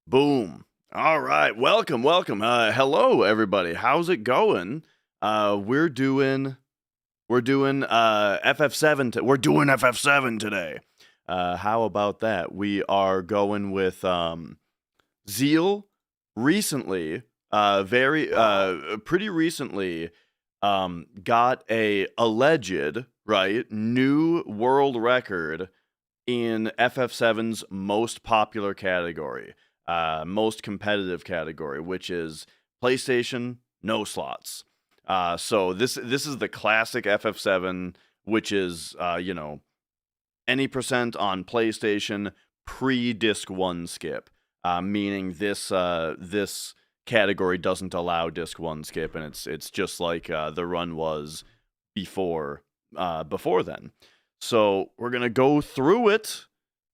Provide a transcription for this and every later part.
Boom. All right. Welcome, welcome. Hello everybody. How's it going? We're doing FF7 we're doing FF7 today. How about that? We are going with Zheal recently, very pretty recently got a alleged, right, new world record in FF7's most popular category, most competitive category, which is PlayStation no slots. So this is the classic FF7, which is any percent on PlayStation pre disc 1 skip, meaning this category doesn't allow disc 1 skip, and it's just like the run was before then. So we're gonna go through it.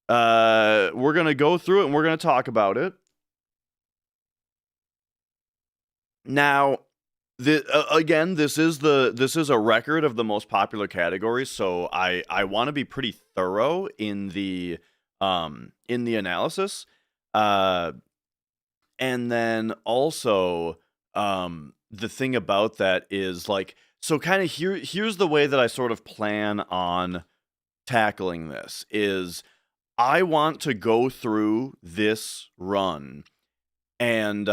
We're gonna go through it and we're gonna talk about it. Now, again, this is a record of the most popular categories, so I want to be pretty thorough in the analysis. And then also the thing about that is like, so kind of here's the way that I sort of plan on tackling this is I want to go through this run and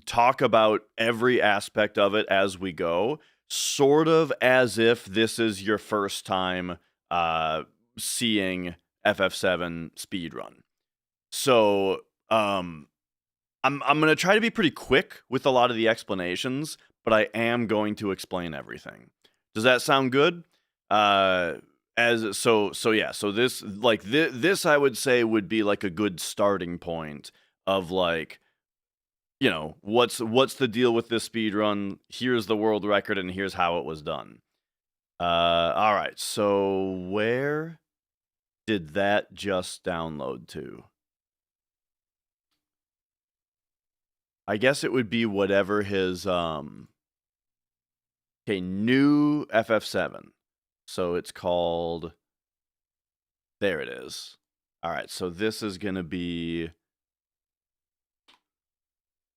talk about every aspect of it as we go, sort of as if this is your first time seeing FF7 speedrun. So I'm gonna try to be pretty quick with a lot of the explanations, but I am going to explain everything. Does that sound good? So this I would say would be like a good starting point of like, what's the deal with this speed run? Here's the world record and here's how it was done. All right, so where did that just download to? I guess it would be whatever his new FF7. So it's called, there it is. All right, so this is going to be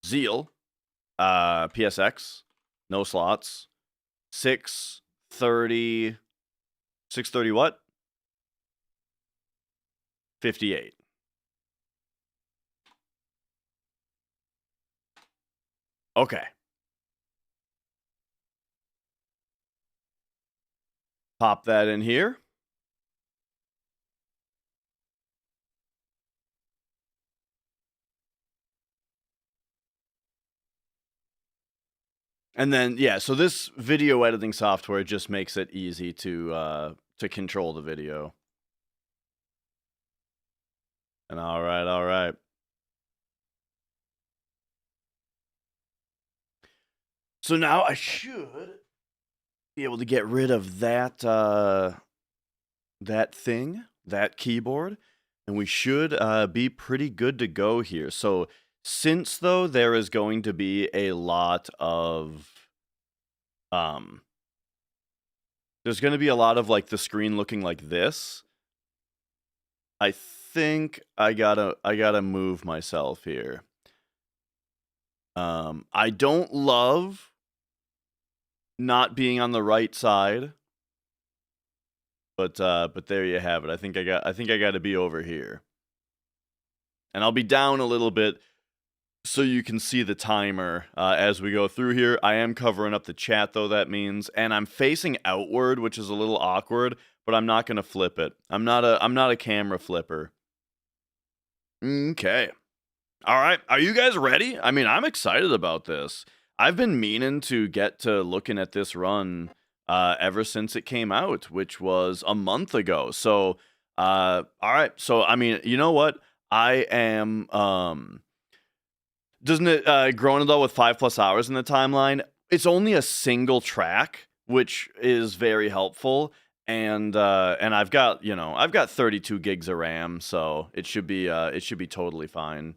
Zheal, PSX, no slots, 630 what? 58. Okay. Pop that in here. And then, yeah, so this video editing software just makes it easy to control the video. And all right. So now I should be able to get rid of that that keyboard, and we should be pretty good to go here. So since though there is going to be a lot of there's going to be a lot of like the screen looking like this, I think I gotta move myself here. I don't love not being on the right side, but there you have it. I think I got to be over here, and I'll be down a little bit so you can see the timer as we go through here. I am covering up the chat though, that means, and I'm facing outward, which is a little awkward, but I'm not gonna flip it. I'm not a camera flipper. Okay. All right. Are you guys ready? I mean, I'm excited about this. I've been meaning to get to looking at this run ever since it came out, which was a month ago. So, all right. So, I mean, you know what? I am, doesn't it, growing though with 5+ hours in the timeline, it's only a single track, which is very helpful. And I've got 32 gigs of RAM, so it should be totally fine.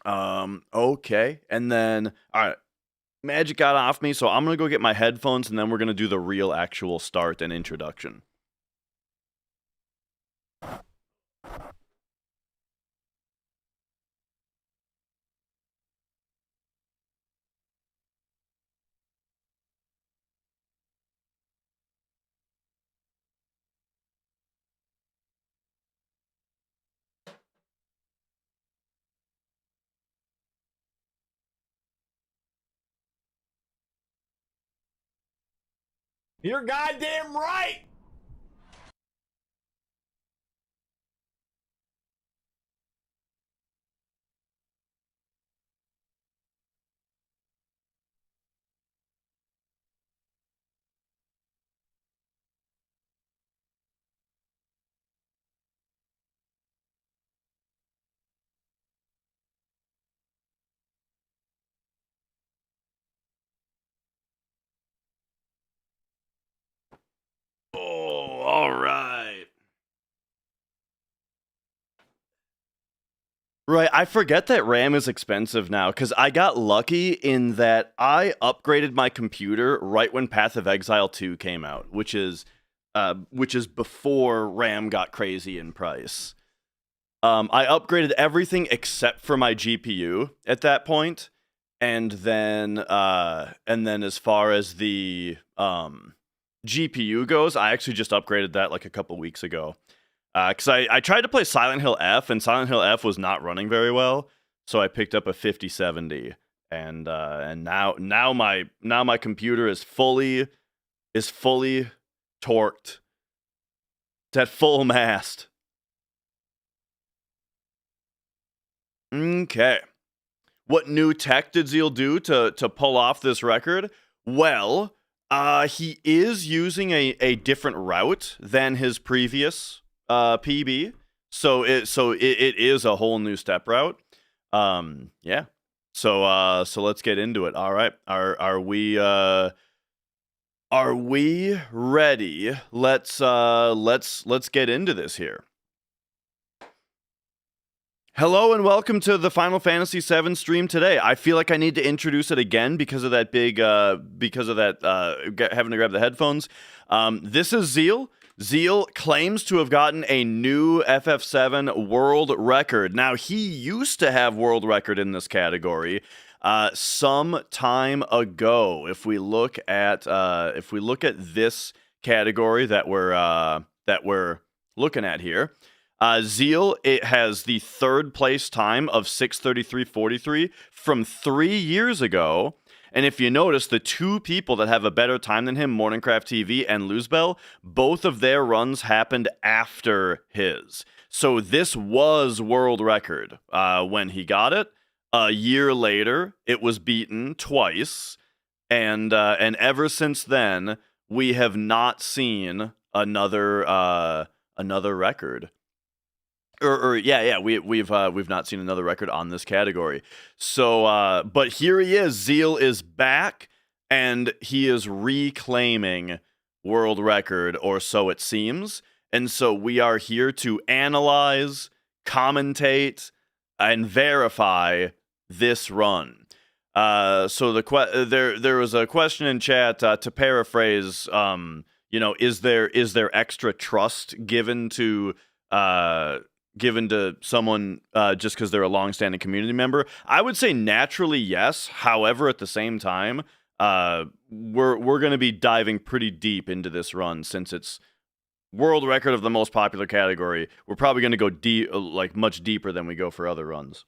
Okay. And then, all right, magic got off me, so I'm gonna go get my headphones, and then we're gonna do the real actual start and introduction. You're goddamn right. Oh, all right. Right, I forget that RAM is expensive now because I got lucky in that I upgraded my computer right when Path of Exile 2 came out, which is before RAM got crazy in price. I upgraded everything except for my GPU at that point, and then as far as the GPU goes, I actually just upgraded that like a couple weeks ago. Because I tried to play Silent Hill F, and Silent Hill F was not running very well, so I picked up a 5070, and now my computer is fully torqued. It's at full mast. Okay. What new tech did Zheal do to pull off this record? Well, he is using a different route than his previous PB. So it is a whole new step route. Yeah. So let's get into it. All right. Are we ready? Let's get into this here. Hello and welcome to the Final Fantasy VII stream today. I feel like I need to introduce it again because of that having to grab the headphones. This is Zheal. Zheal claims to have gotten a new FF7 world record. Now, he used to have world record in this category some time ago. If we look at this category that we're looking at here. Zheal, it has the third place time of 6:33:43 from 3 years ago. And if you notice, the two people that have a better time than him, Morningcraft TV and Luzbel, both of their runs happened after his. So this was world record when he got it. A year later, it was beaten twice. And ever since then, we have not seen another record. We've not seen another record on this category. So, but here he is. Zheal is back, and he is reclaiming world record, or so it seems. And so we are here to analyze, commentate, and verify this run. So there was a question in chat to paraphrase. Is there extra trust given to someone just because they're a long-standing community member? I would say naturally yes. However, at the same time, we're going to be diving pretty deep into this run since it's world record of the most popular category. We're probably going to go deep, like much deeper than we go for other runs.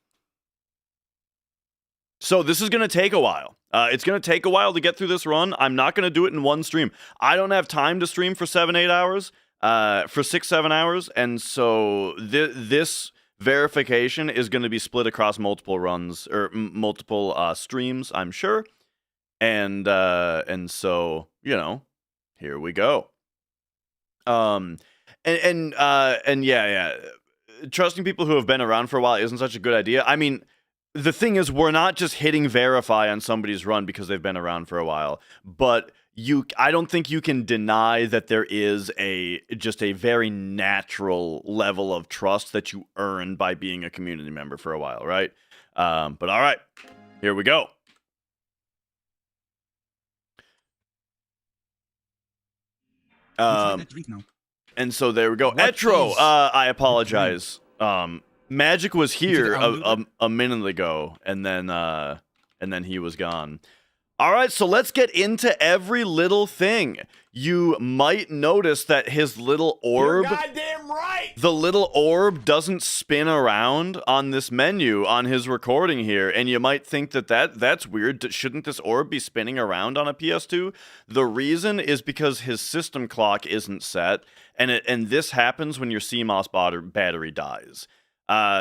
So this is going to take a while. It's going to take a while to get through this run. I'm not going to do it in one stream. I don't have time to stream for 7-8 hours. For 6-7 hours, and so this verification is going to be split across multiple runs or multiple streams, I'm sure, and so here we go. Trusting people who have been around for a while isn't such a good idea. I mean, the thing is, we're not just hitting verify on somebody's run because they've been around for a while, but I don't think you can deny that there is just a very natural level of trust that you earn by being a community member for a while, right? But all right, here we go. And so there we go. Etro, I apologize. Magic was here a minute ago, and then he was gone. All right, so let's get into every little thing. You might notice that his little orb, You're goddamn right. the little orb doesn't spin around on this menu on his recording here, and you might think that that's weird. Shouldn't this orb be spinning around on a PS2? The reason is because his system clock isn't set, and this happens when your CMOS battery dies.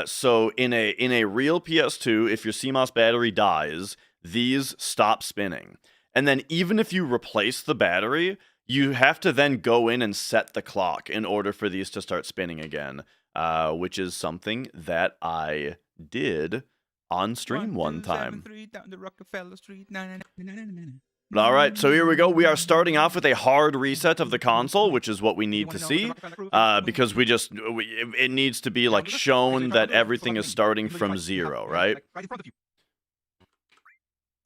So in a real PS2, if your CMOS battery dies, these stop spinning. And then even if you replace the battery, you have to then go in and set the clock in order for these to start spinning again, which is something that I did on stream one time. All right, so here we go. We are starting off with a hard reset of the console, which is what we need to see, because it needs to be like shown that everything is starting from 0, right?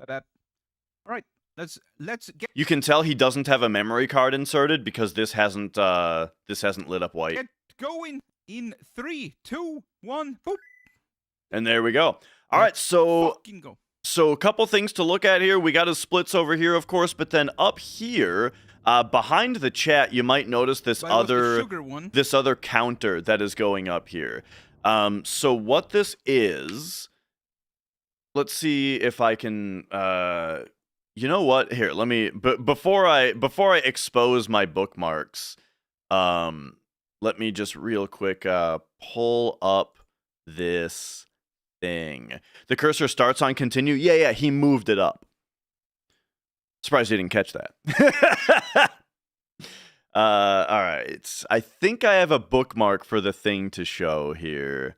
All right, let's get. You can tell he doesn't have a memory card inserted because this hasn't lit up white. Get going in 3, 2, 1, boop. And there we go. All right, so a couple things to look at here. We got his splits over here, of course, but then up here, behind the chat, you might notice this other counter that is going up here. So what this is, let's see if I can. You know what? Here, let me. Before I expose my bookmarks, let me just real quick pull up this thing. The cursor starts on continue. Yeah, he moved it up. Surprised you didn't catch that. All right. I think I have a bookmark for the thing to show here.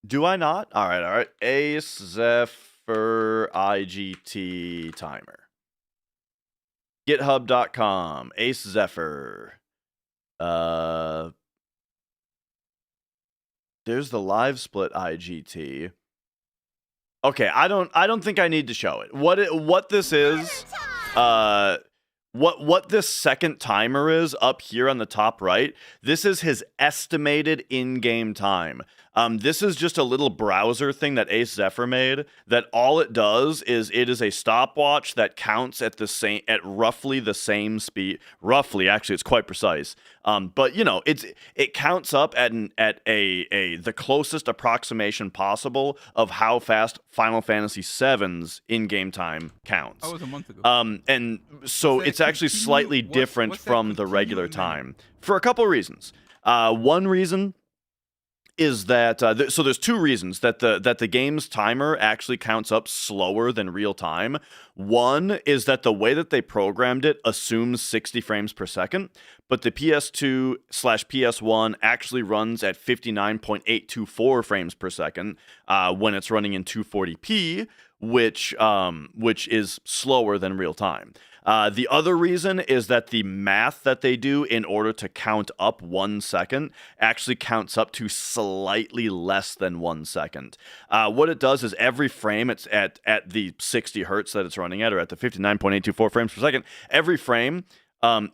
Do I not? All right. Ace Zephyr IGT timer. GitHub.com. Ace Zephyr. There's the live split IGT. Okay, I don't think I need to show it. What this is, what this second timer is up here on the top right, this is his estimated in-game time. This is just a little browser thing that Ace Zephyr made, that all it does is it is a stopwatch that counts at roughly the same speed. Roughly, actually, it's quite precise. But you know, it counts up at the closest approximation possible of how fast Final Fantasy VII's in-game time counts. That was a month ago. And so it's actually slightly different from the regular time for a couple of reasons. One reason is that so there's two reasons that the game's timer actually counts up slower than real time. One is that the way that they programmed it assumes 60 frames per second, but the PS2/PS1 actually runs at 59.824 frames per second when it's running in 240p, which is slower than real time. The other reason is that the math that they do in order to count up 1 second actually counts up to slightly less than 1 second. What it does is every frame, it's at the 60 hertz that it's running at, or at the 59.824 frames per second, every frame,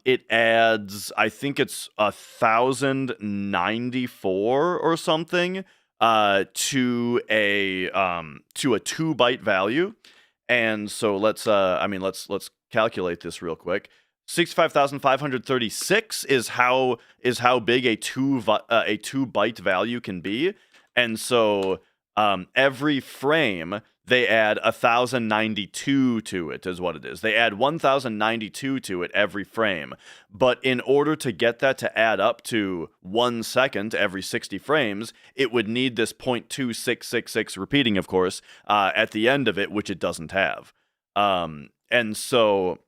it adds, I think it's 1,094 or something, to a 2-byte value. And so let's calculate this real quick. 65,536 is how big a 2-byte value can be. And so every frame they add 1,092 to it, is what it is. They add 1,092 to it every frame. But in order to get that to add up to 1 second every 60 frames, it would need this 0.2666 repeating, of course, at the end of it, which it doesn't have. And so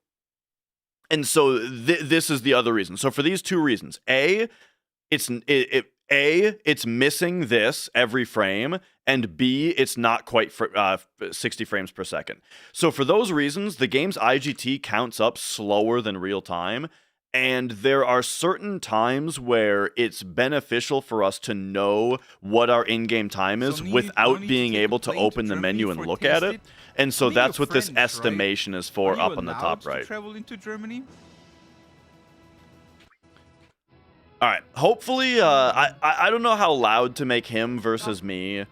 this is the other reason. So for these two reasons, it's missing this every frame, and B, it's not quite 60 frames per second. So for those reasons, the game's IGT counts up slower than real time, and there are certain times where it's beneficial for us to know what our in-game time is without being able to open the menu and look at it. And so that's what this estimation is for up on the top right. Travel into Germany? All right. Hopefully, I don't know how loud to make him versus me,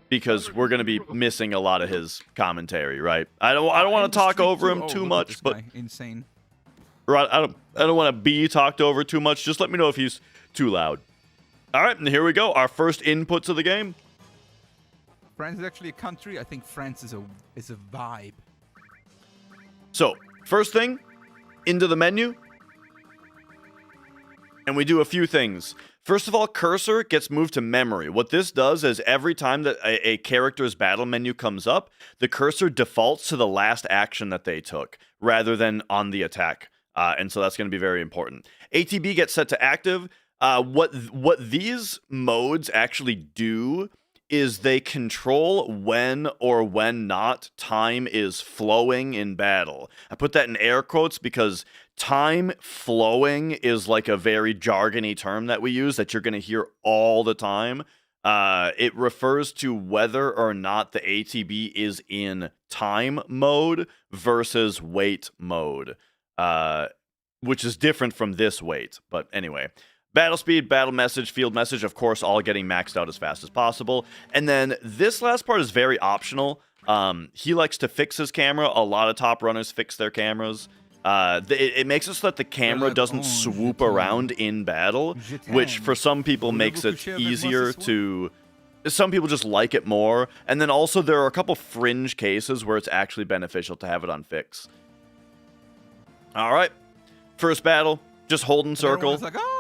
because we're gonna be missing a lot of his commentary, right? I don't want to talk over him too much, but insane. right, I don't want to be talked over too much. Just let me know if he's too loud. All right, and here we go. Our first inputs of the game. France is actually a country. I think France is a vibe. So first thing, into the menu. And we do a few things. First of all, cursor gets moved to memory. What this does is every time that a character's battle menu comes up, the cursor defaults to the last action that they took, rather than on the attack. And so that's going to be very important. ATB gets set to active. What these modes actually do is they control when or when not time is flowing in battle. I put that in air quotes because time flowing is like a very jargony term that we use that you're going to hear all the time. It refers to whether or not the ATB is in time mode versus wait mode, which is different from this wait. But anyway. Battle speed, battle message, field message, of course, all getting maxed out as fast as possible. And then this last part is very optional. He likes to fix his camera. A lot of top runners fix their cameras. It makes it so that the camera doesn't swoop around in battle, which for some people makes it easier to... Some people just like it more. And then also there are a couple fringe cases where it's actually beneficial to have it on fix. All right. First battle, just holding circle. Like, oh!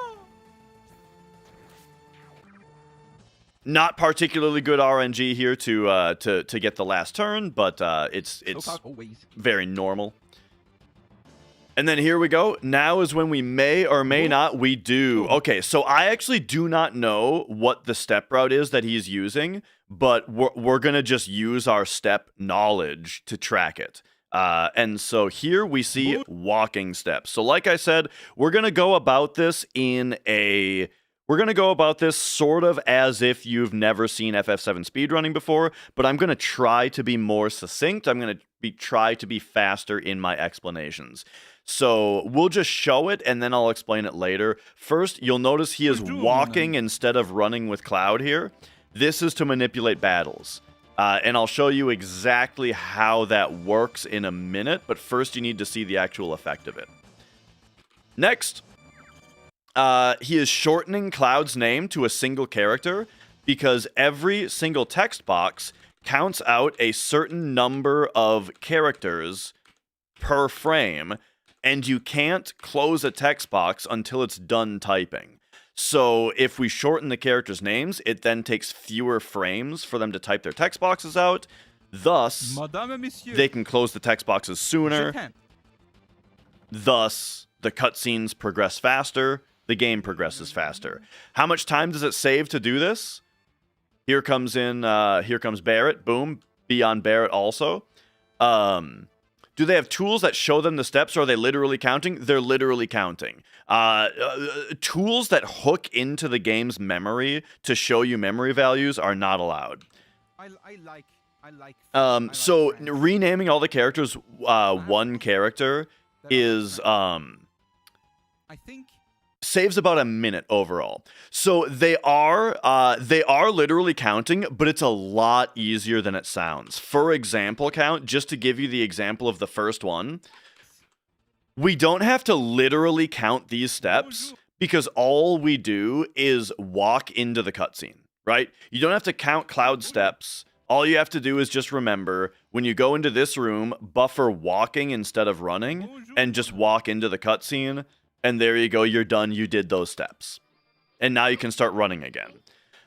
Not particularly good RNG here to get the last turn, but it's very normal. And then here we go. Now is when we may or may not. We do. Okay, so I actually do not know what the step route is that he's using, but we're going to just use our step knowledge to track it. And so here we see walking steps. So like I said, we're going to go about this We're going to go about this sort of as if you've never seen FF7 speedrunning before, but I'm going to try to be more succinct. I'm going to try to be faster in my explanations. So we'll just show it, and then I'll explain it later. First, you'll notice he is walking instead of running with Cloud here. This is to manipulate battles. And I'll show you exactly how that works in a minute, but first you need to see the actual effect of it. Next. He is shortening Cloud's name to a single character because every single text box counts out a certain number of characters per frame, and you can't close a text box until it's done typing. So if we shorten the characters' names, it then takes fewer frames for them to type their text boxes out. Thus, they can close the text boxes sooner. Thus, the cutscenes progress faster. The game progresses faster. How much time does it save to do this? Here comes Barrett. Boom. Be on Barrett also. Do they have tools that show them the steps, or are they literally counting? They're literally counting. Tools that hook into the game's memory to show you memory values are not allowed. So renaming all the characters one character is I think saves about a minute overall. So they are literally counting, but it's a lot easier than it sounds. For example count, just to give you the example of the first one, we don't have to literally count these steps because all we do is walk into the cutscene, right? You don't have to count Cloud steps. All you have to do is just remember, when you go into this room, buffer walking instead of running, and just walk into the cutscene. And there you go, you're done, you did those steps. And now you can start running again.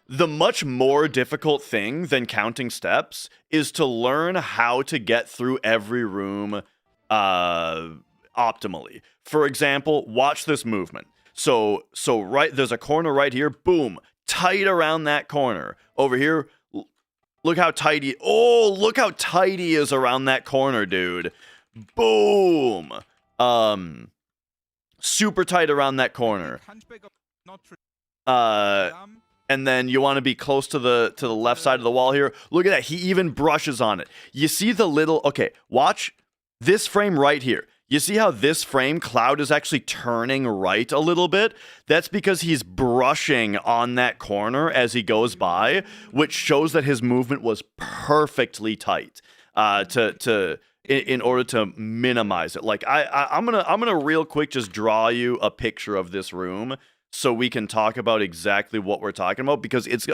The much more difficult thing than counting steps is to learn how to get through every room optimally. For example, watch this movement. So right, there's a corner right here, boom, tight around that corner. Over here, look how tight he is around that corner, dude. Boom. Super tight around that corner. And then you want to be close to the left side of the wall here. Look at that. He even brushes on it. You see the little... Okay, watch this frame right here. You see how this frame, Cloud is actually turning right a little bit? That's because he's brushing on that corner as he goes by, which shows that his movement was perfectly tight in order to minimize it. Like I'm gonna real quick just draw you a picture of this room so we can talk about exactly what we're talking about, because it's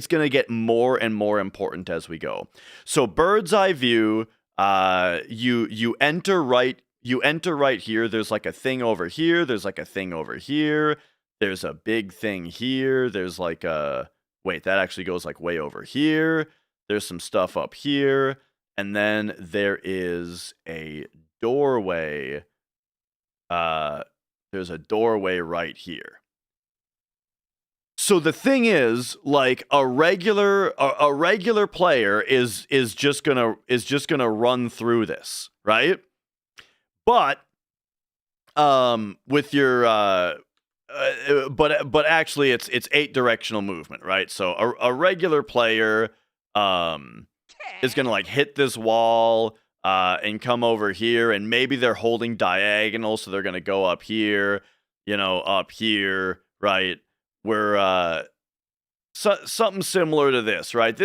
gonna get more and more important as we go. So bird's eye view, you enter right. You enter right here. There's like a thing over here. There's like a thing over here. There's a big thing here. There's like a... Wait, that actually goes like way over here. There's some stuff up here. And then there is a doorway. There's a doorway right here. So the thing is, like, a regular player is just gonna run through this, right? But with your but actually it's 8 directional movement, right? So a regular player is gonna like hit this wall and come over here, and maybe they're holding diagonal, so they're gonna go up here, up here, right? Where something similar to this, right?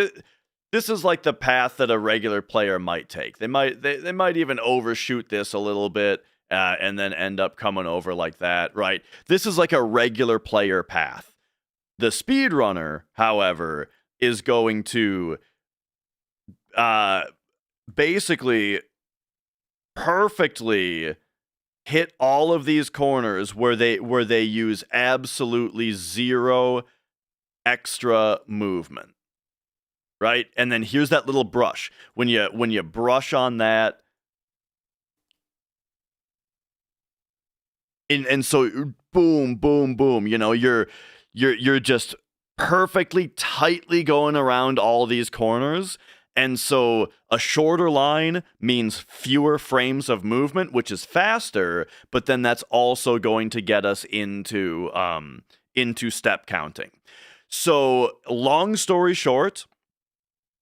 This is like the path that a regular player might take. They might even overshoot this a little bit and then end up coming over like that, right? This is like a regular player path. The speedrunner, however, is going to basically perfectly hit all of these corners where they use absolutely zero extra movement. Right? And then here's that little brush. When you brush on that, and so boom, boom, boom, you're just perfectly tightly going around all these corners. And so a shorter line means fewer frames of movement, which is faster, but then that's also going to get us into step counting. So long story short,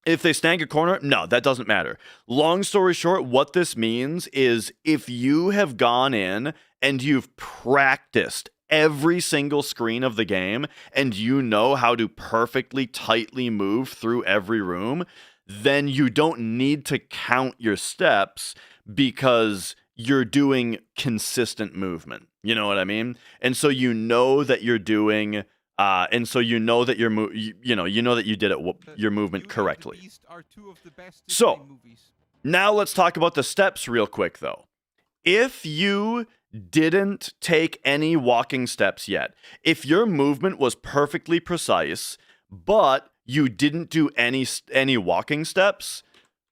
if they snag a corner, no, that doesn't matter. Long story short, what this means is if you have gone in and you've practiced every single screen of the game and you know how to perfectly tightly move through every room, then you don't need to count your steps because you're doing consistent movement. You know what I mean? And so you know that you're doing... and so you know that that you did your movement correctly. So now let's talk about the steps real quick, though. If you didn't take any walking steps yet, if your movement was perfectly precise, but you didn't do any walking steps,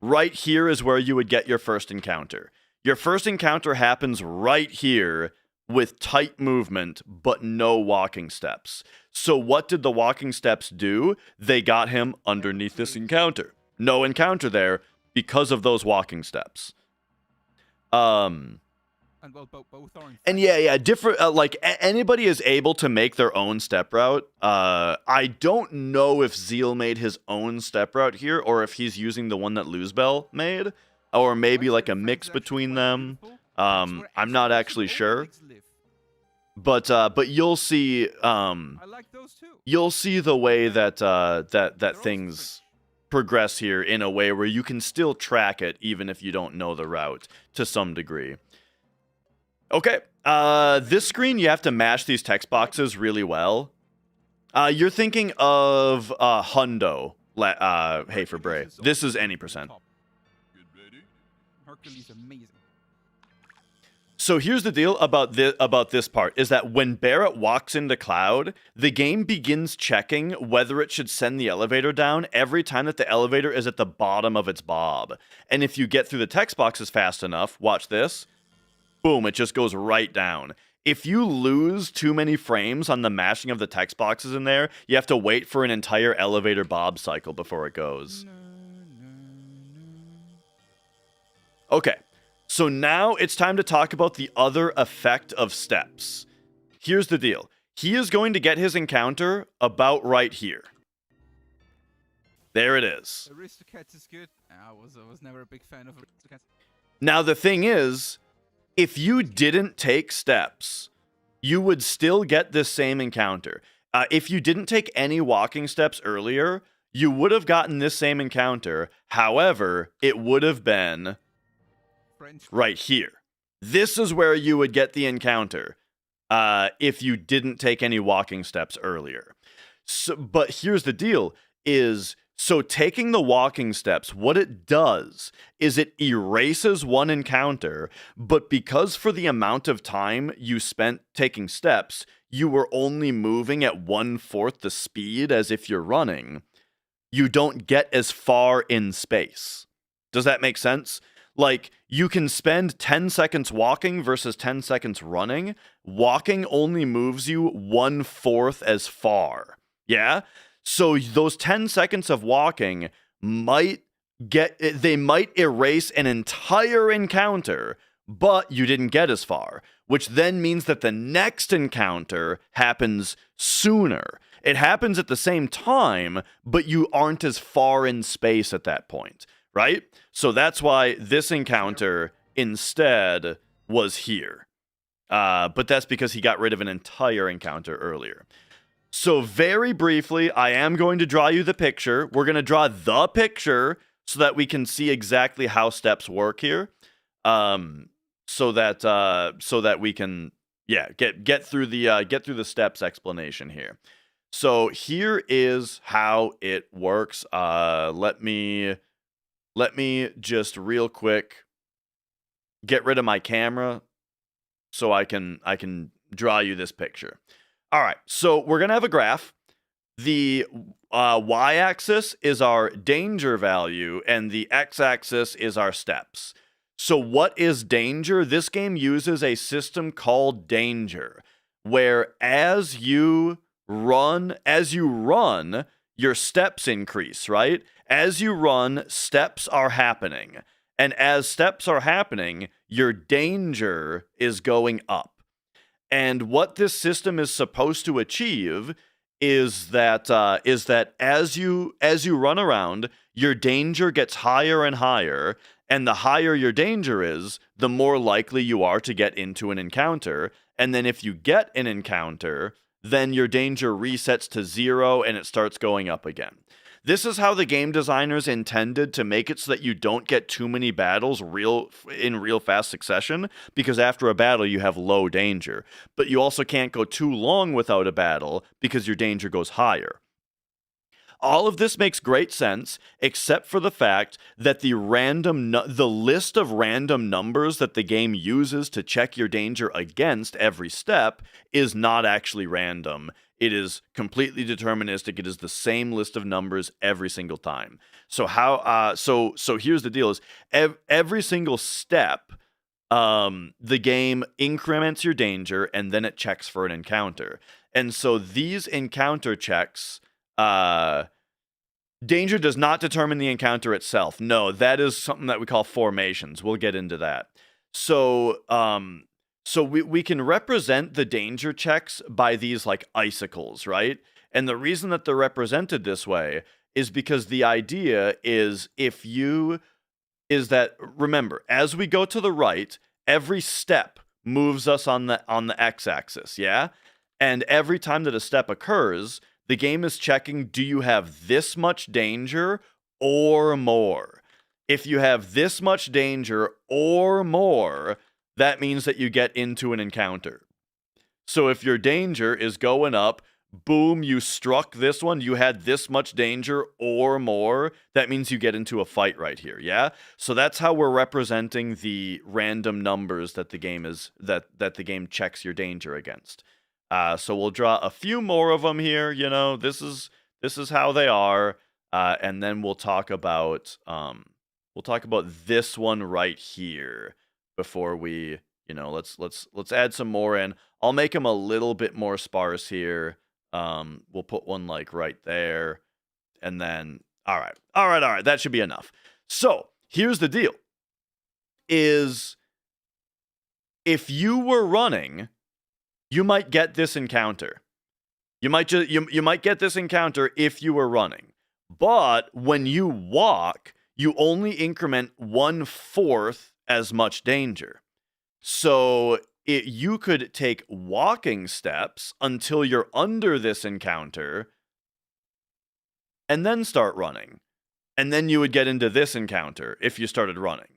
right here is where you would get your first encounter. Your first encounter happens right here with tight movement, but no walking steps. So what did the walking steps do? They got him underneath this encounter. No encounter there because of those walking steps. And yeah, different. Like anybody is able to make their own step route. I don't know if Zheal made his own step route here, or if he's using the one that Luzbel made, or maybe like a mix between them. I'm not actually sure. But you'll see you'll see the way that that things progress here in a way where you can still track it even if you don't know the route to some degree. Okay, this screen you have to mash these text boxes really well. You're thinking of Hundo. Hey for Bray. This is any percent. Hercules amazing. So here's the deal about this part, is that when Barrett walks into Cloud, the game begins checking whether it should send the elevator down every time that the elevator is at the bottom of its bob. And if you get through the text boxes fast enough, watch this, boom, it just goes right down. If you lose too many frames on the mashing of the text boxes in there, you have to wait for an entire elevator bob cycle before it goes. Okay. So now it's time to talk about the other effect of steps. Here's the deal. He is going to get his encounter about right here. There it is. Aristocats is good. I was never a big fan of Aristocats. Now the thing is, If you didn't take steps, you would still get this same encounter. If you didn't take any walking steps earlier, you would have gotten this same encounter. However, it would have been French. right here. This is where you would get the encounter if you didn't take any walking steps earlier. So, but here's the deal is, so taking the walking steps, what it does is it erases one encounter, but because for the amount of time you spent taking steps, you were only moving at 1/4 the speed as if you're running, you don't get as far in space. Does that make sense? Like, you can spend 10 seconds walking versus 10 seconds running. Walking only moves you 1/4 as far. Yeah? So those 10 seconds of walking might erase an entire encounter, but you didn't get as far, which then means that the next encounter happens sooner. It happens at the same time, but you aren't as far in space at that point, right? So that's why this encounter instead was here. But that's because he got rid of an entire encounter earlier. So very briefly, I am going to draw you the picture. We're going to draw the picture so that we can see exactly how steps work here. So that we can get through the steps explanation here. So here is how it works. Let me just real quick get rid of my camera so I can draw you this picture. All right, so we're going to have a graph. The y-axis is our danger value, and the x-axis is our steps. So what is danger? This game uses a system called danger, where as you run, your steps increase, right? As you run, steps are happening. And as steps are happening, your danger is going up. And what this system is supposed to achieve is that as you run around, your danger gets higher and higher, and the higher your danger is, the more likely you are to get into an encounter. And then if you get an encounter, then your danger resets to 0 and it starts going up again. This is how the game designers intended to make it so that you don't get too many battles in real fast succession, because after a battle you have low danger. But you also can't go too long without a battle because your danger goes higher. All of this makes great sense, except for the fact that the list of random numbers that the game uses to check your danger against every step is not actually random. It is completely deterministic. It is the same list of numbers every single time. So so here's the deal: is every single step, the game increments your danger and then it checks for an encounter. And so these encounter checks, danger does not determine the encounter itself. No, that is something that we call formations. We'll get into that. So we can represent the danger checks by these like icicles, right? And the reason that they're represented this way is because the idea is remember, as we go to the right, every step moves us on the x-axis, yeah? And every time that a step occurs, the game is checking, do you have this much danger or more? If you have this much danger or more, that means that you get into an encounter. So if your danger is going up, boom, you struck this one, you had this much danger or more, that means you get into a fight right here, yeah? So that's how we're representing the random numbers that the game that the game checks your danger against. So we'll draw a few more of them here, you know, this is how they are, and then we'll talk about this one right here. Before we, you know, let's add some more in. I'll make them a little bit more sparse here. We'll put one like right there, and then all right. That should be enough. So here's the deal: is if you were running, you might get this encounter. You might get this encounter if you were running, but when you walk, you only increment 1/4 as much danger. So you could take walking steps until you're under this encounter and then start running. And then you would get into this encounter if you started running.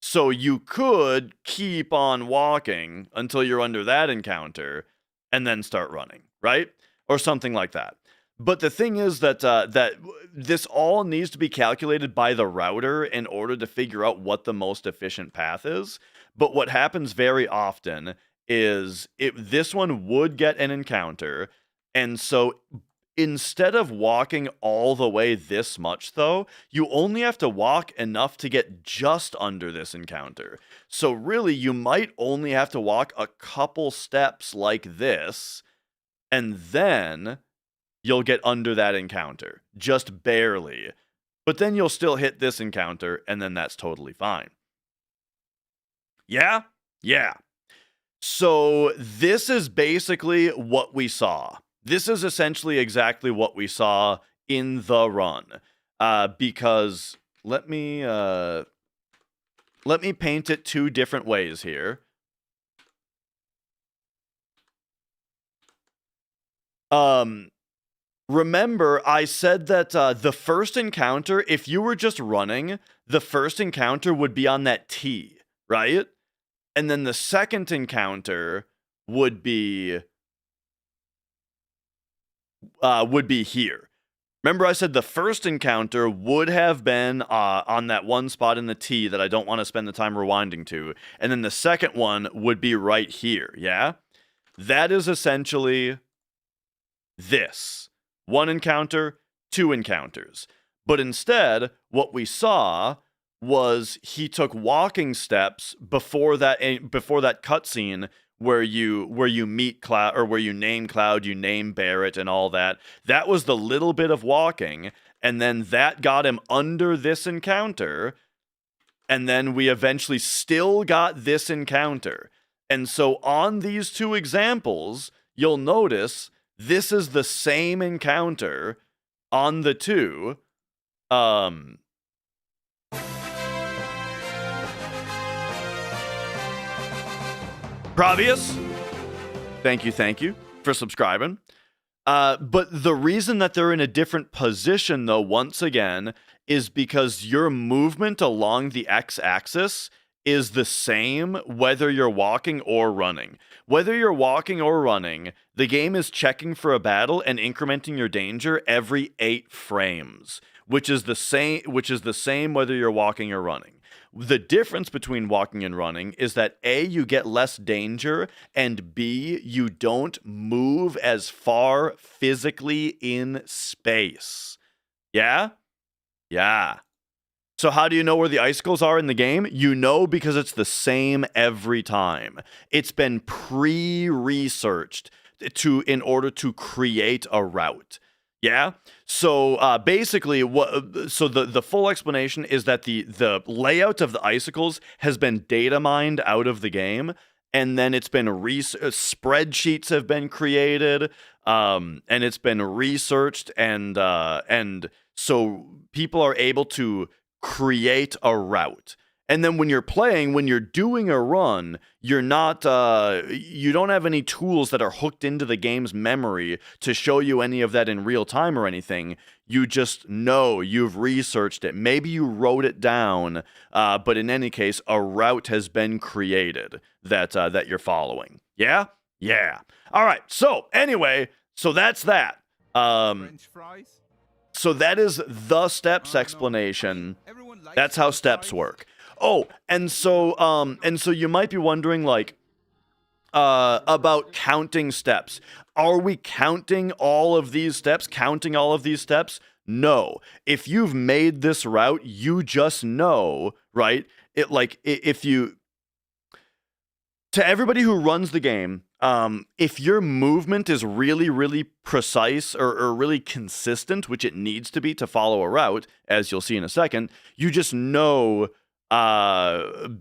So you could keep on walking until you're under that encounter and then start running, right? Or something like that. But the thing is that this all needs to be calculated by the router in order to figure out what the most efficient path is. But what happens very often is this one would get an encounter, and so instead of walking all the way this much, though, you only have to walk enough to get just under this encounter. So really, you might only have to walk a couple steps like this, and then you'll get under that encounter, just barely. But then you'll still hit this encounter, and then that's totally fine. Yeah? Yeah. So this is basically what we saw. This is essentially exactly what we saw in the run. Because let me paint it two different ways here. Remember, I said that the first encounter, if you were just running, the first encounter would be on that T, right? And then the second encounter would be here. Remember, I said the first encounter would have been on that one spot in the T that I don't want to spend the time rewinding to, and then the second one would be right here, yeah? That is essentially this. One encounter, two encounters. But instead, what we saw was he took walking steps before that cutscene where you meet Cloud, or where you name Cloud, you name Barrett and all that. That was the little bit of walking, and then that got him under this encounter, and then we eventually still got this encounter. And so on these two examples, you'll notice this is the same encounter on the two. Pravius, thank you for subscribing. But the reason that they're in a different position, though, once again, is because your movement along the x-axis is the same whether you're walking or running. Whether you're walking or running, the game is checking for a battle and incrementing your danger every 8 frames, which is the same whether you're walking or running. The difference between walking and running is that A, you get less danger, and B, you don't move as far physically in space. Yeah? Yeah. So how do you know where the icicles are in the game? You know because it's the same every time. It's been pre-researched in order to create a route. Yeah. So basically, the full explanation is that the layout of the icicles has been data mined out of the game, and then it's been spreadsheets have been created, and it's been researched, and so people are able to create a route. And then when you're playing, when you're doing a run, you're not, you don't have any tools that are hooked into the game's memory to show you any of that in real time or anything. You just know, you've researched it. Maybe you wrote it down, but in any case, a route has been created that you're following. Yeah? Yeah. All right. So anyway, so that's that. French fries? So that is the steps explanation. That's how steps work. Oh, and so you might be wondering, like, about counting steps. Are we counting all of these steps? No. If you've made this route, you just know, right? To everybody who runs the game, if your movement is really, really precise or really consistent, which it needs to be to follow a route, as you'll see in a second, you just know,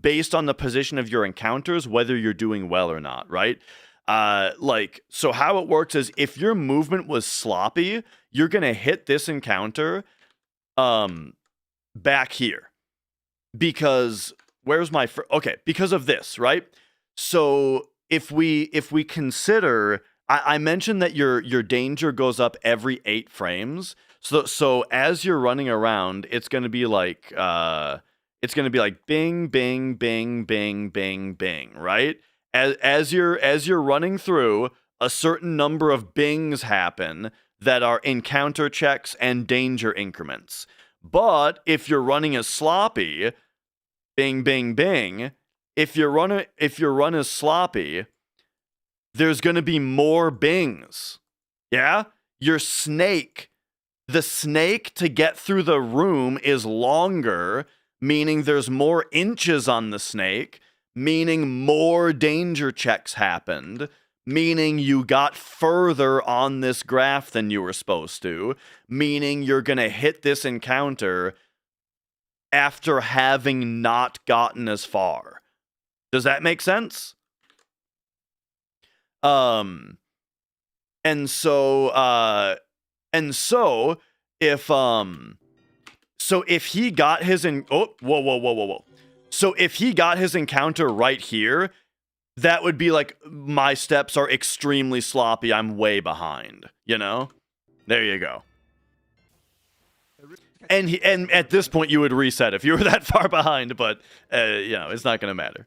based on the position of your encounters, whether you're doing well or not, right? So how it works is if your movement was sloppy, you're going to hit this encounter back here. Because where's my okay, because of this, right? So if we consider, I mentioned that your danger goes up every 8 frames. So as you're running around, it's gonna be like bing, bing, bing, bing, bing, bing, right? As you're running through, a certain number of bings happen that are encounter checks and danger increments. But if you're running as sloppy, bing, bing, bing, if your run is sloppy, there's going to be more bings. Yeah? The snake to get through the room is longer, meaning there's more inches on the snake, meaning more danger checks happened, meaning you got further on this graph than you were supposed to, meaning you're going to hit this encounter after having not gotten as far. Does that make sense? And so if he got his so if he got his encounter right here, that would be like, my steps are extremely sloppy, I'm way behind, you know? There you go. And at this point you would reset if you were that far behind, but you know, it's not gonna matter.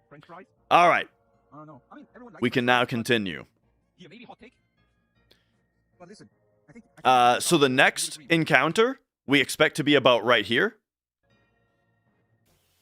French fries? All right. I don't know. I mean, everyone likes We can French now fries, but continue. yeah, maybe hot take. But listen, I think So the next encounter we expect to be about right here.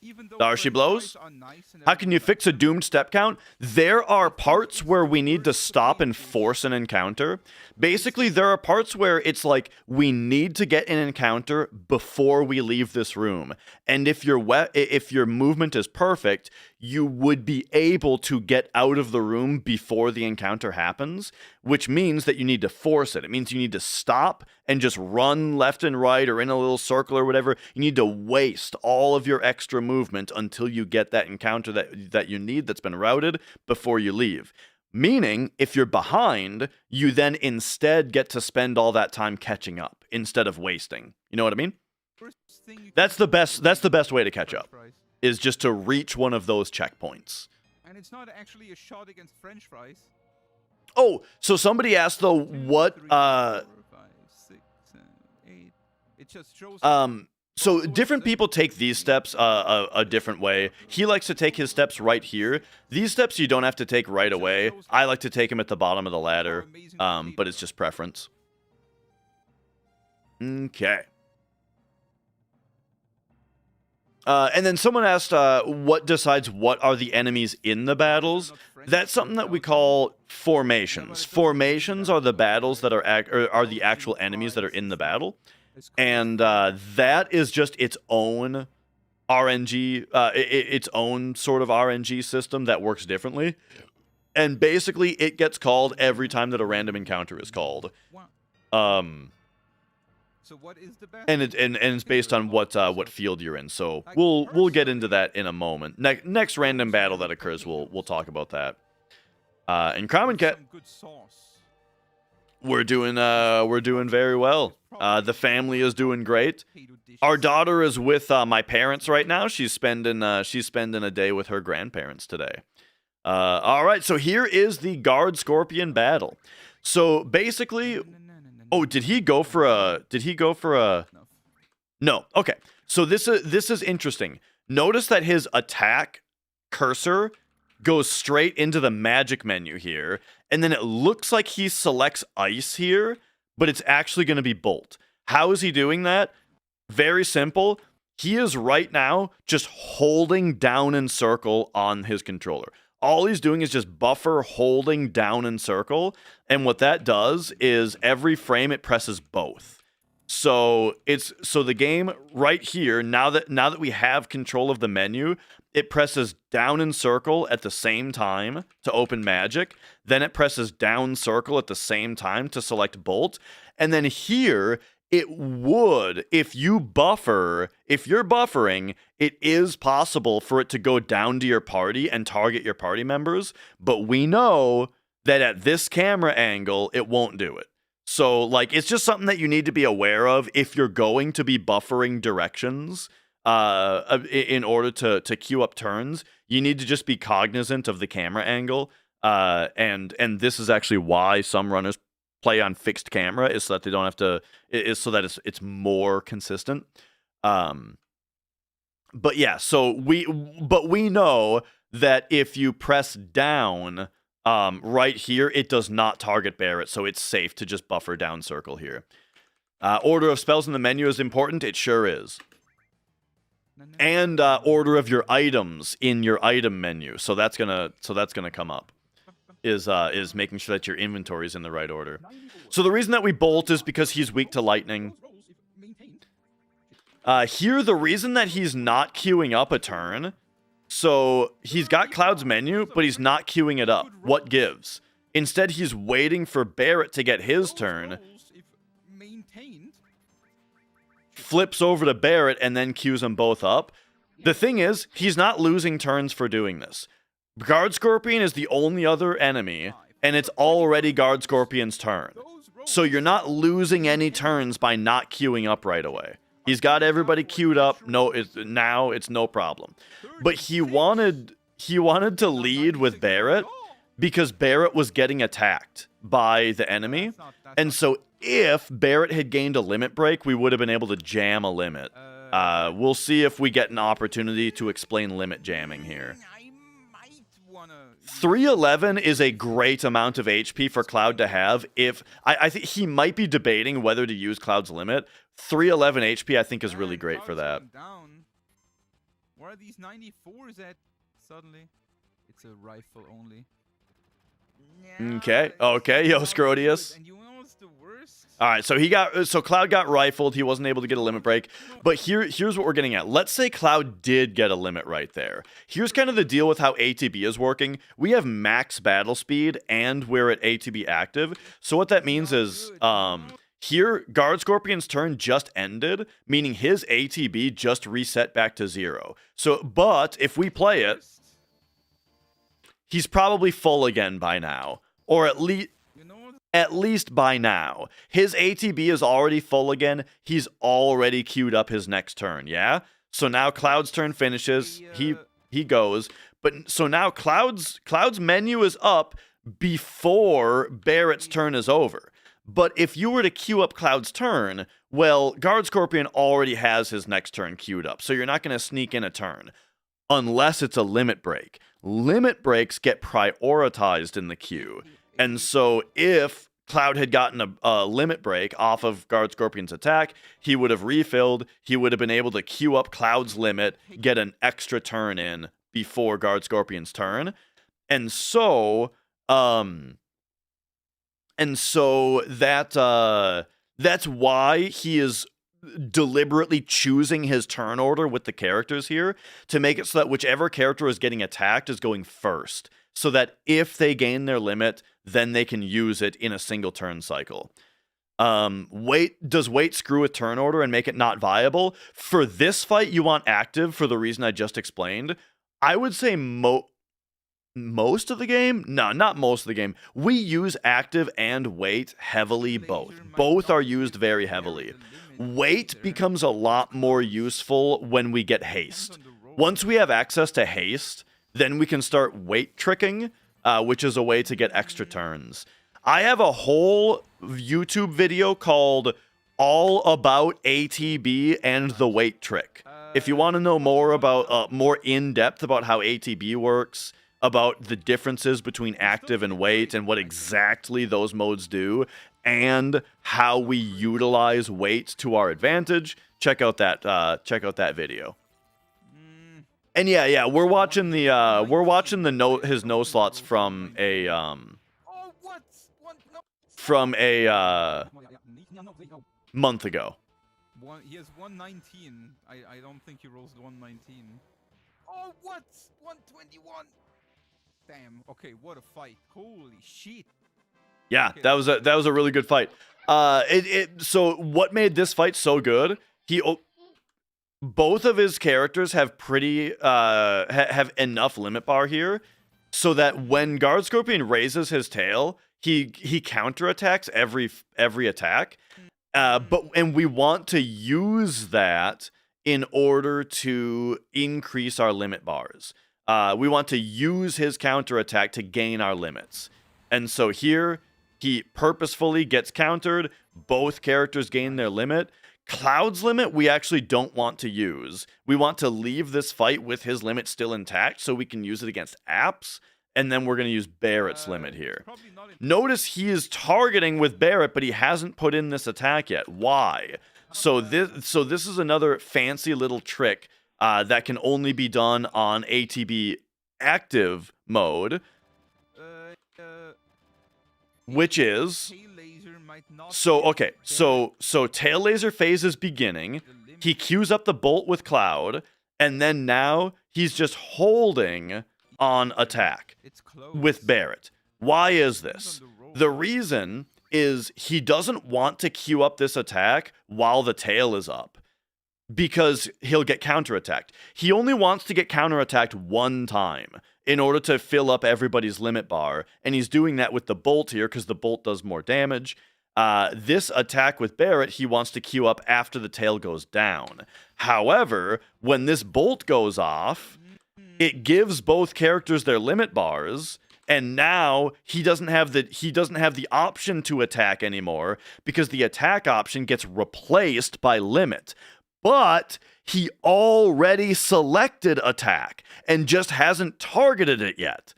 even though Darcy French blows. fries are nice and How can you everything, fix a doomed step count? There are parts where we need to stop and force an encounter. Basically, there are parts where it's like we need to get an encounter before we leave this room. And if your movement is perfect, you would be able to get out of the room before the encounter happens, which means that you need to force it. It means you need to stop and just run left and right or in a little circle or whatever. You need to waste all of your extra movement until you get that encounter that you need that's been routed before you leave. Meaning, if you're behind, you then instead get to spend all that time catching up instead of wasting. You know what I mean? first thing you That's can the best. That's the best way to catch French up, fries. is just to reach one of those checkpoints. And it's not actually a shot against French fries. Oh, so somebody asked though, 2, what 3, 4, 5, 6, 7, 8. It just shows. So different people take these steps a different way. He likes to take his steps right here. These steps you don't have to take right away. I like to take them at the bottom of the ladder, but it's just preference. Okay. And then someone asked, what decides what are the enemies in the battles? That's something that we call formations. Formations are the battles that are the actual enemies that are in the battle. And that is just its own RNG, its own sort of RNG system that works differently. And basically, it gets called every time that a random encounter is called. So what is the best? And it's based on what field you're in. So we'll get into that in a moment. Next random battle that occurs, we'll talk about that. And Common Cat, Some good sauce. we're doing very well. The family is doing great. Potato dishes. Our daughter is with my parents right now. She's spending a day with her grandparents today. All right, so here is the Guard Scorpion battle. So basically, oh, did he go for a? No. Okay. So this is interesting. Notice that his attack cursor goes straight into the magic menu here, and then it looks like he selects ice here, but it's actually going to be bolt. How is he doing that? Very simple. He is right now just holding down and circle on his controller. All he's doing is just buffer holding down and circle, and what that does is every frame it presses both. So the game right here, now that we have control of the menu, it presses down and circle at the same time to open magic, then it presses down circle at the same time to select bolt, and then here it would, if you're buffering, it is possible for it to go down to your party and target your party members, but we know that at this camera angle, it won't do it. So, like, it's just something that you need to be aware of if you're going to be buffering directions in order to queue up turns, you need to just be cognizant of the camera angle. And this is actually why some runners play on fixed camera, is so that they don't have to, is so that it's more consistent. But yeah, so we know that if you press down right here, it does not target Barrett, so it's safe to just buffer down circle here. Order of spells in the menu is important. It sure is. And order of your items in your item menu. So that's gonna come up. Is making sure that your inventory is in the right order. So the reason that we bolt is because he's weak to lightning. Here, the reason that he's not queuing up a turn, so he's got Cloud's menu, but he's not queuing it up. What gives? Instead, he's waiting for Barrett to get his turn, flips over to Barrett, and then queues them both up. The thing is, he's not losing turns for doing this. Guard Scorpion is the only other enemy, and it's already Guard Scorpion's turn. So you're not losing any turns by not queuing up right away. He's got everybody queued up. Now it's no problem. But he wanted to lead with Barrett because Barrett was getting attacked by the enemy. And so if Barrett had gained a limit break, we would have been able to jam a limit. We'll see if we get an opportunity to explain limit jamming here. 311 is a great amount of HP for Cloud to have. If I think he might be debating whether to use Cloud's limit. 311 HP I think is really great for that. Where are these 94s at suddenly? It's a rifle only. Okay, yo, Scrodius. And you know what's the worst? All right, so Cloud got rifled. He wasn't able to get a limit break. But here's what we're getting at. Let's say Cloud did get a limit right there. Here's kind of the deal with how ATB is working. We have max battle speed and we're at ATB active. So what that means is here Guard Scorpion's turn just ended, meaning his ATB just reset back to 0. So but if we play it, he's probably full again by now, or at least by now. His ATB is already full again. He's already queued up his next turn, yeah? So now Cloud's turn finishes. He goes. But so now Cloud's menu is up before Barrett's turn is over. But if you were to queue up Cloud's turn, well, Guard Scorpion already has his next turn queued up. So you're not going to sneak in a turn unless it's a limit break. Limit breaks get prioritized in the queue. And so if Cloud had gotten a limit break off of Guard Scorpion's attack, he would have refilled. He would have been able to queue up Cloud's limit, get an extra turn in before Guard Scorpion's turn. And so that's why he is deliberately choosing his turn order with the characters here to make it so that whichever character is getting attacked is going first, so that if they gain their limit, then they can use it in a single turn cycle. Does weight screw a turn order and make it not viable? For this fight, you want active for the reason I just explained. I would say most of the game? No, not most of the game. We use active and weight heavily both. Both are used very heavily. Weight becomes a lot more useful when we get haste. Once we have access to haste, then we can start weight tricking, which is a way to get extra turns. I have a whole YouTube video called All About ATB and the Weight Trick. If you want to know more about, more in-depth about how ATB works, about the differences between active and weight and what exactly those modes do, and how we utilize weight to our advantage, check out that video. And yeah, we're watching his no slots from a month ago. He has 119. I don't think he rolls 119. Oh, what? 121. Damn. Okay, what a fight. Holy shit. Yeah, that was a really good fight. So what made this fight so good? Both of his characters have have enough limit bar here, so that when Guard Scorpion raises his tail, he counterattacks every attack. And we want to use that in order to increase our limit bars. We want to use his counterattack to gain our limits. And so here, he purposefully gets countered. Both characters gain their limit. Cloud's limit, we actually don't want to use. We want to leave this fight with his limit still intact so we can use it against apps. And then we're going to use Barrett's limit here. Notice he is targeting with Barrett, but he hasn't put in this attack yet. Why? So this is another fancy little trick that can only be done on ATB active mode, which is so tail laser phase is beginning. He queues up the bolt with Cloud, and then now he's just holding on attack with Barrett. Why is this? The reason is he doesn't want to queue up this attack while the tail is up, because he'll get counterattacked. He only wants to get counterattacked one time in order to fill up everybody's limit bar, and he's doing that with the bolt here because the bolt does more damage. This attack with Barrett, he wants to queue up after the tail goes down. However, when this bolt goes off, it gives both characters their limit bars, and now he doesn't have the option to attack anymore because the attack option gets replaced by limit. But he already selected attack and just hasn't targeted it yet.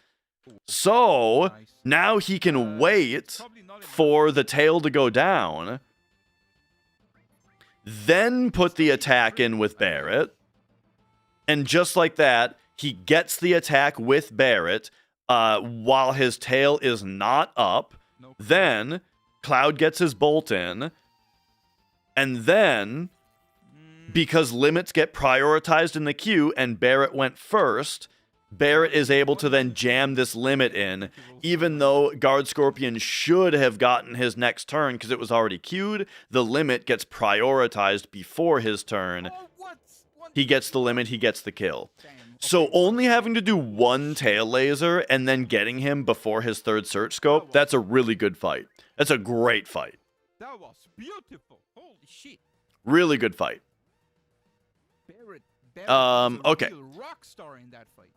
So now he can wait for the tail to go down, then put the attack in with Barrett, and just like that, he gets the attack with Barrett while his tail is not up. Then Cloud gets his bolt in, and then because limits get prioritized in the queue and Barrett went first, Barrett is able to then jam this limit in, even though Guard Scorpion should have gotten his next turn because it was already queued. The limit gets prioritized before his turn. He gets the limit, he gets the kill. So only having to do one tail laser and then getting him before his third search scope, that's a really good fight. That's a great fight. That was beautiful. Holy shit. Really good fight. Barrett was a okay. real rock star in that fight.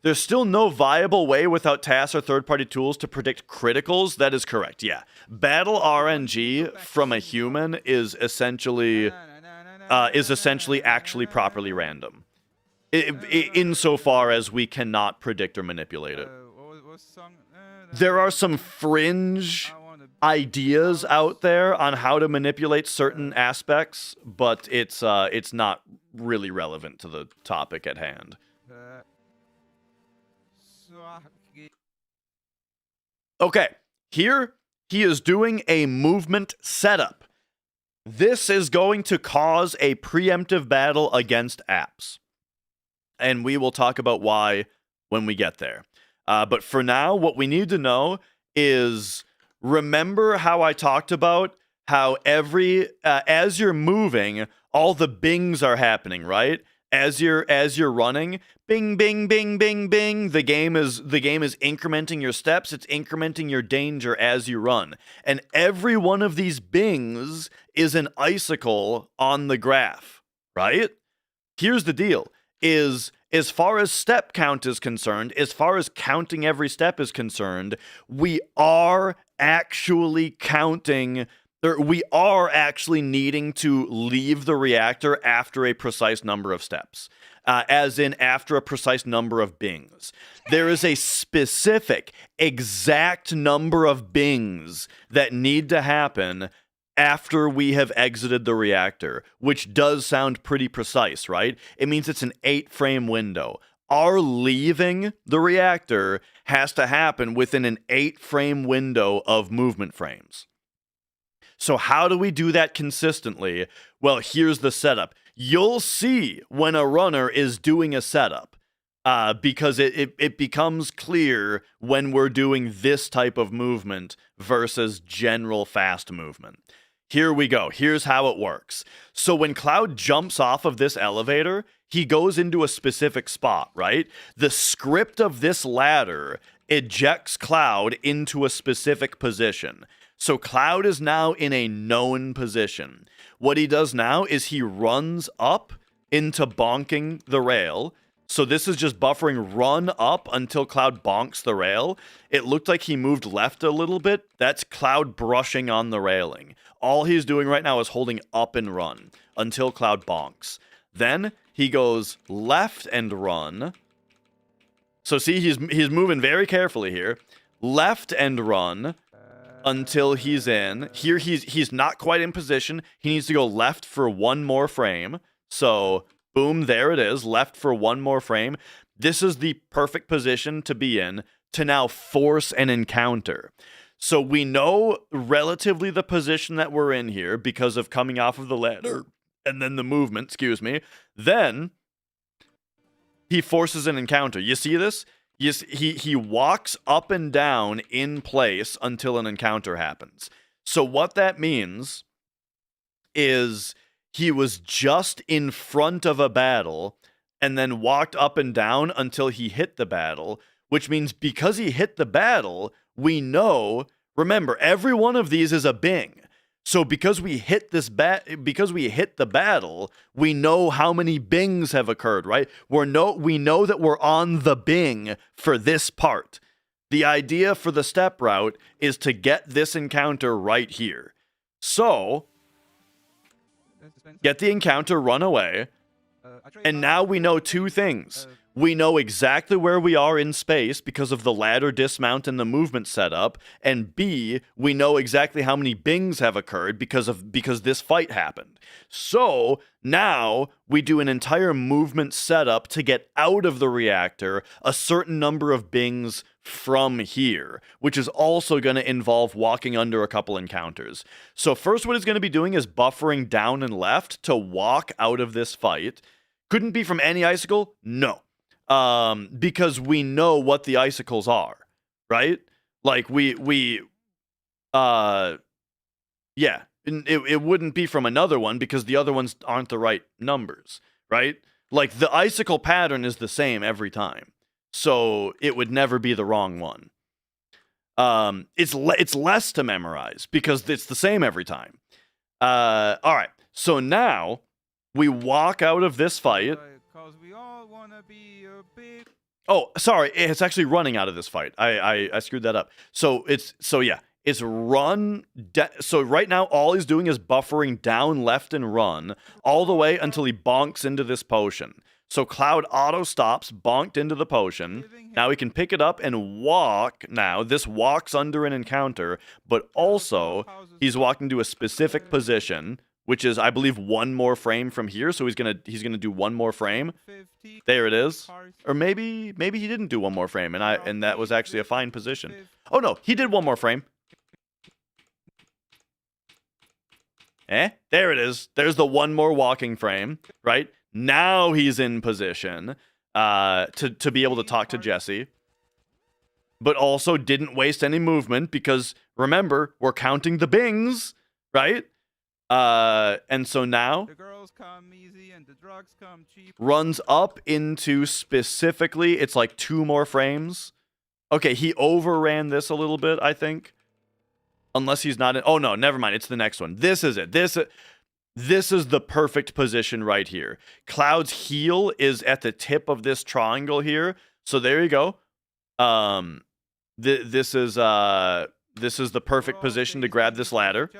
There's still no viable way without TAS or third-party tools to predict criticals. That is correct, yeah. Battle RNG from a human is essentially actually properly random. Insofar as we cannot predict or manipulate it. There are some fringe ideas out there on how to manipulate certain aspects, but it's not really relevant to the topic at hand. Okay, here he is doing a movement setup. This is going to cause a preemptive battle against apps. And we will talk about why when we get there. But for now, what we need to know is, remember how I talked about how as you're moving, all the bings are happening, right? As you're running, bing, bing, bing, bing, bing. The game is incrementing your steps. It's incrementing your danger as you run. And every one of these bings is an icicle on the graph, right? Here's the deal. Is as far as step count is concerned, as far as counting every step is concerned, we are actually counting, or we are actually needing to leave the reactor after a precise number of steps, as in after a precise number of bings. There is a specific, exact number of bings that need to happen after we have exited the reactor, which does sound pretty precise, right? It means it's an 8-frame window. Our leaving the reactor has to happen within an 8-frame window of movement frames. So how do we do that consistently? Well, here's the setup. You'll see when a runner is doing a setup, because it becomes clear when we're doing this type of movement versus general fast movement. Here we go. Here's how it works. So when Cloud jumps off of this elevator, he goes into a specific spot, right? The script of this ladder ejects Cloud into a specific position. So Cloud is now in a known position. What he does now is he runs up into bonking the rail. So this is just buffering run up until Cloud bonks the rail. It looked like he moved left a little bit. That's Cloud brushing on the railing. All he's doing right now is holding up and run until Cloud bonks. Then he goes left and run. So see, he's moving very carefully here. Left and run until he's in. Here he's not quite in position. He needs to go left for one more frame. So boom, there it is. Left for one more frame. This is the perfect position to be in to now force an encounter. So we know relatively the position that we're in here because of coming off of the ladder and then the movement, excuse me. Then he forces an encounter. You see this? Yes, he walks up and down in place until an encounter happens. So what that means is he was just in front of a battle and then walked up and down until he hit the battle, which means because he hit the battle, we know, remember, every one of these is a bing. So because we hit the battle, we know how many bings have occurred, right? We know that we're on the bing for this part. The idea for the step route is to get this encounter right here. So get the encounter, run away, and now we know two things. We know exactly where we are in space because of the ladder dismount and the movement setup, and B, we know exactly how many bings have occurred because this fight happened. So now we do an entire movement setup to get out of the reactor a certain number of bings from here, which is also going to involve walking under a couple encounters. So first what it's going to be doing is buffering down and left to walk out of this fight. Couldn't be from any icicle? No. Because we know what the icicles are, right? Like yeah, it wouldn't be from another one because the other ones aren't the right numbers, right? Like the icicle pattern is the same every time, so it would never be the wrong one. It's less to memorize because it's the same every time. All right, so now we walk out of this fight. We all wanna be a big... Oh, sorry, it's actually running out of this fight. I screwed that up. So it's run. So right now, all he's doing is buffering down, left, and run all the way until he bonks into this potion. So Cloud auto stops, bonked into the potion. Now he can pick it up and walk. Now this walks under an encounter, but also he's walking to a specific position, which is, I believe, one more frame from here. So he's gonna do one more frame. There it is. Or maybe he didn't do one more frame, and that was actually a fine position. Oh no, he did one more frame. There it is. There's the one more walking frame, right? Now he's in position to be able to talk to Jesse. But also didn't waste any movement because, remember, we're counting the bings, right? And so now the girls come easy and the drugs come cheap. Runs up into specifically, it's like 2 more frames. Okay, he overran this a little bit, I think. Unless he's not in, oh no, never mind, it's the next one. This is it. This is the perfect position right here. Cloud's heel is at the tip of this triangle here. So there you go. This is the perfect position to grab this ladder.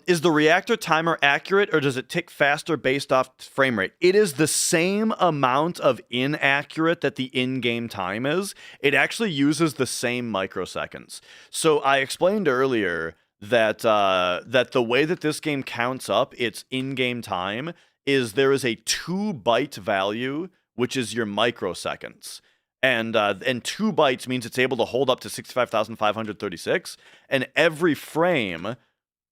Is the reactor timer accurate, or does it tick faster based off frame rate? It is the same amount of inaccurate that the in-game time is. It actually uses the same microseconds. So I explained earlier that the way that this game counts up its in-game time is there is a 2-byte value, which is your microseconds. And 2 bytes means it's able to hold up to 65,536. And every frame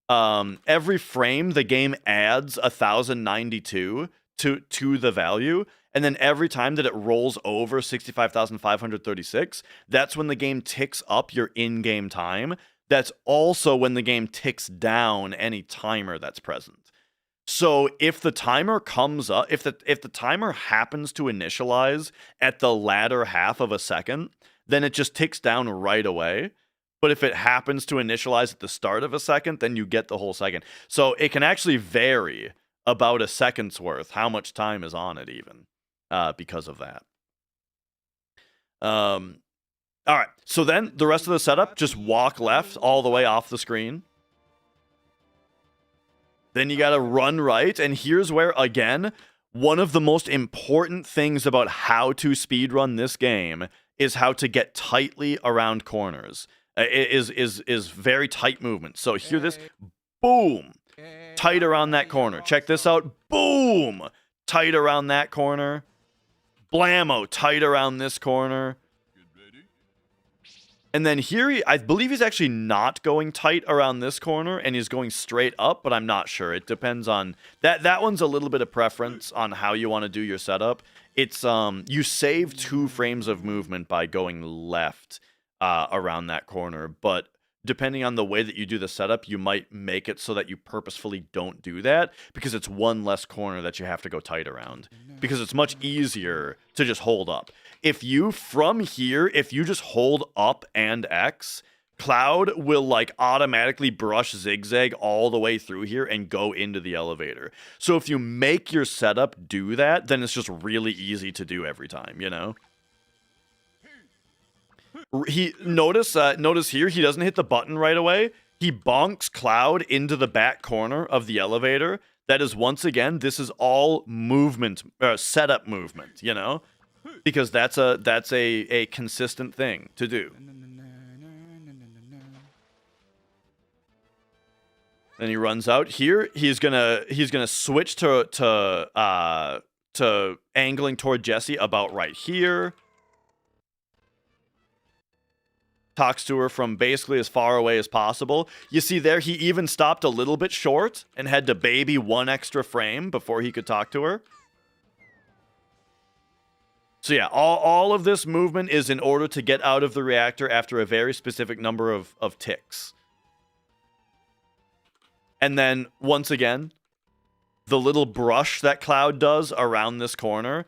the game adds 1,092 to the value. And then every time that it rolls over 65,536, that's when the game ticks up your in-game time. That's also when the game ticks down any timer that's present. So if the timer comes up, if the timer happens to initialize at the latter half of a second, then it just ticks down right away. But if it happens to initialize at the start of a second, then you get the whole second. So it can actually vary about a second's worth how much time is on it, even because of that. All right. So then the rest of the setup, just walk left all the way off the screen. Then you got to run right. And here's where, again, one of the most important things about how to speedrun this game is how to get tightly around corners. It is very tight movement. So hear this. Boom. Tight around that corner. Check this out. Boom. Tight around that corner. Blammo. Tight around this corner. And then here, I believe he's actually not going tight around this corner, and he's going straight up, but I'm not sure. It depends on... That one's a little bit of preference on how you want to do your setup. It's, you save 2 frames of movement by going left around that corner, but depending on the way that you do the setup, you might make it so that you purposefully don't do that, because it's one less corner that you have to go tight around. Because it's much easier to just hold up. If you, from here, if you just hold up and X, Cloud will, like, automatically brush zigzag all the way through here and go into the elevator. So if you make your setup do that, then it's just really easy to do every time, you know? Notice here, he doesn't hit the button right away. He bonks Cloud into the back corner of the elevator. That is, once again, this is all movement, setup movement, you know? Because that's a consistent thing to do. Then he runs out here. He's gonna switch to angling toward Jessie about right here. Talks to her from basically as far away as possible. You see there, he even stopped a little bit short and had to baby 1 extra frame before he could talk to her. So yeah, all of this movement is in order to get out of the reactor after a very specific number of ticks. And then, once again, the little brush that Cloud does around this corner,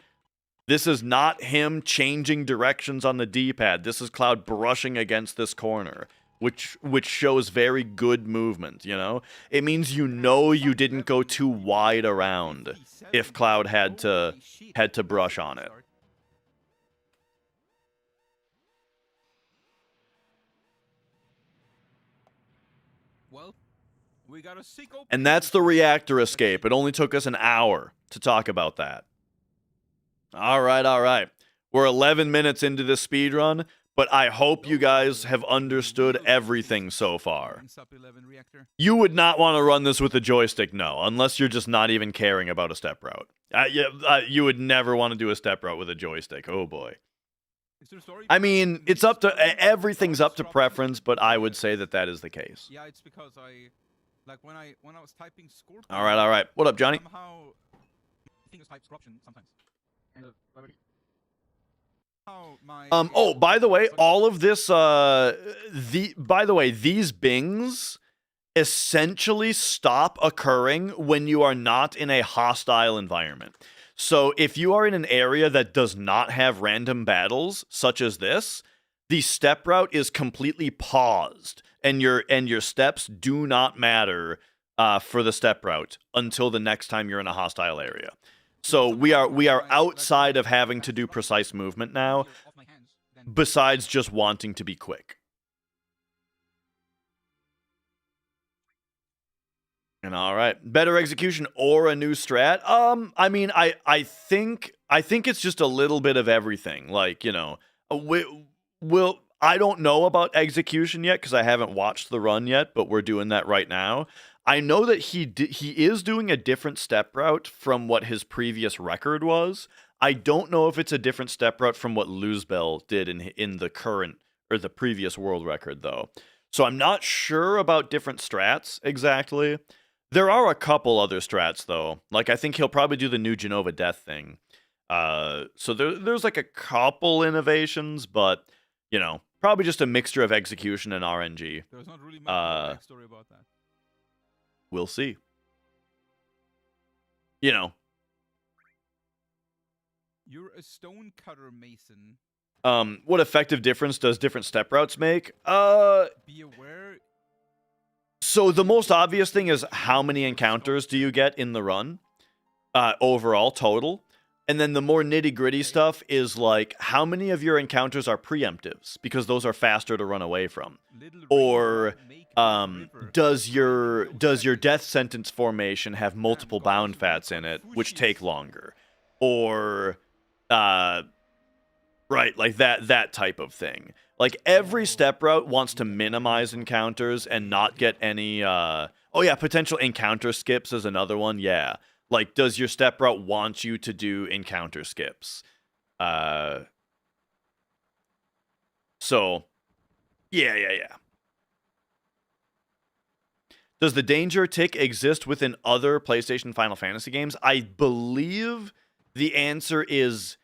this is not him changing directions on the D-pad. This is Cloud brushing against this corner, which shows very good movement, you know? It means you know you didn't go too wide around if Cloud had to brush on it. Well, we got a and that's the reactor escape. It only took us an hour to talk about that. All right. We're 11 minutes into this speedrun, but I hope you guys have understood everything so far. You would not want to run this with a joystick, no, unless you're just not even caring about a step route. You would never want to do a step route with a joystick. Oh boy. I mean, it's up to everything's up to preference, but I would say that is the case. Yeah, it's because when I was typing Scorpion. All right. What up, Johnny? Somehow, things type Scorpion sometimes. Oh, by the way, all of this these bings essentially stop occurring when you are not in a hostile environment. So if you are in an area that does not have random battles, such as this, the step route is completely paused, and your steps do not matter for the step route until the next time you're in a hostile area. So we are outside of having to do precise movement now, besides just wanting to be quick. And all right, better execution or a new strat? I mean, I think it's just a little bit of everything. Like, you know, I don't know about execution yet because I haven't watched the run yet, but we're doing that right now. I know that he is doing a different step route from what his previous record was. I don't know if it's a different step route from what Luzbel did in the current or the previous world record though. So I'm not sure about different strats exactly. There are a couple other strats, though. Like, I think he'll probably do the new Genova Death thing. So there's, like, a couple innovations, but, you know, probably just a mixture of execution and RNG. There's not really much backstory about that. We'll see. you know. You're a stone cutter, Mason. What effective difference does different step routes make? Be aware. So the most obvious thing is how many encounters do you get in the run? Overall, total. And then the more nitty-gritty stuff is like how many of your encounters are preemptives, because those are faster to run away from. Or does your death sentence formation have multiple bound fats in it, which take longer? Or right, like that type of thing. Like every step route wants to minimize encounters and not get any oh yeah, potential encounter skips is another one. Yeah. Like does your step route want you to do encounter skips? So yeah. Does the danger tick exist within other PlayStation Final Fantasy games? I believe the answer is,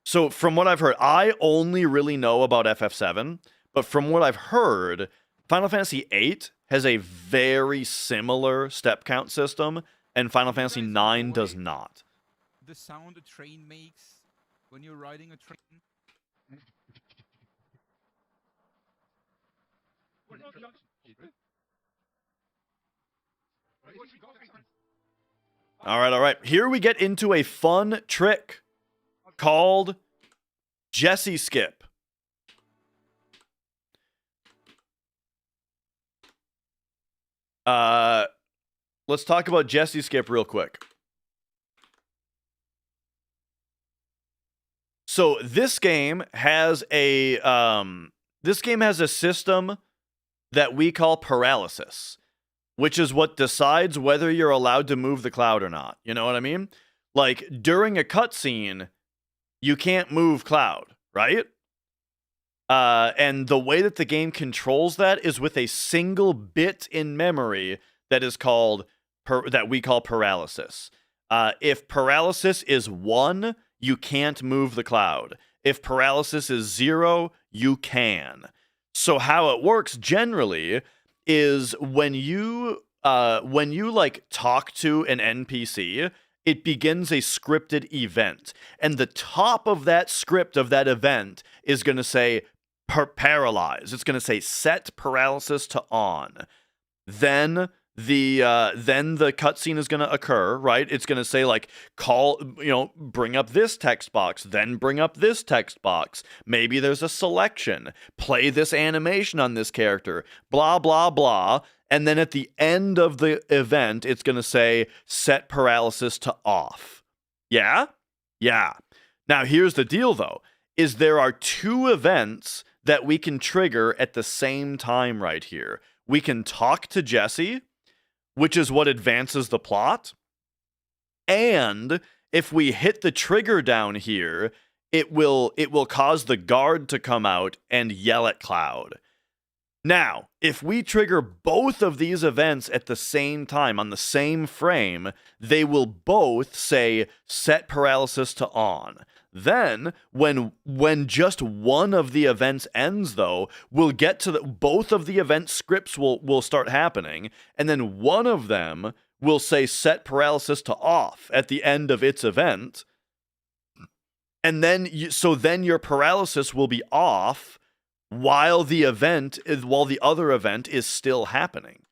so from what I've heard, I only really know about FF7, but from what I've heard, Final Fantasy VIII has a very similar step count system, and Final Fantasy IX does not. The sound a train makes when you're riding a train. All right. Here we get into a fun trick called Jesse Skip. Let's talk about Jesse Skip real quick. So this game has a system that we call paralysis, which is what decides whether you're allowed to move the cloud or not. You know what I mean? Like during a cutscene, you can't move cloud, right? And the way that the game controls that is with a single bit in memory that is called that we call paralysis. If paralysis is 1, you can't move the cloud. If paralysis is 0, you can. So how it works generally is when you like talk to an NPC, it begins a scripted event, and the top of that script of that event is going to say paralyze. It's going to say set paralysis to on. Then the cutscene is going to occur, right? It's going to say like bring up this text box, then bring up this text box. Maybe there's a selection. Play this animation on this character. Blah blah blah. And then at the end of the event, it's going to say set paralysis to off. Yeah? Yeah. Now here's the deal though, is there are 2 events that we can trigger at the same time right here. We can talk to Jesse, which is what advances the plot. And if we hit the trigger down here, it will cause the guard to come out and yell at Cloud. Now, if we trigger both of these events at the same time on the same frame, they will both say set paralysis to on. Then, when just one of the events ends, though, we'll get to both of the event scripts will start happening, and then one of them will say set paralysis to off at the end of its event, and then then your paralysis will be off while the other event is still happening.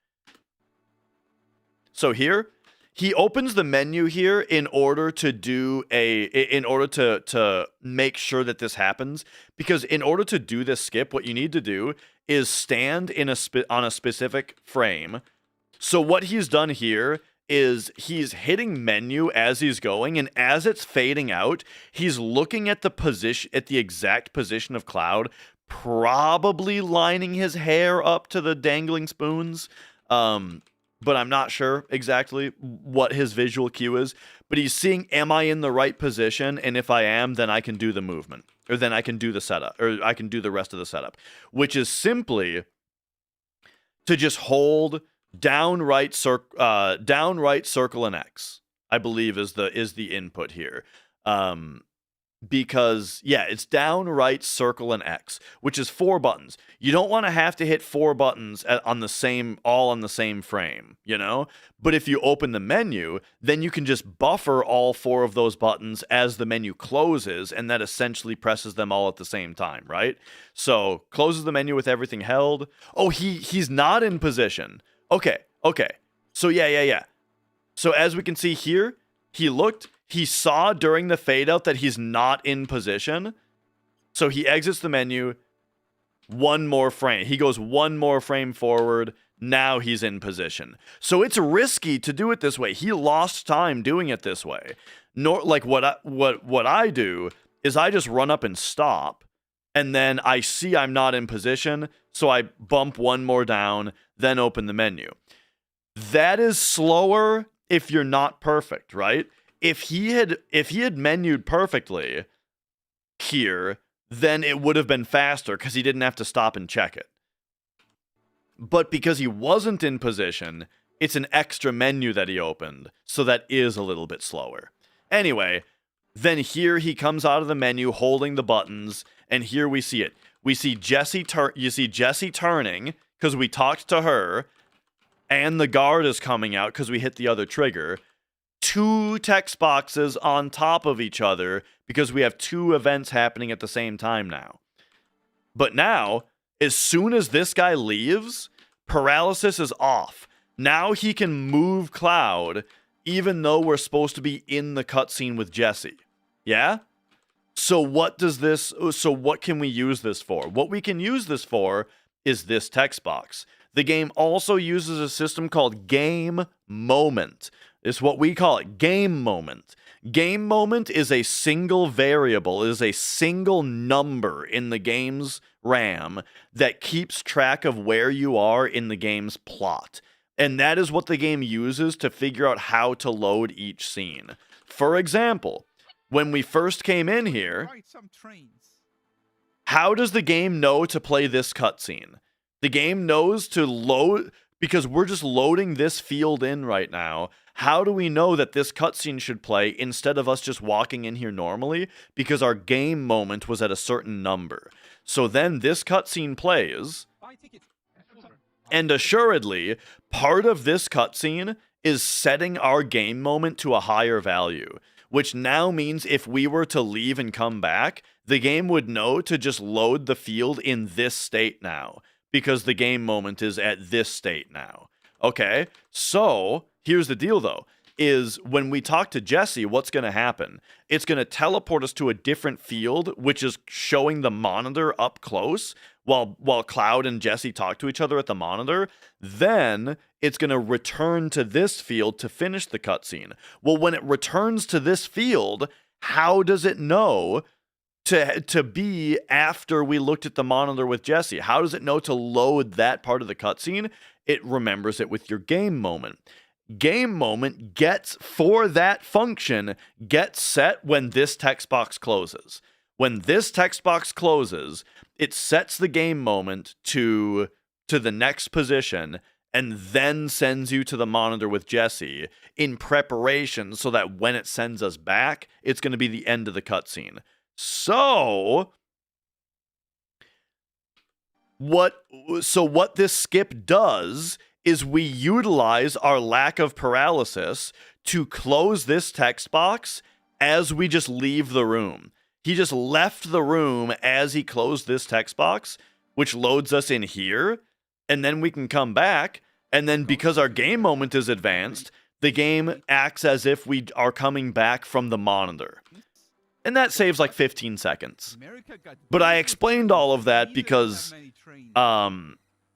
So here, he opens the menu here in order to make sure that this happens, because in order to do this skip, what you need to do is stand on a specific frame. So what he's done here is he's hitting menu as he's going, and as it's fading out, he's looking at the exact position of Cloud, probably lining his hair up to the dangling spoons. But I'm not sure exactly what his visual cue is. But he's seeing, am I in the right position? And if I am, then I can do the movement. Or then I can do the setup. Or I can do the rest of the setup. Which is simply to just hold down right circle and X, I believe is the input here. because, yeah, it's down, right, circle, and X, which is 4 buttons. You don't want to have to hit 4 buttons on the same, all on the same frame, you know? But if you open the menu, then you can just buffer all 4 of those buttons as the menu closes, and that essentially presses them all at the same time, right? So, closes the menu with everything held. Oh, he's not in position. Okay. So, yeah. So, as we can see here, he saw during the fade out that he's not in position. So he exits the menu, one more frame. He goes one more frame forward. Now he's in position. So it's risky to do it this way. He lost time doing it this way. Nor like what I do is I just run up and stop, and then I see I'm not in position, so I bump one more down, then open the menu. That is slower if you're not perfect, right? If he had menued perfectly here, then it would have been faster because he didn't have to stop and check it. But because he wasn't in position, it's an extra menu that he opened, so that is a little bit slower. Anyway, then here he comes out of the menu holding the buttons, and here we see it. We see Jessie you see Jessie turning because we talked to her, and the guard is coming out because we hit the other trigger. 2 text boxes on top of each other because we have 2 events happening at the same time now. But now, as soon as this guy leaves, paralysis is off. Now he can move Cloud even though we're supposed to be in the cutscene with Jessie. Yeah? So what can we use this for? What we can use this for is this text box. The game also uses a system called Game Moment. It's what we call it, Game Moment. Game Moment is a single variable, is a single number in the game's RAM that keeps track of where you are in the game's plot. And that is what the game uses to figure out how to load each scene. For example, when we first came in here, how does the game know to play this cutscene? The game knows to load, because we're just loading this field in right now. How do we know that this cutscene should play instead of us just walking in here normally? Because our game moment was at a certain number. So then this cutscene plays, and assuredly, part of this cutscene is setting our game moment to a higher value, which now means if we were to leave and come back, the game would know to just load the field in this state now, because the game moment is at this state now. Okay, so here's the deal though, is when we talk to Jessie, what's going to happen? It's going to teleport us to a different field, which is showing the monitor up close while Cloud and Jessie talk to each other at the monitor. Then it's going to return to this field to finish the cutscene. Well, when it returns to this field, how does it know to be after we looked at the monitor with Jessie? How does it know to load that part of the cutscene? It remembers it with your game moment. Game moment gets, for that function, gets set when this text box closes. When this text box closes, it sets the game moment to the next position and then sends you to the monitor with Jessie in preparation so that when it sends us back, it's going to be the end of the cutscene. So what this skip does is we utilize our lack of paralysis to close this text box as we just leave the room. He just left the room as he closed this text box, which loads us in here, and then we can come back, and then because our game moment is advanced, the game acts as if we are coming back from the monitor. And that saves like 15 seconds. But I explained all of that because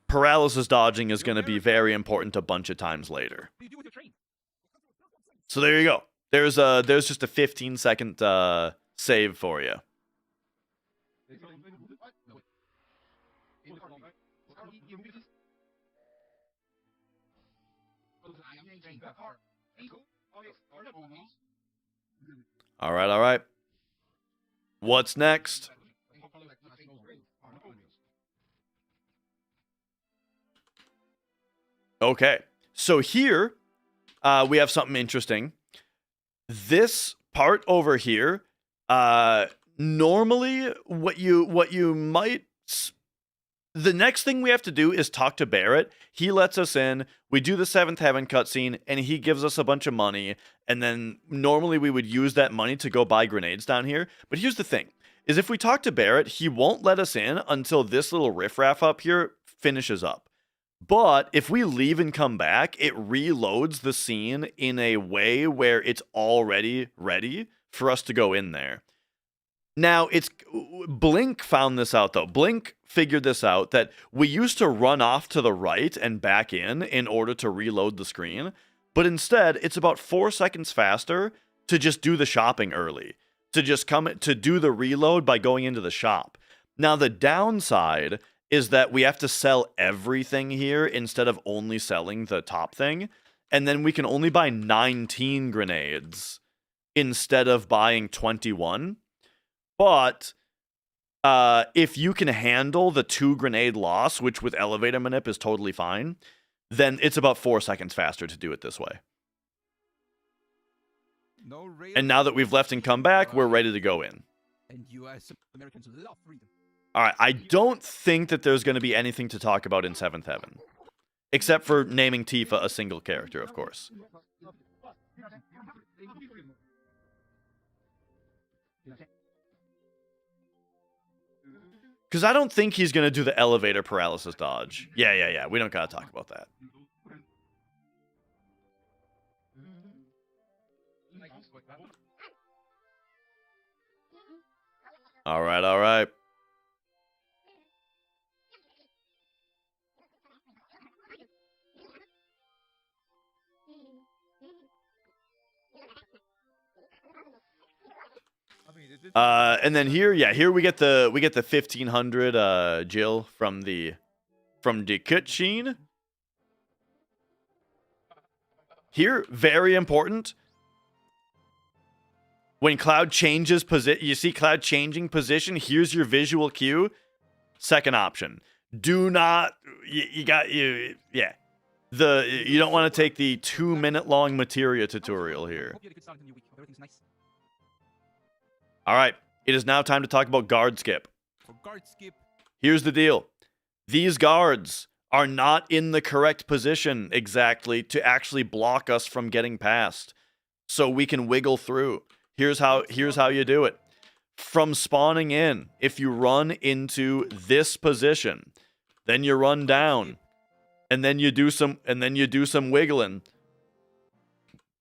paralysis dodging is going to be very important a bunch of times later. So there you go. There's just a 15-second save for you. All right. What's next? Okay, so here we have something interesting. This part over here, normally what you might the next thing we have to do is talk to Barrett. He lets us in. We do the Seventh Heaven cutscene, and he gives us a bunch of money. And then normally we would use that money to go buy grenades down here. But here's the thing: is if we talk to Barrett, he won't let us in until this little riffraff up here finishes up. But if we leave and come back, it reloads the scene in a way where it's already ready for us to go in there. Now, it's Blink found this out, though. Blink figured this out, that we used to run off to the right and back in order to reload the screen. But instead, it's about 4 seconds faster to just do the shopping early, to just come to do the reload by going into the shop. Now, the downside is that we have to sell everything here instead of only selling the top thing. And then we can only buy 19 grenades instead of buying 21. But if you can handle the 2 grenade loss, which with elevator manip is totally fine, then it's about 4 seconds faster to do it this way. No And now that we've left and come back, we're ready to go in. And US Americans love freedom. All right, I don't think that there's going to be anything to talk about in Seventh Heaven. Except for naming Tifa a single character, of course. Because I don't think he's going to do the elevator paralysis dodge. Yeah. We don't got to talk about that. All right. And then here we get the 1500 Zheal from the cutscene. Here, very important. When Cloud changes position, you see Cloud changing position. Here's your visual cue. Second option. Do not you don't want to take the 2-minute long materia tutorial here. All right, it is now time to talk about guard skip. Here's the deal. These guards are not in the correct position exactly to actually block us from getting past. So we can wiggle through. Here's how you do it. From spawning in, if you run into this position, then you run down, and then you do some wiggling.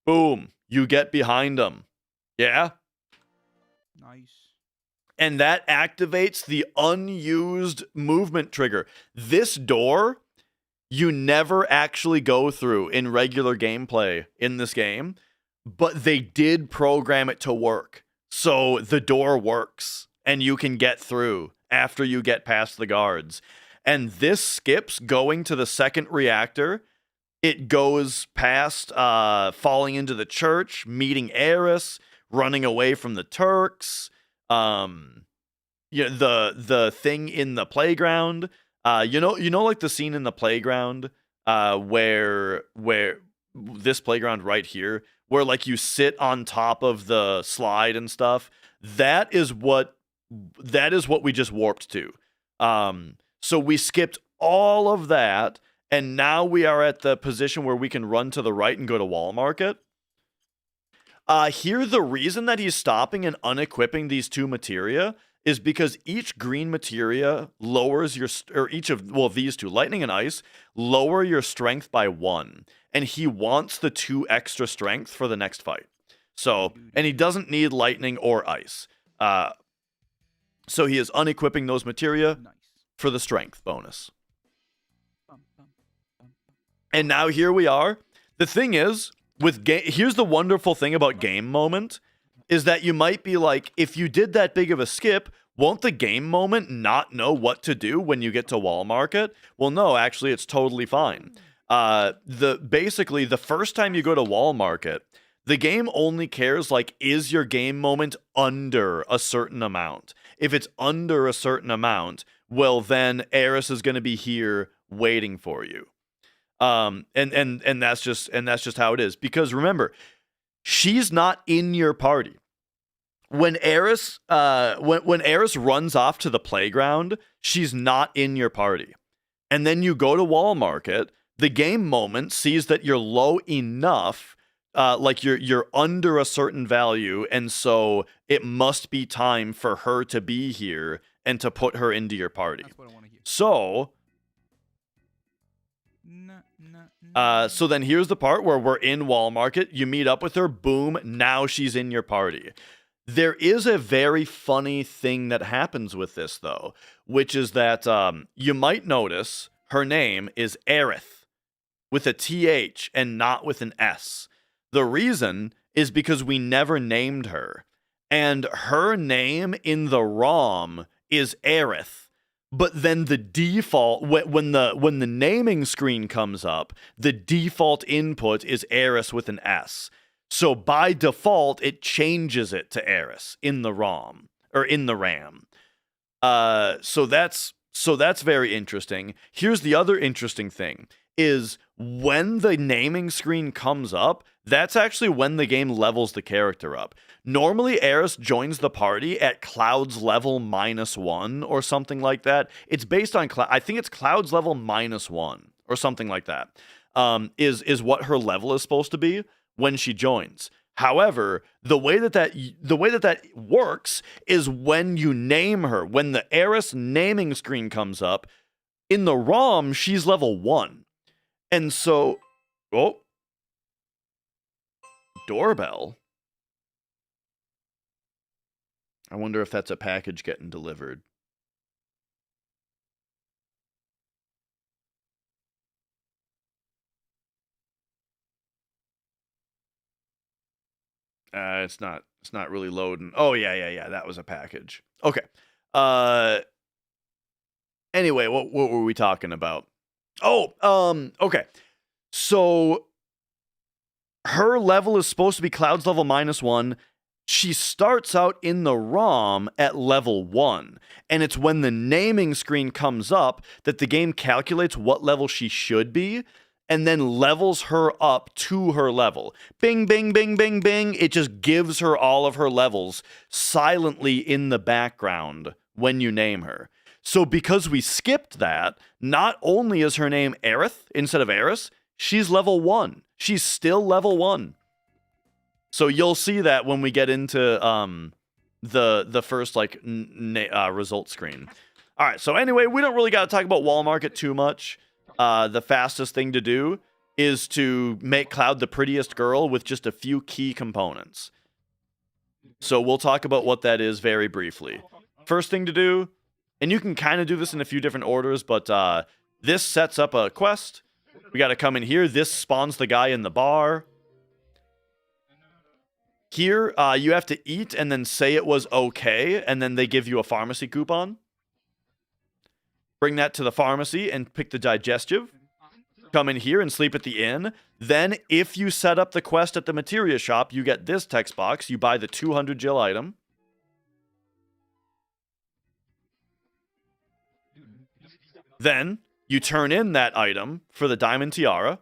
Boom, you get behind them. Yeah? Nice. And that activates the unused movement trigger. This door, you never actually go through in regular gameplay in this game, but they did program it to work. So the door works, and you can get through after you get past the guards. And this skips going to the second reactor. It goes past falling into the church, meeting Eris, running away from the Turks, the thing in the playground, like the scene in the playground, where this playground right here, where like you sit on top of the slide and stuff. That is what we just warped to. So we skipped all of that, and now we are at the position where we can run to the right and go to Wall Market. Here, the reason that he's stopping and unequipping these 2 materia is because each green materia lowers these 2, lightning and ice, lower your strength by 1. And he wants the 2 extra strength for the next fight. So, and he doesn't need lightning or ice. So he is unequipping those materia for the strength bonus. And now here we are. The thing is, here's the wonderful thing about game moment, is that you might be like, if you did that big of a skip, won't the game moment not know what to do when you get to Wall Market? Well, no, actually, it's totally fine. Basically, the first time you go to Wall Market, the game only cares, like, is your game moment under a certain amount? If it's under a certain amount, well, then Eris is going to be here waiting for you. And that's just how it is. Because remember, she's not in your party. when Eris when Eris runs off to the playground, she's not in your party. And then you go to Wall Market, the game moment sees that you're low enough, like you're under a certain value, and so it must be time for her to be here and to put her into your party. That's what I want to hear. So so then here's the part where we're in Wall Market, you meet up with her, boom, now she's in your party. There is a very funny thing that happens with this, though, which is that you might notice her name is Aerith, with a TH and not with an S. The reason is because we never named her, and her name in the ROM is Aerith. But then the default, when the naming screen comes up, the default input is Eris with an S. So by default, it changes it to Eris in the ROM or in the RAM. So that's very interesting. Here's the other interesting thing: is when the naming screen comes up, that's actually when the game levels the character up. Normally, Eris joins the party at Cloud's level -1 or something like that. It's based on I think it's Cloud's level -1 or something like that. Is what her level is supposed to be when she joins. However, the way that works is when you name her, when the Eris naming screen comes up, in the ROM, she's level 1. And so, oh, doorbell. I wonder if that's a package getting delivered. It's not really loading. Oh yeah, that was a package. Okay. Anyway, what were we talking about? Oh, okay. So her level is supposed to be Cloud's level -1. She starts out in the ROM at level 1, and it's when the naming screen comes up that the game calculates what level she should be, and then levels her up to her level. Bing, bing, bing, bing, bing. It just gives her all of her levels silently in the background when you name her. So because we skipped that, not only is her name Aerith instead of Eris, she's level 1. She's still level 1. So you'll see that when we get into the first like result screen. All right. So anyway, we don't really got to talk about Wall Market too much. The fastest thing to do is to make Cloud the prettiest girl with just a few key components. So we'll talk about what that is very briefly. First thing to do, and you can kind of do this in a few different orders, but this sets up a quest. We got to come in here. This spawns the guy in the bar. Here, you have to eat and then say it was okay, and then they give you a pharmacy coupon. Bring that to the pharmacy and pick the digestive. Come in here and sleep at the inn. Then, if you set up the quest at the materia shop, you get this text box. You buy the 200 Zheal item. Then, you turn in that item for the diamond tiara.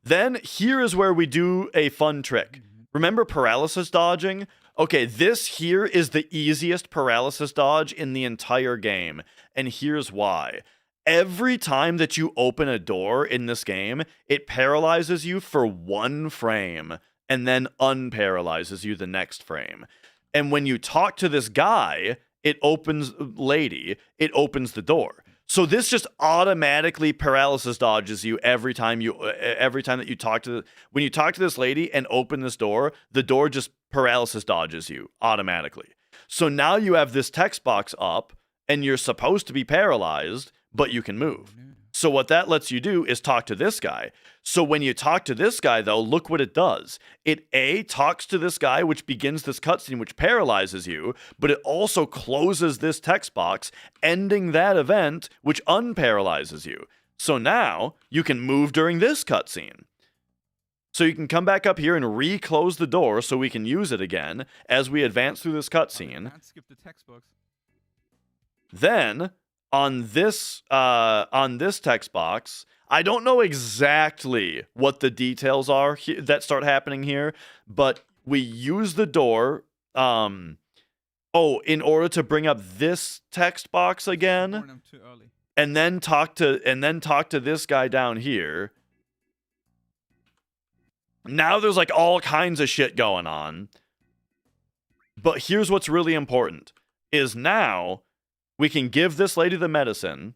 Then, here is where we do a fun trick. Remember paralysis dodging? Okay, this here is the easiest paralysis dodge in the entire game, and here's why. Every time that you open a door in this game, it paralyzes you for 1 frame, and then unparalyzes you the next frame. And when you talk to this guy, it opens the door. So this just automatically paralysis dodges you every time that you talk to when you talk to this lady and open this door, the door just paralysis dodges you automatically. So now you have this text box up and you're supposed to be paralyzed, but you can move. So what that lets you do is talk to this guy. So when you talk to this guy, though, look what it does. It talks to this guy, which begins this cutscene, which paralyzes you, but it also closes this text box, ending that event, which unparalyzes you. So now you can move during this cutscene. So you can come back up here and re-close the door so we can use it again as we advance through this cutscene. Skip the text box. Then on this text box, I don't know exactly what the details are that start happening here, but we use the door. In order to bring up this text box again, Warn him too early. and then talk to this guy down here. Now there's like all kinds of shit going on. But here's what's really important is now we can give this lady the medicine.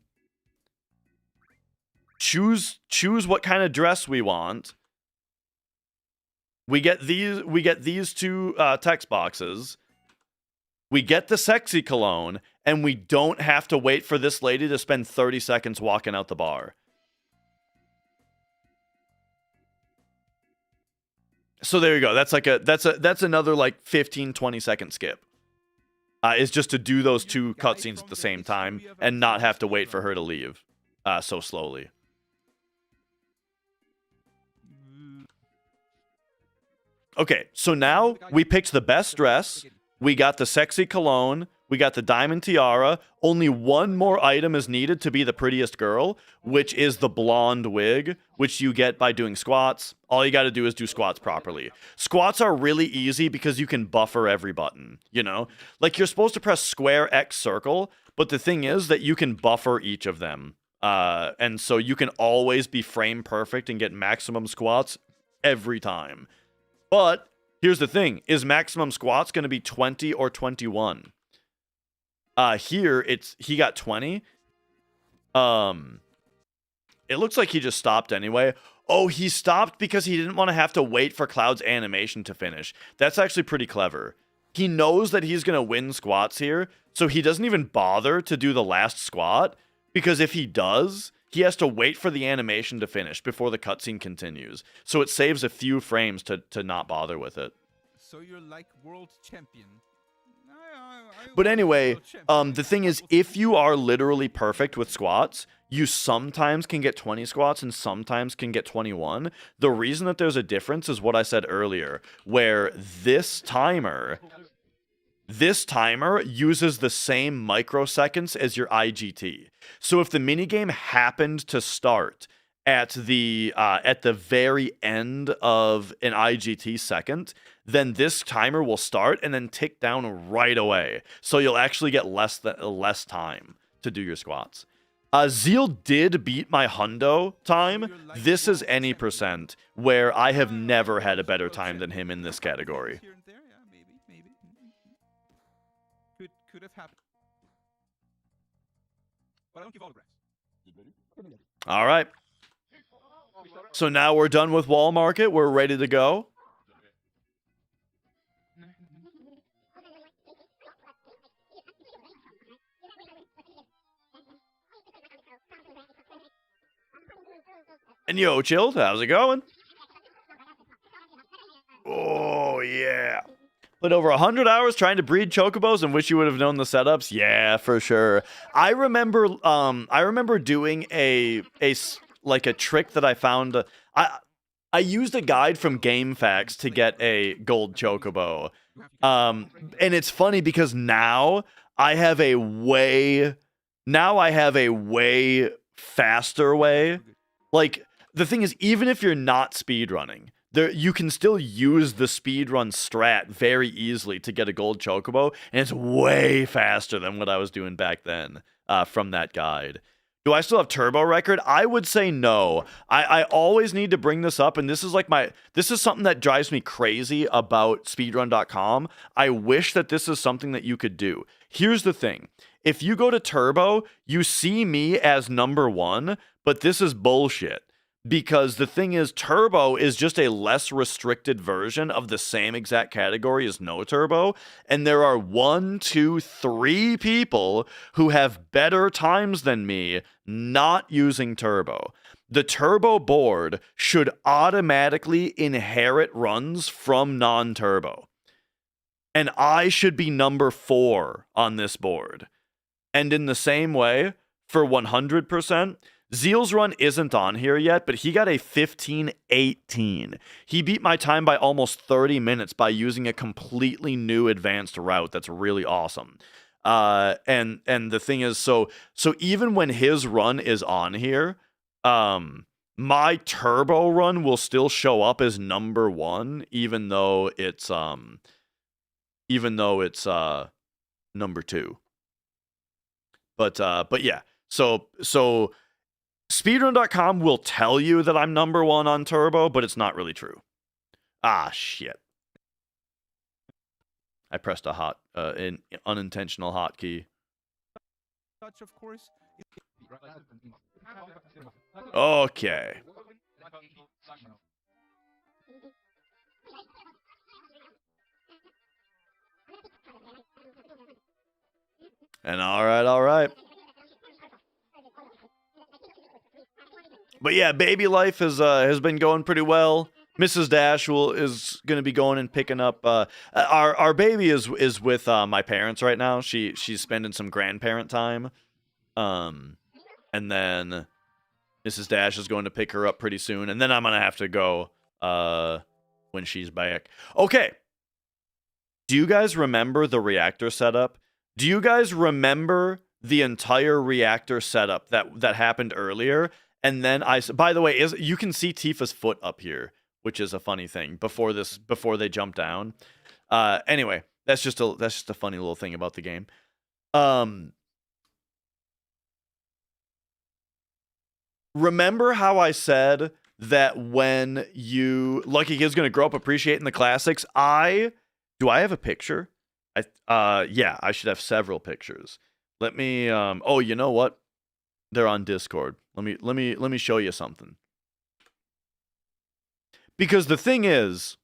Choose what kind of dress we want. We get these two text boxes. We get the sexy cologne, and we don't have to wait for this lady to spend 30 seconds walking out the bar. So there you go. That's another like 15-20 second skip. Is just to do those two cutscenes at the same time and not have to wait for her to leave so slowly. Okay, so now we picked the best dress. We got the sexy cologne. We got the diamond tiara. Only one more item is needed to be the prettiest girl, which is the blonde wig, which you get by doing squats. All you got to do is do squats properly. Squats are really easy because you can buffer every button, you know? Like, you're supposed to press square, X, circle, but the thing is that you can buffer each of them. And so you can always be frame perfect and get maximum squats every time. But here's the thing. Is maximum squats going to be 20 or 21? Here, he got 20. It looks like he just stopped anyway. Oh, he stopped because he didn't want to have to wait for Cloud's animation to finish. That's actually pretty clever. He knows that he's going to win squats here, so he doesn't even bother to do the last squat, because if he does, he has to wait for the animation to finish before the cutscene continues. So it saves a few frames to not bother with it. So you're like world champion. But anyway, the thing is, if you are literally perfect with squats, you sometimes can get 20 squats and sometimes can get 21. The reason that there's a difference is what I said earlier, where this timer uses the same microseconds as your IGT. So if the minigame happened to start at the very end of an IGT second, then this timer will start and then tick down right away. So you'll actually get less time to do your squats. Zheal did beat my hundo time. This is any percent, where I have never had a better time than him in this category. Maybe. Could have happened. But I don't give autographs. All right. So now we're done with Wall Market. We're ready to go. And yo, Chilled, how's it going? Oh, yeah. Put over 100 hours trying to breed chocobos and wish you would have known the setups. Yeah, for sure. I remember doing a trick that I found. I used a guide from GameFAQs to get a gold chocobo. And it's funny because now I have a way faster way. Like, the thing is, even if you're not speedrunning, you can still use the speedrun strat very easily to get a gold chocobo, and it's way faster than what I was doing back then from that guide. Do I still have turbo record? I would say no. I always need to bring this up, and this is something that drives me crazy about speedrun.com. I wish that this is something that you could do. Here's the thing. If you go to turbo, you see me as number 1, but this is bullshit. Because the thing is, turbo is just a less restricted version of the same exact category as no turbo. And there are 1, 2, 3 people who have better times than me not using turbo. The turbo board should automatically inherit runs from non-turbo. And I should be number 4 on this board. And in the same way, for 100%, Zheal's run isn't on here yet, but he got a 15:18. He beat my time by almost 30 minutes by using a completely new advanced route. That's really awesome. And the thing is, so even when his run is on here, my turbo run will still show up as number 1, even though it's number 2. But yeah. So speedrun.com will tell you that I'm number 1 on turbo, but it's not really true. Ah, shit. I pressed a an unintentional hotkey. Touch, of course. Okay. And all right. But yeah, baby life has been going pretty well. Mrs. Dash is going to be going and picking up. Our baby is with my parents right now. She's spending some grandparent time, and then Mrs. Dash is going to pick her up pretty soon, and then I'm gonna have to go when she's back. Okay. Do you guys remember the reactor setup? Do you guys remember the entire reactor setup that happened earlier? And then by the way, you can see Tifa's foot up here, which is a funny thing before they jump down. Anyway, that's just a funny little thing about the game. Remember how I said that when Lucky Kid's gonna grow up appreciating the classics? Do I have a picture? Yeah, I should have several pictures. Let me oh, you know what? They're on Discord. Let me show you something. Because the thing is,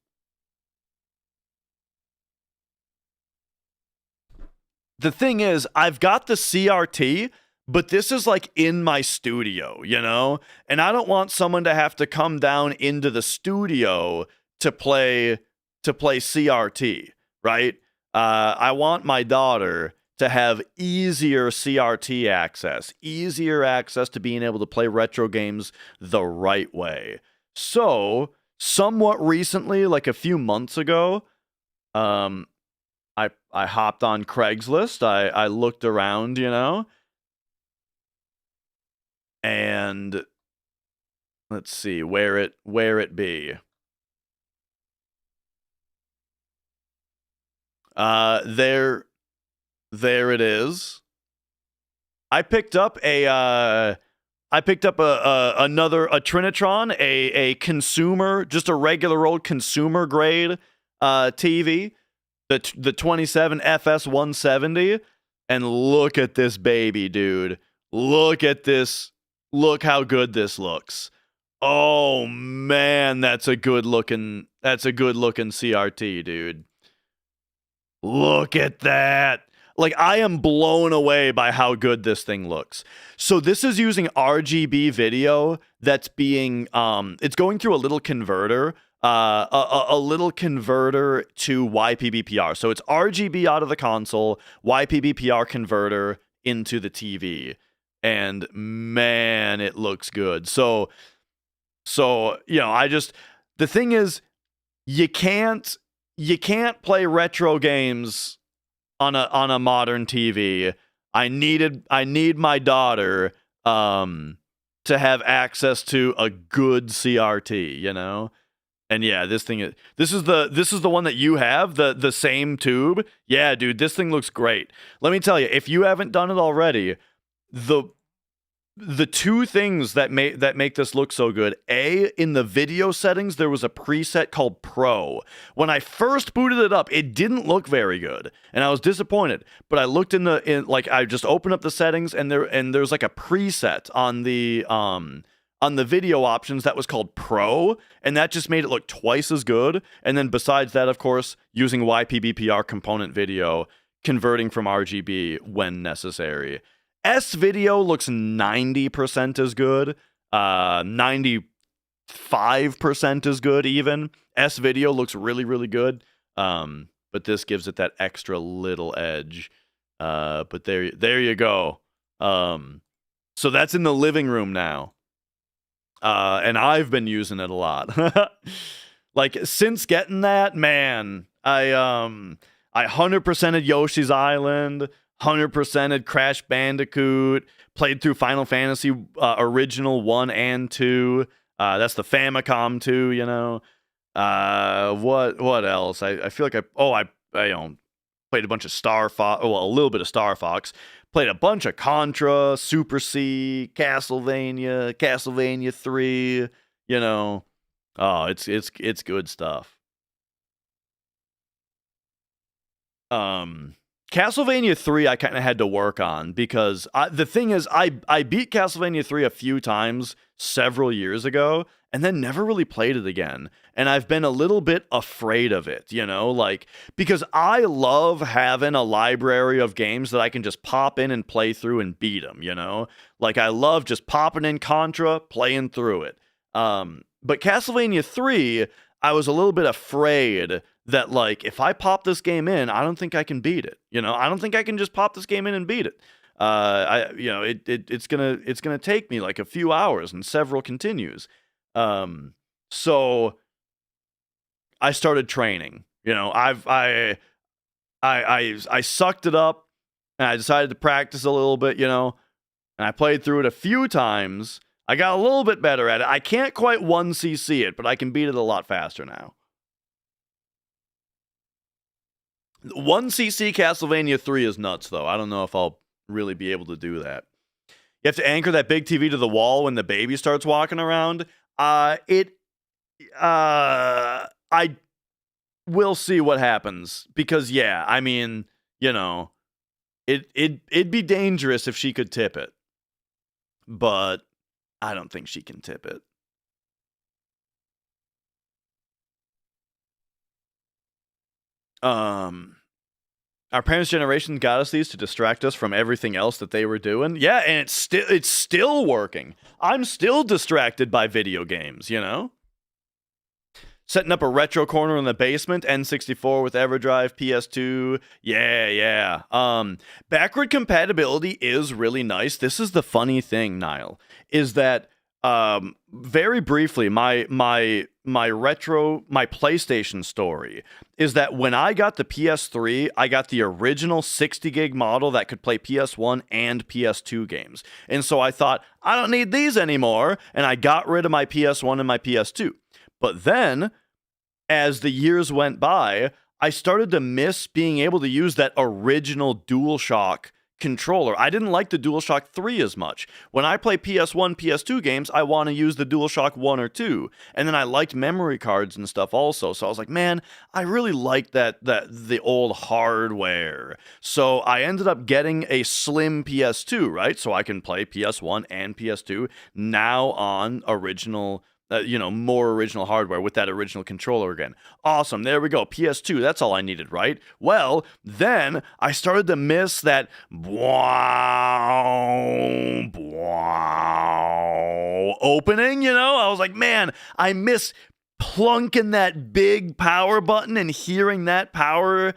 I've got the CRT, but this is like in my studio, you know? And I don't want someone to have to come down into the studio to play CRT, right? I want my daughter to have easier CRT access, easier access to being able to play retro games the right way. So, somewhat recently, like a few months ago, I hopped on Craigslist. I looked around, you know, and let's see where it be. There it is. I picked up another Trinitron, a consumer, just a regular old consumer grade TV, the 27 FS170, and look at this baby, dude. Look at this. Look how good this looks. Oh man, that's a good looking CRT, dude. Look at that. Like, I am blown away by how good this thing looks. So this is using RGB video that's being it's going through a little converter, a little converter to YPBPR. So it's RGB out of the console, YPBPR converter into the TV. And man, it looks good. So you know, the thing is, you can't play retro games on a modern TV. I need my daughter to have access to a good CRT, you know? And yeah, this is the one that you have, the same tube. Yeah, dude, this thing looks great. Let me tell you, if you haven't done it already, the two things that make this look so good: in the video settings, there was a preset called Pro. When I first booted it up, it didn't look very good, and I was disappointed. But I looked I just opened up the settings, and there's like a preset on the video options that was called Pro, and that just made it look twice as good. And then besides that, of course, using YPBPR component video, converting from RGB when necessary. S video looks 90% as good, 95% as good even. S video looks really, really good, but this gives it that extra little edge. But there you go. So that's in the living room now, and I've been using it a lot. Like, since getting that, man, I 100%ed Yoshi's Island. 100%ed Crash Bandicoot, played through Final Fantasy Original 1 and 2. That's the Famicom too, you know. What else? I feel like played a bunch of Star Fox, well, a little bit of Star Fox. Played a bunch of Contra, Super C, Castlevania 3, you know. Oh, it's good stuff. Castlevania 3 I kind of had to work on because the thing is I beat Castlevania 3 a few times several years ago and then never really played it again. And I've been a little bit afraid of it, you know, like because I love having a library of games that I can just pop in and play through and beat them, you know? Like I love just popping in Contra, playing through it. But Castlevania 3, I was a little bit afraid that like if I pop this game in, I don't think I can beat it. You know, I don't think I can just pop this game in and beat it. It's gonna take me like a few hours and several continues. So I started training. You know, I sucked it up and I decided to practice a little bit. You know, and I played through it a few times. I got a little bit better at it. I can't quite 1cc it, but I can beat it a lot faster now. 1cc Castlevania 3 is nuts, though. I don't know if I'll really be able to do that. You have to anchor that big TV to the wall when the baby starts walking around. I will see what happens because, yeah, I mean, you know, it'd be dangerous if she could tip it, but I don't think she can tip it. Our parents' generation got us these to distract us from everything else that they were doing. Yeah, and it's still working. I'm still distracted by video games, you know? Setting up a retro corner in the basement, N64 with Everdrive, PS2. Yeah. Backward compatibility is really nice. This is the funny thing, Niall, is that very briefly, my PlayStation story is that when I got the PS3, I got the original 60 gig model that could play PS1 and PS2 games. And so I thought, I don't need these anymore, and I got rid of my PS1 and my PS2. But then, as the years went by, I started to miss being able to use that original DualShock controller. I didn't like the DualShock 3 as much. When I play PS1, PS2 games, I want to use the DualShock 1 or 2. And then I liked memory cards and stuff also. So I was like, man, I really like the old hardware. So I ended up getting a slim PS2, right? So I can play PS1 and PS2 now on original more original hardware with that original controller again. Awesome. There we go. PS2. That's all I needed, right? Well, then I started to miss that opening, you know? I was like, man, I miss plunking that big power button and hearing that power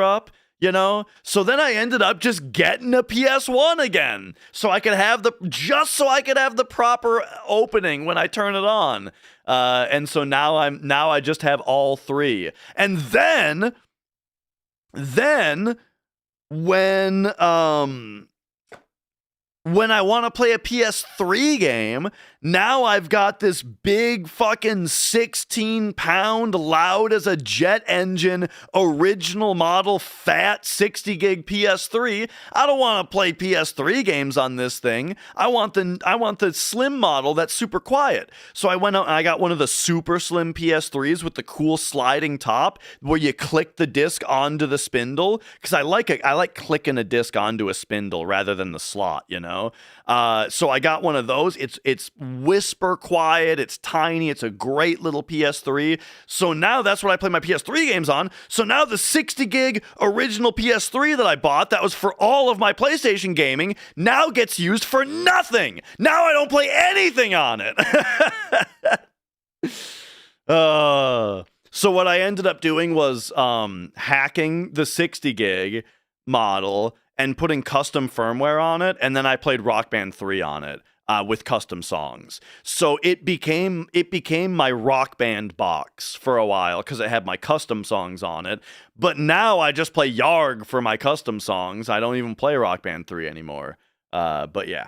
up. You know? So then I ended up just getting a PS1 again. So I could have the proper opening when I turn it on. And so now I just have all three. And then when I want to play a PS3 game, now I've got this big fucking 16-pound, loud as a jet engine, original model, fat 60 gig PS3. I don't want to play PS3 games on this thing. I want the slim model that's super quiet. So I went out and I got one of the super slim PS3s with the cool sliding top where you click the disc onto the spindle, because I like clicking a disc onto a spindle rather than the slot, you know? So I got one of those. It's whisper quiet. It's tiny. It's a great little PS3. So now that's what I play my PS3 games on. So now the 60 gig original PS3 that I bought, that was for all of my PlayStation gaming, now gets used for nothing. Now I don't play anything on it. So what I ended up doing was hacking the 60 gig model and putting custom firmware on it, and then I played Rock Band 3 on it with custom songs. So it became my Rock Band box for a while because it had my custom songs on it. But now I just play Yarg for my custom songs. I don't even play Rock Band 3 anymore. But yeah.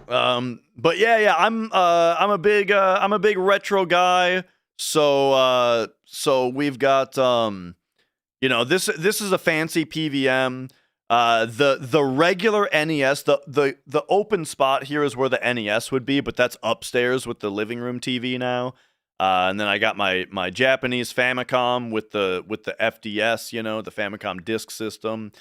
But yeah, I'm a big retro guy. So we've got this is a fancy PVM. The regular NES, the open spot here is where the NES would be, but that's upstairs with the living room TV now. And then I got my Japanese Famicom with the FDS, the Famicom Disk System.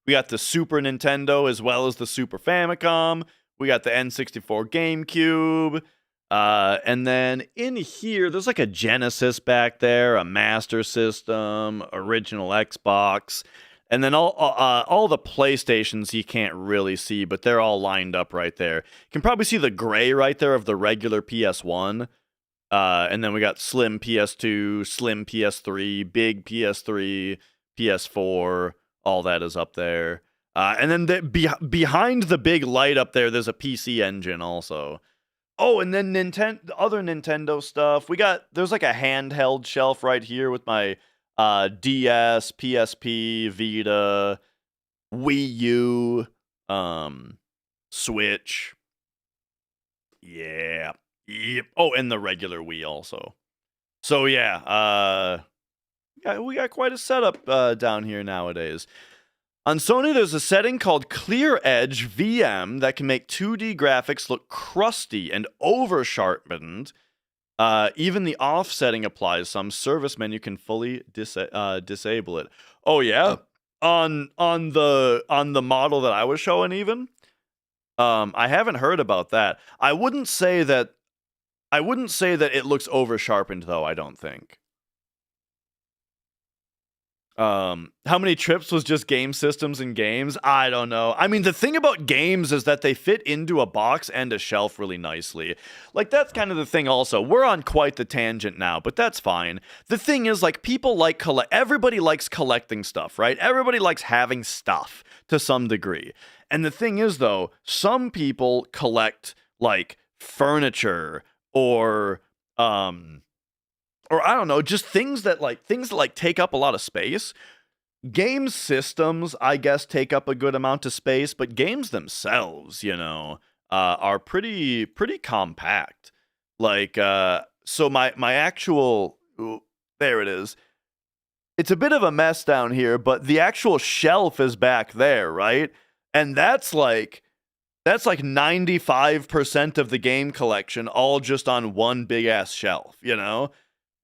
We got the Super Nintendo as well as the Super Famicom. We got the N64 GameCube. And then in here, there's like a Genesis back there, a Master System, original Xbox, and then all the PlayStations you can't really see, but they're all lined up right there. You can probably see the gray right there of the regular PS1. And then we got slim PS2, slim PS3, big PS3, PS4. All that is up there. And then behind the big light up there, there's a PC Engine also. Oh, and then other Nintendo stuff. There's like a handheld shelf right here with my DS, PSP, Vita, Wii U, Switch. Yeah. Yep. Oh, and the regular Wii also. So yeah, we got quite a setup down here nowadays. On Sony, there's a setting called Clear Edge VM that can make 2D graphics look crusty and over-sharpened. Even the off setting applies. Some service menu can fully disable it. Oh yeah, on the model that I was showing, even. I haven't heard about that. I wouldn't say that it looks over-sharpened though. I don't think. How many trips was just game systems and games? I don't know. I mean, the thing about games is that they fit into a box and a shelf really nicely. Like, that's kind of the thing also. We're on quite the tangent now, but that's fine. The thing is, like, people like everybody likes collecting stuff, right? Everybody likes having stuff to some degree. And the thing is, though, some people collect, like, furniture or I don't know, just things that take up a lot of space. Game systems, I guess, take up a good amount of space, but games themselves, are pretty compact. Like, so my actual, there it is. It's a bit of a mess down here, but the actual shelf is back there, right? And that's like 95% of the game collection, all just on one big ass shelf,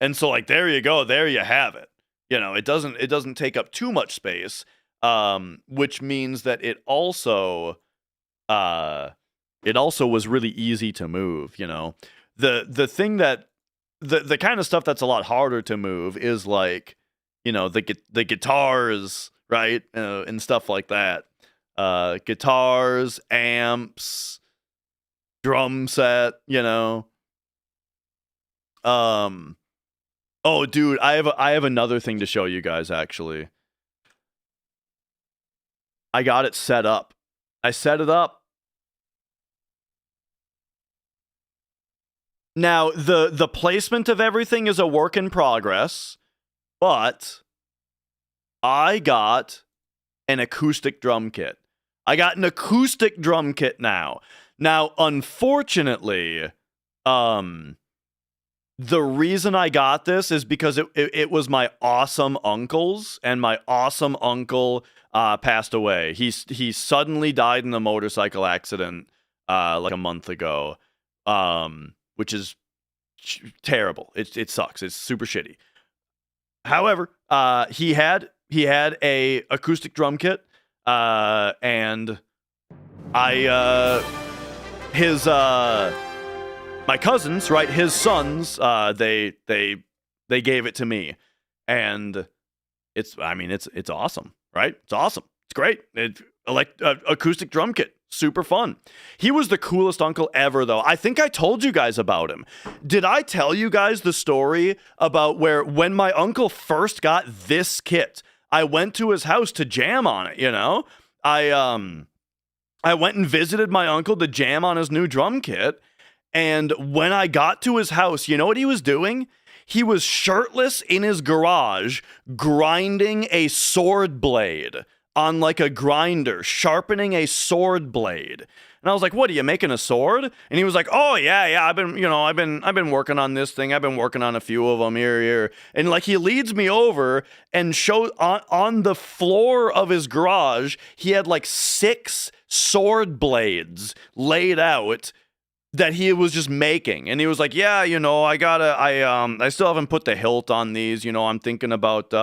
And so, like, there you go. There you have it. It doesn't take up too much space, which means that it also was really easy to move. The thing that the kind of stuff that's a lot harder to move is like, the guitars, right, and stuff like that. Guitars, amps, drum set. Oh, dude, I have another thing to show you guys, actually. I got it set up. I set it up. Now, the placement of everything is a work in progress, but I got an acoustic drum kit. I got an acoustic drum kit now. Now, unfortunately, the reason I got this is because it was my awesome uncle's, and my awesome uncle passed away. He suddenly died in a motorcycle accident like a month ago, which is terrible. It sucks. It's super shitty. However, he had a acoustic drum kit, and my cousins, right, his sons, they gave it to me, and it's awesome, right? It's awesome. It's great. Acoustic drum kit, super fun. He was the coolest uncle ever, though. I think I told you guys about him. Did I tell you guys the story about when my uncle first got this kit, I went to his house to jam on it, I went and visited my uncle to jam on his new drum kit. And when I got to his house, you know what he was doing? He was shirtless in his garage, grinding a sword blade on like a grinder, sharpening a sword blade. And I was like, "What are you making a sword?" And he was like, "Oh yeah, I've been working on this thing. I've been working on a few of them here." And like he leads me over and shows on the floor of his garage, he had like 6 sword blades laid out that he was just making. And he was like, "Yeah, I still haven't put the hilt on these, I'm thinking about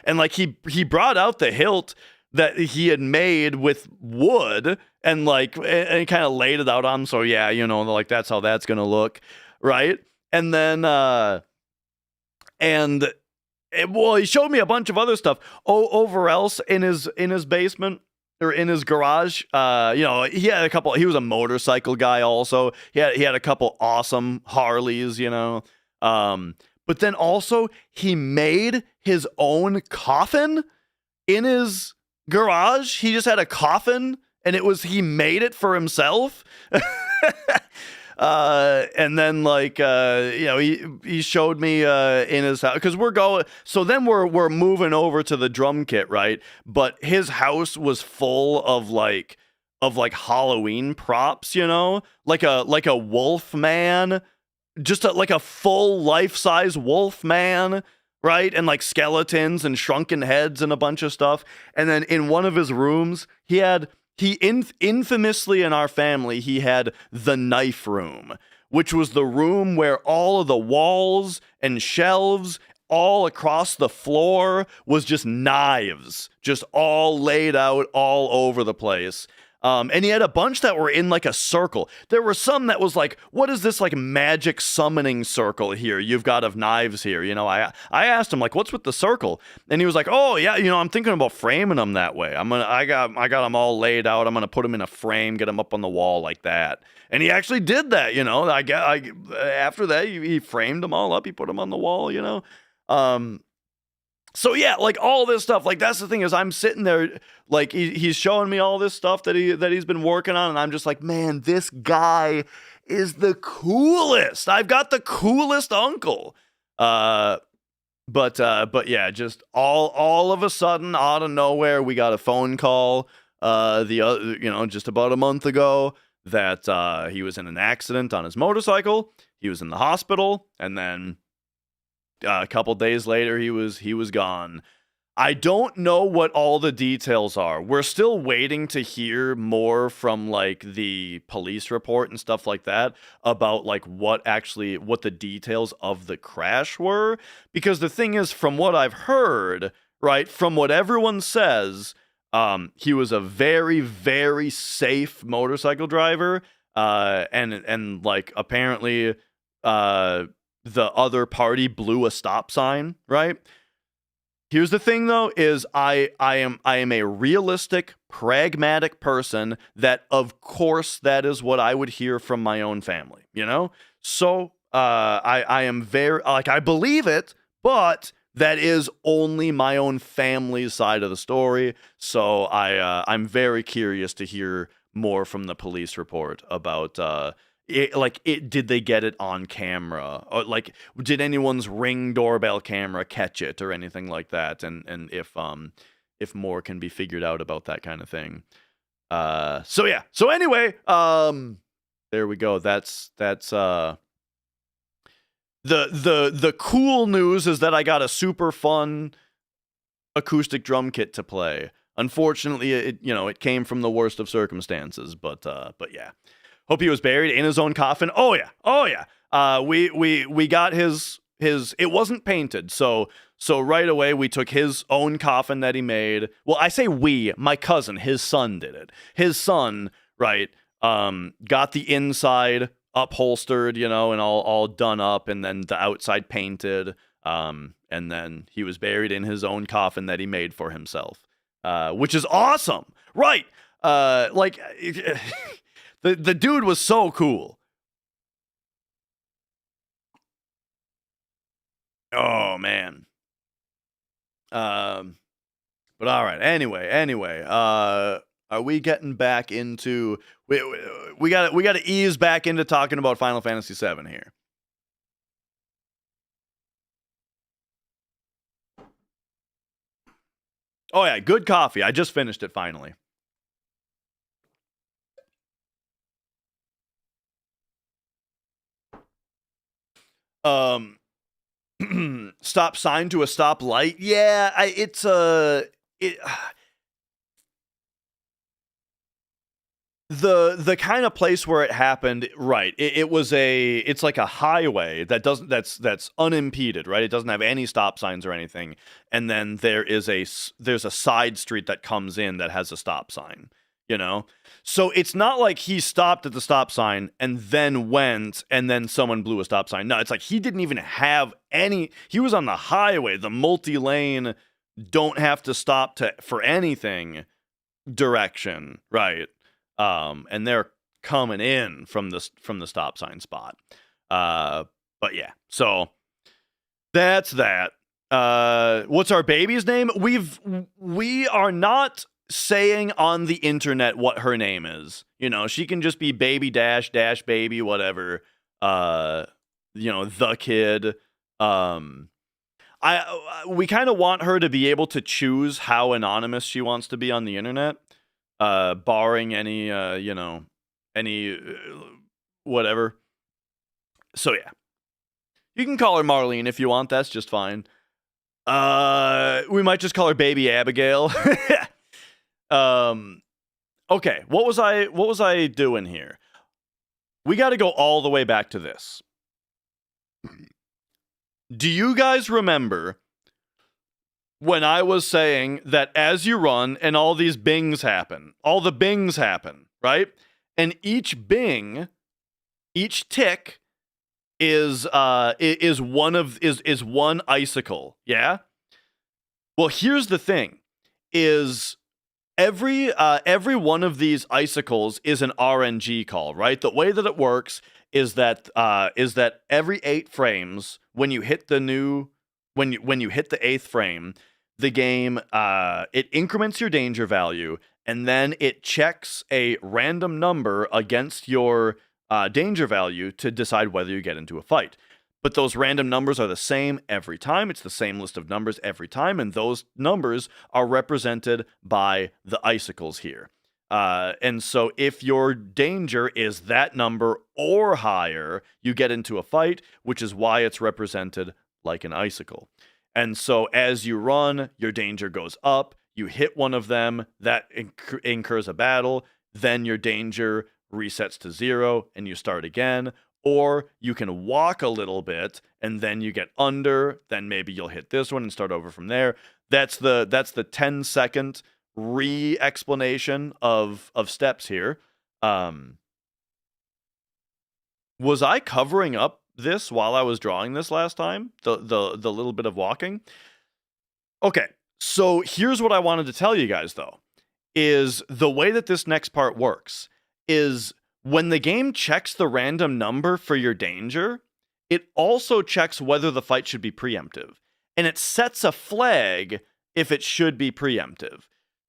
and like he brought out the hilt that he had made with wood and like and kind of laid it out on him. So yeah, like that's how that's going to look, right? And then and well, he showed me a bunch of other stuff over else in his basement or in his garage. He had a couple. He was a motorcycle guy also. He had a couple awesome Harleys. But then also he made his own coffin in his garage. He just had a coffin, and he made it for himself. And then like he showed me in his house because we're moving over to the drum kit, right? But his house was full of like Halloween props, like a wolf man, just like a full life-size wolf man, right? And like skeletons and shrunken heads and a bunch of stuff. And then in one of his rooms, infamously in our family, he had the knife room, which was the room where all of the walls and shelves all across the floor was just knives, just all laid out all over the place. And he had a bunch that were in like a circle. There were some that was like, what is this like magic summoning circle here you've got of knives here? I asked him like, what's with the circle? And he was like, oh yeah, I'm thinking about framing them that way. I got them all laid out. I'm gonna put them in a frame, get them up on the wall like that. And he actually did that. After that he framed them all up. He put them on the wall. So yeah, like all this stuff, like that's the thing is I'm sitting there, like he's showing me all this stuff that he's been working on, and I'm just like, man, this guy is the coolest. I've got the coolest uncle. But yeah, just all of a sudden, out of nowhere, we got a phone call. Just about a month ago that he was in an accident on his motorcycle. He was in the hospital, and then a couple days later he was gone. I don't know what all the details are. We're still waiting to hear more from like the police report and stuff like that about like what the details of the crash were, because the thing is, from what I've heard, right, from what everyone says, he was a very, very safe motorcycle driver, and like apparently the other party blew a stop sign, right? Here's the thing though, is I am a realistic, pragmatic person that of course that is what I would hear from my own family, So I am very like I believe it, but that is only my own family's side of the story. So I'm very curious to hear more from the police report about did they get it on camera, or like did anyone's Ring doorbell camera catch it or anything like that, and if more can be figured out about that kind of thing. So anyway, there we go. That's the cool news is that I got a super fun acoustic drum kit to play. Unfortunately, it came from the worst of circumstances, but yeah. Hope he was buried in his own coffin. Oh yeah. We got his. It wasn't painted, so right away we took his own coffin that he made. Well, I say we. My cousin, his son, did it. His son, right? Got the inside upholstered, and all done up, and then the outside painted. And then he was buried in his own coffin that he made for himself, which is awesome, right? The dude was so cool. Oh man. But all right. Anyway. Are we getting back into we got to ease back into talking about Final Fantasy VII here? Oh yeah, good coffee. I just finished it finally. Um, stop sign to a stop light. Yeah, it's it, the kind of place where it happened, right? It's like a highway that doesn't that's unimpeded, right? It doesn't have any stop signs or anything, and then there's a side street that comes in that has a stop sign, you know. So it's not like he stopped at the stop sign and then went and then someone blew a stop sign. No, it's like he didn't even have any. He was on the highway, the multi-lane, don't have to stop for anything direction, right? And they're coming in from the stop sign spot. But yeah, so that's that. What's our baby's name? We are not saying on the internet what her name is. You know, she can just be baby dash dash baby whatever. The kid. We kind of want her to be able to choose how anonymous she wants to be on the internet, barring any any whatever. So yeah, you can call her Marlene if you want. That's just fine. We might just call her Baby Abigail. Okay, what was I doing here? We got to go all the way back to this. Do you guys remember when I was saying that as you run and all these bings happen, all the bings happen, right? And each bing, each tick is one icicle, yeah? Well, here's the thing, is every one of these icicles is an RNG call, right? The way that it works is that every 8 frames, when you hit the when you hit the 8th frame, the game it increments your danger value, and then it checks a random number against your danger value to decide whether you get into a fight. But those random numbers are the same every time. It's the same list of numbers every time, and those numbers are represented by the icicles here. And so if your danger is that number or higher, you get into a fight, which is why it's represented like an icicle. And so as you run, your danger goes up. You hit one of them, that incurs a battle. Then your danger resets to 0 and you start again. Or you can walk a little bit and then you get under, then maybe you'll hit this one and start over from there. That's the 10-second re-explanation of steps here. Was I covering up this while I was drawing this last time? The little bit of walking? Okay, so here's what I wanted to tell you guys though, is the way that this next part works is when the game checks the random number for your danger, it also checks whether the fight should be preemptive. And it sets a flag if it should be preemptive.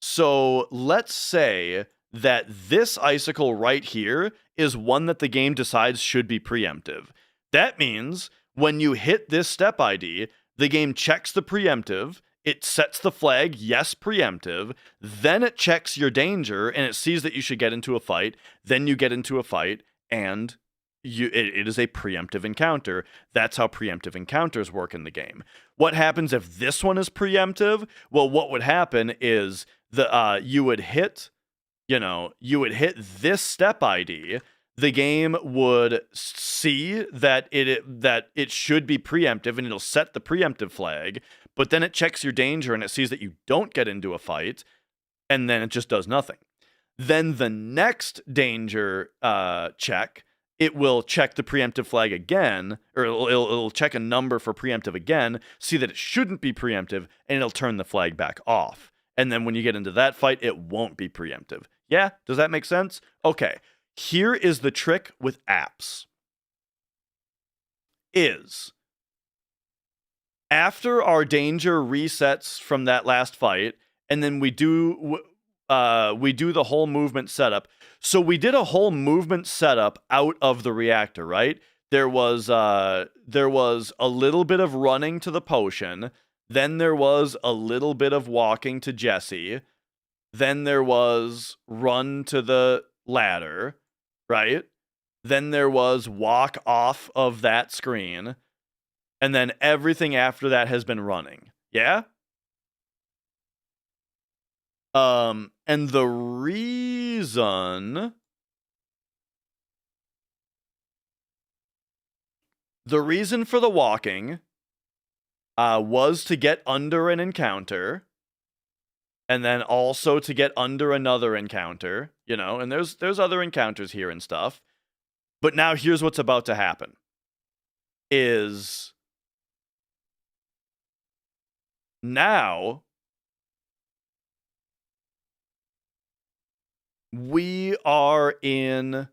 So let's say that this icicle right here is one that the game decides should be preemptive. That means when you hit this step ID, the game checks the preemptive, it sets the flag, yes, preemptive, then it checks your danger and it sees that you should get into a fight, then you get into a fight, and it is a preemptive encounter. That's how preemptive encounters work in the game. What happens if this one is preemptive? Well, what would happen is you would hit this step ID. The game would see that it should be preemptive and it'll set the preemptive flag, but then it checks your danger and it sees that you don't get into a fight, and then it just does nothing. Then the next danger check, it will check the preemptive flag again, or it'll check a number for preemptive again, see that it shouldn't be preemptive, and it'll turn the flag back off. And then when you get into that fight, it won't be preemptive. Yeah? Does that make sense? Okay. Here is the trick with apps. Is after our danger resets from that last fight, and then we do the whole movement setup. So we did a whole movement setup out of the reactor, right? There was a little bit of running to the potion, then there was a little bit of walking to Jesse, then there was run to the ladder, right? Then there was walk off of that screen. And then everything after that has been running. Yeah? And the reason for the walking was to get under an encounter, and then also to get under another encounter, you know, and there's other encounters here and stuff. But now here's what's about to happen. Is now we are in,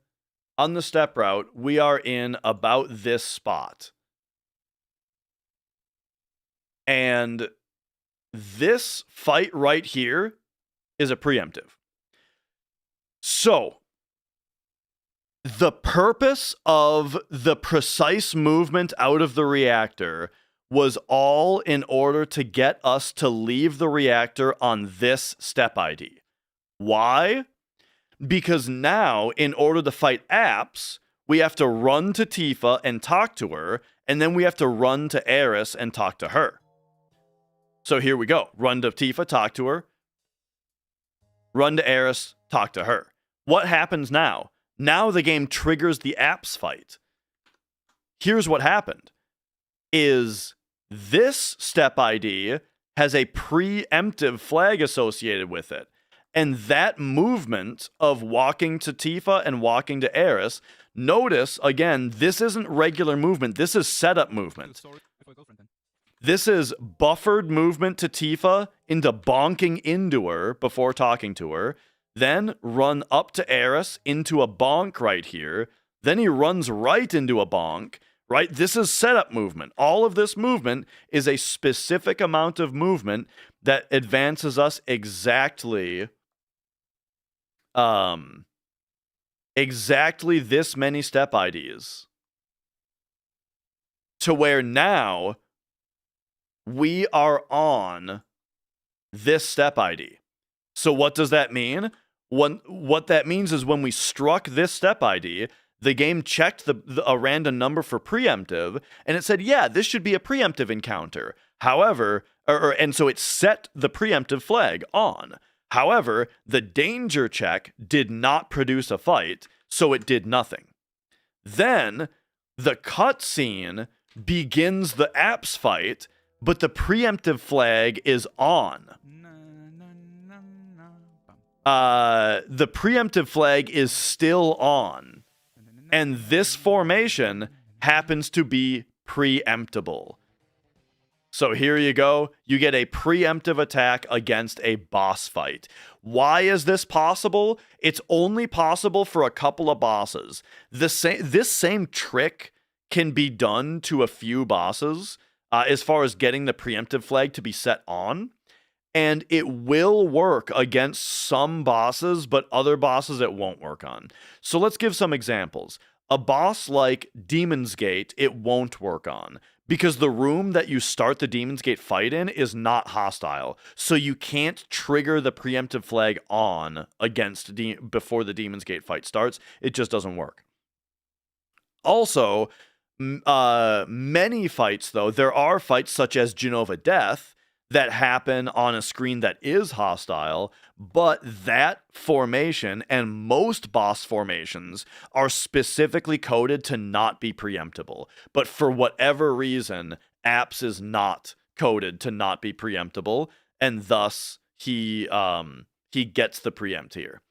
on the step route, we are in about this spot. And this fight right here is a preemptive. So, the purpose of the precise movement out of the reactor was all in order to get us to leave the reactor on this step ID. Why? Because now, in order to fight Apps, we have to run to Tifa and talk to her, and then we have to run to Eris and talk to her. So here we go. Run to Tifa, talk to her. Run to Eris, talk to her. What happens now? Now the game triggers the Apps fight. Here's what happened. Is this step ID has a preemptive flag associated with it. And that movement of walking to Tifa and walking to Eris, notice, again, this isn't regular movement. This is setup movement. This is buffered movement to Tifa into bonking into her before talking to her. Then run up to Eris into a bonk right here. Then he runs right into a bonk, right? This is setup movement. All of this movement is a specific amount of movement that advances us exactly this many step IDs. To where now we are on this step ID. So what does that mean? What that means is when we struck this step ID, the game checked a random number for preemptive, and it said, yeah, this should be a preemptive encounter. However, and so it set the preemptive flag on. However, the danger check did not produce a fight, so it did nothing. Then, the cutscene begins the Apps fight, but the preemptive flag is on. The preemptive flag is still on. And this formation happens to be preemptible. So here you go. You get a preemptive attack against a boss fight. Why is this possible? It's only possible for a couple of bosses. This same trick can be done to a few bosses as far as getting the preemptive flag to be set on. And it will work against some bosses, but other bosses it won't work on. So let's give some examples. A boss like Demon's Gate, it won't work on, because the room that you start the Demon's Gate fight in is not hostile. So you can't trigger the preemptive flag on against before the Demon's Gate fight starts. It just doesn't work. Also, many fights, though, there are fights such as Genova Death that happen on a screen that is hostile, but that formation and most boss formations are specifically coded to not be preemptible. But for whatever reason, Apps is not coded to not be preemptible, and thus he gets the preempt here.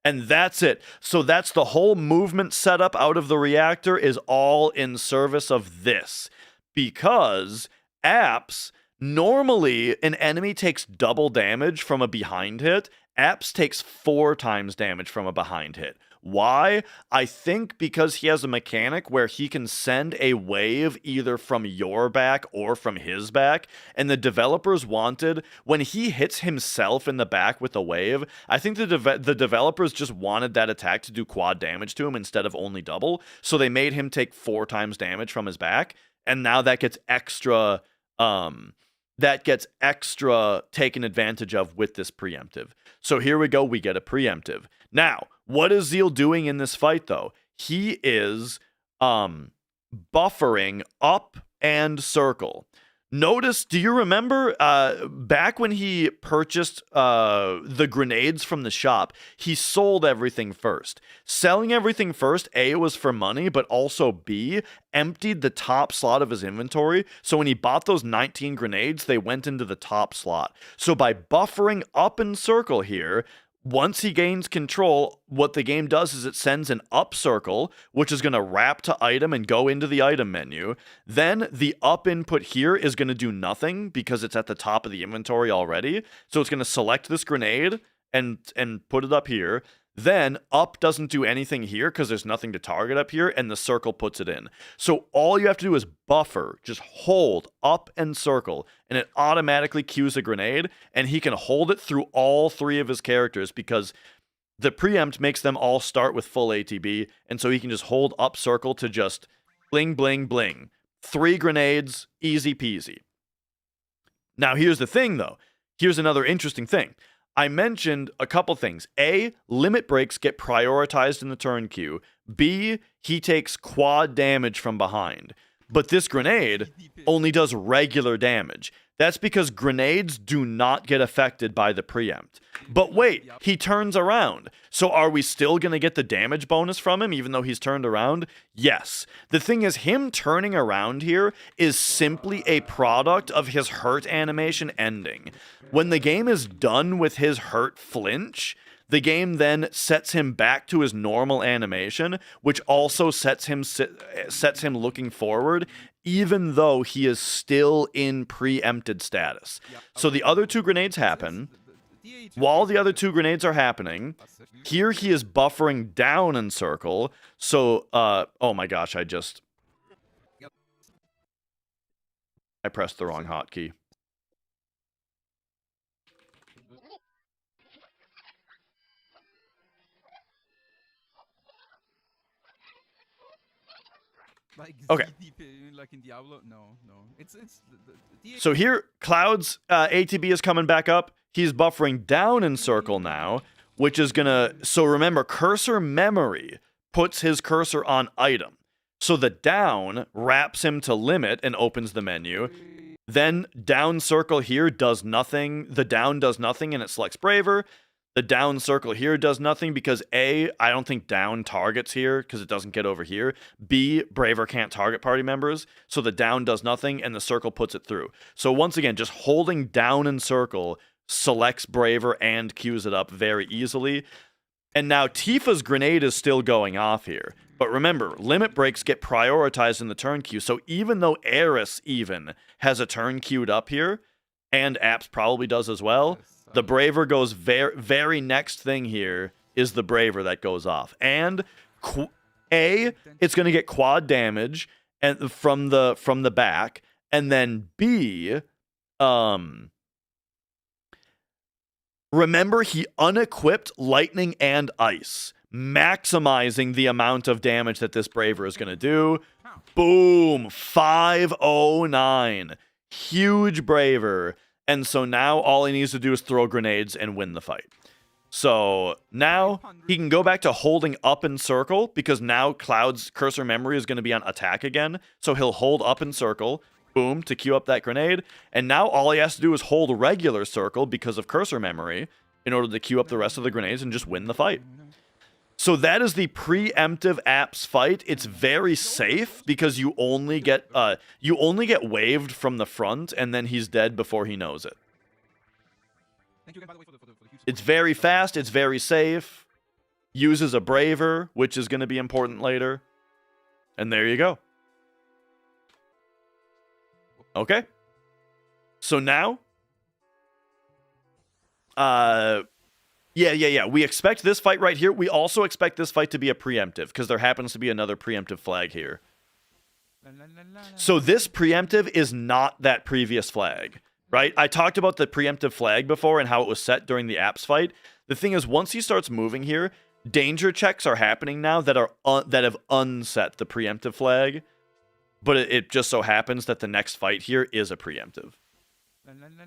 And that's it. So that's the whole movement setup out of the reactor is all in service of this. Because Apps, normally an enemy takes double damage from a behind hit. Apps takes 4 times damage from a behind hit. Why? I think because he has a mechanic where he can send a wave either from your back or from his back, and the developers wanted, when he hits himself in the back with a wave, I think the developers just wanted that attack to do quad damage to him instead of only double, so they made him take 4 times damage from his back, and now that gets extra taken advantage of with this preemptive. So here we go, we get a preemptive. Now, what is Zheal doing in this fight, though? He is buffering up and circle. Notice, do you remember back when he purchased the grenades from the shop, he sold everything first. Selling everything first, A, was for money, but also B, emptied the top slot of his inventory. So when he bought those 19 grenades, they went into the top slot. So by buffering up and circle here, once he gains control, what the game does is it sends an up circle, which is going to wrap to item and go into the item menu. Then the up input here is going to do nothing because it's at the top of the inventory already. So it's going to select this grenade and put it up here. Then up doesn't do anything here because there's nothing to target up here, and the circle puts it in. So all you have to do is buffer, just hold up and circle, and it automatically cues a grenade, and he can hold it through all three of his characters because the preempt makes them all start with full ATB, and so he can just hold up circle to just bling, bling, bling. 3 grenades, easy peasy. Now here's the thing though. Here's another interesting thing. I mentioned a couple things. A, limit breaks get prioritized in the turn queue. B, he takes quad damage from behind. But this grenade only does regular damage. That's because grenades do not get affected by the preempt. But wait, he turns around. So are we still going to get the damage bonus from him even though he's turned around? Yes. The thing is, him turning around here is simply a product of his hurt animation ending. When the game is done with his hurt flinch, the game then sets him back to his normal animation, which also sets him looking forward, even though he is still in preempted status. So the other 2 grenades happen. While the other 2 grenades are happening, here he is buffering down in circle. So, oh my gosh, I pressed the wrong hotkey. Okay. Like in Diablo? No. So here, Cloud's ATB is coming back up. He's buffering down in circle now, which is gonna... So remember, cursor memory puts his cursor on item. So the down wraps him to limit and opens the menu. Then down circle here does nothing. The down does nothing and it selects Braver. The down circle here does nothing because A, I don't think down targets here because it doesn't get over here. B, Braver can't target party members. So the down does nothing and the circle puts it through. So once again, just holding down in circle selects Braver and queues it up very easily. And now Tifa's grenade is still going off here. But remember, limit breaks get prioritized in the turn queue. So even though Eris even has a turn queued up here, and Apps probably does as well, the Braver goes very next thing here is the Braver that goes off. And A, it's going to get quad damage and from the back, and then B, remember he unequipped lightning and ice, maximizing the amount of damage that this Braver is going to do. Boom, 509. Huge Braver. And so now all he needs to do is throw grenades and win the fight. So now he can go back to holding up in circle because now Cloud's cursor memory is going to be on attack again. So he'll hold up in circle, boom, to queue up that grenade. And now all he has to do is hold regular circle because of cursor memory in order to queue up the rest of the grenades and just win the fight. So that is the preemptive apps fight. It's very safe because you only get waved from the front and then he's dead before he knows it. It's very fast, it's very safe. Uses a Braver, which is going to be important later. And there you go. Okay. So now Yeah. We expect this fight right here. We also expect this fight to be a preemptive because there happens to be another preemptive flag here. So this preemptive is not that previous flag, right? I talked about the preemptive flag before and how it was set during the apps fight. The thing is, once he starts moving here, danger checks are happening now that have unset the preemptive flag. But it just so happens that the next fight here is a preemptive.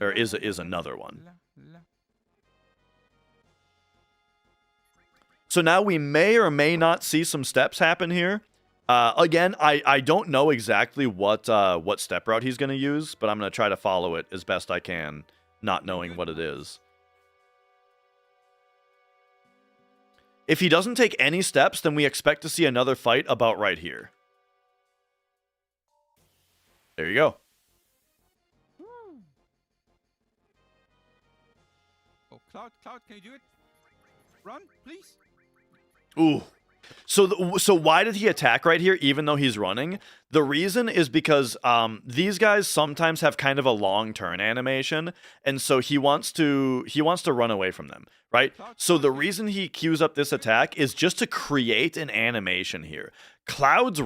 Or is another one. So now we may or may not see some steps happen here. Again, I don't know exactly what step route he's going to use, but I'm going to try to follow it as best I can, not knowing what it is. If he doesn't take any steps, then we expect to see another fight about right here. There you go. Oh, Cloud, can you do it? Run, please. Ooh. So why did he attack right here, even though he's running? The reason is because these guys sometimes have kind of a long turn animation, and so he wants to run away from them, right? So the reason he queues up this attack is just to create an animation here. Cloud's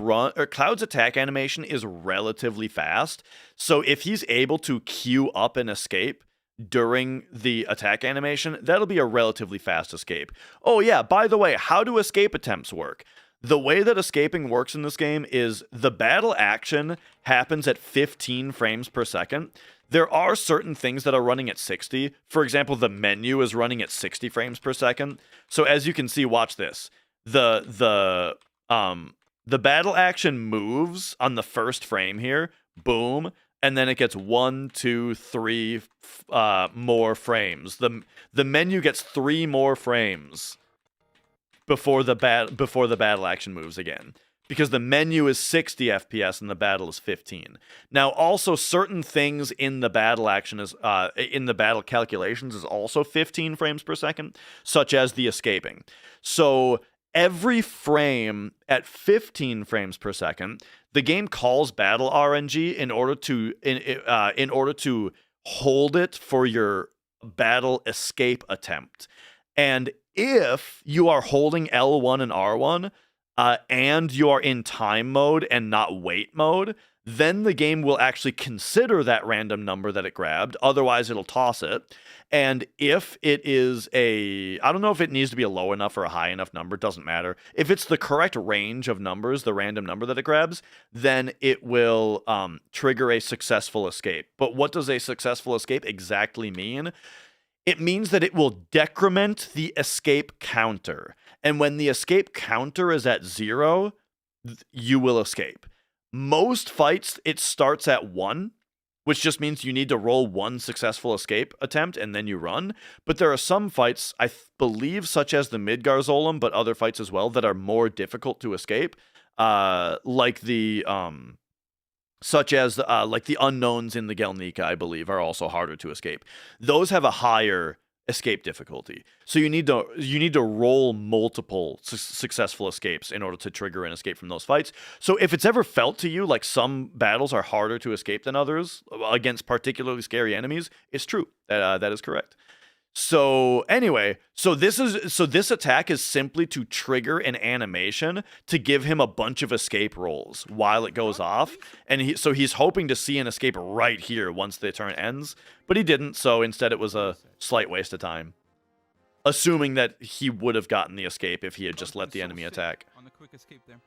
attack animation is relatively fast, so if he's able to queue up an escape during the attack animation, that'll be a relatively fast escape. Oh yeah, by the way, how do escape attempts work? The way that escaping works in this game is the battle action happens at 15 frames per second. There are certain things that are running at 60. For example, the menu is running at 60 frames per second. So as you can see, watch this. The battle action moves on the first frame here. Boom. And then it gets 1, 2, 3 more frames. The menu gets 3 more frames before the battle action moves again, because the menu is 60 FPS and the battle is 15. Now, also certain things in the battle action is in the battle calculations is also 15 frames per second, such as the escaping. So every frame at 15 frames per second, the game calls battle RNG in order to hold it for your battle escape attempt. And if you are holding L1 and R1 and you are in time mode and not wait mode, then the game will actually consider that random number that it grabbed. Otherwise, it'll toss it. And if it is I don't know if it needs to be a low enough or a high enough number, doesn't matter. If it's the correct range of numbers, the random number that it grabs, then it will trigger a successful escape. But what does a successful escape exactly mean? It means that it will decrement the escape counter. And when the escape counter is at 0, you will escape. Most fights, it starts at 1, which just means you need to roll 1 successful escape attempt and then you run. But there are some fights, I believe, such as the Midgarzolem, but other fights as well, that are more difficult to escape, like the unknowns in the Gelnika, I believe, are also harder to escape. Those have a higher escape difficulty, so you need to roll multiple successful escapes in order to trigger an escape from those fights. So if it's ever felt to you like some battles are harder to escape than others against particularly scary enemies, it's true. That is correct. So anyway, so this attack is simply to trigger an animation to give him a bunch of escape rolls while it goes off, and he's hoping to see an escape right here once the turn ends, but he didn't. So instead, it was a slight waste of time, assuming that he would have gotten the escape if he had just let the enemy attack. On the quick escape there.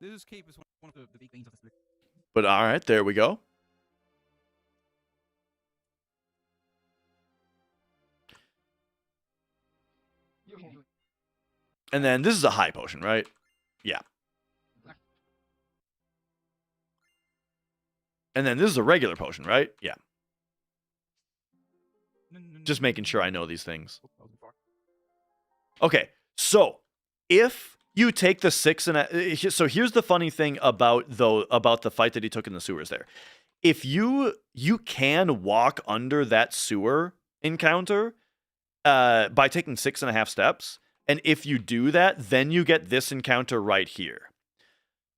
This escape is one of the big things of the split. But all right, there we go. And then this is a high potion, right? Yeah. And then this is a regular potion, right? Yeah. Just making sure I know these things. Okay, so if you take the 6 and so here's the funny thing about the fight that he took in the sewers there. If you can walk under that sewer encounter by taking 6.5 steps. And if you do that, then you get this encounter right here.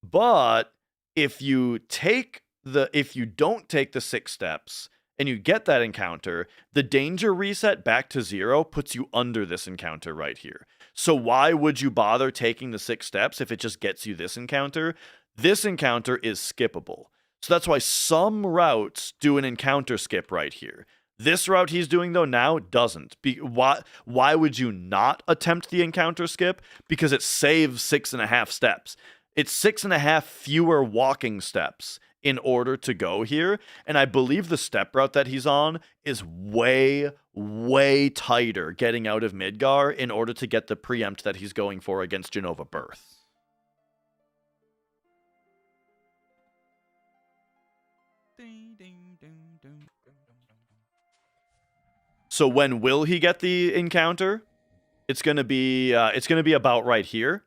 But if you don't take the 6 steps and you get that encounter, the danger reset back to 0 puts you under this encounter right here. So why would you bother taking the 6 steps if it just gets you this encounter? This encounter is skippable. So that's why some routes do an encounter skip right here. This route he's doing, though, now doesn't. Why would you not attempt the encounter skip? Because it saves 6.5 steps. It's 6.5 fewer walking steps in order to go here. And I believe the step route that he's on is way, way tighter getting out of Midgar in order to get the preempt that he's going for against Genova Birth. So when will he get the encounter? It's gonna be about right here.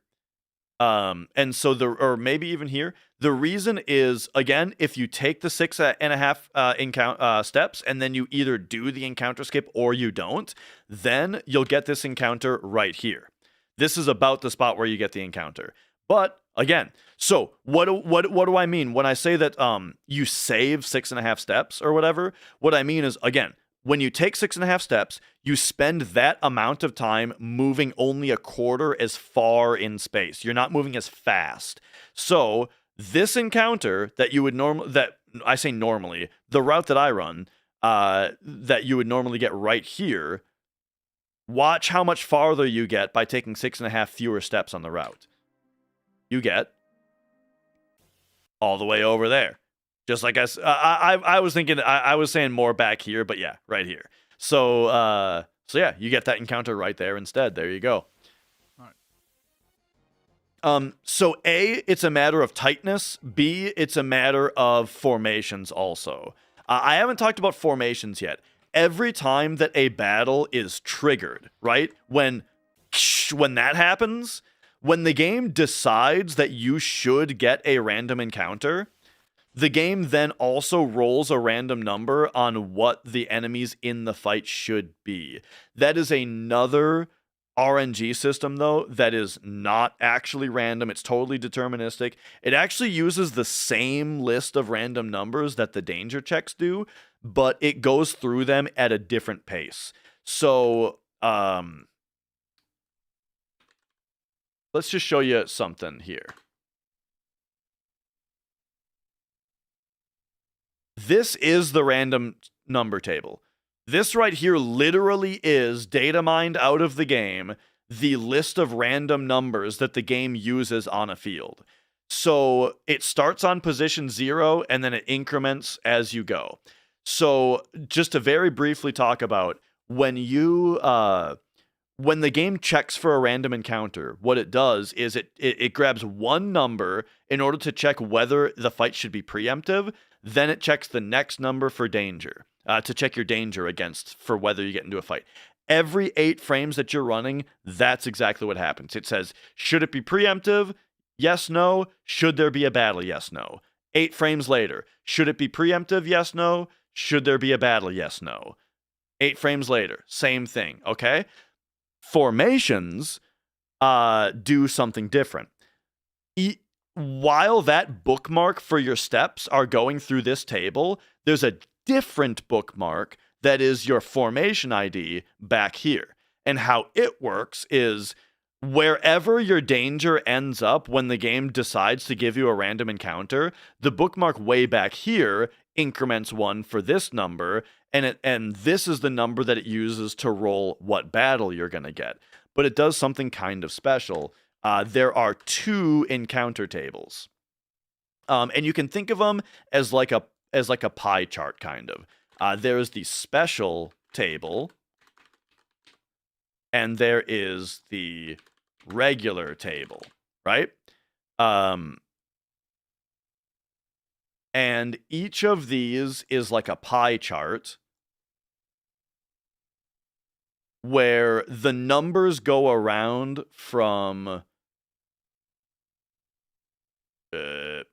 And so or maybe even here. The reason is, again, if you take the 6.5 steps and then you either do the encounter skip or you don't, then you'll get this encounter right here. This is about the spot where you get the encounter. But again, so what do I mean when I say that you save 6.5 steps or whatever? What I mean is, again, when you take 6.5 steps, you spend that amount of time moving only a quarter as far in space. You're not moving as fast. So this encounter that you would normally, the route that I run, that you would normally get right here, watch how much farther you get by taking 6.5 fewer steps on the route. You get all the way over there. Just like I was thinking, I was saying more back here, but yeah, right here. So yeah, you get that encounter right there instead. There you go. All right. So A, it's a matter of tightness. B, it's a matter of formations also. I haven't talked about formations yet. Every time that a battle is triggered, right? When that happens, when the game decides that you should get a random encounter, the game then also rolls a random number on what the enemies in the fight should be. That is another RNG system, though, that is not actually random. It's totally deterministic. It actually uses the same list of random numbers that the danger checks do, but it goes through them at a different pace. So, let's just show you something here. This is the random number table. This right here literally is data mined out of the game, the list of random numbers that the game uses on a field. So it starts on position 0 and then it increments as you go. So just to very briefly talk about when the game checks for a random encounter, what it does is it grabs one number in order to check whether the fight should be preemptive. Then it checks the next number for danger, to check your danger against for whether you get into a fight. Every 8 frames that you're running, that's exactly what happens. It says, should it be preemptive? Yes, no. Should there be a battle? Yes, no. 8 frames later, should it be preemptive? Yes, no. Should there be a battle? Yes, no. 8 frames later, same thing, okay? Formations do something different. While that bookmark for your steps are going through this table, there's a different bookmark that is your formation ID back here. And how it works is wherever your danger ends up when the game decides to give you a random encounter, the bookmark way back here increments 1 for this number, and this is the number that it uses to roll what battle you're going to get. But it does something kind of special. There are 2 encounter tables, and you can think of them as like a pie chart, kind of. There is the special table, and there is the regular table, right? And each of these is like a pie chart where the numbers go around from they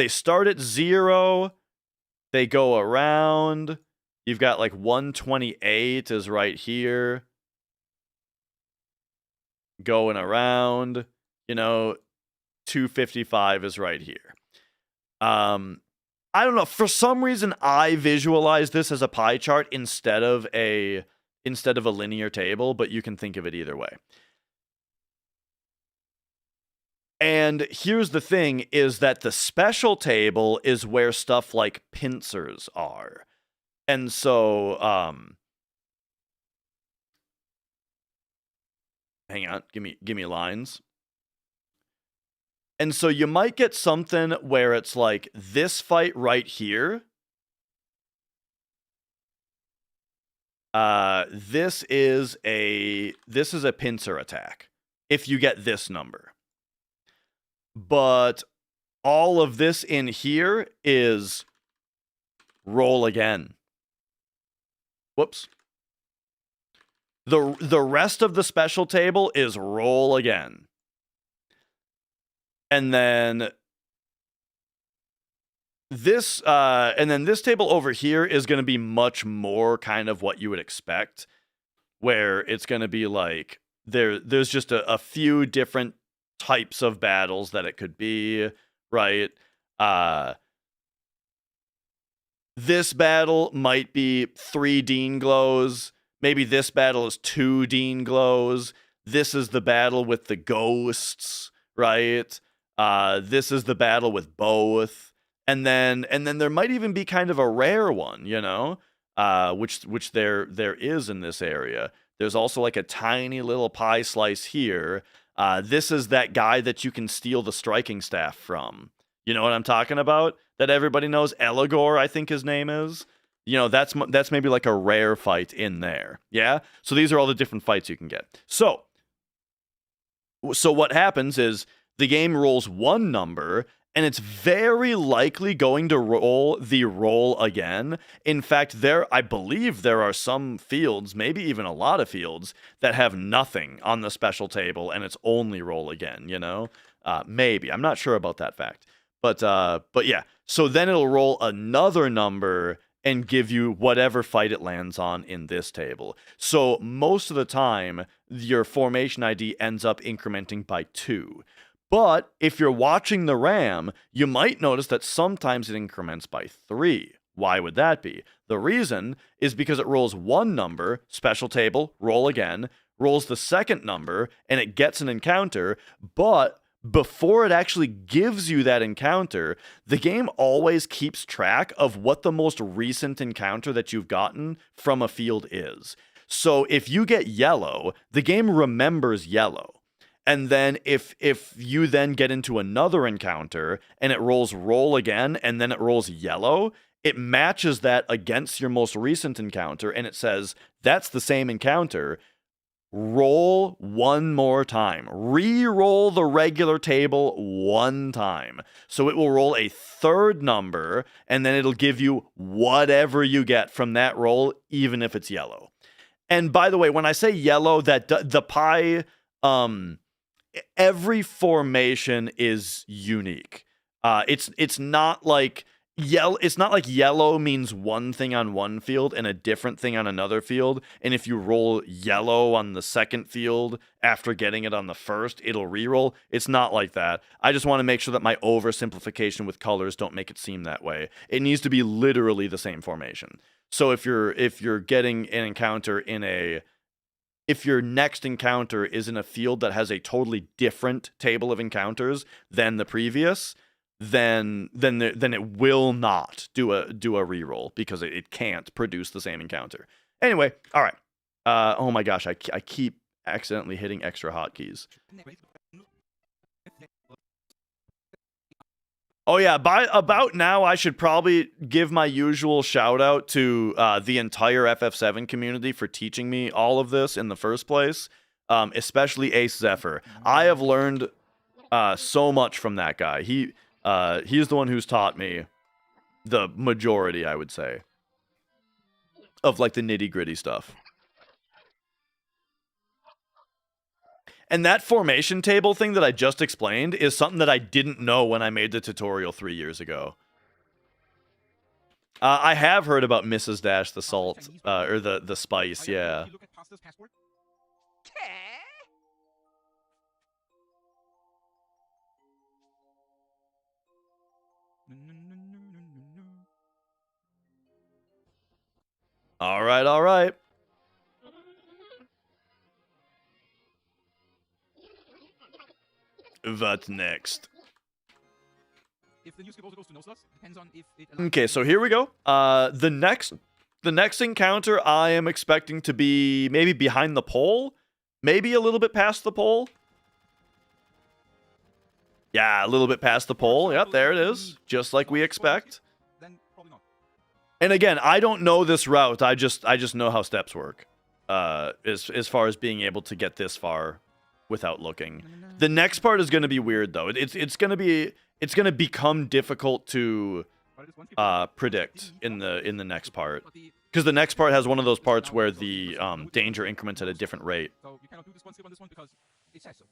start at 0, they go around. You've got like 128 is right here, going around. 255 is right here. I don't know. For some reason, I visualize this as a pie chart instead of a linear table, but you can think of it either way. And here's the thing, is that the special table is where stuff like pincers are. And so, hang on, give me lines. And so you might get something where it's like this fight right here. This is a pincer attack if you get this number. But all of this in here is roll again. Whoops. The rest of the special table is roll again. And then this table over here is going to be much more kind of what you would expect, where it's going to be like there's just a few different types of battles that it could be, right? This battle might be 3 Dean Glows. Maybe this battle is 2 Dean Glows. This is the battle with the ghosts, right? This is the battle with both. And then there might even be kind of a rare one, you know? Which there is in this area. There's also like a tiny little pie slice here. This is that guy that you can steal the striking staff from. You know what I'm talking about? That everybody knows, Eligor, I think his name is. You know, that's maybe like a rare fight in there. Yeah? So these are all the different fights you can get. So what happens is the game rolls one number, and it's very likely going to roll the roll again. In fact, I believe there are some fields, maybe even a lot of fields, that have nothing on the special table, and it's only roll again, you know? Maybe. I'm not sure about that fact. But yeah. So then it'll roll another number and give you whatever fight it lands on in this table. So most of the time, your formation ID ends up incrementing by 2. But if you're watching the RAM, you might notice that sometimes it increments by 3. Why would that be? The reason is because it rolls one number, special table, roll again, rolls the second number, and it gets an encounter, but before it actually gives you that encounter, the game always keeps track of what the most recent encounter that you've gotten from a field is. So if you get yellow, the game remembers yellow. And then if you then get into another encounter and it rolls roll again and then it rolls yellow, it matches that against your most recent encounter and it says, that's the same encounter. Roll one more time. Re-roll the regular table one time. So it will roll a third number, and then it'll give you whatever you get from that roll, even if it's yellow. And by the way, when I say yellow, that the pie, every formation is unique. It's not like yellow. It's not like yellow means one thing on one field and a different thing on another field. And if you roll yellow on the second field after getting it on the first, it'll re-roll. It's not like that. I just want to make sure that my oversimplification with colors don't make it seem that way. It needs to be literally the same formation. So if you're getting an encounter if your next encounter is in a field that has a totally different table of encounters than the previous, then it will not do a reroll because it can't produce the same encounter. Anyway, all right. Oh my gosh, I keep accidentally hitting extra hotkeys. Oh yeah, by about now I should probably give my usual shout out to the entire FF7 community for teaching me all of this in the first place, especially Ace Zephyr. I have learned so much from that guy. He's the one who's taught me the majority, I would say, of like the nitty-gritty stuff. And that formation table thing that I just explained is something that I didn't know when I made the tutorial 3 years ago. I have heard about Mrs. Dash, the salt, or the spice, yeah. All right. What's next? Okay, so here we go. The next encounter I am expecting to be maybe behind the pole, maybe a little bit past the pole. Yeah, a little bit past the pole. Yep, there it is. Just like we expect. Then probably not. And again, I don't know this route. I just know how steps work. As far as being able to get this far without looking. The next part is going to be weird though. It's going to become difficult to predict in the next part. Because the next part has one of those parts where the danger increments at a different rate. So you cannot do this one, skip on this one because it says so.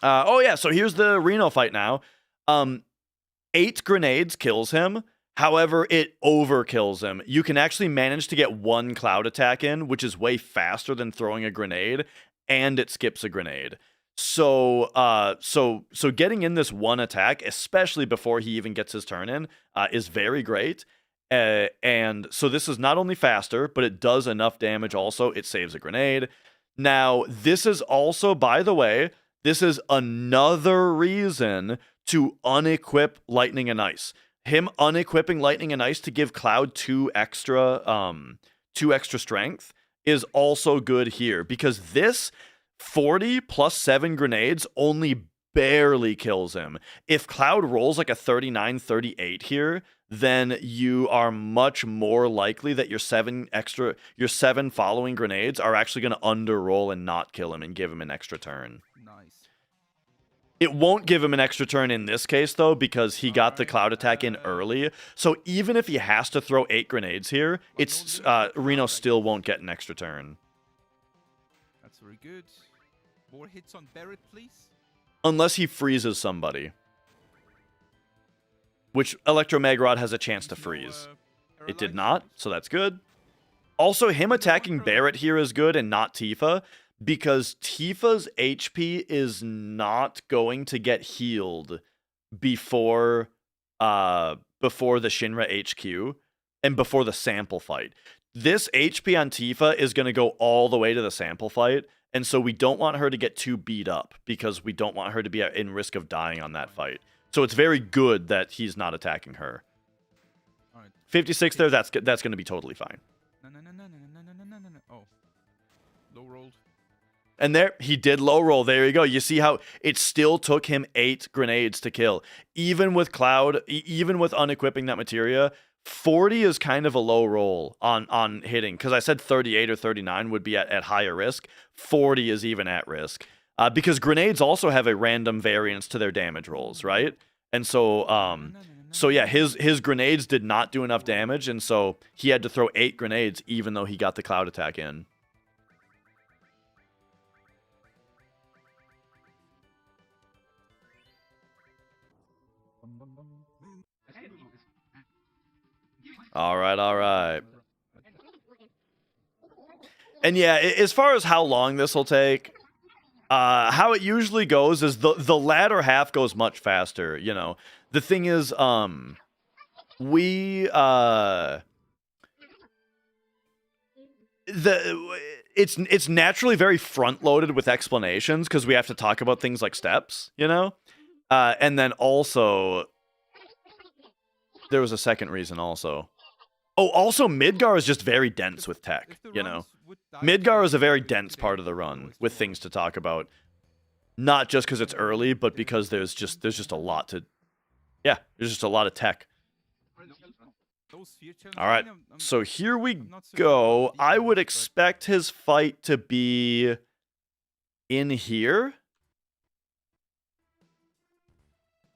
Oh yeah, so here's the Reno fight now. 8 grenades kills him. However, it overkills him. You can actually manage to get 1 cloud attack in, which is way faster than throwing a grenade, and it skips a grenade. So getting in this 1 attack, especially before he even gets his turn in, is very great. And so this is not only faster, but it does enough damage also. It saves a grenade. Now, this is also, by the way, this is another reason to unequip Lightning and Ice. Him unequipping Lightning and Ice to give Cloud 2 extra strength is also good here, because this 40 plus 7 grenades only barely kills him. If Cloud rolls like a 39-38 here, then you are much more likely that your 7 following grenades are actually going to underroll and not kill him and give him an extra turn. Nice. It won't give him an extra turn in this case, though, because he got the cloud attack in early. So even if he has to throw 8 grenades here, it's Reno still won't get an extra turn. That's very good. More hits on Barrett, please. Unless he freezes somebody. Which Electromag has a chance to freeze. It did not, so that's good. Also, him attacking Barrett here is good and not Tifa, because Tifa's HP is not going to get healed before the Shinra HQ and before the sample fight. This HP on Tifa is going to go all the way to the sample fight, and so we don't want her to get too beat up, because we don't want her to be in risk of dying on that fight. So it's very good that he's not attacking her. All right. 56 there, that's going to be totally fine. No. Oh. Low rolled. And there, he did low roll. There you go. You see how it still took him 8 grenades to kill. Even with Cloud, even with unequipping that materia, 40 is kind of a low roll on hitting. Because I said 38 or 39 would be at higher risk. 40 is even at risk. Because grenades also have a random variance to their damage rolls, right? And so, yeah, his grenades did not do enough damage, and so he had to throw 8 grenades even though he got the cloud attack in. All right. And yeah, as far as how long this will take, how it usually goes is the latter half goes much faster, you know. The thing is, it's naturally very front loaded with explanations because we have to talk about things like steps, you know. And then also there was a second reason also. Oh, also Midgar is just very dense with tech, you know. Midgar is a very dense part of the run with things to talk about. Not just because it's early, but because there's just a lot to... Yeah, there's just a lot of tech. Alright, so here we go. I would expect his fight to be in here.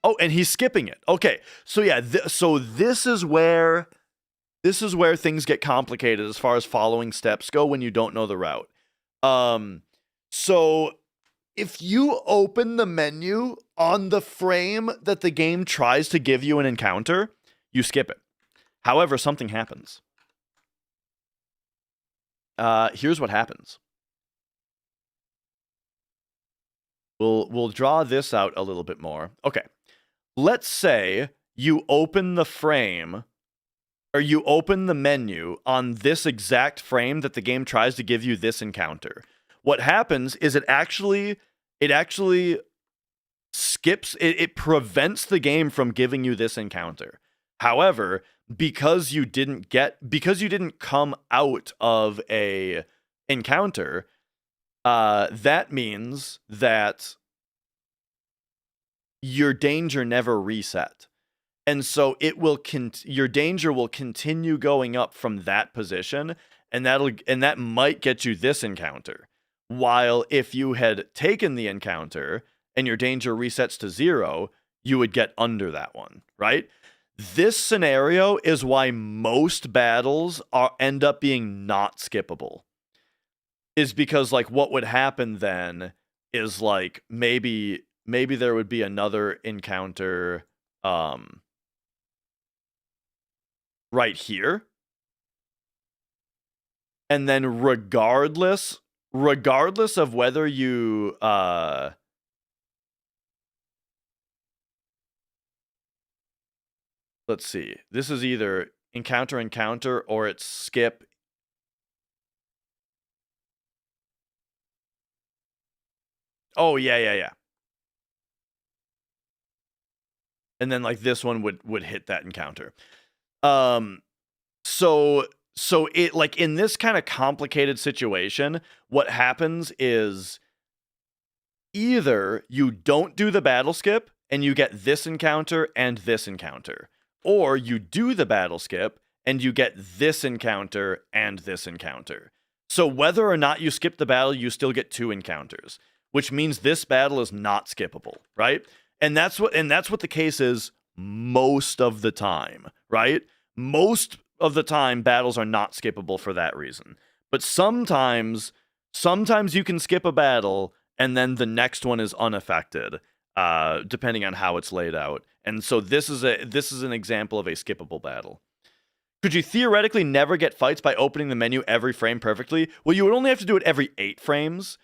Oh, and he's skipping it. Okay, so yeah, so this is where things get complicated as far as following steps go when you don't know the route. So if you open the menu on the frame that the game tries to give you an encounter, you skip it. However, something happens. Here's what happens. We'll draw this out a little bit more. Okay. Let's say you open the frame, or you open the menu on this exact frame that the game tries to give you this encounter. What happens is it actually skips, it prevents the game from giving you this encounter. However, because you didn't come out of a encounter, that means that your danger never reset. And so it will your danger will continue going up from that position, and that might get you this encounter. While if you had taken the encounter and your danger resets to 0, you would get under that one, right? This scenario is why most battles end up being not skippable. Is because like what would happen then is like maybe there would be another encounter right here. And then regardless of whether you let's see. This is either encounter or it's skip. Oh, yeah. And then like this one would hit that encounter. So it like in this kind of complicated situation, what happens is either you don't do the battle skip and you get this encounter and this encounter, or you do the battle skip and you get this encounter and this encounter. So whether or not you skip the battle, you still get 2 encounters, which means this battle is not skippable, right? And that's what the case is most of the time, right? Most of the time battles are not skippable for that reason. But sometimes you can skip a battle and then the next one is unaffected, depending on how it's laid out. And so this is an example of a skippable battle. Could you theoretically never get fights by opening the menu every frame perfectly? Well, you would only have to do it every 8 frames.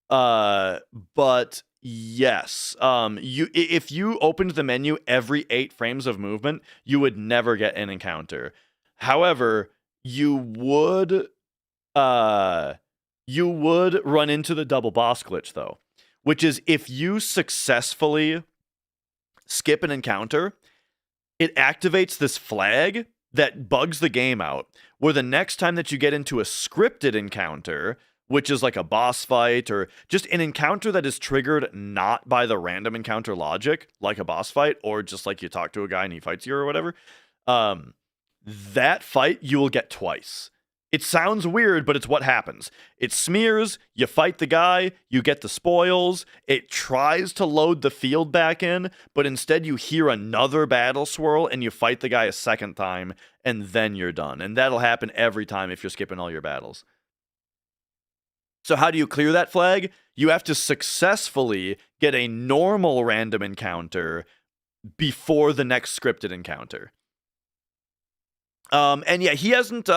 But yes, if you opened the menu every 8 frames of movement, you would never get an encounter. However, you would run into the double boss glitch though, which is if you successfully skip an encounter, it activates this flag that bugs the game out, where the next time that you get into a scripted encounter, which is like a boss fight or just an encounter that is triggered not by the random encounter logic, like a boss fight, or just like you talk to a guy and he fights you or whatever, that fight you will get twice. It sounds weird, but it's what happens. It smears, you fight the guy, you get the spoils, it tries to load the field back in, but instead you hear another battle swirl and you fight the guy a second time, and then you're done. And that'll happen every time if you're skipping all your battles. So how do you clear that flag? You have to successfully get a normal random encounter before the next scripted encounter. And yeah, he hasn't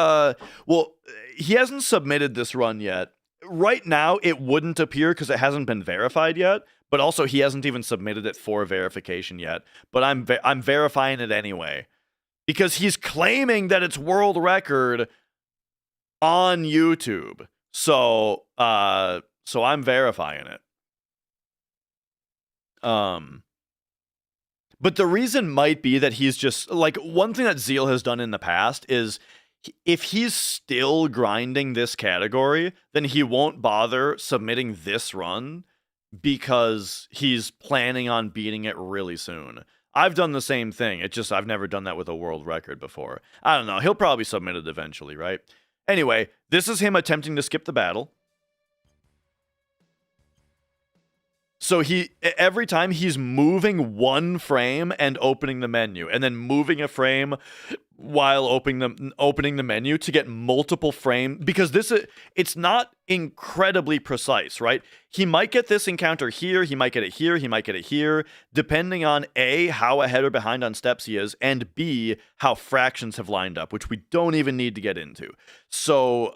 submitted this run yet. Right now, it wouldn't appear because it hasn't been verified yet, but also he hasn't even submitted it for verification yet. But I'm verifying it anyway because he's claiming that it's world record on YouTube. So I'm verifying it. But the reason might be that he's just like, one thing that Zheal has done in the past is if he's still grinding this category, then he won't bother submitting this run because he's planning on beating it really soon. I've done the same thing. It's just I've never done that with a world record before. I don't know. He'll probably submit it eventually, right? Anyway, this is him attempting to skip the battle. So every time he's moving 1 frame and opening the menu, and then moving a frame while opening the menu to get multiple frames, because it's not incredibly precise, right? He might get this encounter here, he might get it here, he might get it here, depending on A, how ahead or behind on steps he is, and B, how fractions have lined up, which we don't even need to get into. So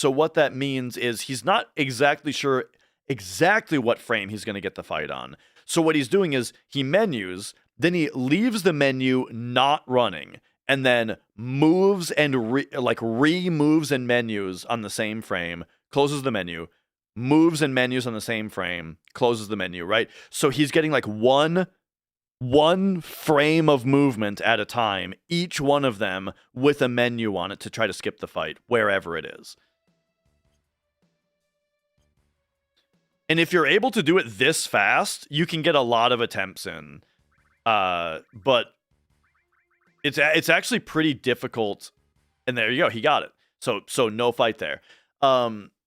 what that means is he's not exactly sure exactly what frame he's going to get the fight on. So what he's doing is he menus, then he leaves the menu not running, and then moves and re-moves and menus on the same frame, closes the menu, moves and menus on the same frame, closes the menu, right? So he's getting like one frame of movement at a time, each one of them with a menu on it to try to skip the fight, wherever it is. And if you're able to do it this fast, you can get a lot of attempts in. But it's actually pretty difficult. And there you go, he got it. So no fight there.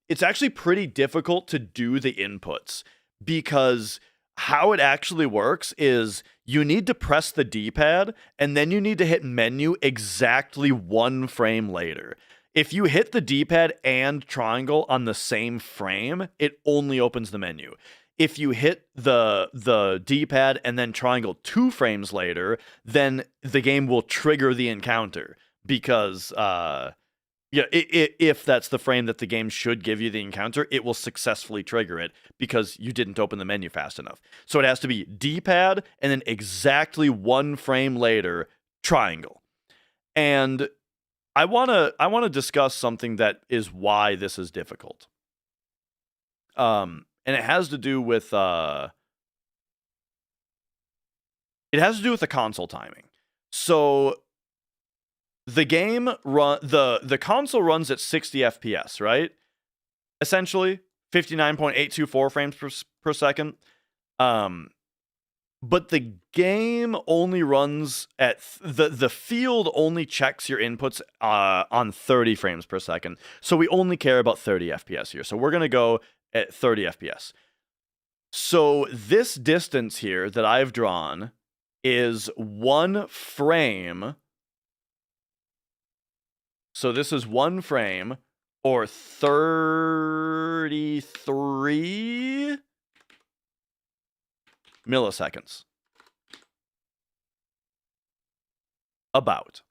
It's actually pretty difficult to do the inputs because how it actually works is you need to press the D-pad and then you need to hit menu exactly 1 frame later. If you hit the D-pad and triangle on the same frame, it only opens the menu. If you hit the D-pad and then triangle 2 frames later, then the game will trigger the encounter because if that's the frame that the game should give you the encounter, it will successfully trigger it because you didn't open the menu fast enough. So it has to be D-pad and then exactly 1 frame later, triangle. And I wanna discuss something that is why this is difficult. And it has to do with the console timing. So the console runs at 60 FPS, right? Essentially 59.824 frames per second. But the game only runs at the field only checks your inputs on 30 frames per second. So we only care about 30 FPS here. So we're going to go at 30 FPS. So this distance here that I've drawn is 1 frame. So this is 1 frame or 33 milliseconds. About.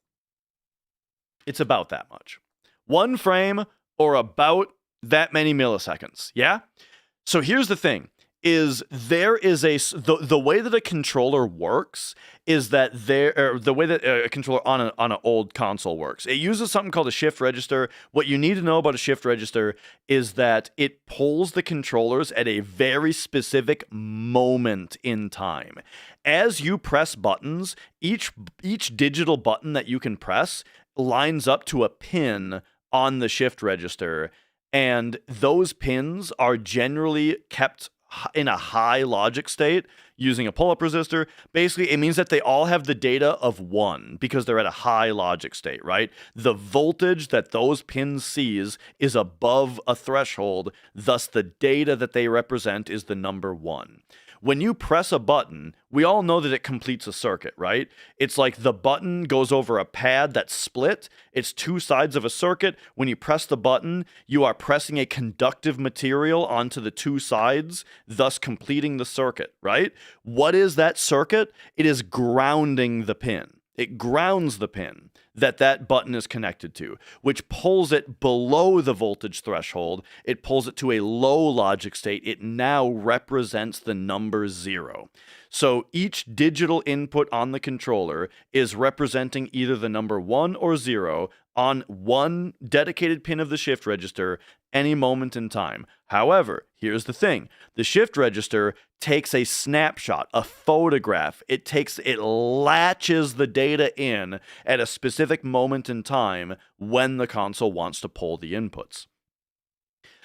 It's about that much. 1 frame or about that many milliseconds. Yeah? So here's the thing. Is there is the way that a controller works is that the way that a controller on an old console works. It uses something called a shift register. What you need to know about a shift register is that it pulls the controllers at a very specific moment in time. As you press buttons, each digital button that you can press lines up to a pin on the shift register, and those pins are generally kept in a high logic state using a pull-up resistor. Basically, it means that they all have the data of 1 because they're at a high logic state, right? The voltage that those pins sees is above a threshold, thus the data that they represent is the number 1. When you press a button, we all know that it completes a circuit, right? It's like the button goes over a pad that's split. It's 2 sides of a circuit. When you press the button, you are pressing a conductive material onto the 2 sides, thus completing the circuit, right? What is that circuit? It is grounding the pin. It grounds the pin that button is connected to, which pulls it below the voltage threshold. It pulls it to a low logic state. It now represents the number 0. So each digital input on the controller is representing either the number 1 or 0 on 1 dedicated pin of the shift register any moment in time. However, here's the thing. The shift register takes a snapshot, a photograph. It latches the data in at a specific moment in time when the console wants to pull the inputs.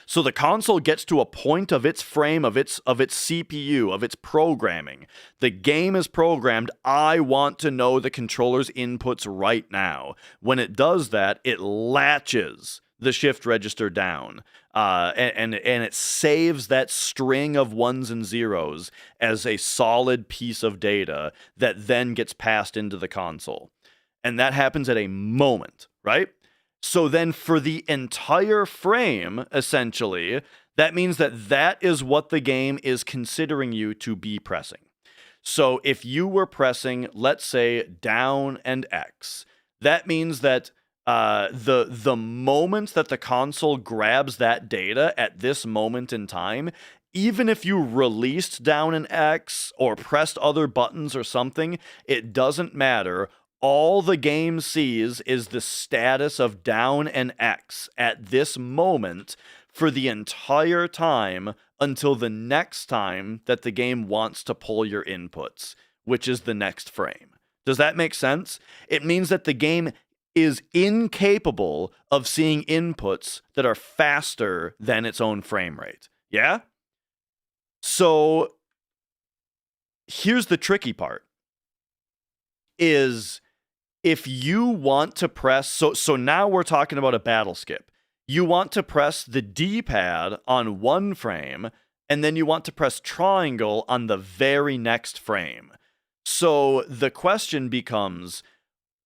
So the console gets to a point of its frame, of its CPU, of its programming. The game is programmed, I want to know the controller's inputs right now. When it does that, it latches the shift register down, and it saves that string of 1s and 0s as a solid piece of data that then gets passed into the console. And that happens at a moment, right? So then for the entire frame, essentially, that means that is what the game is considering you to be pressing. So if you were pressing, let's say, down and X, that means that the moment that the console grabs that data at this moment in time, even if you released down an X or pressed other buttons or something, it doesn't matter. All the game sees is the status of down and X at this moment for the entire time until the next time that the game wants to pull your inputs, which is the next frame. Does that make sense? It means that the game is incapable of seeing inputs that are faster than its own frame rate. Yeah? So here's the tricky part is if you want to press, so now we're talking about a battle skip. You want to press the D-pad on one frame, and then you want to press triangle on the very next frame. So the question becomes,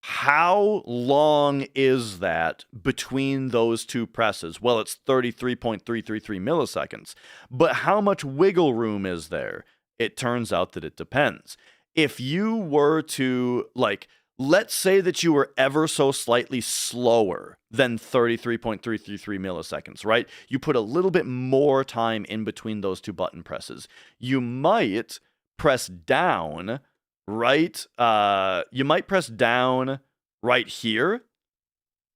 how long is that between those two presses? Well, it's 33.333 milliseconds. But how much wiggle room is there? It turns out that it depends. If you were to, like, let's say that you were ever so slightly slower than 33.333 milliseconds, right? You put a little bit more time in between those two button presses. You might press down right, you might press down right here,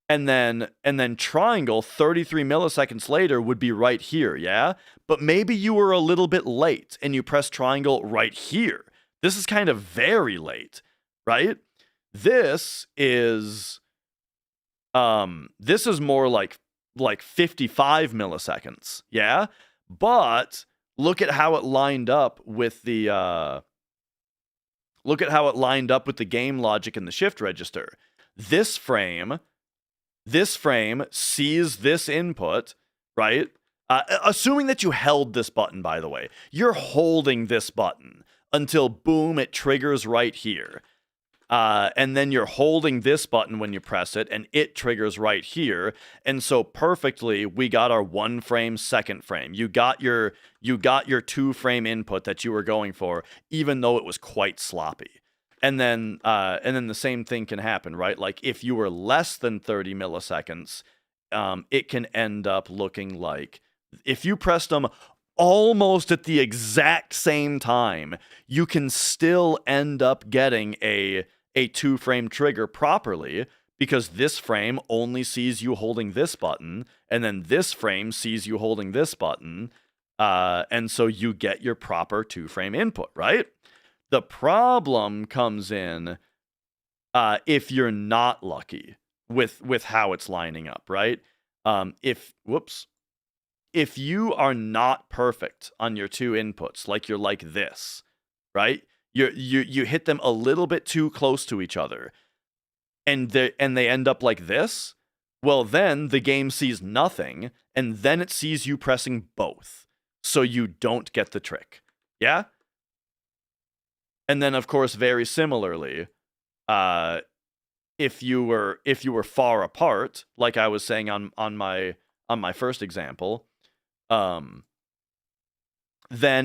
and then triangle 33 milliseconds later would be right here, yeah? But maybe you were a little bit late and you press triangle right here. This is kind of very late, right? This is more like 55 milliseconds, yeah? But look at how it lined up with the game logic in the shift register. This frame sees this input, right? Assuming that you held this button, by the way. You're holding this button until, boom, it triggers right here. And then you're holding this button when you press it, and it triggers right here. And so perfectly, we got our 1 frame, second frame. You got your 2 frame input that you were going for, even though it was quite sloppy. And then the same thing can happen, right? Like if you were less than 30 milliseconds, it can end up looking like if you pressed them almost at the exact same time, you can still end up getting a 2 frame trigger properly because this frame only sees you holding this button, and then this frame sees you holding this button, and so you get your proper 2 frame input, right? The problem comes in if you're not lucky with how it's lining up, right? If you are not perfect on your 2 inputs, like you're like this, right? You hit them a little bit too close to each other, and they end up like this. Well, then the game sees nothing, and then it sees you pressing both, so you don't get the trick. Yeah. And then, of course, very similarly, if you were far apart, like I was saying on my first example, then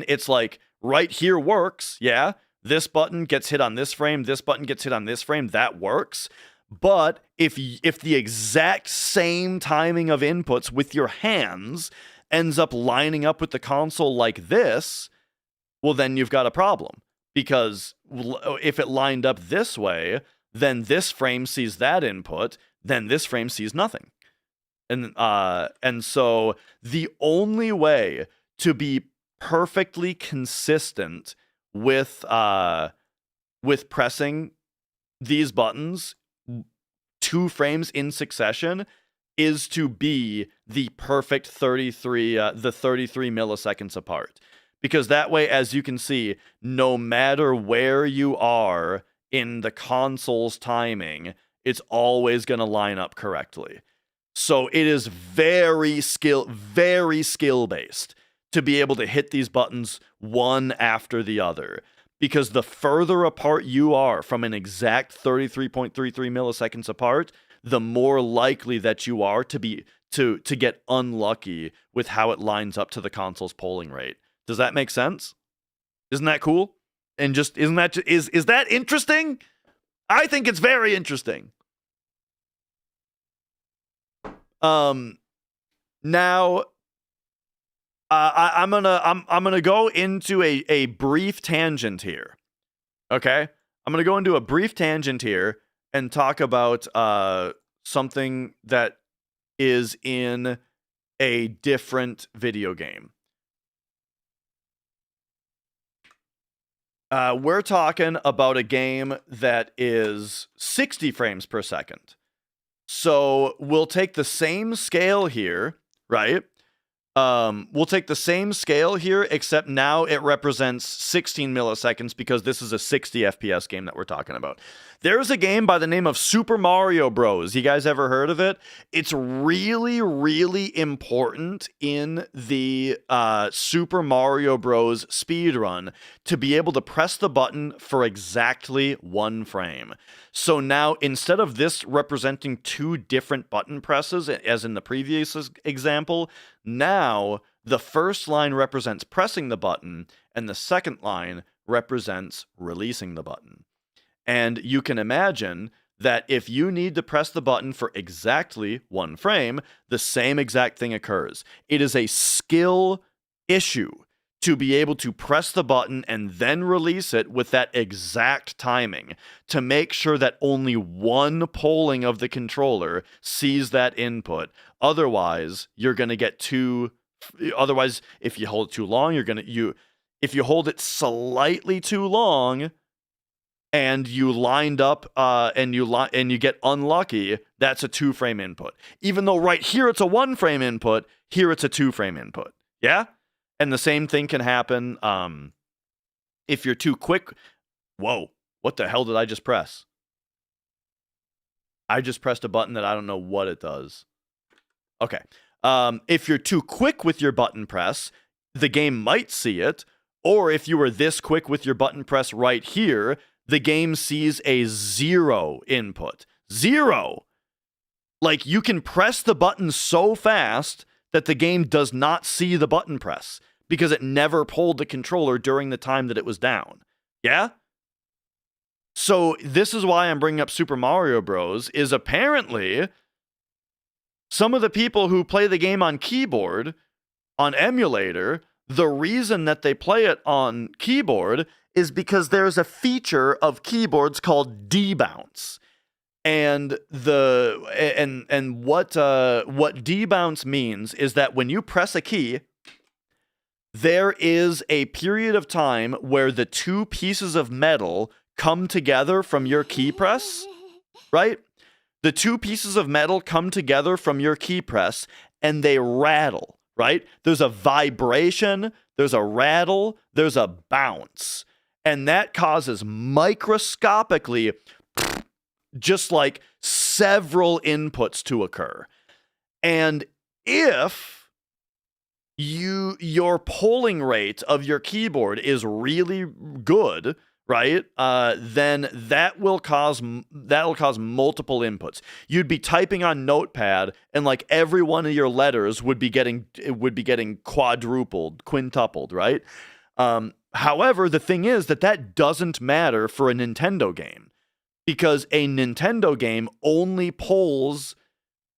it's like right here works, yeah. This button gets hit on this frame, this button gets hit on this frame, that works. But if the exact same timing of inputs with your hands ends up lining up with the console like this, well, then you've got a problem. Because if it lined up this way, then this frame sees that input, then this frame sees nothing. And so the only way to be perfectly consistent with pressing these buttons 2 frames in succession is to be the perfect 33 milliseconds apart. Because that way, as you can see, no matter where you are in the console's timing, it's always going to line up correctly. So it is very skill-based to be able to hit these buttons one after the other. Because the further apart you are from an exact 33.33 milliseconds apart, the more likely that you are to get unlucky with how it lines up to the console's polling rate. Does that make sense? Isn't that cool? And is that interesting? I think it's very interesting. Now I'm gonna go into a brief tangent here. Okay? I'm gonna go into a brief tangent here and talk about something that is in a different video game. We're talking about a game that is 60 frames per second. So we'll take the same scale here, right? We'll take the same scale here, except now it represents 16 milliseconds because this is a 60 FPS game that we're talking about. There's a game by the name of Super Mario Bros. You guys ever heard of it? It's really, really important in the Super Mario Bros. Speedrun to be able to press the button for exactly 1 frame. So now, instead of this representing 2 different button presses, as in the previous example, now the first line represents pressing the button, and the second line represents releasing the button. And you can imagine that if you need to press the button for exactly 1 frame, the same exact thing occurs. It is a skill issue to be able to press the button and then release it with that exact timing to make sure that only one polling of the controller sees that input. Otherwise, you're going to get otherwise, if you hold it too long, if you hold it slightly too long and you lined up and you get unlucky, that's a 2-frame input. Even though right here it's a 1-frame input, here it's a 2-frame input. Yeah? And the same thing can happen if you're too quick. Whoa, what the hell did I just press? I just pressed a button that I don't know what it does. Okay. If you're too quick with your button press, the game might see it. Or if you were this quick with your button press right here, the game sees a 0 input. 0! Like, you can press the button so fast that the game does not see the button press because it never pulled the controller during the time that it was down. Yeah? So this is why I'm bringing up Super Mario Bros. Is apparently some of the people who play the game on keyboard, on emulator, the reason that they play it on keyboard is because there's a feature of keyboards called debounce. And what debounce means is that when you press a key, there is a period of time where the 2 pieces of metal come together from your key press, right? The 2 pieces of metal come together from your key press and they rattle, right? There's a vibration, there's a rattle, there's a bounce. And that causes microscopically just like several inputs to occur. And if your polling rate of your keyboard is really good, right? Then that'll cause multiple inputs. You'd be typing on Notepad, and like every one of your letters would be getting quadrupled, quintupled, right? However, the thing is that doesn't matter for a Nintendo game, because a Nintendo game only polls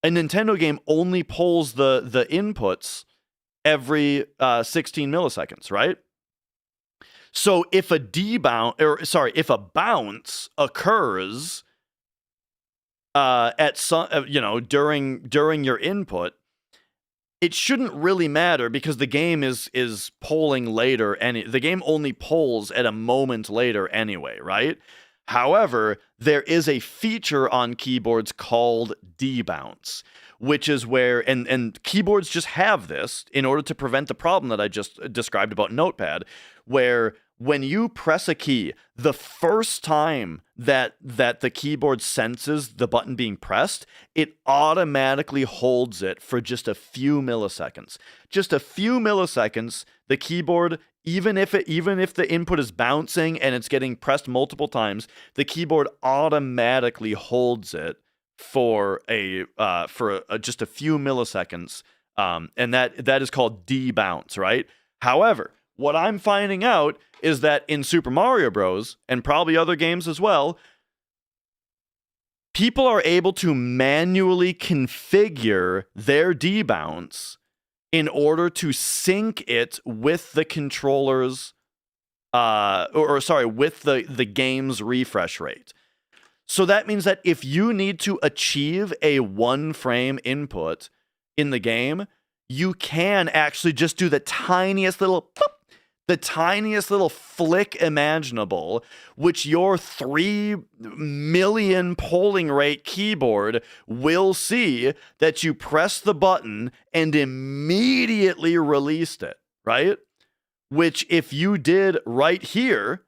the inputs every 16 milliseconds, right? So if a bounce occurs at some, during your input, it shouldn't really matter because the game is polling later, and the game only polls at a moment later anyway, right? However, there is a feature on keyboards called debounce, which is where, and keyboards just have this in order to prevent the problem that I just described about Notepad, where when you press a key, the first time that the keyboard senses the button being pressed, it automatically holds it for just a few milliseconds. Just a few milliseconds, the keyboard, even if the input is bouncing and it's getting pressed multiple times, the keyboard automatically holds it for just a few milliseconds, and that is called debounce, right? However, what I'm finding out is that in Super Mario Bros. And probably other games as well, people are able to manually configure their debounce in order to sync it with the controller's, with the game's refresh rate. So that means that if you need to achieve a 1-frame input in the game, you can actually just do the tiniest little boop, the tiniest little flick imaginable, which your 3 million polling rate keyboard will see that you press the button and immediately released it, right? Which if you did right here,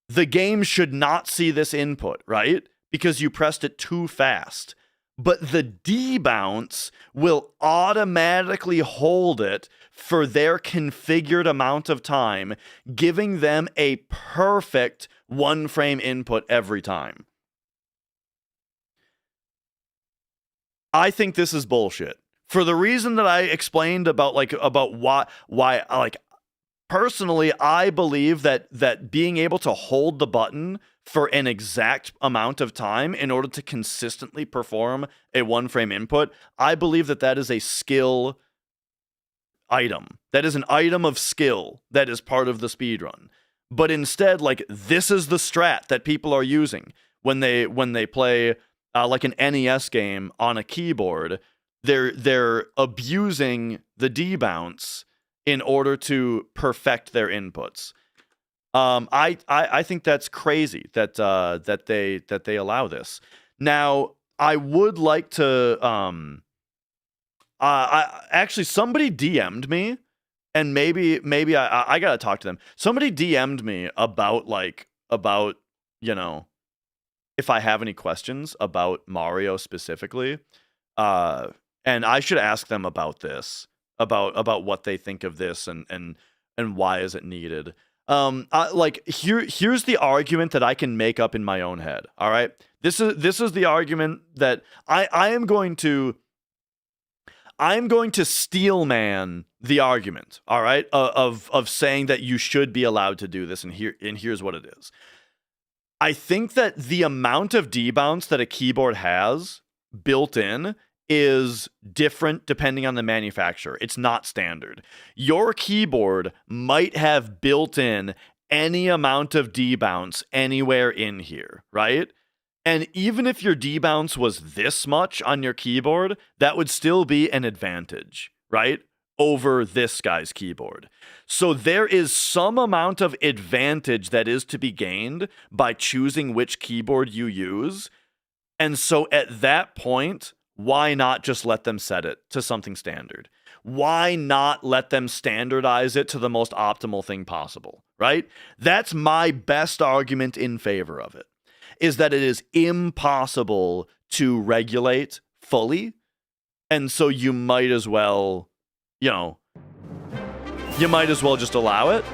the game should not see this input, right? Because you pressed it too fast. But the debounce will automatically hold it for their configured amount of time, giving them a perfect 1-frame input every time. I think this is bullshit. For the reason that I explained about why personally, I believe that being able to hold the button for an exact amount of time in order to consistently perform a 1-frame input, I believe that is a skill item. That is an item of skill that is part of the speedrun. But instead, like, this is the strat that people are using when they play like an NES game on a keyboard. They're abusing the debounce in order to perfect their inputs. I think that's crazy that they allow this. Now, I would like to actually somebody DM'd me, and maybe I gotta talk to them. Somebody DM'd me about you know, if I have any questions about Mario specifically, and I should ask them about this, about what they think of this and why is it needed. Here's the argument that I can make up in my own head. All right, this is the argument that I'm going to steel man the argument. All right, of saying that you should be allowed to do this, and here's what it is. I think that the amount of debounce that a keyboard has built in is different depending on the manufacturer. It's not standard. Your keyboard might have built in any amount of debounce anywhere in here, right? And even if your debounce was this much on your keyboard, that would still be an advantage, right? Over this guy's keyboard. So there is some amount of advantage that is to be gained by choosing which keyboard you use. And so at that point, why not just let them set it to something standard? Why not let them standardize it to the most optimal thing possible, right? That's my best argument in favor of it, is that it is impossible to regulate fully. And so you might as well, just allow it.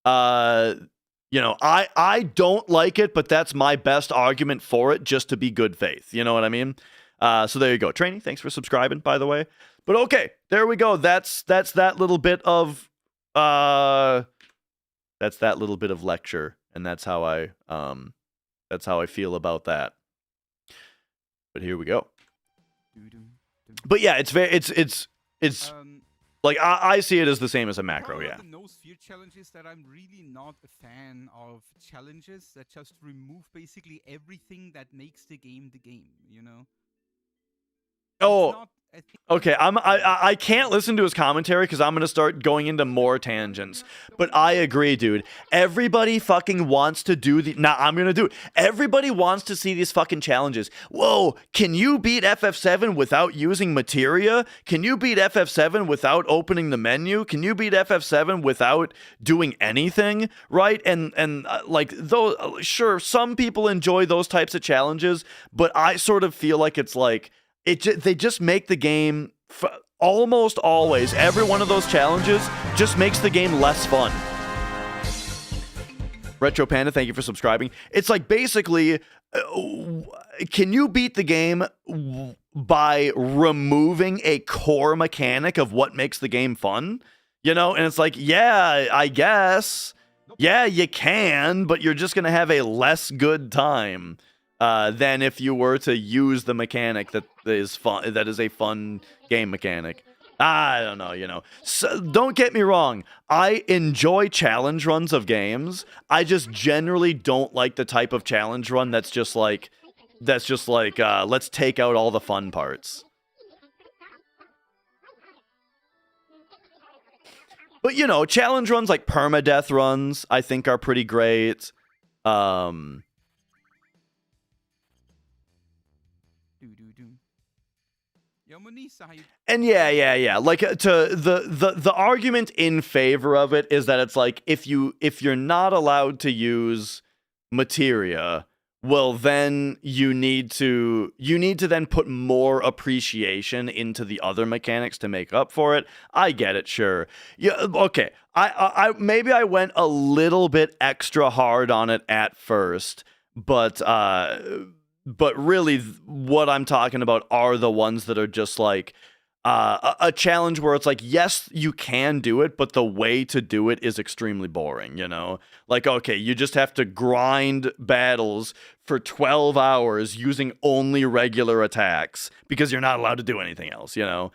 I don't like it, but that's my best argument for it, just to be good faith. You know what I mean? So there you go. Training, thanks for subscribing, by the way. But okay, there we go. That's that little bit of lecture, and that's how I feel about that. But here we go. But yeah, it's like I see it as the same as a macro, yeah. The no sphere challenges that I'm really not a fan of challenges that just remove basically everything that makes the game, you know? Oh, okay. I can't listen to his commentary because I'm gonna start going into more tangents. But I agree, dude. Everybody fucking wants to do I'm gonna do it. Everybody wants to see these fucking challenges. Whoa, can you beat FF7 without using materia? Can you beat FF7 without opening the menu? Can you beat FF7 without doing anything? Right? And sure, some people enjoy those types of challenges, but I sort of feel like it's like they just make the game almost always. Every one of those challenges just makes the game less fun. Retro Panda, thank you for subscribing. It's like basically, can you beat the game by removing a core mechanic of what makes the game fun? You know, and it's like, yeah, I guess. Yeah, you can, but you're just going to have a less good time than if you were to use the mechanic that is fun. That is a fun game mechanic. I don't know, So, don't get me wrong. I enjoy challenge runs of games. I just generally don't like the type of challenge run that's just like, let's take out all the fun parts. But you know, challenge runs like permadeath runs, I think, are pretty great. Do do do. Yo, Monisa, how you? And yeah. Like the argument in favor of it is that it's like if you're not allowed to use materia, well then you need to then put more appreciation into the other mechanics to make up for it. I get it, sure. Yeah, okay. I maybe I went a little bit extra hard on it at first, but really what I'm talking about are the ones that are just like a challenge where it's like, yes, you can do it, but the way to do it is extremely boring, you know? Like, okay, you just have to grind battles for 12 hours using only regular attacks because you're not allowed to do anything else, you know?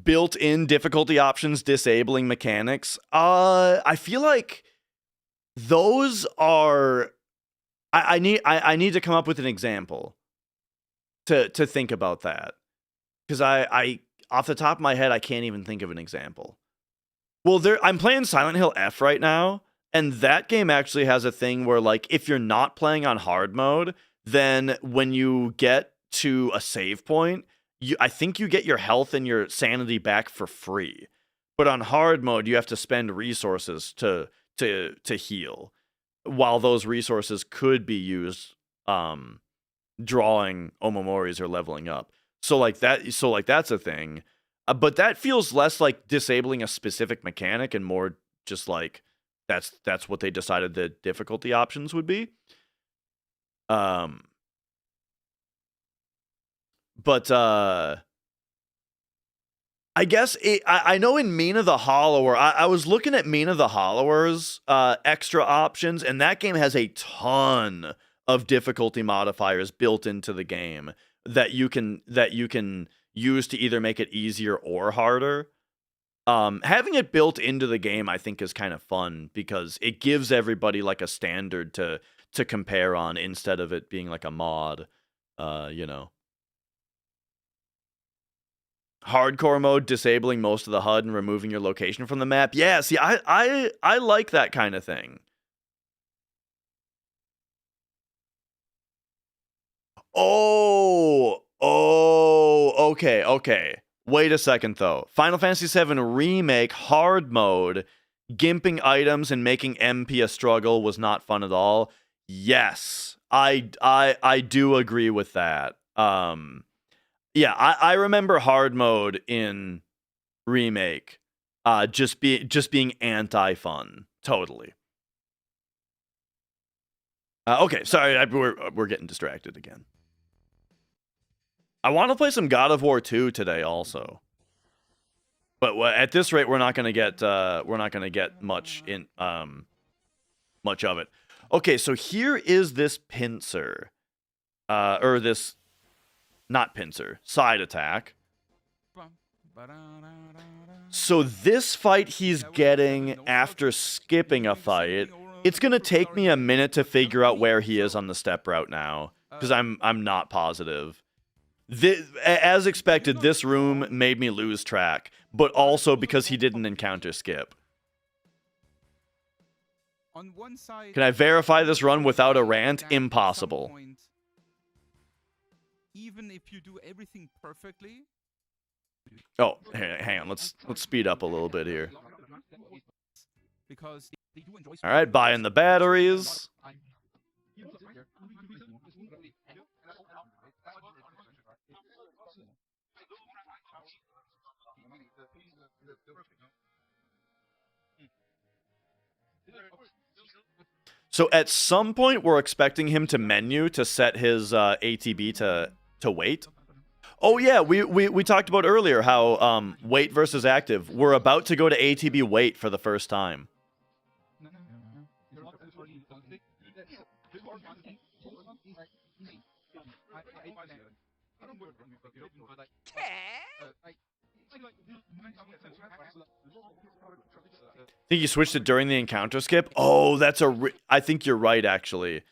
Built-in difficulty options disabling mechanics. I feel like those are... I need to come up with an example to think about that, because I off the top of my head I can't even think of an example. Well, I'm playing Silent Hill F right now, and that game actually has a thing where, like, if you're not playing on hard mode, then when you get to a save point, I think you get your health and your sanity back for free. But on hard mode, you have to spend resources to heal, while those resources could be used drawing Omomoris or leveling up. So that's a thing. But that feels less like disabling a specific mechanic and more just like that's what they decided the difficulty options would be. But I guess I know in Mina the Hollower, I was looking at Mina the Hollower's extra options, and that game has a ton of difficulty modifiers built into the game that you can use to either make it easier or harder. Having it built into the game, I think, is kind of fun because it gives everybody like a standard to compare on instead of it being like a mod, you know. Hardcore mode, disabling most of the HUD and removing your location from the map. Yeah, see, I like that kind of thing. Oh, okay. Wait a second, though. Final Fantasy VII Remake hard mode, gimping items and making MP a struggle was not fun at all. Yes, I do agree with that. Yeah, I remember hard mode in Remake just being anti-fun. Totally. Okay, sorry, we're getting distracted again. I want to play some God of War 2 today also. But at this rate, we're not going to get much of it. Okay, so here is this pincer. Or this, not pincer, side attack. So this fight he's getting after skipping a fight, it's going to take me a minute to figure out where he is on the step route now, because I'm not positive. As expected, this room made me lose track, but also because he didn't encounter skip. On one side, can I verify this run without a rant? Impossible. Point, even if you do everything perfectly. Oh, hang on. Let's speed up a little bit here. Because all right, buying the batteries. So at some point, we're expecting him to menu to set his ATB to wait. Oh yeah, we talked about earlier how wait versus active. We're about to go to ATB wait for the first time. I think you switched it during the encounter skip? Oh, that's I think you're right, actually.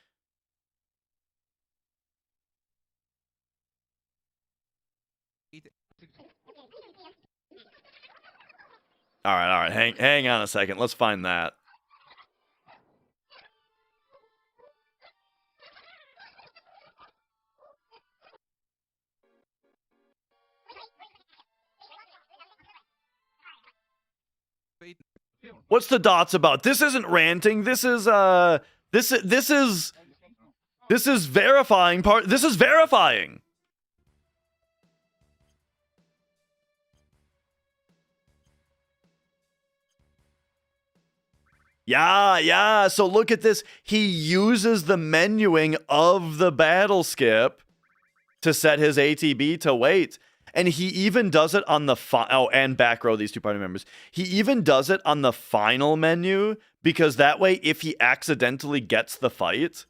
All right. Hang on a second. Let's find that. What's the dots about? This isn't ranting. This is this is verifying part. This is verifying. Yeah. So look at this. He uses the menuing of the battle skip to set his ATB to wait. And he even does it on the and back row, these two party members. He even does it on the final menu because that way, if he accidentally gets the fight,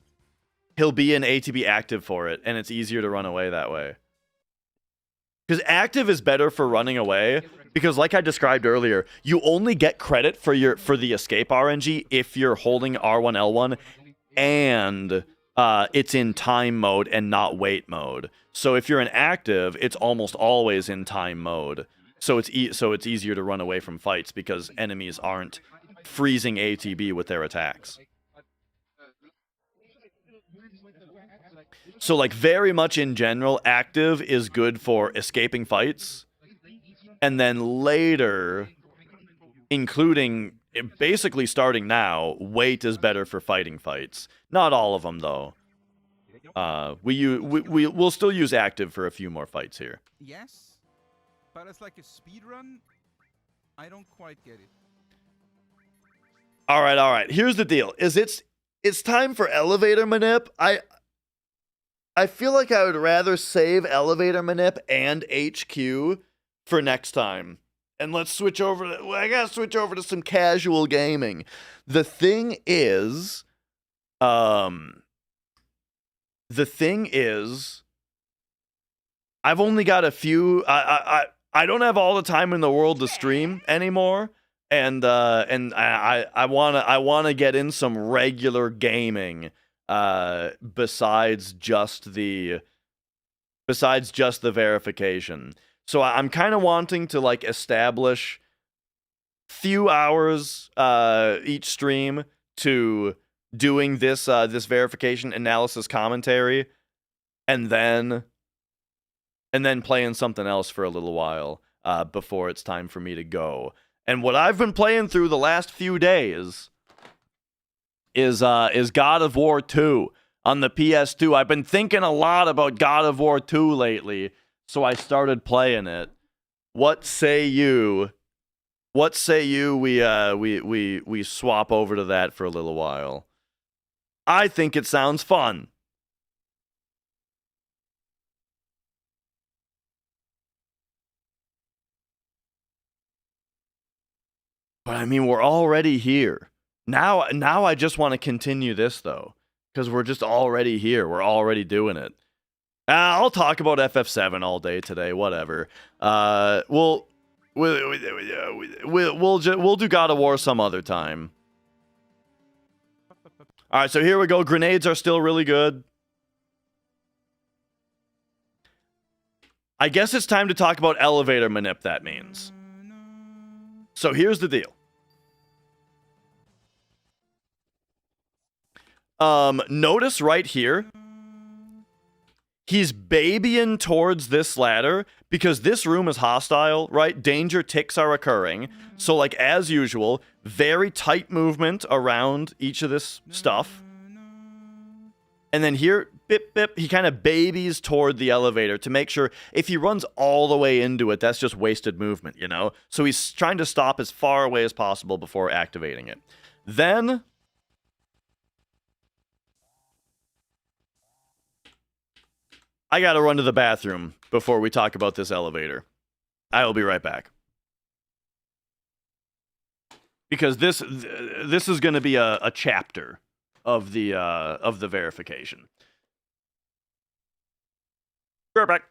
he'll be an ATB active for it, and it's easier to run away that way. Because active is better for running away, because like I described earlier, you only get credit for the escape RNG if you're holding R1 L1 and it's in time mode and not wait mode. So if you're an active, it's almost always in time mode. So it's easier to run away from fights because enemies aren't freezing ATB with their attacks. So like very much in general, active is good for escaping fights. And then later, including basically starting now, wait is better for fighting fights. Not all of them though. We'll still use active for a few more fights here. Yes, but it's like a speed run. I don't quite get it. All right. Here's the deal: it's time for elevator manip. I feel like I would rather save elevator manip and HQ for next time. And let's switch over to, I gotta switch over to some casual gaming. The thing is, I've only got a few. I don't have all the time in the world to stream anymore, and I wanna get in some regular gaming. Besides just the verification. So I'm kind of wanting to like establish few hours each stream to doing this verification analysis commentary, and then playing something else for a little while before it's time for me to go. And what I've been playing through the last few days is God of War 2 on the PS2. I've been thinking a lot about God of War 2 lately, so I started playing it. What say you? We swap over to that for a little while? I think it sounds fun. But I mean, we're already here. Now I just want to continue this though, because we're just already here. We're already doing it. I'll talk about FF7 all day today. Whatever. We'll do God of War some other time. All right, so here we go. Grenades are still really good. I guess it's time to talk about elevator manip. That means. So here's the deal. Notice right here, he's babying towards this ladder because this room is hostile, right? Danger ticks are occurring. So like as usual, very tight movement around each of this stuff. And then here, bip, bip, he kind of babies toward the elevator to make sure if he runs all the way into it, that's just wasted movement, you know? So he's trying to stop as far away as possible before activating it. Then I gotta run to the bathroom before we talk about this elevator. I will be right back. Because this is gonna be a chapter of the verification. Be right back.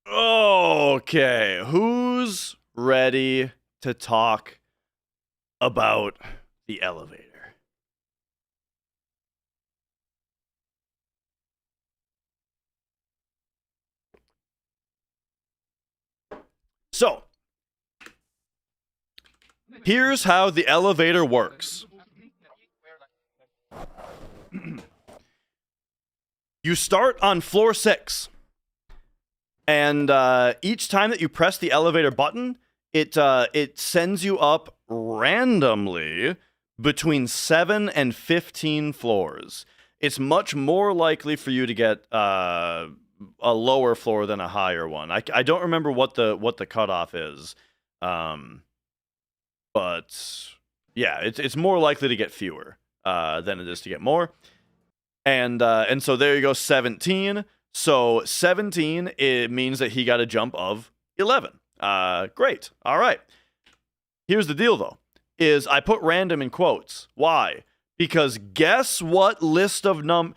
Okay, who's ready to talk about the elevator? So, here's how the elevator works. You start on floor 6, and each time that you press the elevator button, it sends you up randomly between 7 and 15 floors. It's much more likely for you to get a lower floor than a higher one. I don't remember what the cutoff is, but yeah, it's more likely to get fewer than it is to get more. And so there you go, 17. So 17, it means that he got a jump of 11. Great. All right. Here's the deal, though, is I put random in quotes. Why? Because guess what list of numbers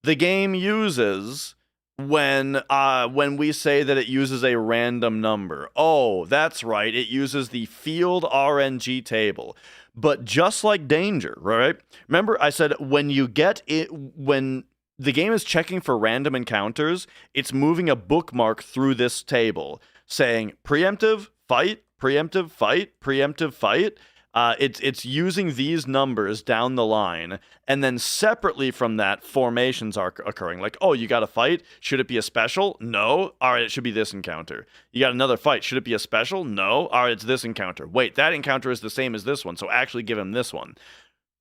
the game uses when we say that it uses a random number? Oh, that's right. It uses the field RNG table. But just like danger, right? Remember I said when the game is checking for random encounters, it's moving a bookmark through this table saying preemptive, fight, preemptive, fight, preemptive, fight. It's using these numbers down the line, and then separately from that, formations are occurring. Like, oh, you got a fight? Should it be a special? No. All right, it should be this encounter. You got another fight. Should it be a special? No. All right, it's this encounter. Wait, that encounter is the same as this one, so actually give him this one.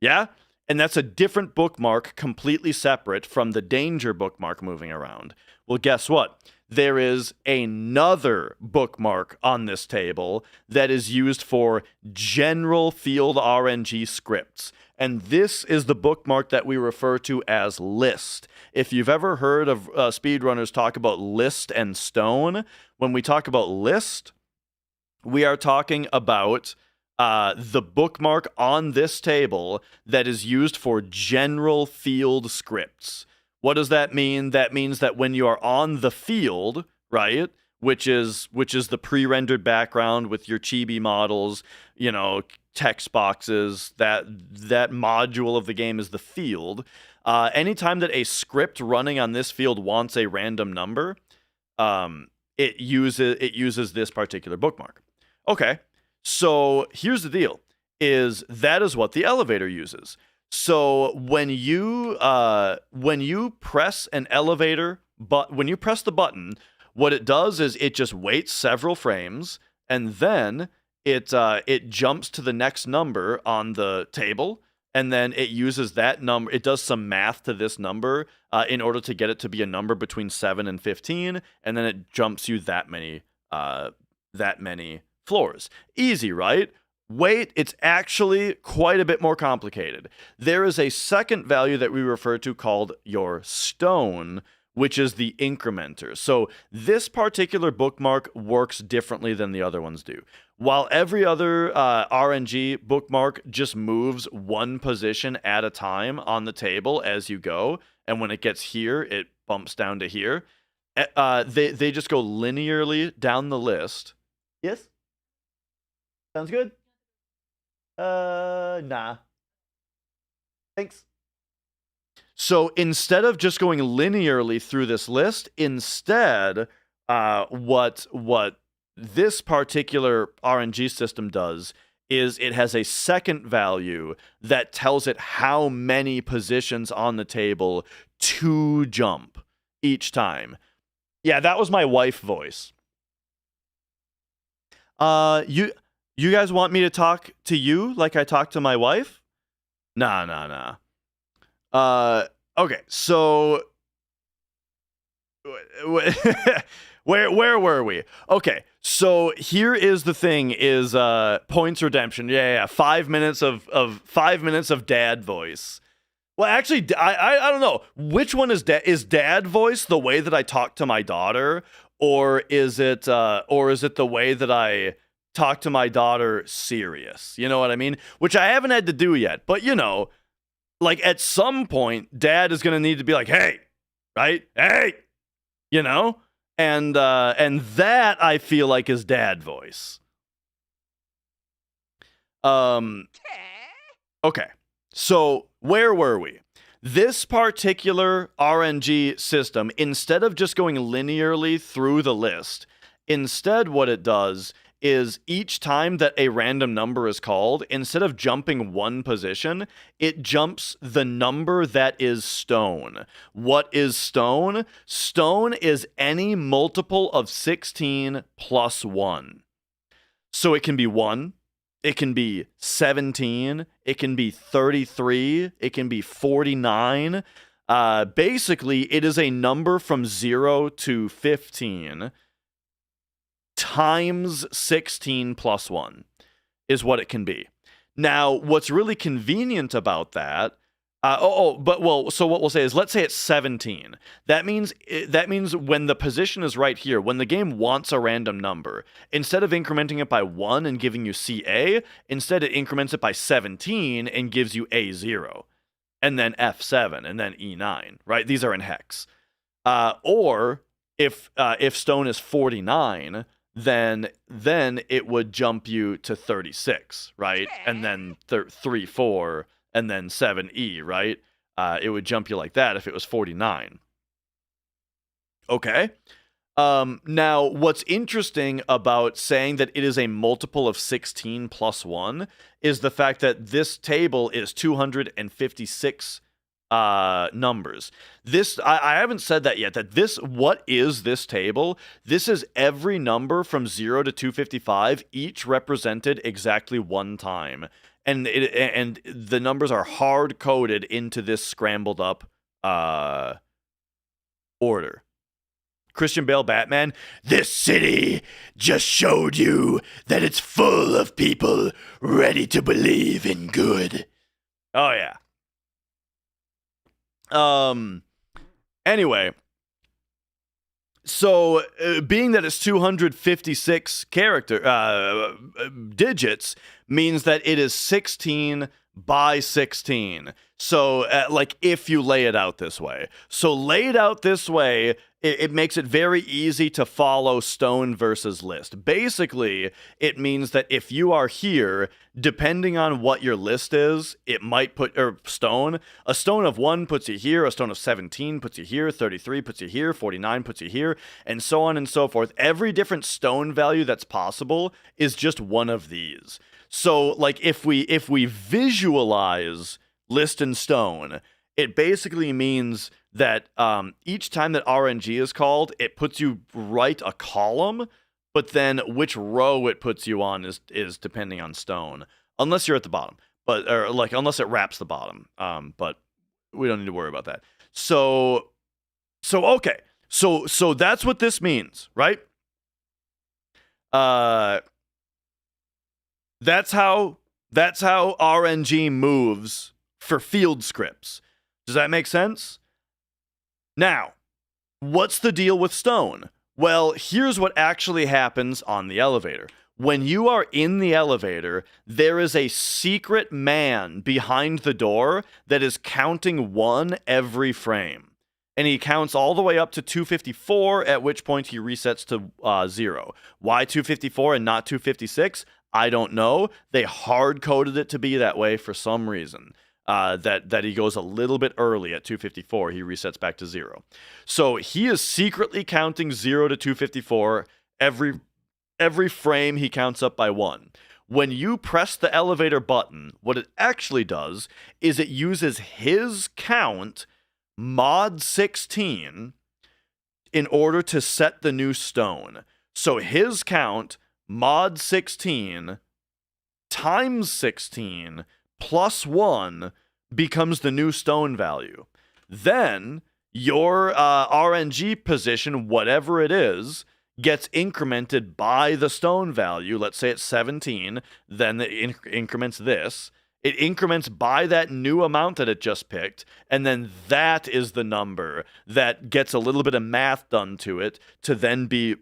Yeah? And that's a different bookmark, completely separate from the danger bookmark moving around. Well, guess what? There is another bookmark on this table that is used for general field RNG scripts. And this is the bookmark that we refer to as list. If you've ever heard of speedrunners talk about list and stone, when we talk about list, we are talking about the bookmark on this table that is used for general field scripts. What does that mean? That means that when you are on the field, right, which is the pre-rendered background with your chibi models, text boxes, that module of the game is the field. Anytime that a script running on this field wants a random number, it uses this particular bookmark. Okay, so here's the deal: that is what the elevator uses. So when you press an elevator, but when you press the button, what it does is it just waits several frames, and then it jumps to the next number on the table, and then it uses that number. It does some math to this number in order to get it to be a number between 7 and 15, and then it jumps you that many floors. Easy, right? Wait, it's actually quite a bit more complicated. There is a second value that we refer to called your stone, which is the incrementer. So this particular bookmark works differently than the other ones do. While every other RNG bookmark just moves one position at a time on the table as you go, and when it gets here, it bumps down to here. They just go linearly down the list. Yes? Sounds good? Nah. Thanks. So instead of just going linearly through this list, instead, what this particular RNG system does is it has a second value that tells it how many positions on the table to jump each time. Yeah, that was my wife voice. You guys want me to talk to you like I talk to my wife? Nah. Okay, so where were we? Okay, so here is the thing: is points redemption. Yeah. 5 minutes of 5 minutes of dad voice. Well, actually, I don't know which one is dad voice the way that I talk to my daughter, or is it the way that I talk to my daughter serious? You know what I mean? Which I haven't had to do yet, but like at some point, dad is gonna need to be like, hey, right? Hey, you know, and that I feel like is dad voice. Okay, so where were we? This particular RNG system, instead of just going linearly through the list, instead what it does is each time that a random number is called, instead of jumping one position, it jumps the number that is stone. What is stone? Stone is any multiple of 16 plus 1. So it can be 1, it can be 17, it can be 33, it can be 49. Basically, it is a number from 0 to 15 times 16 plus 1 is what it can be. Now, what's really convenient about that so what we'll say is, let's say it's 17. That means when the position is right here, when the game wants a random number, instead of incrementing it by 1 and giving you CA, instead it increments it by 17 and gives you A0, and then F7, and then E9, right? These are in hex. Or if stone is 49, then it would jump you to 36, right? And then 3, 4, and then 7E, right? It would jump you like that if it was 49. Okay. Now, what's interesting about saying that it is a multiple of 16 plus 1 is the fact that this table is 256 numbers. I haven't said that yet, what is this table? This is every number from 0 to 255, each represented exactly one time. And the numbers are hard coded into this scrambled up order. Christian Bale Batman, this city just showed you that it's full of people ready to believe in good. Oh yeah. Anyway, so being that it's 256 digits means that it is 16 by 16. So if you lay it out this way. So laid out this way, it makes it very easy to follow stone versus list. Basically, it means that if you are here, depending on what your list is, it might put a stone of 1 puts you here, a stone of 17 puts you here, 33 puts you here, 49 puts you here, and so on and so forth. Every different stone value that's possible is just one of these. So if we visualize list and stone, it basically means that each time that RNG is called, it puts you right a column, but then which row it puts you on is depending on stone, unless you're at the bottom, unless it wraps the bottom. But we don't need to worry about that. So okay, so that's what this means, right? That's how RNG moves for field scripts. Does that make sense? Now, what's the deal with stone? Well, here's what actually happens on the elevator. When you are in the elevator, there is a secret man behind the door that is counting 1 every frame. And he counts all the way up to 254, at which point he resets to 0. Why 254 and not 256? I don't know. They hard-coded it to be that way for some reason. That he goes a little bit early at 254. He resets back to 0. So he is secretly counting 0 to 254. Every frame he counts up by 1. When you press the elevator button, what it actually does is it uses his count mod 16 in order to set the new stone. So his count mod 16 times 16 plus 1 becomes the new stone value. Then your RNG position, whatever it is, gets incremented by the stone value. Let's say it's 17, then it increments this. It increments by that new amount that it just picked, and then that is the number that gets a little bit of math done to it to then be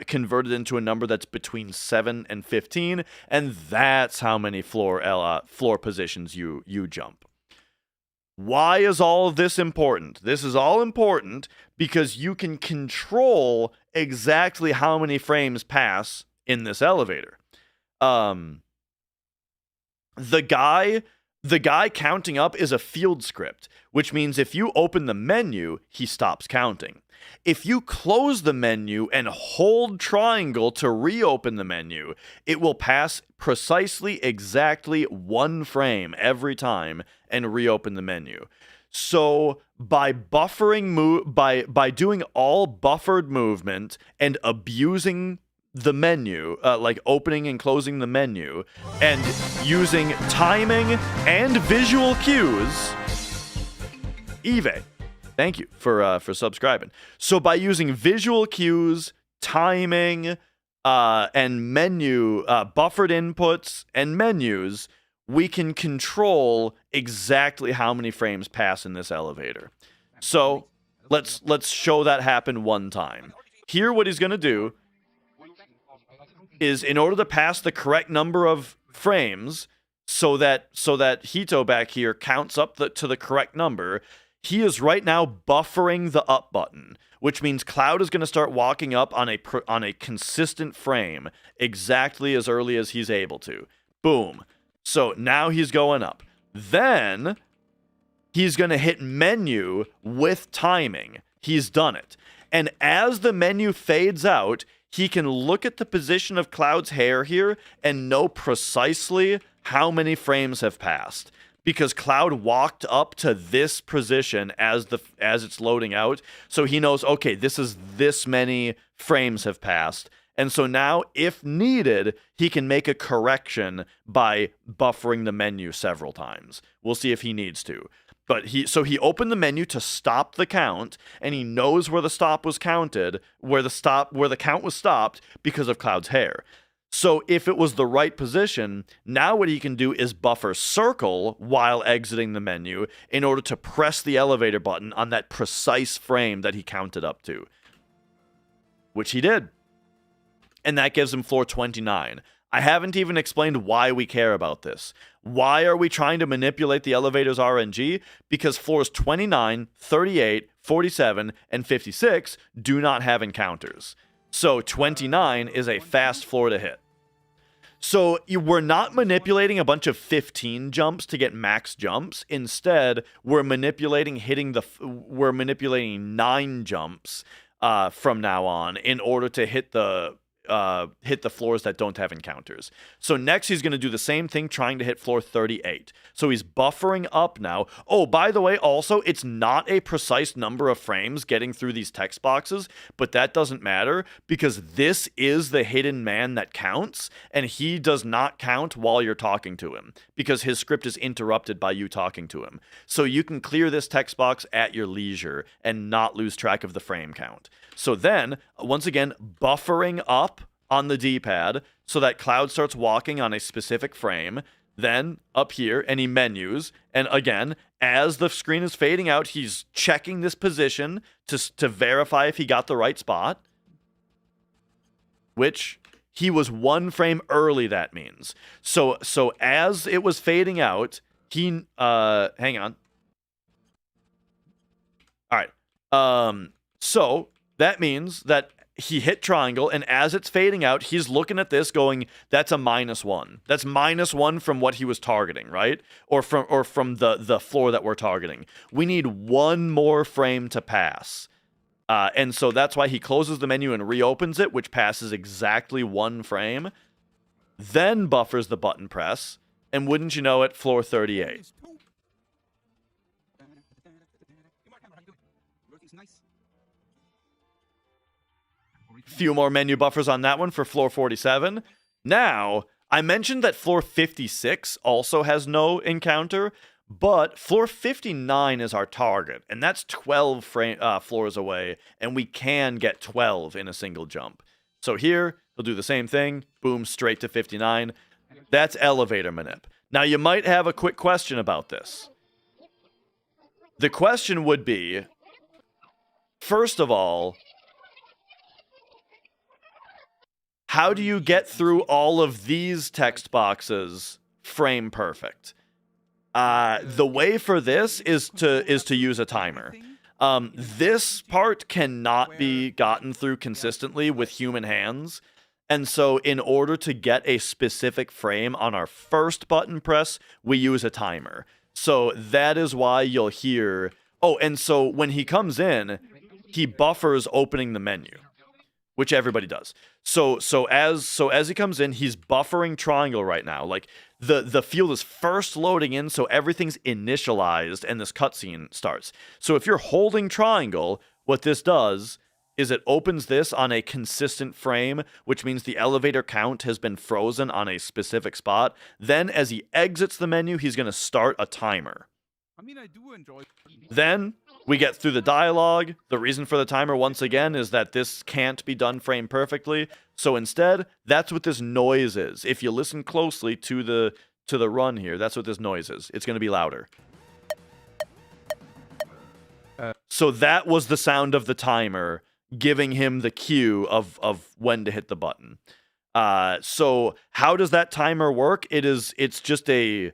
converted into a number that's between 7 and 15, and that's how many floor positions you jump. Why is all of this important? This is all important because you can control exactly how many frames pass in this elevator. The guy counting up is a field script, which means if you open the menu, he stops counting. If you close the menu and hold triangle to reopen the menu, it will pass precisely exactly 1 frame every time and reopen the menu. So by buffering by doing all buffered movement and abusing the menu, like opening and closing the menu, and using timing and visual cues. Eve, thank you for subscribing. So by using visual cues, timing, and menu buffered inputs and menus, we can control exactly how many frames pass in this elevator. So let's show that happen one time. Here, what he's gonna do is, in order to pass the correct number of frames, so that Hito back here counts up to the correct number, he is right now buffering the up button, which means Cloud is going to start walking up on a consistent frame exactly as early as he's able to. Boom. So now he's going up. Then he's going to hit menu with timing. He's done it. And as the menu fades out, he can look at the position of Cloud's hair here and know precisely how many frames have passed. Because Cloud walked up to this position as it's loading out. So he knows, okay, this many frames have passed. And so now, if needed, he can make a correction by buffering the menu several times. We'll see if he needs to. But he opened the menu to stop the count, and he knows where the stop was counted, where the count was stopped because of Cloud's hair. So if it was the right position, now what he can do is buffer circle while exiting the menu in order to press the elevator button on that precise frame that he counted up to. Which he did. And that gives him floor 29. I haven't even explained why we care about this. Why are we trying to manipulate the elevator's RNG? Because floors 29, 38, 47, and 56 do not have encounters. So 29 is a fast floor to hit. So we're not manipulating a bunch of 15 jumps to get max jumps. Instead, we're manipulating 9 jumps from now on in order to hit the floors that don't have encounters. So next he's going to do the same thing, trying to hit floor 38. So he's buffering up now. Oh, by the way, also, it's not a precise number of frames getting through these text boxes, but that doesn't matter because this is the hidden man that counts, and he does not count while you're talking to him because his script is interrupted by you talking to him. So you can clear this text box at your leisure and not lose track of the frame count. So then, once again, buffering up on the D-pad so that Cloud starts walking on a specific frame. Then up here, and he menus. And again, as the screen is fading out, he's checking this position to verify if he got the right spot. Which he was 1 frame early, that means. So as it was fading out, he... hang on. All right. So that means that he hit triangle, and as it's fading out, he's looking at this going, that's a -1. That's -1 from what he was targeting, right? Or from the floor that we're targeting. We need 1 more frame to pass. And so that's why he closes the menu and reopens it, which passes exactly 1 frame. Then buffers the button press, and wouldn't you know it, floor 38. Few more menu buffers on that one for floor 47. Now, I mentioned that floor 56 also has no encounter, but floor 59 is our target, and that's 12 floors away, and we can get 12 in a single jump. So here, he'll do the same thing, boom, straight to 59. That's elevator manip. Now, you might have a quick question about this. The question would be, first of all, how do you get through all of these text boxes frame perfect? The way for this is to use a timer. This part cannot be gotten through consistently with human hands. And so in order to get a specific frame on our first button press, we use a timer. So that is why you'll hear... Oh, and so when he comes in, he buffers opening the menu, which everybody does. So as he comes in, he's buffering triangle right now. Like the field is first loading in, so everything's initialized and this cutscene starts. So if you're holding triangle, what this does is it opens this on a consistent frame, which means the elevator count has been frozen on a specific spot. Then as he exits the menu, he's going to start a timer. I mean, I do enjoy. Then we get through the dialogue. The reason for the timer, once again, is that this can't be done frame perfectly. So instead, that's what this noise is. If you listen closely to the run here, that's what this noise is. It's going to be louder. So that was the sound of the timer giving him the cue of when to hit the button. So how does that timer work? It's just an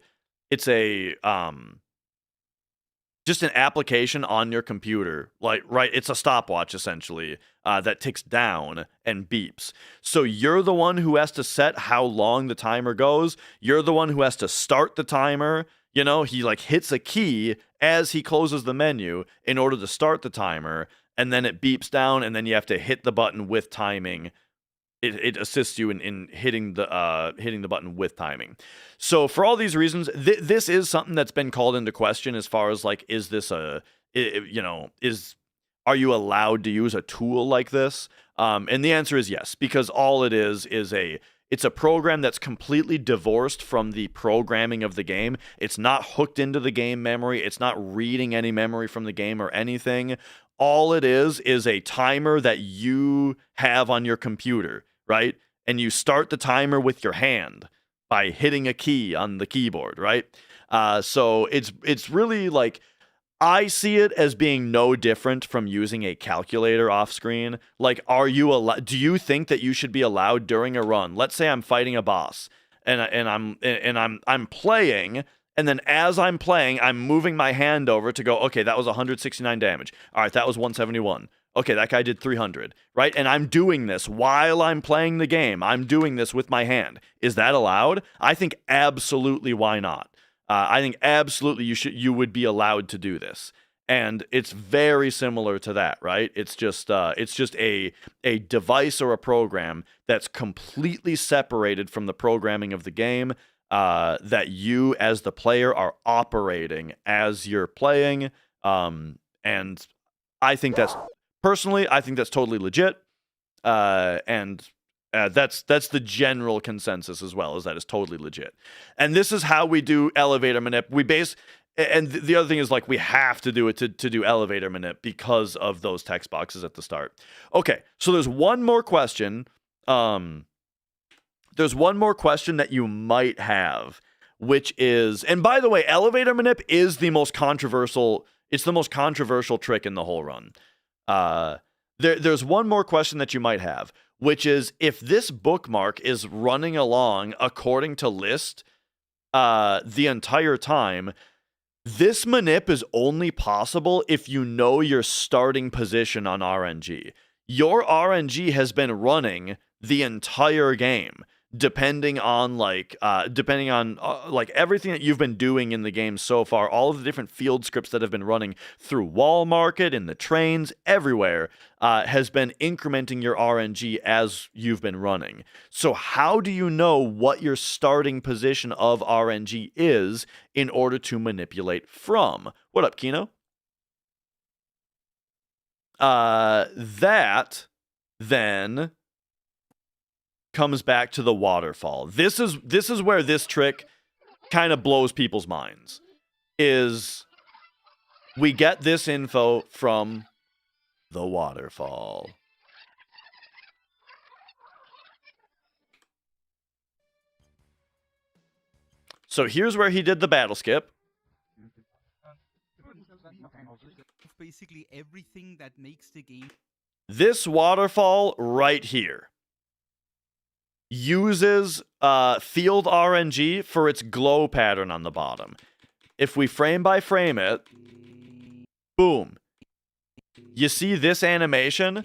application on your computer. Like, right, it's a stopwatch essentially that ticks down and beeps. So you're the one who has to set how long the timer goes. You're the one who has to start the timer. You know, he like hits a key as he closes the menu in order to start the timer, and then it beeps down, and then you have to hit the button with timing. It assists you in hitting the button with timing. So for all these reasons, this is something that's been called into question as far as like, is this are you allowed to use a tool like this? And the answer is yes, because all it is it's a program that's completely divorced from the programming of the game. It's not hooked into the game memory. It's not reading any memory from the game or anything. All it is a timer that you have on your computer, right? And you start the timer with your hand by hitting a key on the keyboard, right? So it's really like, I see it as being no different from using a calculator off screen. Like, do you think that you should be allowed during a run? Let's say I'm fighting a boss and I'm playing, and then as I'm playing, I'm moving my hand over to go, okay, that was 169 damage. All right, that was 171. Okay, that guy did 300, right? And I'm doing this while I'm playing the game. I'm doing this with my hand. Is that allowed? I think absolutely, why not? I think absolutely you would be allowed to do this. And it's very similar to that, right? It's just a device or a program that's completely separated from the programming of the game, that you as the player are operating as you're playing. And I think that's totally legit. And that's the general consensus as well, is that it's totally legit. And this is how we do elevator manip. And the other thing is, like, we have to do it to do elevator manip because of those text boxes at the start. Okay, so there's one more question. There's one more question that you might have, which is, and by the way, elevator manip is the most controversial. It's the most controversial trick in the whole run. There's one more question that you might have, which is, if this bookmark is running along according to list the entire time, this manip is only possible if you know your starting position on RNG. Your RNG has been running the entire game, depending on everything that you've been doing in the game so far, all of the different field scripts that have been running through Wall Market, in the trains, everywhere, has been incrementing your RNG as you've been running. So how do you know what your starting position of RNG is in order to manipulate from? What up, Kino? That then comes back to the waterfall. This is where this trick kind of blows people's minds. Is we get this info from the waterfall. So here's where he did the battle skip. Basically everything that makes the game. This waterfall right here uses field RNG for its glow pattern on the bottom. if we frame by frame it, boom. You see this animation?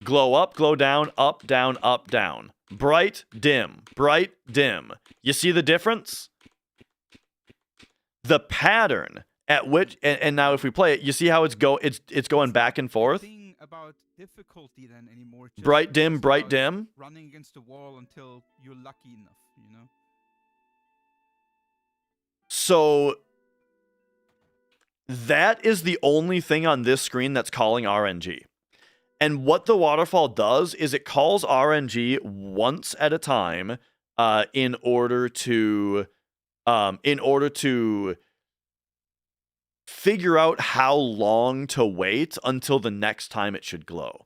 Glow up, glow down, up, down, up, down. Bright, dim, bright, dim. You see the difference? The pattern at which, and now if we play it, you see how it's going back and forth? Thing about difficulty then anymore. Bright, dim, bright, dim. Running against the wall until you're lucky enough, you know? So that is the only thing on this screen that's calling RNG. And what the waterfall does is it calls RNG once at a time in order to figure out how long to wait until the next time it should glow.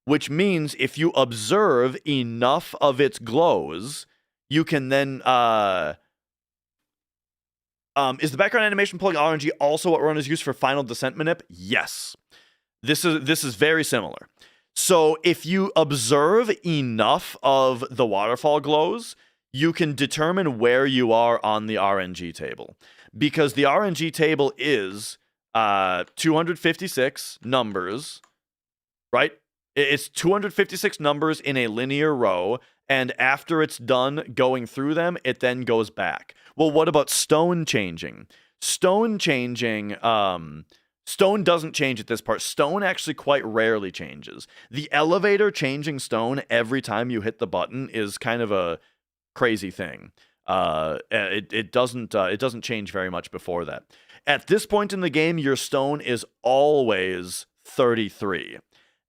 Which means if you observe enough of its glows, you can then is the background animation pulling RNG also what runners use for final descent manip? Yes. This is very similar. So if you observe enough of the waterfall glows, you can determine where you are on the RNG table. Because the RNG table is 256 numbers, right? It's 256 numbers in a linear row, and after it's done going through them, it then goes back. Well, what about stone changing? Stone changing, stone doesn't change at this part. Stone actually quite rarely changes. The elevator changing stone every time you hit the button is kind of a crazy thing. It doesn't change very much before that. At this point in the game, your stone is always 33.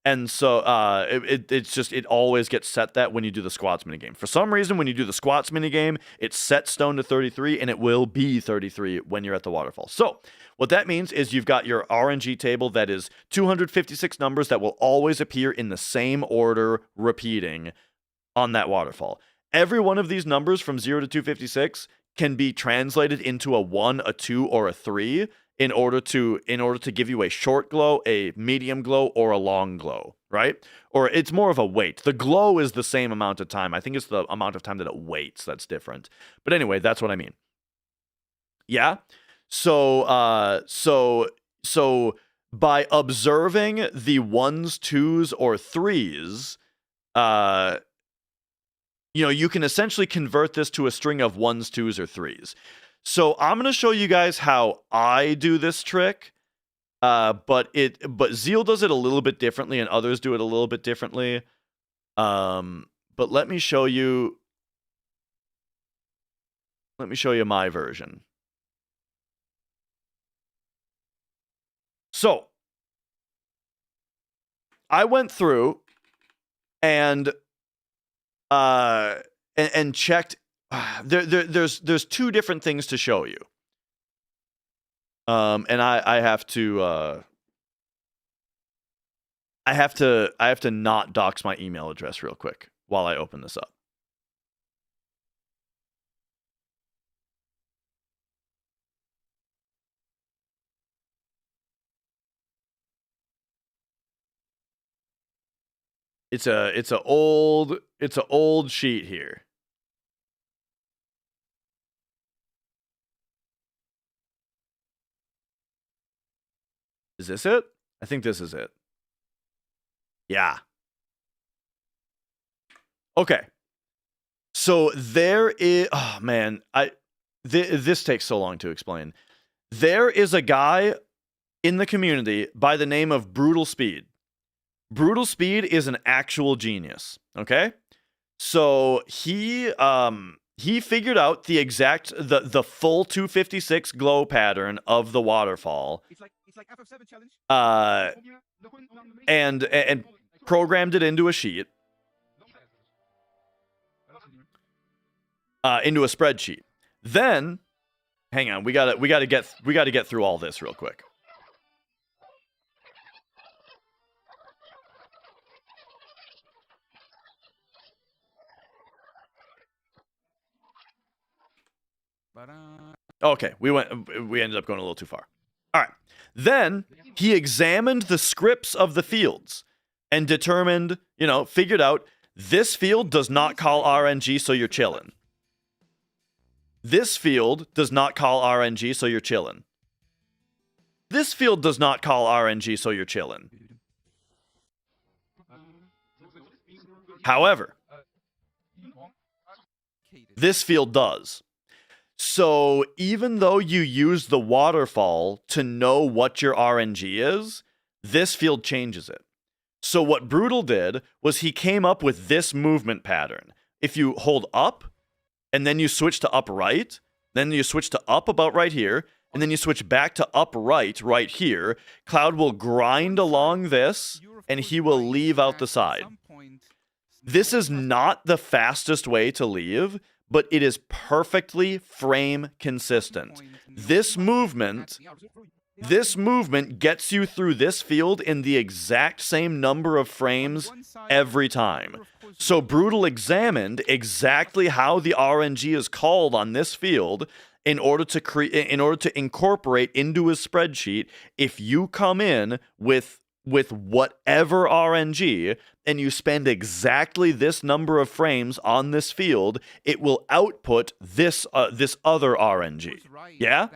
And so it always gets set that when you do the squats minigame. For some reason, when you do the squats minigame, it's set stone to 33, and it will be 33 when you're at the waterfall. So what that means is you've got your RNG table that is 256 numbers that will always appear in the same order, repeating on that waterfall. Every one of these numbers from 0 to 256 can be translated into a 1, a 2, or a 3 in order to give you a short glow, a medium glow, or a long glow, right? Or it's more of a wait. The glow is the same amount of time. I think it's the amount of time that it waits that's different. But anyway, that's what I mean. Yeah? So by observing the 1s, 2s, or 3s, you can essentially convert this to a string of 1s, 2s, or 3s. So I'm going to show you guys how I do this trick, but Zheal does it a little bit differently, and others do it a little bit differently. But let me show you my version. So I went through and checked. There's two different things to show you. And I have to not dox my email address real quick while I open this up. It's an old sheet here. Is this it? I think this is it. Yeah. Okay. So there is, oh man, this takes so long to explain. There is a guy in the community by the name of Brutal Speed. Brutal Speed is an actual genius, okay? So he figured out the exact the full 256 glow pattern of the waterfall. It's like FF7 challenge. And programmed it into a sheet. Into a spreadsheet. Then, hang on, we gotta get through all this real quick. Okay, we ended up going a little too far. All right. Then he examined the scripts of the fields and determined, figured out this field does not call RNG, so you're chilling. This field does not call RNG, so you're chilling. This field does not call RNG, so you're chilling. However, this field does. So even though you use the waterfall to know what your RNG is, this field changes it. So what Brutal did was he came up with this movement pattern. If you hold up, and then you switch to up right, then you switch to up about right here, and then you switch back to up right here, Cloud will grind along this, and he will leave out the side. This is not the fastest way to leave, but it is perfectly frame consistent. This movement gets you through this field in the exact same number of frames every time. So Brutal examined exactly how the RNG is called on this field in order to incorporate into his spreadsheet. If you come in with whatever RNG and you spend exactly this number of frames on this field, it will output this other RNG. Yeah?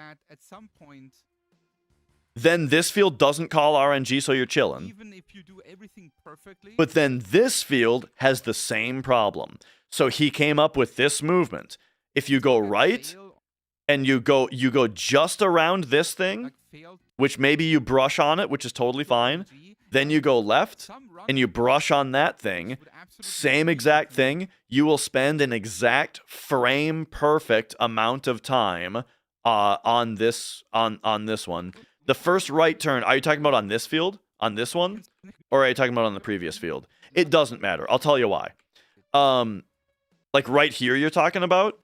Then this field doesn't call RNG, so you're chilling. Even if you do everything perfectly. But then this field has the same problem. So he came up with this movement. If you go right and you go just around this thing, which maybe you brush on it, which is totally fine. Then you go left and you brush on that thing. Same exact thing. You will spend an exact frame perfect amount of time on this one. The first right turn, are you talking about on this field? On this one? Or are you talking about on the previous field? It doesn't matter. I'll tell you why. Like right here you're talking about?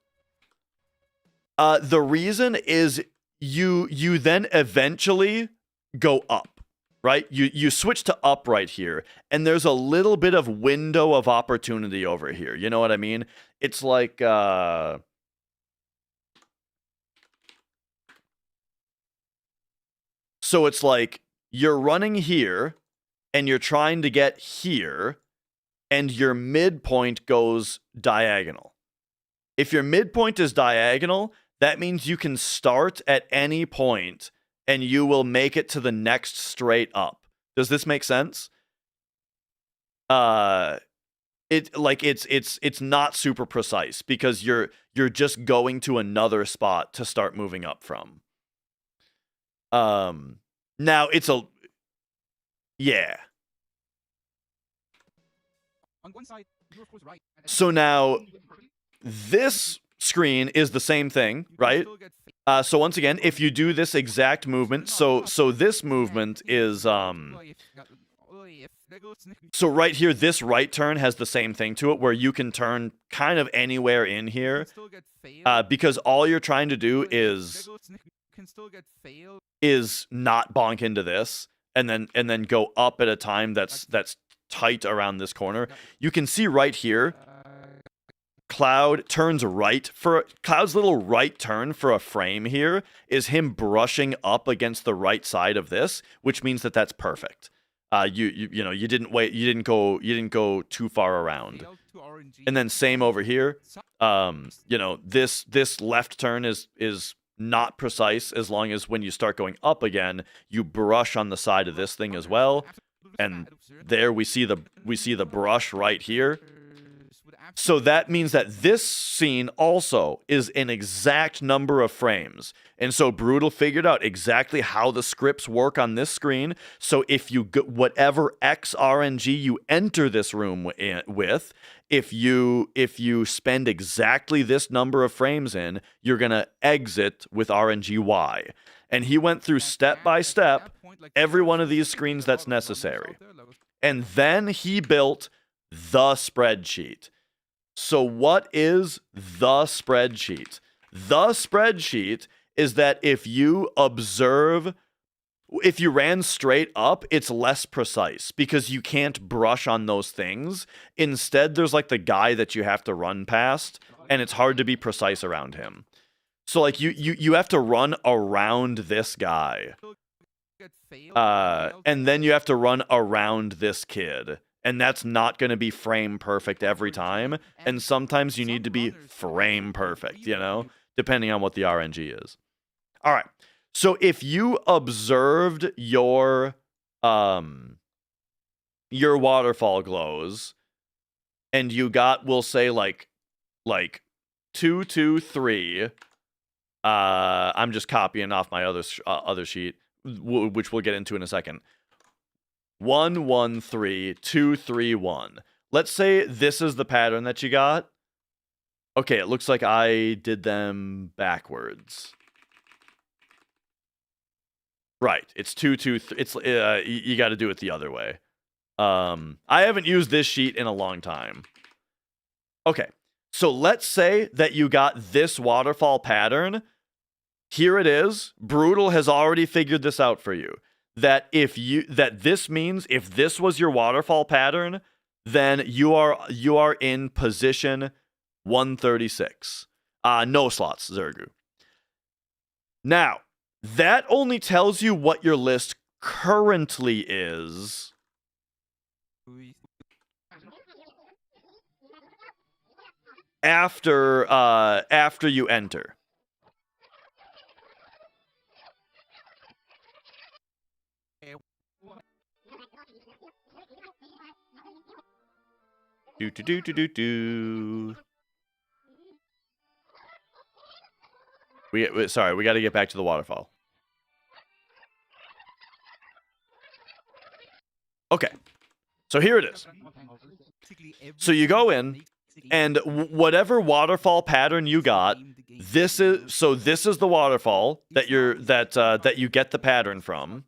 The reason is you then eventually go up, right? You switch to up right here, and there's a little bit of window of opportunity over here. You know what I mean? It's like so it's like you're running here and you're trying to get here and your midpoint goes diagonal. If your midpoint is diagonal, that means you can start at any point and you will make it to the next straight up. Does this make sense? It's not super precise because you're just going to another spot to start moving up from. Now it's yeah. On one side, you're of course right. So now this screen is the same thing, right? So once again, if you do this exact movement, so this movement is so right here, this right turn has the same thing to it where you can turn kind of anywhere in here, because all you're trying to do is not bonk into this and then go up at a time that's tight around this corner. You can see right here, Cloud turns right for Cloud's little right turn for a frame here is him brushing up against the right side of this, which means that that's perfect. You didn't go too far around. And then same over here. This left turn is not precise as long as when you start going up again, you brush on the side of this thing as well. And there we see the brush right here. So that means that this scene also is an exact number of frames. And so Brutal figured out exactly how the scripts work on this screen. So if you get whatever X RNG you enter this room with, if you spend exactly this number of frames in, you're going to exit with RNG Y. And he went through step by step every one of these screens that's necessary. And then he built the spreadsheet. So what is the spreadsheet? The spreadsheet is that if you ran straight up, it's less precise because you can't brush on those things. Instead, there's like the guy that you have to run past, and it's hard to be precise around him. So like you have to run around this guy. And then you have to run around this kid. And that's not going to be frame perfect every time. And sometimes you need to be frame perfect, depending on what the RNG is. All right. So if you observed your waterfall glows and you got, we'll say like 2, 2, 3. I'm just copying off my other sheet, which we'll get into in a second. 1, 1, 3, 2, 3, 1. Let's say this is the pattern that you got. Okay, it looks like I did them backwards. Right, it's 2, 2, 3. It's you got to do it the other way. I haven't used this sheet in a long time. Okay, so let's say that you got this waterfall pattern. Here it is. Brutal has already figured this out for you. That this means if this was your waterfall pattern, then you are in position 136. No slots, Zergu. Now, that only tells you what your list currently is. After you enter. Do. Sorry, we got to get back to the waterfall. Okay, so here it is. So you go in, and whatever waterfall pattern you got, this is the waterfall that you get the pattern from.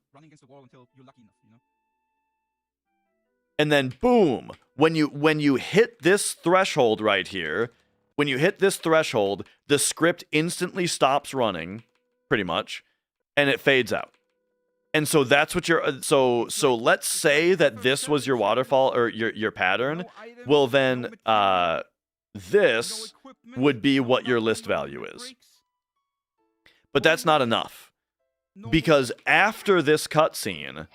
And then boom, when you hit this threshold right here, when you hit this threshold, the script instantly stops running, pretty much, and it fades out. And so that's what so let's say that this was your waterfall or your pattern. Well then this would be what your list value is. But that's not enough. Because after this cutscene,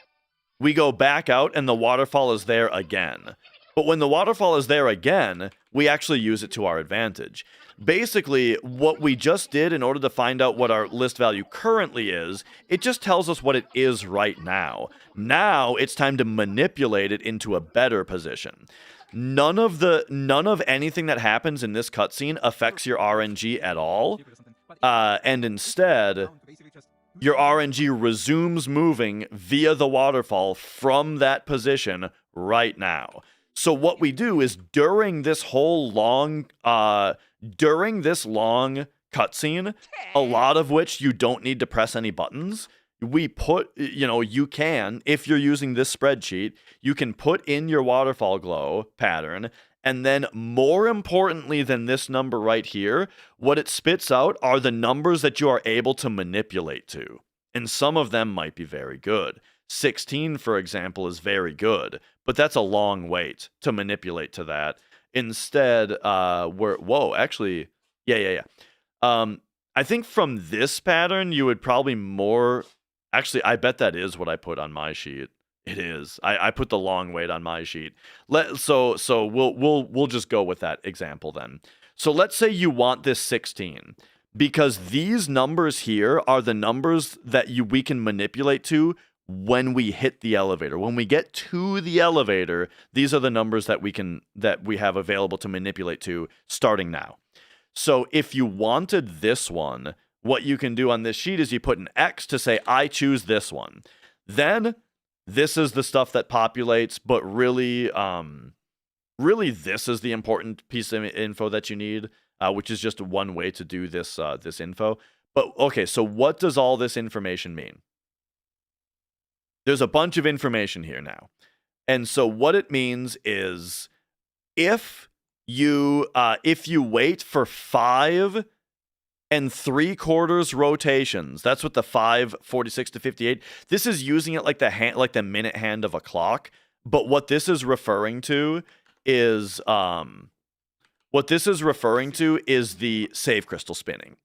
we go back out and the waterfall is there again. But when the waterfall is there again, we actually use it to our advantage. Basically, what we just did in order to find out what our list value currently is, it just tells us what it is right now. Now, it's time to manipulate it into a better position. None of anything that happens in this cutscene affects your RNG at all, and instead, your RNG resumes moving via the waterfall from that position right now. So what we do is during this long cutscene, a lot of which you don't need to press any buttons, we put, you can, if you're using this spreadsheet, you can put in your waterfall glow pattern, and then more importantly than this number right here, what it spits out are the numbers that you are able to manipulate to. And some of them might be very good. 16, for example, is very good, but that's a long wait to manipulate to that. Instead, actually, yeah. I think from this pattern, you would probably more... Actually, I bet that is what I put on my sheet. It is. I put the long wait on my sheet. So we'll just go with that example then. So let's say you want this 16. Because these numbers here are the numbers that we can manipulate to when we hit the elevator. When we get to the elevator, these are the numbers that we have available to manipulate to starting now. So if you wanted this one, what you can do on this sheet is you put an X to say, I choose this one. Then this is the stuff that populates, but really this is the important piece of info that you need, which is just one way to do this info. But okay, so what does all this information mean? There's a bunch of information here now. And so what it means is if you wait for 5 3/4 rotations, that's what the 5:46 to 58. This is using it like the minute hand of a clock. But what this is referring to is the save crystal spinning.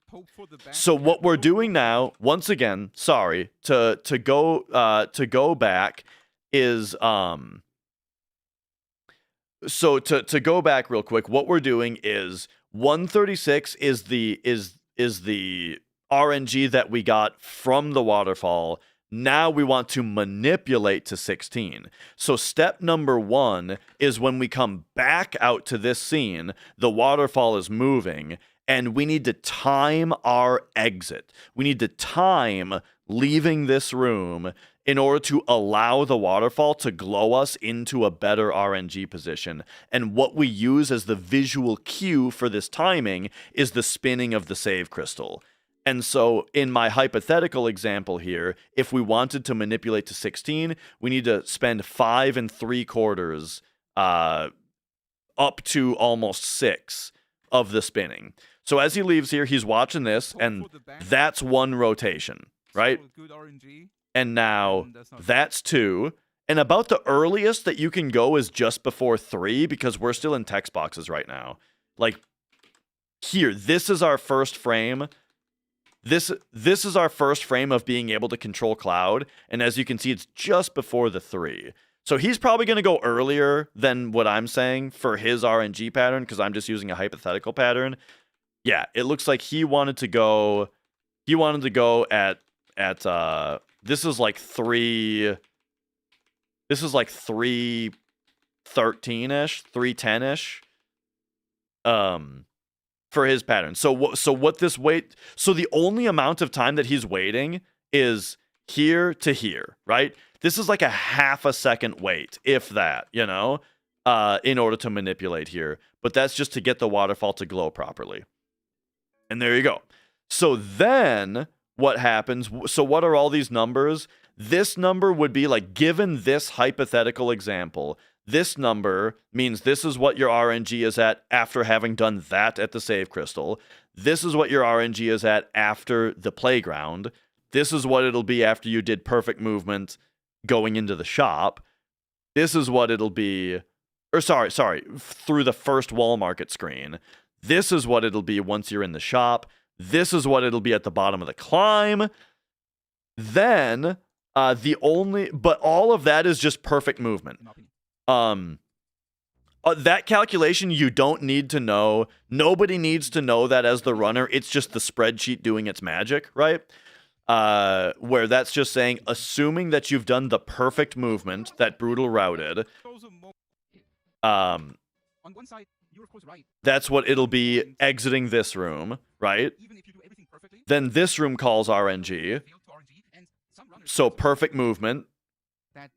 So what we're doing now, once again, sorry, to go back is so to go back real quick, what we're doing is 136 is the RNG that we got from the waterfall. Now we want to manipulate to 16. So step number 1 is when we come back out to this scene, the waterfall is moving, and we need to time our exit. We need to time leaving this room in order to allow the waterfall to glow us into a better RNG position. And what we use as the visual cue for this timing is the spinning of the save crystal. And so in my hypothetical example here, if we wanted to manipulate to 16, we need to spend 5 3/4 up to almost 6 of the spinning. So as he leaves here, he's watching this, and that's 1 rotation, right? Good RNG. And now And that's 2. And about the earliest that you can go is just before 3, because we're still in text boxes right now. Like, here, this is our first frame. This is our first frame of being able to control Cloud, and as you can see, it's just before the 3. So he's probably going to go earlier than what I'm saying for his RNG pattern, because I'm just using a hypothetical pattern. Yeah, it looks like he wanted to go at this is like 313-ish, 310-ish. For his pattern. So the only amount of time that he's waiting is here to here, right? This is like a half a second wait, if that, in order to manipulate here. But that's just to get the waterfall to glow properly. And there you go. So then what happens? So what are all these numbers? This number would be like, given this hypothetical example, this number means this is what your RNG is at after having done that at the save crystal. This is what your RNG is at after the playground. This is what it'll be after you did perfect movement going into the shop. This is what it'll be, or sorry, through the first wall market screen. This is what it'll be once you're in the shop. This is what it'll be at the bottom of the climb. Then, but all of that is just perfect movement. That calculation you don't need to know. Nobody needs to know that as the runner. It's just the spreadsheet doing its magic, right? Where that's just saying, assuming that you've done the perfect movement that Brutal routed, on one side, you're of course right. That's what it'll be exiting this room, right? Even if you do everything perfectly, Then this room calls RNG. So perfect movement. At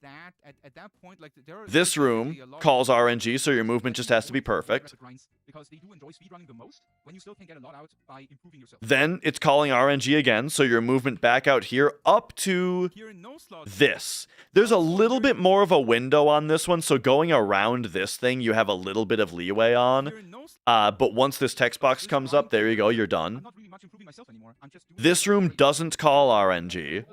that point, like This room calls RNG, so your movement just has to be perfect. Because they do enjoy speedrunning the most when you still can get a lot out by improving yourself. Then it's calling RNG again, so your movement back out here up to this. There's a little bit more of a window on this one, so going around this thing, you have a little bit of leeway on. But once this text box comes up, there you go, you're done. This room doesn't call RNG.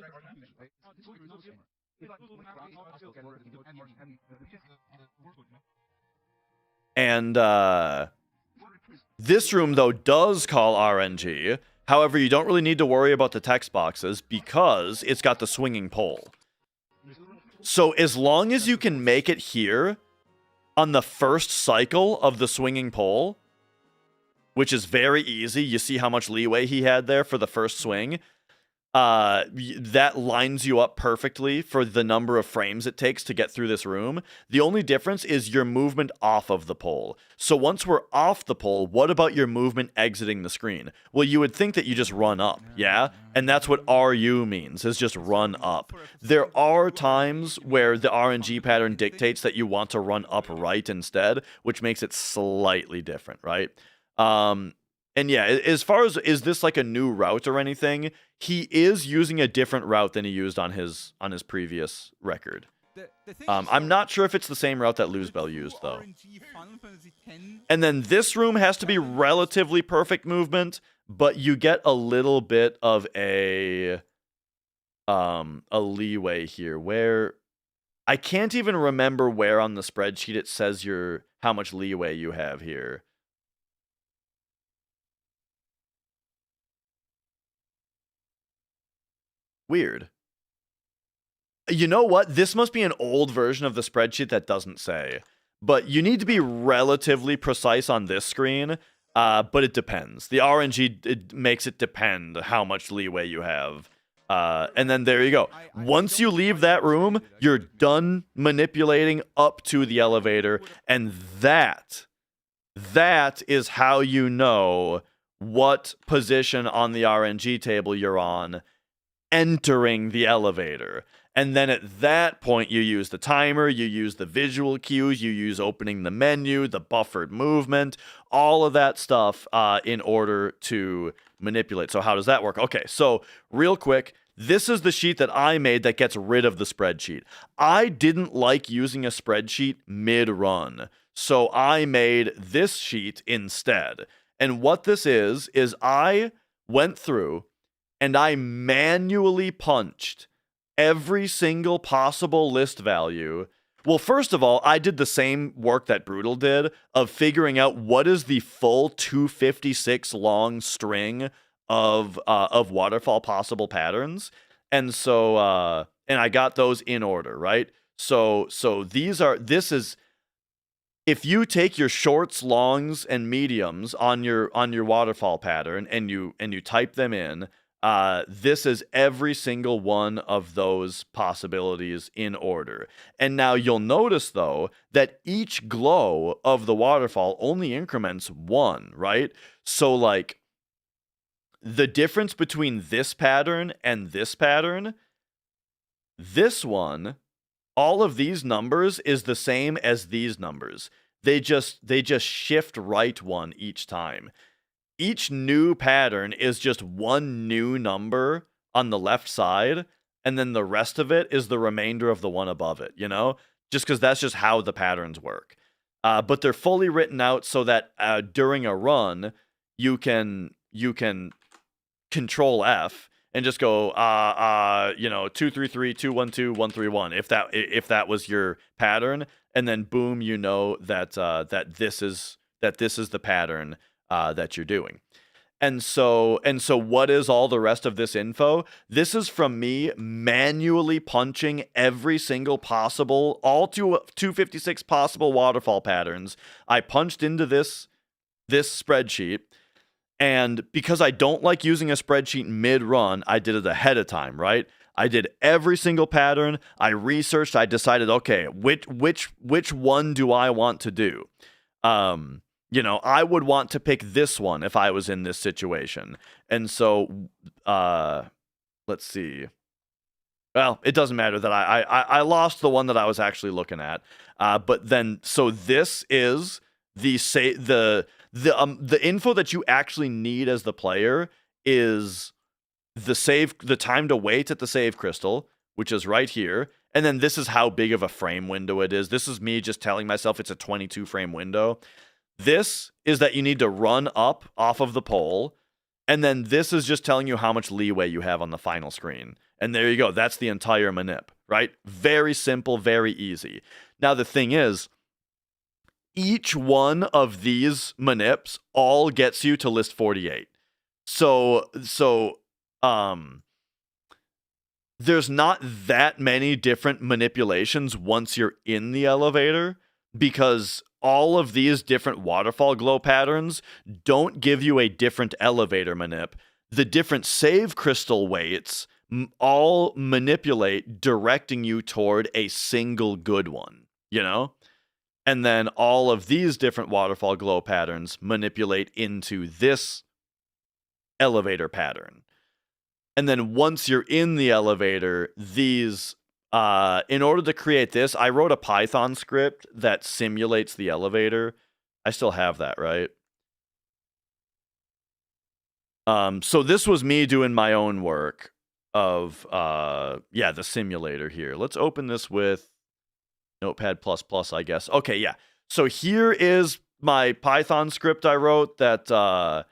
And this room, though, does call RNG. However, you don't really need to worry about the text boxes because it's got the swinging pole. So as long as you can make it here on the first cycle of the swinging pole, which is very easy, you see how much leeway he had there for the first swing. That lines you up perfectly for the number of frames it takes to get through this room. The only difference is your movement off of the pole. So once we're off the pole, what about your movement exiting the screen? Well, you would think that you just run up, yeah? And that's what RU means, is just run up. There are times where the RNG pattern dictates that you want to run upright instead, which makes it slightly different, right? And yeah, as far as, is this like a new route or anything? He is using a different route than he used on his previous record. I'm not sure if it's the same route that Luzbel used, though. And then this room has to be relatively perfect movement, but you get a little bit of a leeway here, where I can't even remember where on the spreadsheet it says how much leeway you have here. Weird. You know what? This must be an old version of the spreadsheet that doesn't say. But you need to be relatively precise on this screen. but it depends. The RNG, it makes it depend how much leeway you have. And then there you go. Once you leave that room, you're done manipulating up to the elevator, and that is how you know what position on the RNG table you're on entering the elevator. And then at that point, you use the timer, you use the visual cues, you use opening the menu, the buffered movement, all of that stuff in order to manipulate. So how does that work? Okay, so real quick, this is the sheet that I made that gets rid of the spreadsheet. I didn't like using a spreadsheet mid-run, so I made this sheet instead. And what this is I went through and I manually punched every single possible list value. Well, first of all, I did the same work that Brutal did of figuring out what is the full 256 long string of waterfall possible patterns. And so and I got those in order, right? So this is, if you take your shorts, longs, and mediums on your waterfall pattern and you type them in, this is every single one of those possibilities in order. And now you'll notice, though, that each glow of the waterfall only increments 1, right? So, like, the difference between this pattern and this pattern, this one, all of these numbers is the same as these numbers. They just shift right 1 each time. Each new pattern is just one new number on the left side, and then the rest of it is the remainder of the one above it, you know? Just because that's just how the patterns work. But they're fully written out so that during a run, you can Control F and just go 233 212 131 if that was your pattern, and then boom, you know that this is the pattern that you're doing. And so what is all the rest of this info? This is from me manually punching every single possible, all 256 possible waterfall patterns. I punched into this spreadsheet. And because I don't like using a spreadsheet mid-run, I did it ahead of time, right? I did every single pattern. I researched. I decided, okay, which one do I want to do? I would want to pick this one if I was in this situation. And so, let's see. Well, it doesn't matter that I lost the one that I was actually looking at. But then, so this is the info that you actually need as the player is the time to wait at the save crystal, which is right here. And then this is how big of a frame window it is. This is me just telling myself it's a 22 frame window. This is that you need to run up off of the pole. And then this is just telling you how much leeway you have on the final screen. And there you go. That's the entire manip, right? Very simple, very easy. Now, the thing is, each one of these manips all gets you to list 48. So there's not that many different manipulations once you're in the elevator, because all of these different waterfall glow patterns don't give you a different elevator manip. The different save crystal weights all manipulate, directing you toward a single good one, you know? And then all of these different waterfall glow patterns manipulate into this elevator pattern. And then once you're in the elevator, these, in order to create this, I wrote a Python script that simulates the elevator. I still have that, right? So this was me doing my own work of, the simulator here. Let's open this with Notepad++, I guess. Okay, yeah. So here is my Python script I wrote that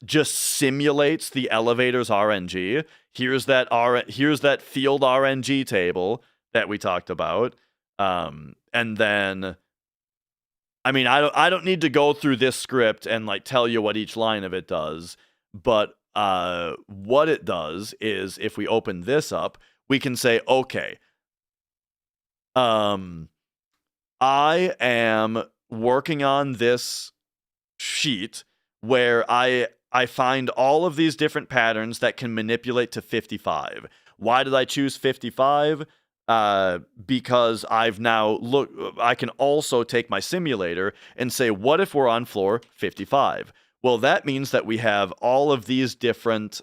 just simulates the elevator's RNG. Here's that field RNG table that we talked about. And then, I mean, I don't need to go through this script and like tell you what each line of it does, but what it does is, if we open this up, we can say, okay, I am working on this sheet where I find all of these different patterns that can manipulate to 55. Why did I choose 55? Because I've now I can also take my simulator and say, what if we're on floor 55? Well, that means that we have all of these different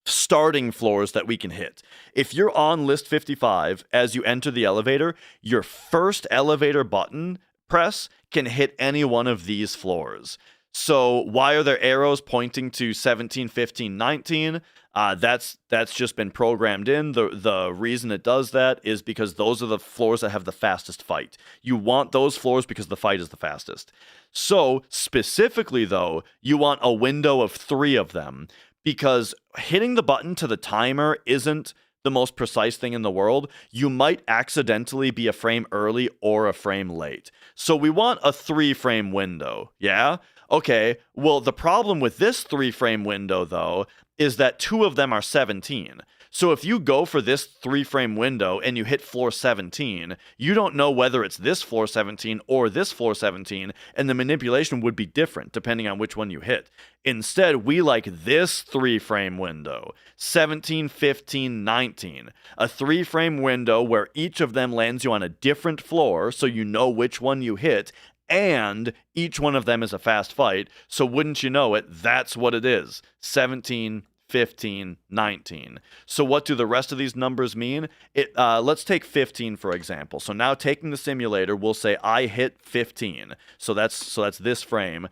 starting floors that we can hit. If you're on list 55 as you enter the elevator, your first elevator button press can hit any one of these floors. So why are there arrows pointing to 17, 15, 19? That's just been programmed in. The reason it does that is because those are the floors that have the fastest fight. You want those floors because the fight is the fastest. So specifically though, you want a window of 3 of them, because hitting the button to the timer isn't the most precise thing in the world. You might accidentally be a frame early or a frame late. So we want a 3-frame window, yeah? Okay, well, the problem with this 3-frame window, though, is that 2 of them are 17. So if you go for this 3-frame window and you hit floor 17, you don't know whether it's this floor 17 or this floor 17, and the manipulation would be different depending on which one you hit. Instead, we like this 3-frame window, 17, 15, 19. A 3-frame window where each of them lands you on a different floor so you know which one you hit, and each one of them is a fast fight. So wouldn't you know it, that's what it is. 17, 15, 19. So what do the rest of these numbers mean? Let's take 15 for example. So now taking the simulator, we'll say I hit 15. So that's this frame.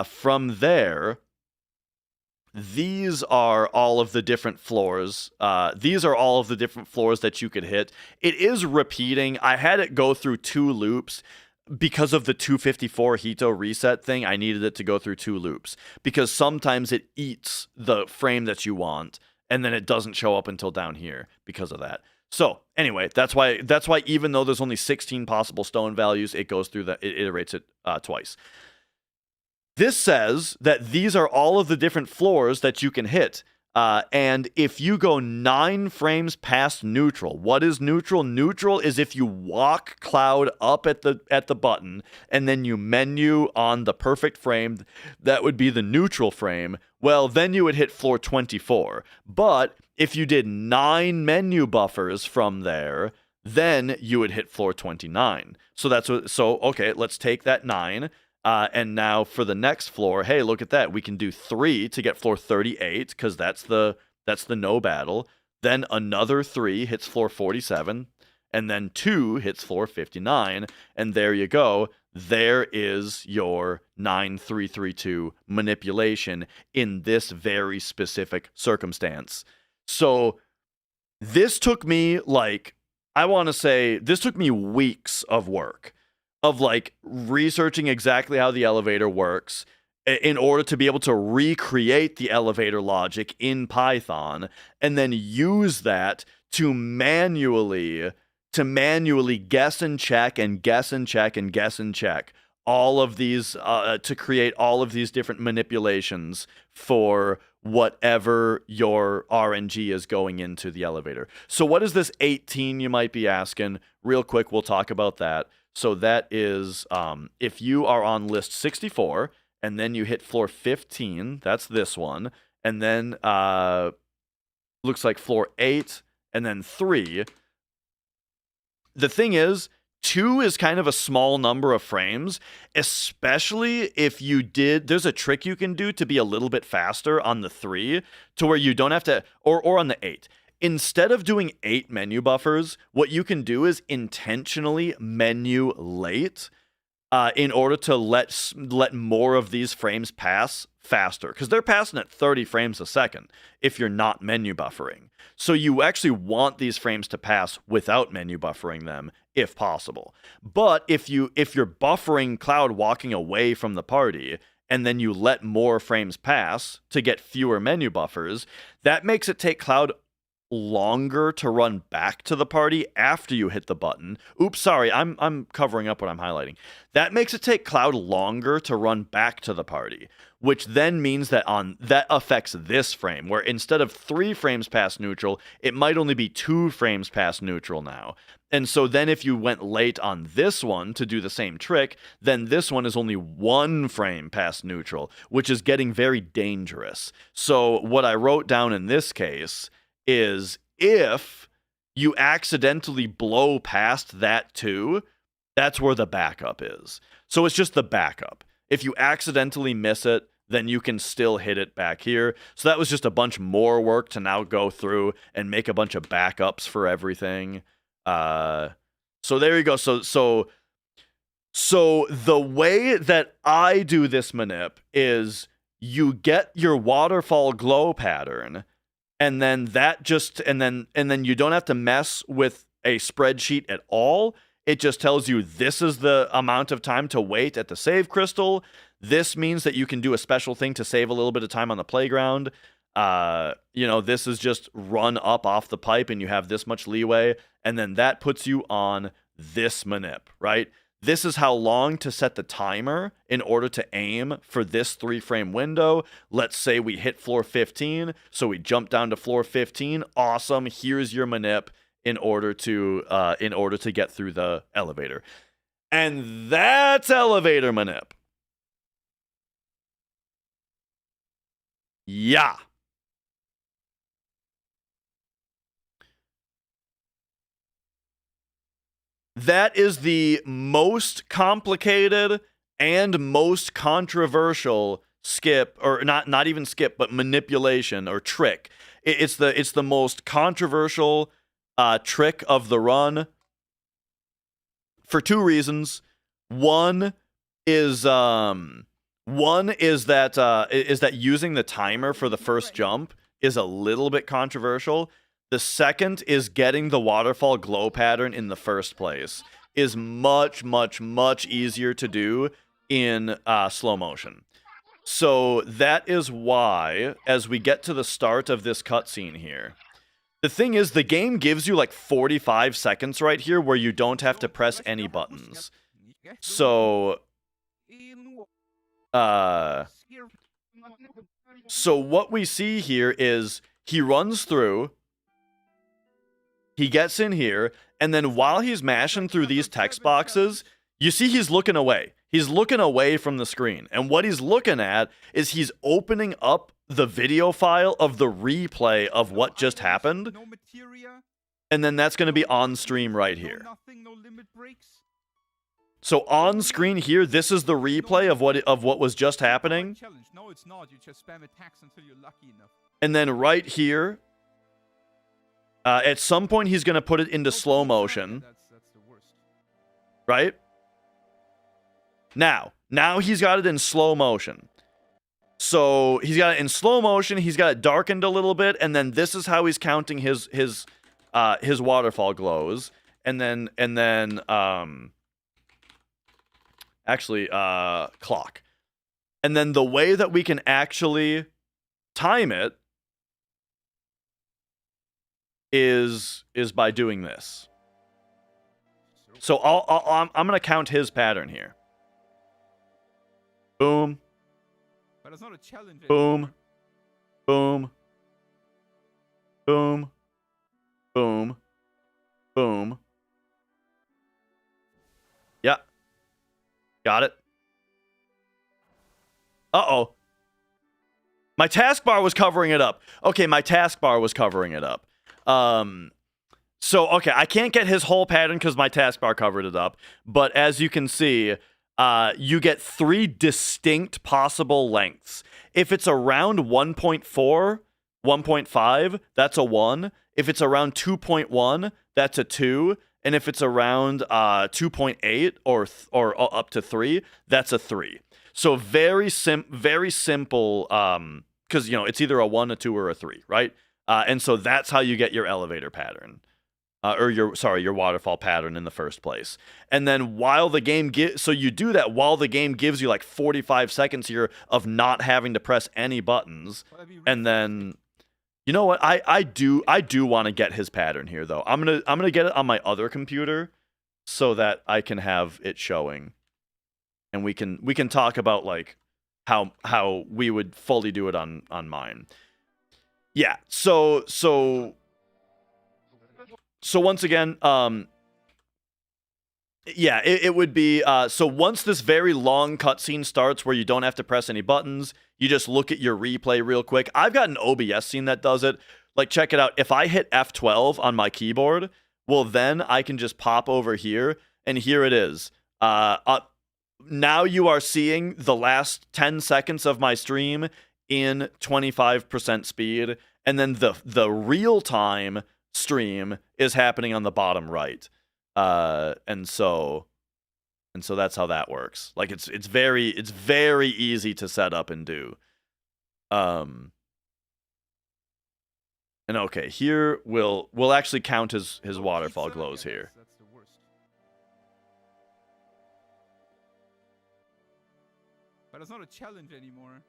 From there, these are all of the different floors. These are all of the different floors that you could hit. It is repeating. I had it go through 2 loops. Because of the 254 Hito reset thing, I needed it to go through 2 loops. Because sometimes it eats the frame that you want, and then it doesn't show up until down here because of that. So, anyway, that's why even though there's only 16 possible stone values, it goes through it iterates it twice. This says that these are all of the different floors that you can hit. And if you go 9 frames past neutral, what is neutral? Neutral is if you walk Cloud up at the button and then you menu on the perfect frame, that would be the neutral frame. Well, then you would hit floor 24. But if you did 9 menu buffers from there, then you would hit floor 29. So okay, let's take that 9. And now for the next floor, hey, look at that. We can do 3 to get floor 38 because that's the no battle. Then another 3 hits floor 47, and then 2 hits floor 59, and there you go. There is your 9332 manipulation in this very specific circumstance. So this took me this took me weeks of work. Of researching exactly how the elevator works in order to be able to recreate the elevator logic in Python and then use that to manually guess and check and guess and check and guess and check all of these to create all of these different manipulations for whatever your RNG is going into the elevator. So what is this 18, you might be asking? Real quick, we'll talk about that. So that is, if you are on list 64, and then you hit floor 15, that's this one, and then looks like floor 8, and then 3. The thing is, 2 is kind of a small number of frames, especially if you there's a trick you can do to be a little bit faster on the 3, to where you don't have to, or on the 8. Instead of doing 8 menu buffers, what you can do is intentionally menu late in order to let more of these frames pass faster. Because they're passing at 30 frames a second if you're not menu buffering. So you actually want these frames to pass without menu buffering them, if possible. But if you're buffering Cloud walking away from the party, and then you let more frames pass to get fewer menu buffers, that makes it take Cloud longer to run back to the party after you hit the button. Oops, sorry, I'm covering up what I'm highlighting. That makes it take Cloud longer to run back to the party, which then means that that affects this frame, where instead of 3 frames past neutral, it might only be 2 frames past neutral now. And so then if you went late on this one to do the same trick, then this one is only 1 frame past neutral, which is getting very dangerous. So what I wrote down in this case is if you accidentally blow past that 2, that's where the backup is. So it's just the backup. If you accidentally miss it, then you can still hit it back here. So that was just a bunch more work to now go through and make a bunch of backups for everything. So there you go. So the way that I do this manip is you get your waterfall glow pattern, and then and then you don't have to mess with a spreadsheet at all. It just tells you this is the amount of time to wait at the save crystal. This means that you can do a special thing to save a little bit of time on the playground. This is just run up off the pipe and you have this much leeway. And then that puts you on this manip, right? This is how long to set the timer in order to aim for this 3-frame window. Let's say we hit floor 15, so we jump down to floor 15. Awesome. Here's your manip in order to get through the elevator. And that's elevator manip. Yeah. That is the most complicated and most controversial skip, or not even skip, but manipulation or trick. It's the most controversial trick of the run for 2 reasons. One is that using the timer for the first jump is a little bit controversial. The second is getting the waterfall glow pattern in the first place is much, much, much easier to do in slow motion. So that is why, as we get to the start of this cutscene here, the thing is the game gives you like 45 seconds right here where you don't have to press any buttons. So what we see here is he runs through, he gets in here, and then while he's mashing through these text boxes, you see he's looking away. He's looking away from the screen. And what he's looking at is he's opening up the video file of the replay of what just happened. And then that's going to be on stream right here. So on screen here, this is the replay of what was just happening. No, it's not. You just spam attacks until you're lucky enough. And then right here, at some point he's going to put it into slow motion. That's the worst. Right? Now he's got it in slow motion. So he's got it in slow motion, he's got it darkened a little bit, and then this is how he's counting his waterfall glows. And then clock. And then the way that we can actually time it is by doing this. So I'm going to count his pattern here. Boom. But it's not a challenge boom. Boom. Boom. Boom. Boom. Yeah. Got it. Uh-oh. My taskbar was covering it up. Okay, my taskbar was covering it up. So, okay, I can't get his whole pattern because my taskbar covered it up. But as you can see, you get 3 distinct possible lengths. If it's around 1.4, 1.5, that's a 1. If it's around 2.1, that's a 2. And if it's around 2.8 or up to 3, that's a 3. So very simple, because it's either a 1, a 2, or a 3, right? And so that's how you get your elevator pattern, or your waterfall pattern in the first place. And then while the game so you do that while the game gives you like 45 seconds here of not having to press any buttons, and then You know what? I do want to get his pattern here though. I'm gonna get it on my other computer so that I can have it showing, and we can talk about like how we would fully do it on mine. Yeah. So once again, yeah, it would be so once this very long cutscene starts where you don't have to press any buttons, you just look at your replay real quick. I've got an OBS scene that does it. Like, check it out. If I hit F12 on my keyboard, well, then I can just pop over here, and here it is. Now you are seeing the last 10 seconds of my stream in 25% speed, and then the real-time stream is happening on the bottom right. And so that's how that works. Like it's very easy to set up and do. And okay, here we'll actually count his waterfall glows here. That's the worst. But it's not a challenge anymore.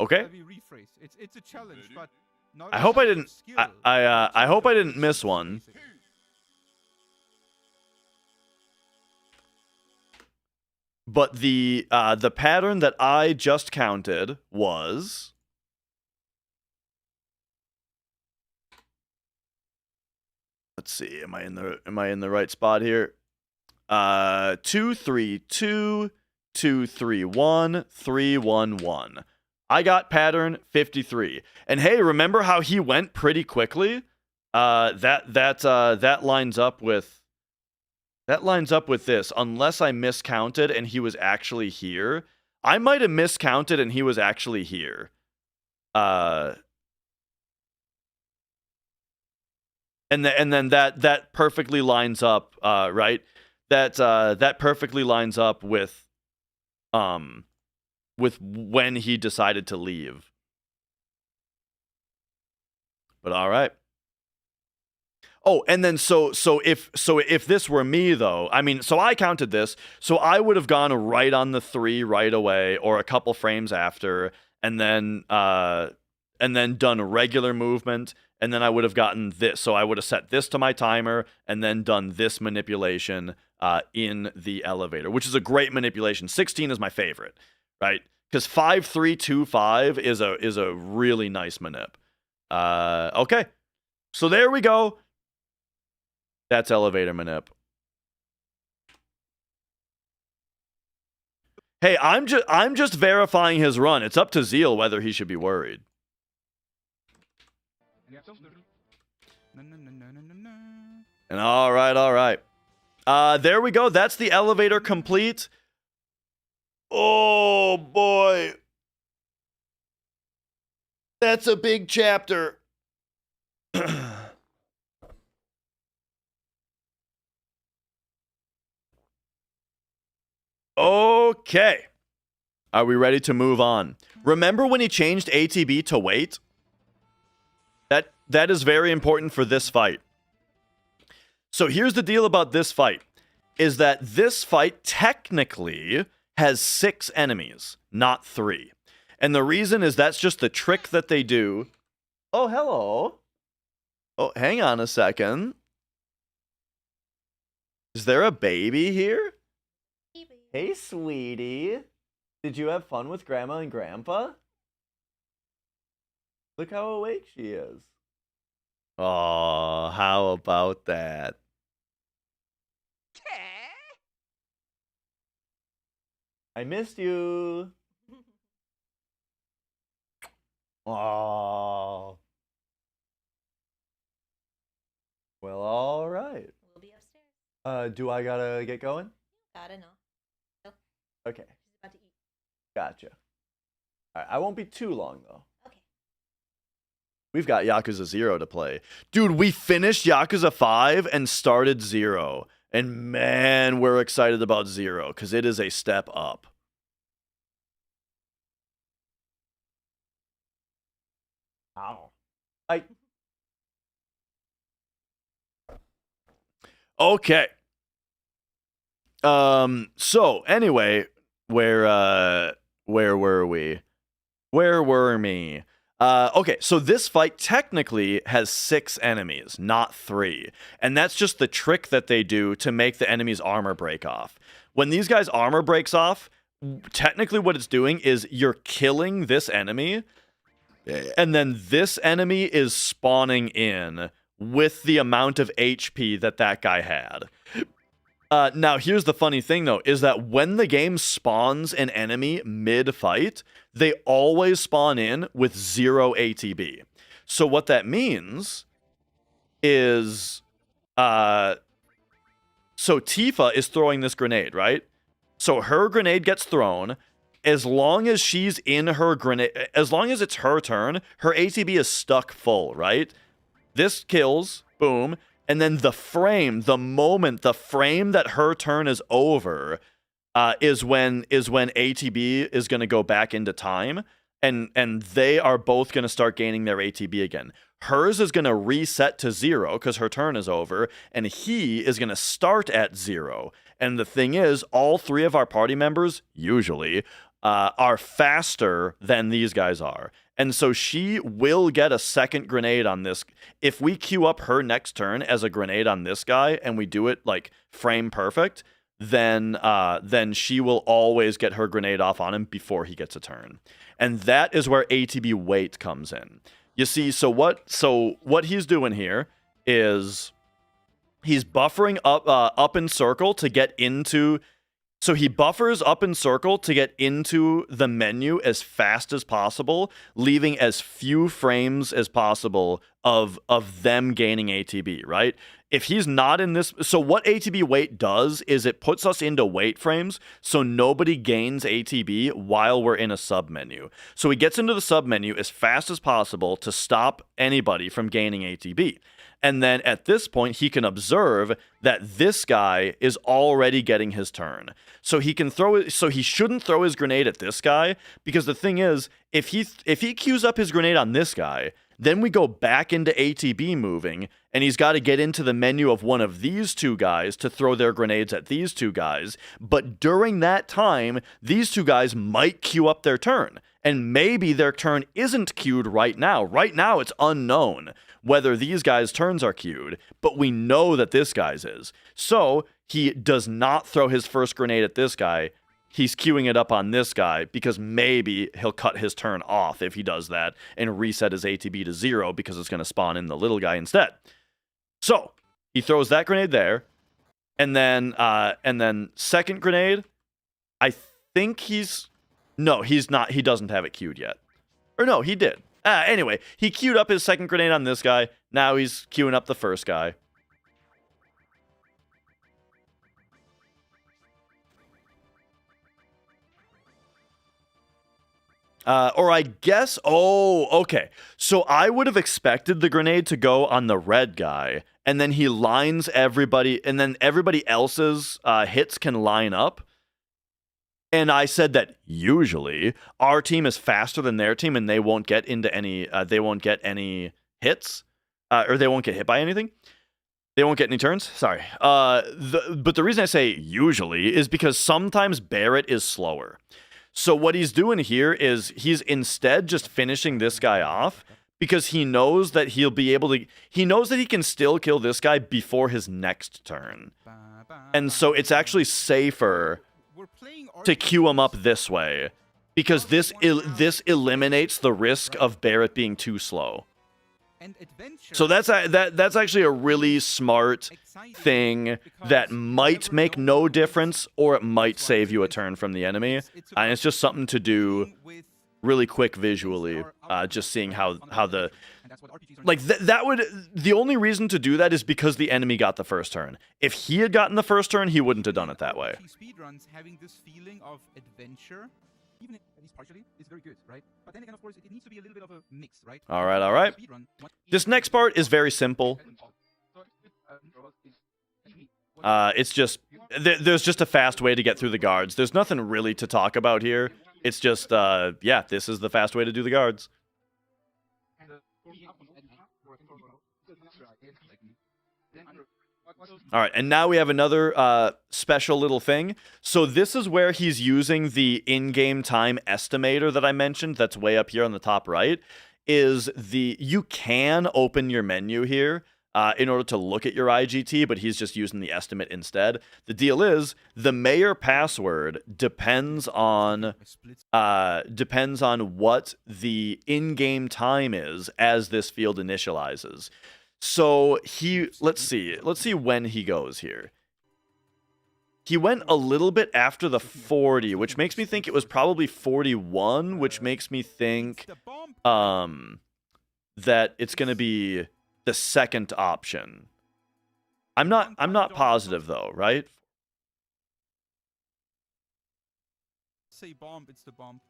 Okay. Let me rephrase. It's a challenge, but not I a hope I challenge of didn't. skill. I hope I didn't miss one. But the pattern that I just counted was, let's see, am I in the right spot here? 2 3 2 2 3 1 3 1 1. I got pattern 53. And hey, remember how he went pretty quickly? That lines up with this, unless I miscounted and he was actually here. I might have miscounted and he was actually here. And then that perfectly lines up, right? That perfectly lines up with when he decided to leave. But all right. Oh, and then so if this were me though, I mean, so I counted this, so I would have gone right on the 3 right away, or a couple frames after, and then done a regular movement, and then I would have gotten this. So I would have set this to my timer, and then done this manipulation in the elevator, which is a great manipulation. 16 is my favorite, right? Because 5 3 2 5 is a really nice manip. Okay, so there we go. That's elevator manip. Hey, I'm just verifying his run. It's up to Zheal whether he should be worried. And all right. There we go. That's the elevator complete. Oh boy. That's a big chapter. Okay. Are we ready to move on? Remember when he changed ATB to wait? That is very important for this fight. So here's the deal about this fight, is that this fight technically has 6 enemies, not 3. And the reason is that's just the trick that they do. Oh, hello. Oh, hang on a second. Is there a baby here? Hey, sweetie. Did you have fun with Grandma and Grandpa? Look how awake she is. Oh, how about that? I missed you. Oh. Well, all right. We'll be upstairs. Do I gotta get going? Gotta know. Okay. She's about to eat. Gotcha. All right, I won't be too long, though. Okay. We've got Yakuza 0 to play. Dude, we finished Yakuza 5 and started 0. And man, we're excited about 0 because it is a step up. Ow. Okay. So anyway, where were we? Where were me? Okay, so this fight technically has 6 enemies, not 3. And that's just the trick that they do to make the enemy's armor break off. When these guys' armor breaks off, technically what it's doing is you're killing this enemy, and then this enemy is spawning in with the amount of HP that that guy had. Now, here's the funny thing, though, is that when the game spawns an enemy mid-fight, they always spawn in with 0 ATB. So what that means is... so Tifa is throwing this grenade, right? So her grenade gets thrown. As long as she's in her grenade... As long as it's her turn, her ATB is stuck full, right? This kills. Boom. And then the frame that her turn is over, is when ATB is going to go back into time, and they are both going to start gaining their ATB again. Hers is going to reset to 0 because her turn is over, and he is going to start at 0. And the thing is, all 3 of our party members, usually, are faster than these guys are. And so she will get a second grenade on this. If we queue up her next turn as a grenade on this guy and we do it like frame perfect, then she will always get her grenade off on him before he gets a turn. And that is where ATB weight comes in. You see, so what he's doing here is he's buffering up in circle to get into... So he buffers up in circle to get into the menu as fast as possible, leaving as few frames as possible of them gaining ATB, right? If he's not in this... So what ATB wait does is it puts us into wait frames so nobody gains ATB while we're in a sub-menu. So he gets into the sub-menu as fast as possible to stop anybody from gaining ATB. And then at this point, he can observe that this guy is already getting his turn. So he can throw it. So he shouldn't throw his grenade at this guy, because the thing is, if he queues up his grenade on this guy, then we go back into ATB moving, and he's got to get into the menu of one of these 2 guys to throw their grenades at these 2 guys. But during that time, these 2 guys might queue up their turn. And maybe their turn isn't queued right now. Right now, it's unknown whether these guys' turns are queued, but we know that this guy's is. So he does not throw his first grenade at this guy. He's queuing it up on this guy because maybe he'll cut his turn off if he does that and reset his ATB to 0 because it's going to spawn in the little guy instead. So he throws that grenade there, and then second grenade, I think he's... No, he's not. He doesn't have it queued yet. Or no, he did. Anyway, he queued up his second grenade on this guy. Now he's queuing up the first guy. Or I guess... Oh, okay. So I would have expected the grenade to go on the red guy, and then he lines everybody, and then everybody else's hits can line up. And I said that usually our team is faster than their team, and they won't get into any. They won't get any hits, or they won't get hit by anything. They won't get any turns. Sorry. But the reason I say usually is because sometimes Barrett is slower. So what he's doing here is he's instead just finishing this guy off because he knows that he'll be able to. He knows that he can still kill this guy before his next turn, and so it's actually safer to queue him up this way, because this eliminates the risk of Barrett being too slow. So that's actually a really smart thing that might make no difference, or it might save you a turn from the enemy. And it's just something to do really quick visually, just seeing how the... Like, that would... The only reason to do that is because the enemy got the first turn. If he had gotten the first turn, he wouldn't have done it that way. Speedruns having this feeling of adventure, even if at least partially, is very good, right? But then again, of course, it needs to be a little bit of a mix, right? All right. This next part is very simple. It's just there's just a fast way to get through the guards. There's nothing really to talk about here. It's just yeah, this is the fast way to do the guards. All right, and now we have another special little thing. So this is where he's using the in-game time estimator that I mentioned that's way up here on the top right. You can open your menu here in order to look at your IGT, but he's just using the estimate instead. The deal is, the mayor password depends on what the in-game time is as this field initializes. So let's see when he goes here. He went a little bit after the 40, which makes me think it was probably 41, which makes me think that it's going to be the second option. I'm not positive though, right? Say bomb, it's the bomb.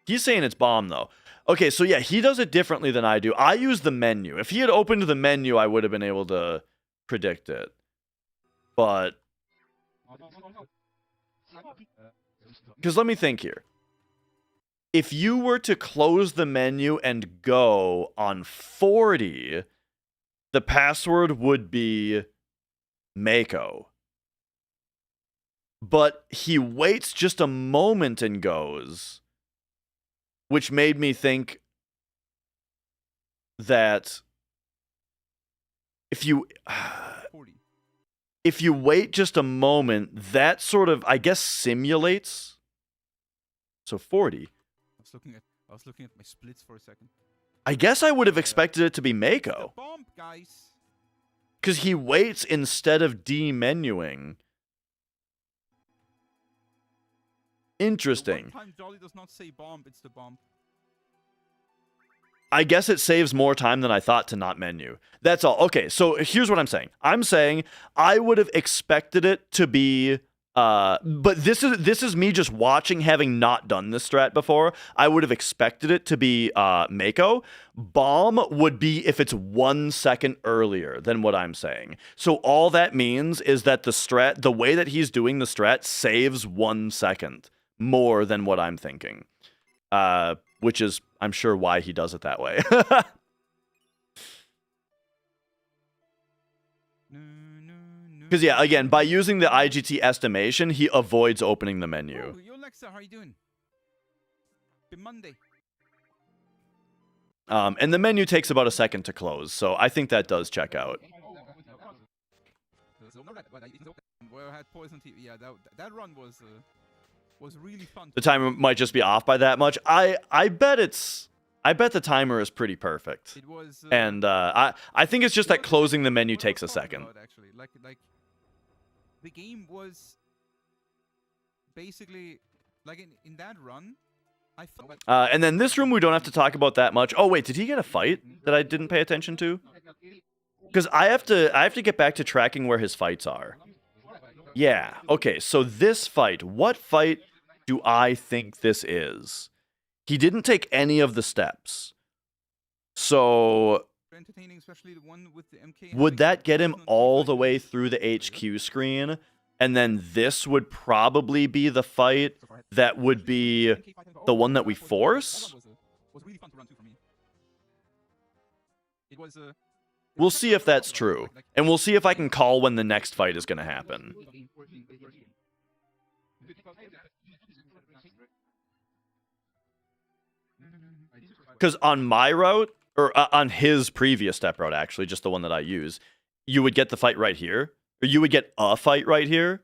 He's saying it's bomb, though. Okay, so yeah, he does it differently than I do. I use the menu. If he had opened the menu, I would have been able to predict it. But... because let me think here. If you were to close the menu and go on 40, the password would be Mako. But he waits just a moment and goes... which made me think that if you wait just a moment, that sort of, I guess, simulates. So 40. I was looking at my splits for a second. I guess I would have expected it to be Mako. Bomb, guys. Because he waits instead of demenuing. Interesting. The one time Jolly does not say bomb, it's the bomb. I guess it saves more time than I thought to not menu. That's all. Okay, so here's what I'm saying. I'm saying I would have expected it to be... but this is me just watching, having not done this strat before. I would have expected it to be Mako. Bomb would be if it's 1 second earlier than what I'm saying. So all that means is that the way that he's doing the strat saves 1 second more than what I'm thinking. Which is, I'm sure, why he does it that way. Because, yeah, again, by using the IGT estimation, he avoids opening the menu. Oh, yo, Alexa, how are you doing? Been Monday. And the menu takes about a second to close, so I think that does check out. Where I had poison tea. Yeah, that run was really fun. The timer might just be off by that much. I bet the timer is pretty perfect. It was, and I think it's just that closing the menu takes a second. Actually, like the game was basically like in that run. I felt and then this room we don't have to talk about that much. Oh wait, did he get a fight that I didn't pay attention to? Because I have to get back to tracking where his fights are. Yeah. Okay. So this fight, what fight do I think this is? He didn't take any of the steps. So entertaining, especially the one with the MK. Would that get him all the way through the HQ screen? And then this would probably be the fight that would be the one that we force? Was really fun to run too for me. It was We'll see if that's true. And we'll see if I can call when the next fight is going to happen. Because on my route, or on his previous step route, actually, just the one that I use, you would get the fight right here. Or you would get a fight right here.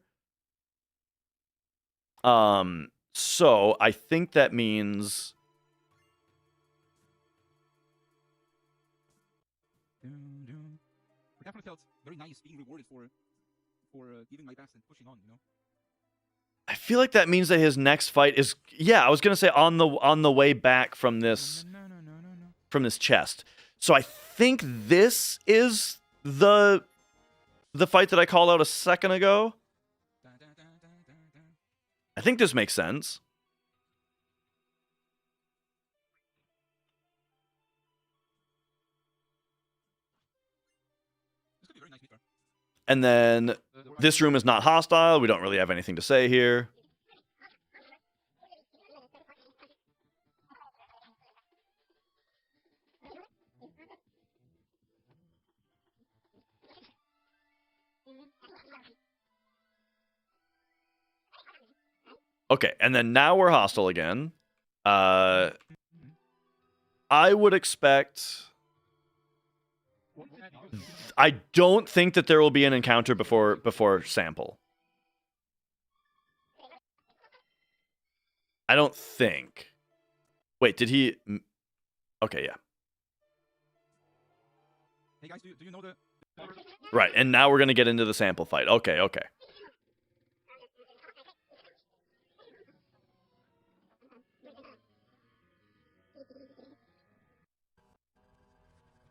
So I think that means... It definitely felt very nice being rewarded for giving my best and pushing on, you know? I feel like that means that his next fight is... Yeah, I was going to say on the way back from this... from this chest. So I think this is the fight that I called out a second ago. I think this makes sense. And then this room is not hostile. We don't really have anything to say here. Okay, and then now we're hostile again. I would expect... I don't think that there will be an encounter before sample. I don't think. Wait, did he... Okay, yeah. Hey guys, do you know the... Right, and now we're going to get into the sample fight. Okay, okay.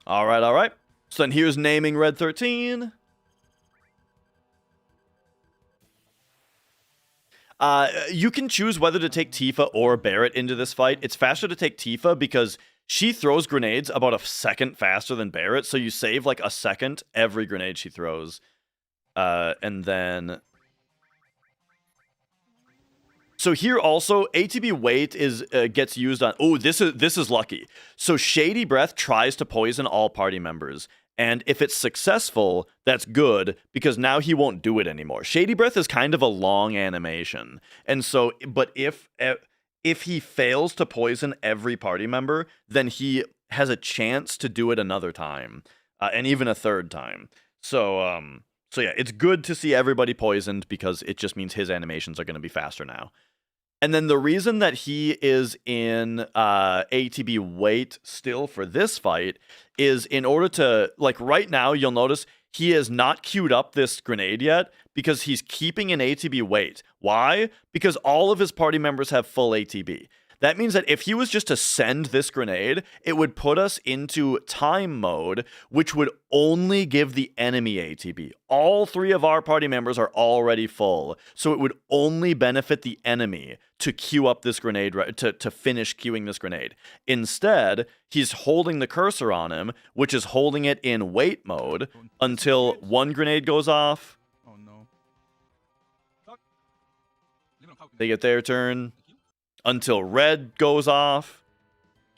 All right, all right. So then here's naming Red 13. You can choose whether to take Tifa or Barret into this fight. It's faster to take Tifa because she throws grenades about a second faster than Barret, so you save like a second every grenade she throws. And then... So here also, ATB weight is gets used on... Oh, this is lucky. So Shady Breath tries to poison all party members. And if it's successful, that's good, because now he won't do it anymore. Shady Breath is kind of a long animation. And so, but if he fails to poison every party member, then he has a chance to do it another time. And even a third time. So yeah, it's good to see everybody poisoned, because it just means his animations are going to be faster now. And then the reason that he is in ATB weight still for this fight is in order to, like right now, you'll notice he has not queued up this grenade yet because he's keeping an ATB weight. Why? Because all of his party members have full ATB. That means that if he was just to send this grenade, it would put us into time mode, which would only give the enemy ATB. All 3 of our party members are already full, so it would only benefit the enemy to queue up this grenade, to finish queuing this grenade. Instead, he's holding the cursor on him, which is holding it in wait mode until 1 grenade goes off. Oh no. They get their turn. Until red goes off.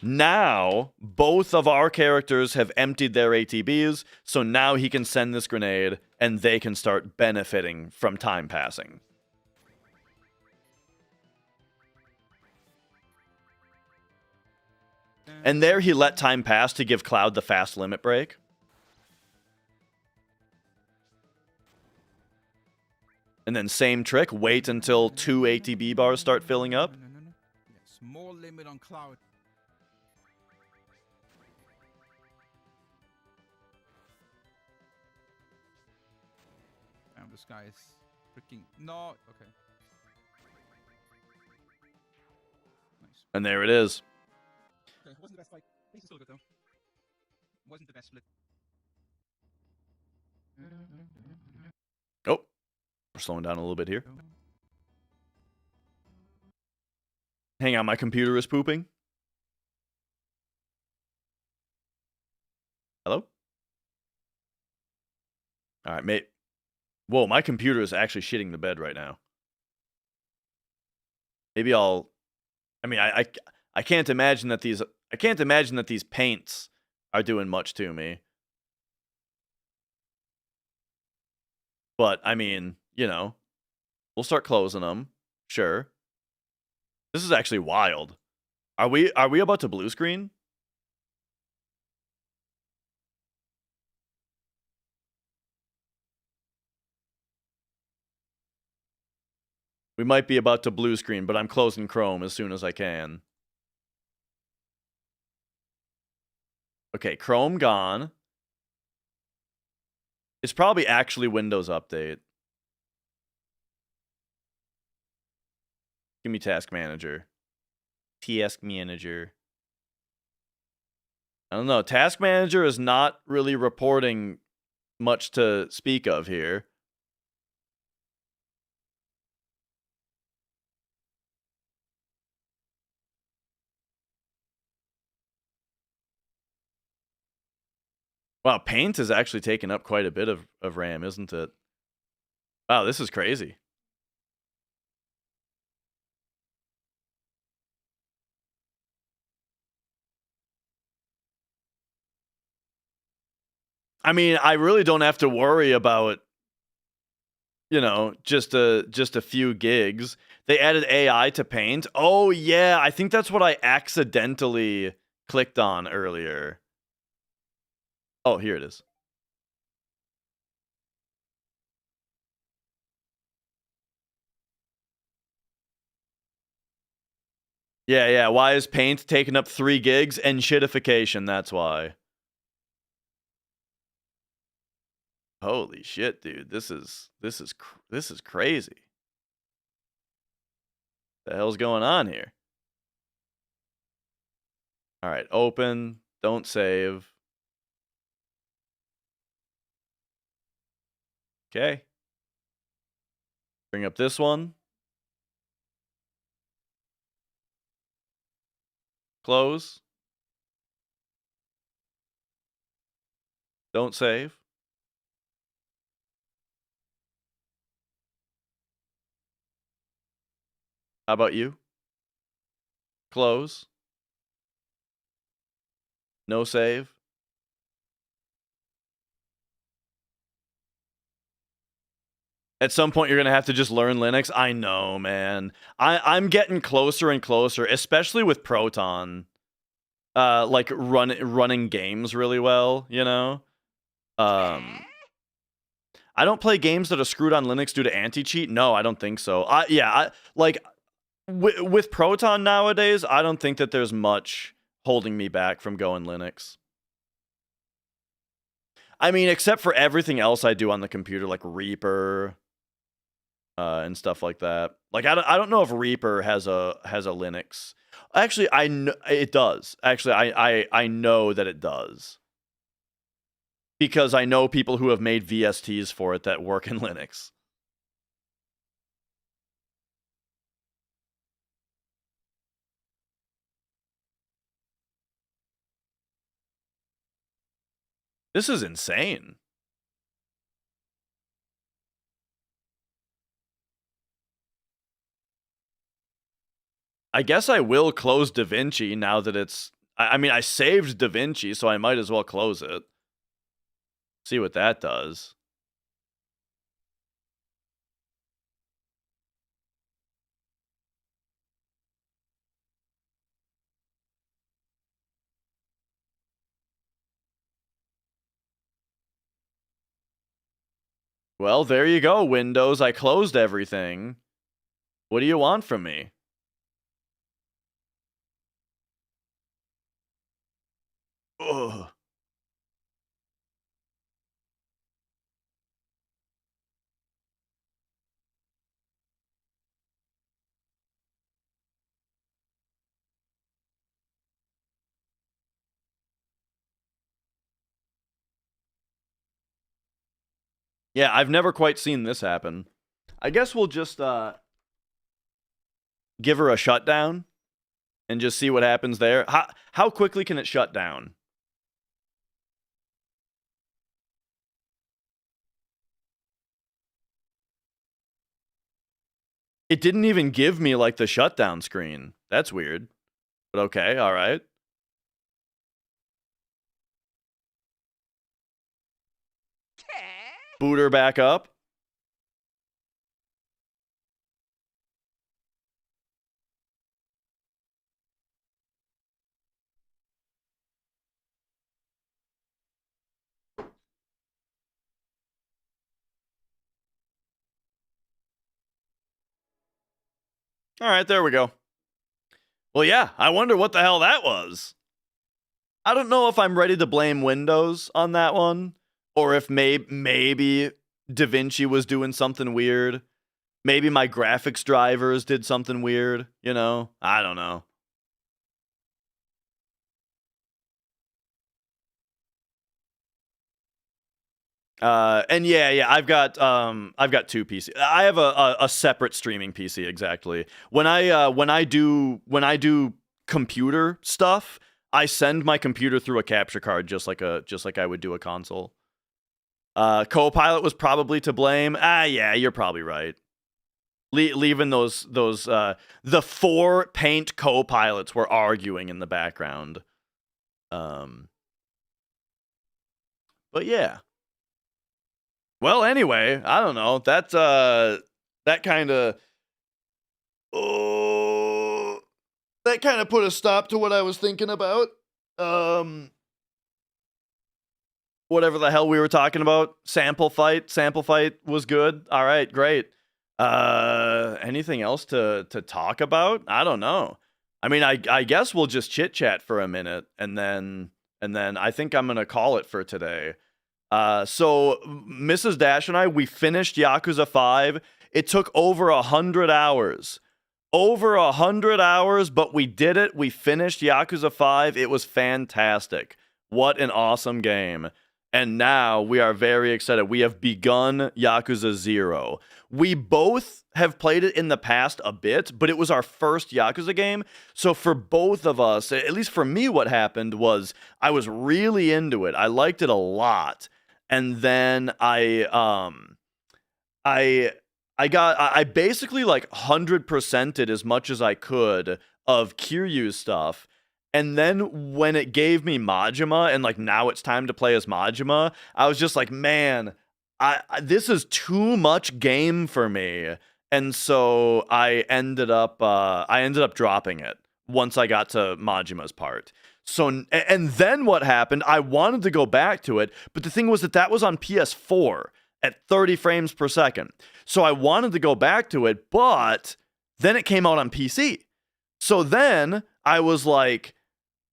Now, both of our characters have emptied their ATBs, so now he can send this grenade, and they can start benefiting from time passing. And there he let time pass to give Cloud the fast limit break. And then same trick, wait until 2 ATB bars start filling up. Small limit on Cloud. Damn, this guy is freaking... No, okay. Nice. And there it is. Okay, wasn't the best fight. This is still good though. Wasn't the best split. Oh, we're slowing down a little bit here. Hang on, my computer is pooping. Hello? All right, mate. Whoa, my computer is actually shitting the bed right now. Maybe I'll... I mean, I can't imagine that these... I can't imagine that these paints are doing much to me. But, I mean, you know, we'll start closing them. Sure. This is actually wild. Are we about to blue screen? We might be about to blue screen, but I'm closing Chrome as soon as I can. Okay, Chrome gone. It's probably actually Windows Update. Give me Task Manager. Task Manager. I don't know. Task Manager is not really reporting much to speak of here. Wow, Paint is actually taking up quite a bit of RAM, isn't it? Wow, this is crazy. I mean, I really don't have to worry about, you know, just a few gigs. They added AI to Paint. Oh yeah, I think that's what I accidentally clicked on earlier. Oh, here it is. Yeah. Why is Paint taking up 3 gigs? And shitification, that's why. Holy shit, dude. This is crazy. The hell's going on here? All right, open, don't save. Okay. Bring up this one. Close. Don't save. How about you? Close. No save. At some point, you're gonna have to just learn Linux. I know, man. I'm getting closer and closer, especially with Proton. Like running games really well, you know. I don't play games that are screwed on Linux due to anti-cheat. No, I don't think so. With Proton nowadays, I don't think that there's much holding me back from going Linux. I mean, except for everything else I do on the computer, like Reaper, and stuff like that. Like I don't know if Reaper has a Linux. Actually, I know it does. Actually, I know that it does because I know people who have made VSTs for it that work in Linux. This is insane. I guess I will close DaVinci now that it's... I mean, I saved DaVinci, so I might as well close it. See what that does. Well, there you go, Windows. I closed everything. What do you want from me? Ugh. Yeah, I've never quite seen this happen. I guess we'll just give her a shutdown and just see what happens there. How quickly can it shut down? It didn't even give me like the shutdown screen. That's weird. But okay, all right. Boot her back up. All right, there we go. Well, yeah, I wonder what the hell that was. I don't know if I'm ready to blame Windows on that one, or if maybe DaVinci was doing something weird. Maybe my graphics drivers did something weird, you know? I don't know. And yeah, I've got 2 PC. I have a separate streaming PC exactly. When I do computer stuff, I send my computer through a capture card just like I would do a console. Copilot was probably to blame. Yeah, you're probably right. Leaving those the 4 paint co-pilots were arguing in the background. But yeah. Well, anyway, I don't know. That kind of put a stop to what I was thinking about. Whatever the hell we were talking about. Sample fight was good. All right, great. Anything else to talk about? I don't know. I mean, I guess we'll just chit chat for a minute, and then I think I'm gonna call it for today. So Mrs. Dash and I, we finished Yakuza 5. It took over 100 hours. Over 100 hours, but we did it. We finished Yakuza 5. It was fantastic. What an awesome game. And now we are very excited. We have begun Yakuza 0. We both have played it in the past a bit, but it was our first Yakuza game. So for both of us, at least for me, what happened was I was really into it. I liked it a lot. And then I basically like 100%ed as much as I could of Kiryu's stuff. And then when it gave me Majima and like now it's time to play as Majima, I was just like, man, this is too much game for me. And so I ended up dropping it once I got to Majima's part. So, and then what happened, I wanted to go back to it, but the thing was that was on PS4 at 30 frames per second. So I wanted to go back to it, but then it came out on PC. So then I was like,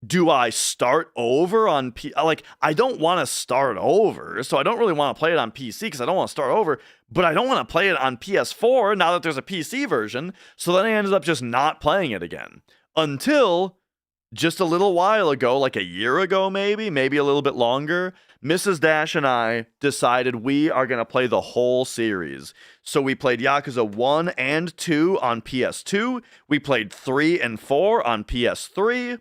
do I start over on like, I don't want to start over, so I don't really want to play it on PC because I don't want to start over, but I don't want to play it on PS4 now that there's a PC version. So then I ended up just not playing it again until just a little while ago, like a year ago, maybe a little bit longer. Mrs. Dash and I decided we are going to play the whole series. So we played Yakuza 1 and 2 on PS2. We played 3 and 4 on PS3.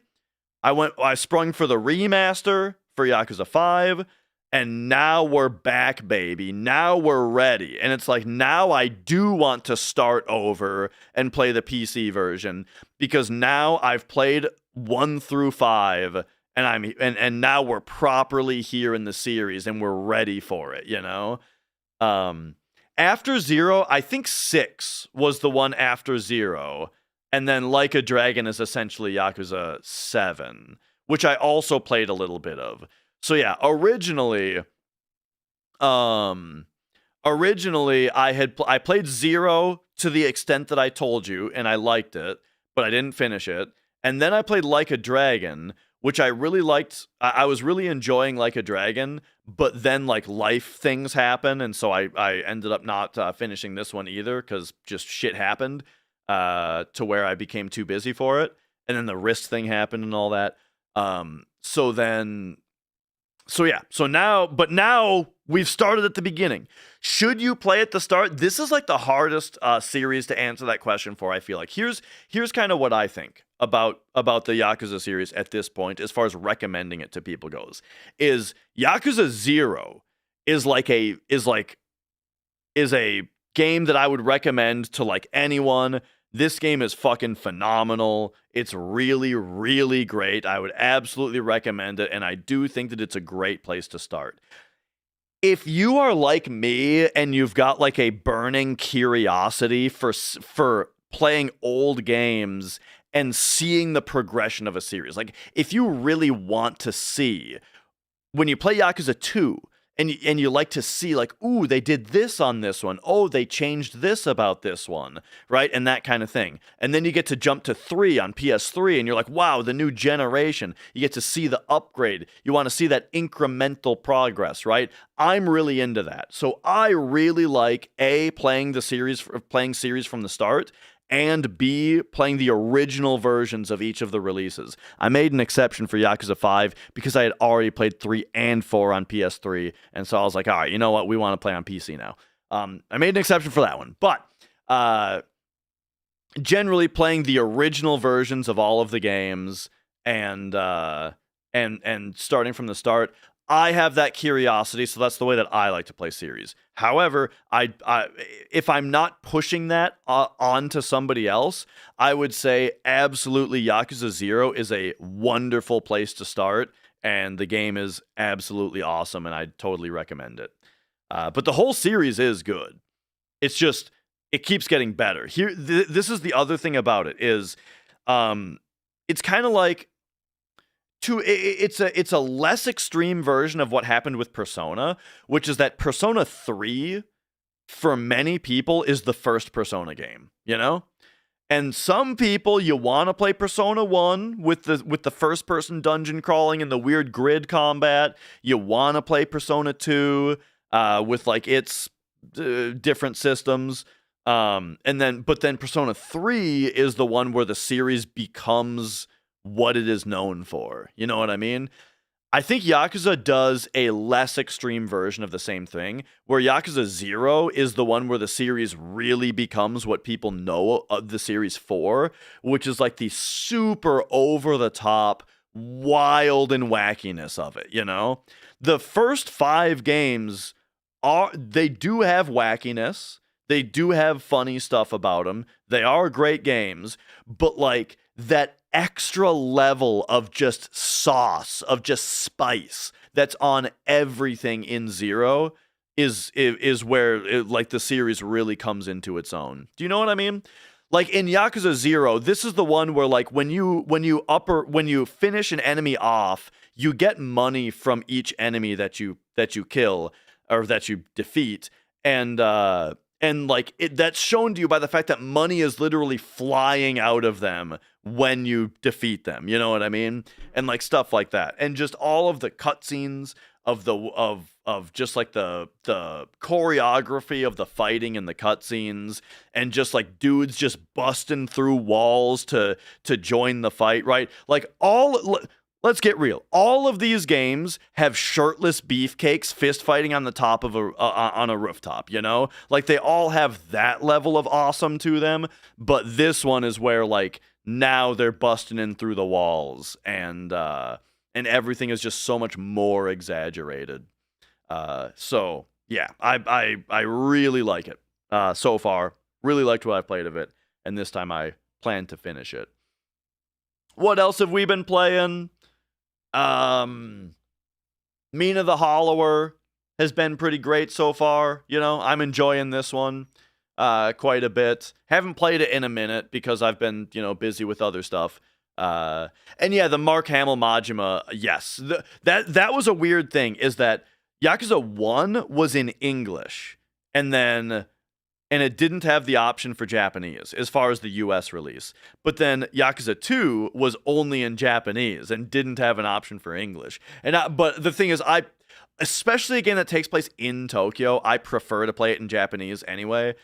I sprung for the remaster for Yakuza 5, and now we're back, baby. Now we're ready. And it's like, now I do want to start over and play the PC version because now I've played 1 through 5 and now we're properly here in the series and we're ready for it, you know? After 0, I think 6 was the one after 0. And then Like a Dragon is essentially Yakuza 7, which I also played a little bit of. So yeah, originally I played 0 to the extent that I told you, and I liked it, but I didn't finish it. And then I played Like a Dragon, which I really liked. I was really enjoying Like a Dragon, but then like life things happen, and so I ended up not finishing this one either because just shit happened. To where I became too busy for it, and then the wrist thing happened and all that. So now we've started at the beginning. Should you play at the start? This is like the hardest series to answer that question for. I feel like here's kind of what I think about the Yakuza series at this point, as far as recommending it to people goes. Is Yakuza 0 is a game that I would recommend to like anyone. This game is fucking phenomenal. It's really, really great. I would absolutely recommend it, and I do think that it's a great place to start. If you are like me and you've got like a burning curiosity for playing old games and seeing the progression of a series, like if you really want to see when you play Yakuza 2, and you like to see like, ooh, they did this on this one. Oh, they changed this about this one, right? And that kind of thing. And then you get to jump to 3 on PS3, and you're like, wow, the new generation. You get to see the upgrade. You want to see that incremental progress, right? I'm really into that. So I really like playing series from the start, and B, playing the original versions of each of the releases. I made an exception for Yakuza 5 because I had already played 3 and 4 on PS3, and so I was like, all right, you know what? We want to play on PC now. I made an exception for that one, but generally playing the original versions of all of the games and starting from the start. I have that curiosity, so that's the way that I like to play series. However, I if I'm not pushing that onto somebody else, I would say absolutely Yakuza 0 is a wonderful place to start, and the game is absolutely awesome, and I totally recommend it. But the whole series is good. It's just it keeps getting better. Here, this is the other thing about it is, it's kind of like it's a less extreme version of what happened with Persona, which is that Persona 3 for many people is the first Persona game, you know? And some people you want to play Persona 1 with the first person dungeon crawling and the weird grid combat. You want to play Persona 2 with like its different systems. But then Persona 3 is the one where the series becomes what it is known for. You know what I mean? I think Yakuza does a less extreme version of the same thing, where Yakuza 0 is the one where the series really becomes what people know of the series for, which is like the super over-the-top, wild and wackiness of it, you know? The first 5 games, they do have wackiness, they do have funny stuff about them, they are great games, but like that extra level of just sauce, of just spice that's on everything in 0 is where like the series really comes into its own. Do you know what I mean? Like in Yakuza 0, this is the one where like when you finish an enemy off, you get money from each enemy that you kill or that you defeat, and like that's shown to you by the fact that money is literally flying out of them when you defeat them. You know what I mean? And like stuff like that, and just all of the cutscenes of just like the choreography of the fighting and the cutscenes, and just like dudes just busting through walls to join the fight, right? Like let's get real. All of these games have shirtless beefcakes fist fighting on the top of on a rooftop, you know? Like they all have that level of awesome to them, but this one is where like now they're busting in through the walls, and everything is just so much more exaggerated. So yeah, I really like it so far. Really liked what I've played of it, and this time I plan to finish it. What else have we been playing? Mina the Hollower has been pretty great so far. You know, I'm enjoying this one quite a bit. Haven't played it in a minute because I've been, you know, busy with other stuff. And yeah, the Mark Hamill Majima, yes. That was a weird thing, is that Yakuza 1 was in English, and it didn't have the option for Japanese as far as the US release. But then Yakuza 2 was only in Japanese and didn't have an option for English. But the thing is, especially a game that takes place in Tokyo, I prefer to play it in Japanese anyway.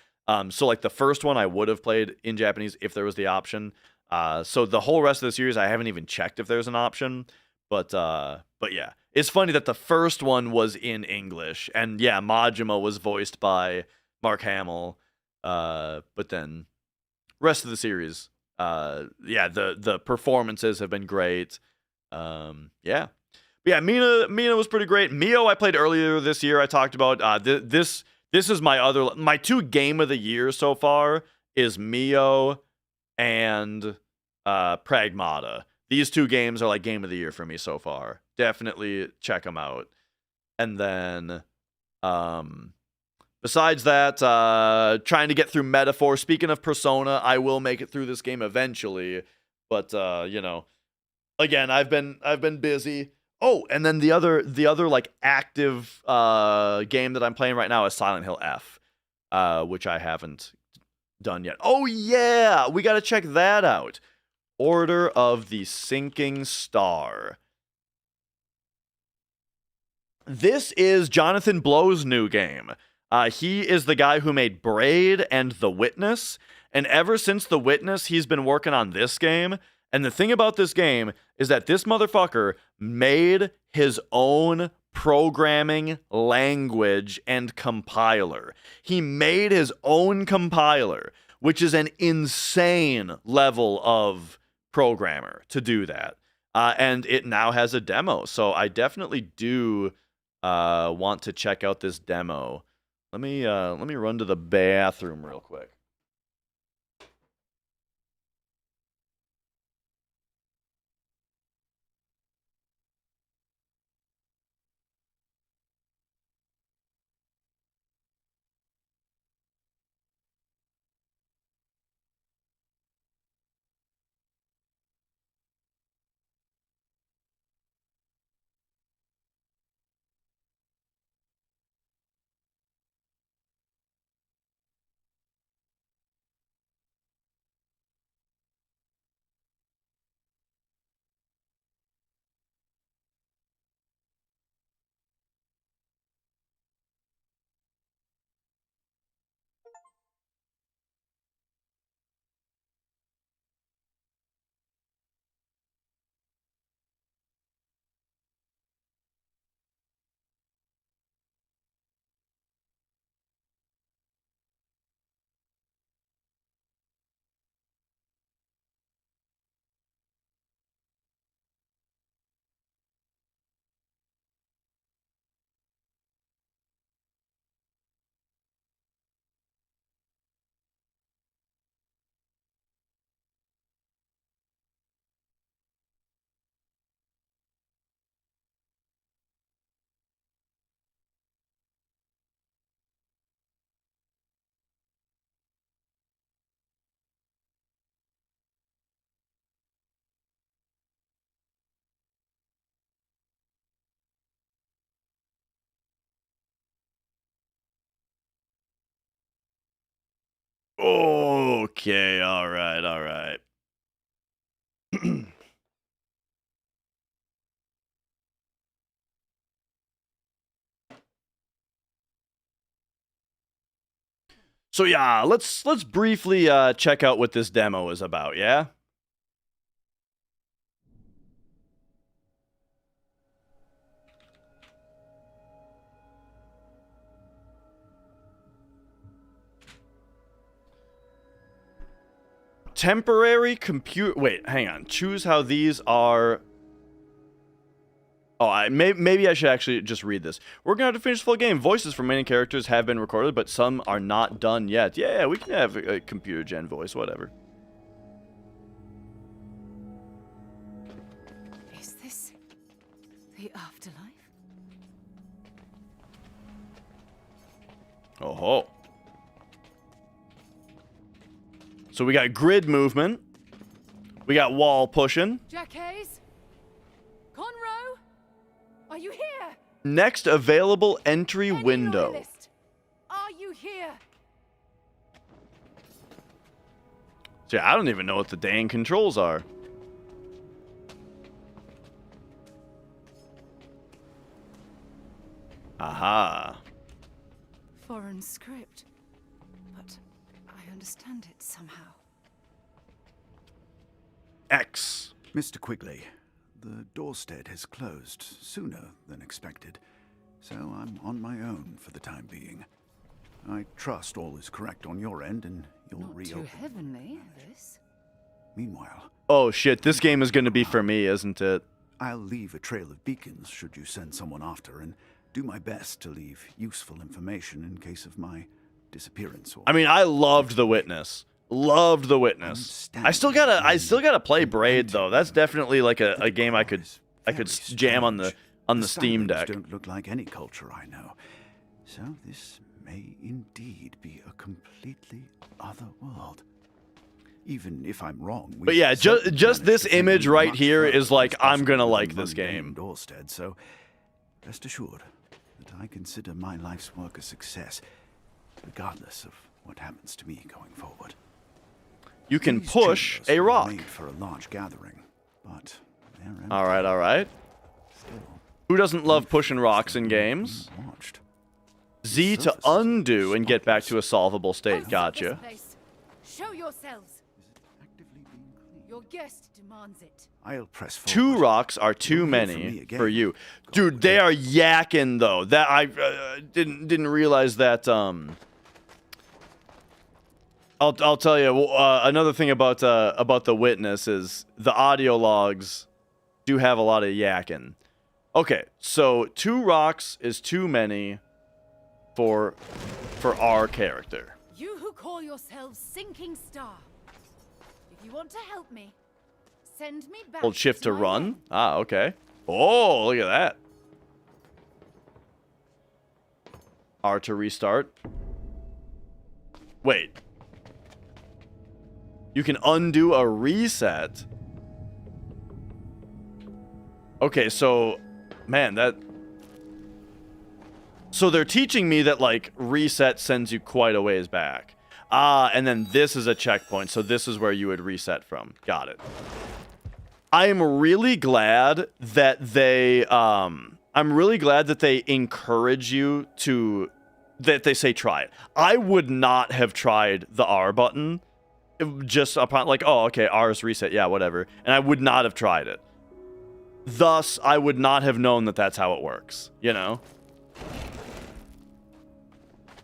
So like the first one I would have played in Japanese if there was the option. So the whole rest of the series I haven't even checked if there's an option. But yeah, it's funny that the first one was in English, and yeah, Majima was voiced by Mark Hamill. But then rest of the series, yeah, the performances have been great. Yeah. But yeah, Mina was pretty great. Mio I played earlier this year. I talked about this is my 2 game of the year so far is Mio and Pragmata. These 2 games are like game of the year for me so far. Definitely check them out. And then besides that, trying to get through Metaphor. Speaking of Persona, I will make it through this game eventually, but you know, again, I've been busy. Oh, and then the other like active game that I'm playing right now is Silent Hill F, which I haven't done yet. Oh yeah, we got to check that out. Order of the Sinking Star. This is Jonathan Blow's new game. He is the guy who made Braid and The Witness, and ever since The Witness, he's been working on this game. And the thing about this game is that this motherfucker made his own programming language and compiler. He made his own compiler, which is an insane level of programmer to do that. and it now has a demo. So I definitely do want to check out this demo. Let me run to the bathroom real quick. Okay, all right. So yeah, let's briefly check out what this demo is about, yeah? Temporary computer. Wait, hang on. Choose how these are. Oh, maybe I should actually just read this. We're gonna have to finish the full game. Voices from many characters have been recorded, but some are not done yet. Yeah, we can have a computer gen voice, whatever. Is this the afterlife? Oh ho. So we got grid movement. We got wall pushing. Jack Hayes? Conroe? Are you here? Next available entry Any window. loyalist? Are you here? See, I don't even know what the dang controls are. Aha. Foreign script. But I understand it somehow. X. Mr. Quigley, the doorstead has closed sooner than expected, so I'm on my own for the time being. I trust all is correct on your end and you'll Not reopen. too heavenly, this. Meanwhile, Oh shit, this game is gonna be for me, isn't it? I'll leave a trail of beacons should you send someone after, and do my best to leave useful information in case of my disappearance. Or I mean, I loved The Witness. Loved The Witness. I still gotta play Braid though. That's definitely like a game I could jam on the Steam standards Deck. Don't look like any culture I know, so this may indeed be a completely other world. Even if I'm wrong. But yeah, just this image right here is is like, I'm gonna like this game. Doorstead, so rest assured that I consider my life's work a success, regardless of what happens to me going forward. You can These push chambers a were rock. made for a large gathering, but they're empty. All right. Still, Who doesn't love pushing rocks in games? watched. Z to undo and get back to a solvable state. Gotcha. Show yourselves. Is it actively being cleaned? Your guest demands it. I'll press forward. Two rocks are too You'll hear from many me again. for you, God dude. They willing. are yakking though. That I didn't realize that. I'll tell you another thing about The Witness is the audio logs do have a lot of yakking. Okay, so 2 rocks is too many for our character. You who call yourselves Sinking Star. If you want to help me, send me back. Hold shift to my run. end. Ah, okay. Oh, look at that. R to restart. Wait. You can undo a reset. Okay, so, man, that... So they're teaching me that, like, reset sends you quite a ways back. Ah, and then this is a checkpoint, so this is where you would reset from. Got it. I am really glad that they, encourage you to, that they say try it. I would not have tried the R button just upon, like, oh, okay, R is reset, yeah, whatever. And I would not have tried it. Thus, I would not have known that that's how it works, you know?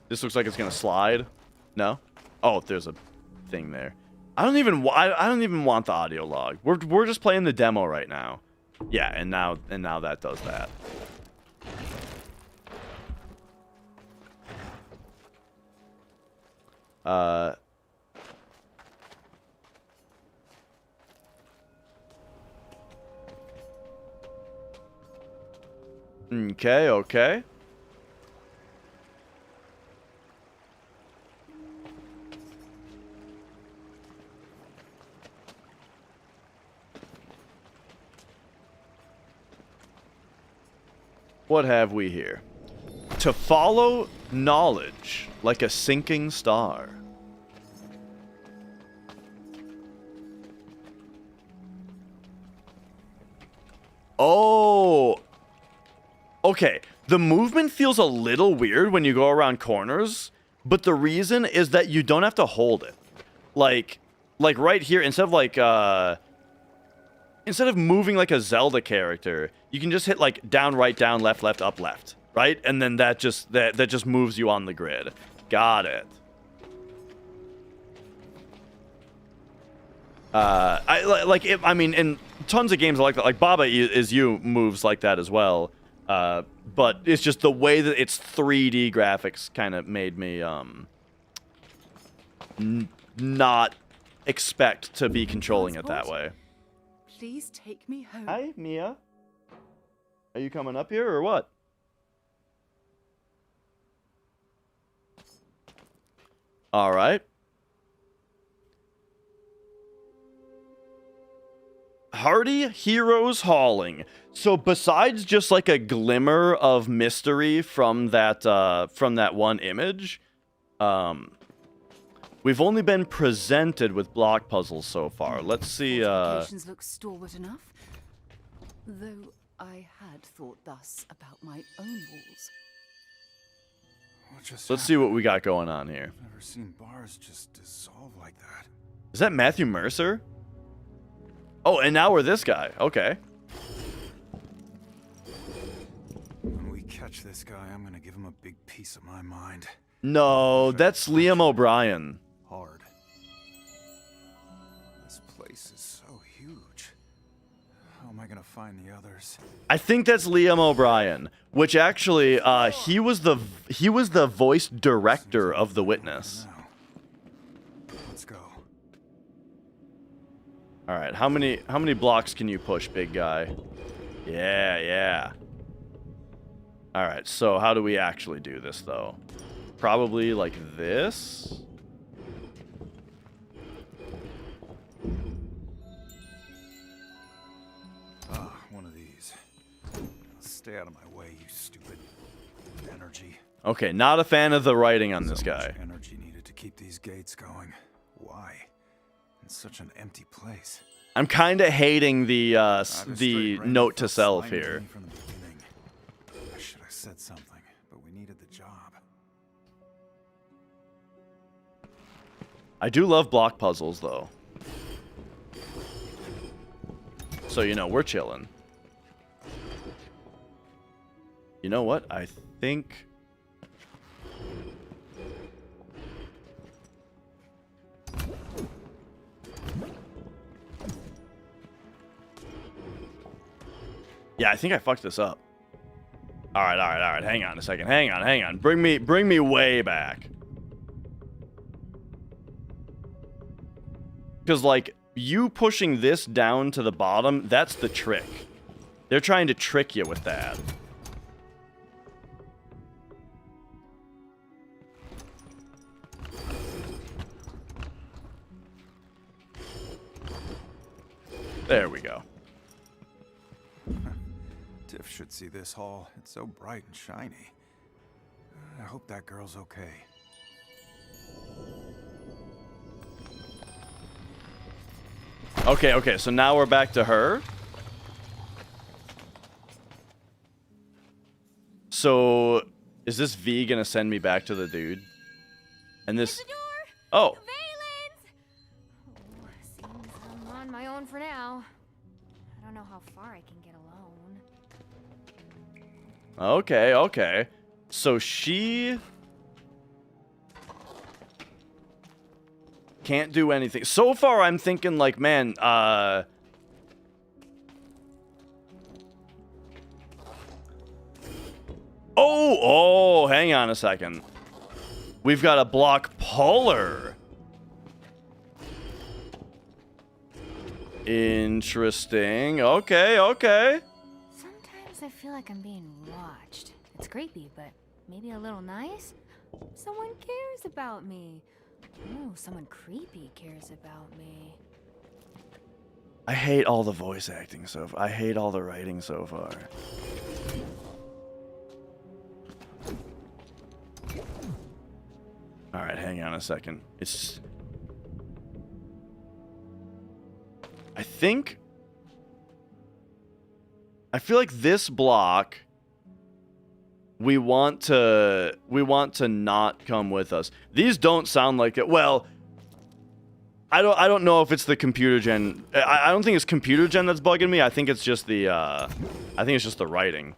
This looks like it's gonna slide. No? Oh, there's a thing there. I don't even want the audio log. We're just playing the demo right now. Yeah, and now that does that. Okay. What have we here? To follow knowledge like a sinking star. Oh. Okay, the movement feels a little weird when you go around corners, but the reason is that you don't have to hold it. Like right here, instead of moving like a Zelda character, you can just hit like down, right, down, left, left, up, left, right? And then that just moves you on the grid. Got it. I mean, in tons of games like that, like Baba Is You moves like that as well. But it's just the way that it's 3D graphics kind of made me not expect to be controlling it that way. Please take me home. Hi, Mia. Are you coming up here or what? All right. Hardy Heroes Hauling. So besides just like a glimmer of mystery from that one image, we've only been presented with block puzzles so far. Let's see. Fortifications look stalwart enough, though I had thought thus about my own walls. Let's see what we got going on here. I've never seen bars just dissolve like that. Is that Matthew Mercer? Oh, and now we're this guy. Okay. When we catch this guy, I'm gonna give him a big piece of my mind. No, that's Liam O'Brien. Hard. This place is so huge. How am I gonna find the others? I think that's Liam O'Brien, which actually, he was the voice director of The Witness. Let's go. All right, how many blocks can you push, big guy? Yeah. All right, so how do we actually do this though? Probably like this. One of these. Stay out of my way, you stupid energy. Okay, not a fan of the writing on this So guy. much energy needed to keep these gates going. Why? In such an empty place. I'm kind of hating the I've a straight brain note that to felt self slimy to here. me from the beginning. I should have said something, but we needed the job. I do love block puzzles though. So, you know, we're chilling. You know what? I think... Yeah, I think I fucked this up. All right. Hang on a second. Hang on. Bring me way back. Because, like, you pushing this down to the bottom, that's the trick. They're trying to trick you with that. There we go. Tiff should see this hall. It's so bright and shiny. I hope that girl's okay. Okay, so now we're back to her. So, is this V gonna send me back to the dude? And this... Oh! Valens! Oh, seems I'm on my own for now. I don't know how far I can get alone. Okay. So she... can't do anything. So far, I'm thinking, like, man, Oh, hang on a second. We've got a block puller. Interesting. Okay. Sometimes I feel like I'm being watched. It's creepy, but maybe a little nice? Someone cares about me. Oh, someone creepy cares about me. I hate all the voice acting so far. I hate all the writing so far. Alright, hang on a second. It's... I feel like this block... We want to not come with us. These don't sound like it. Well, I don't know if it's the computer gen. I don't think it's computer gen that's bugging me. I think it's just the writing.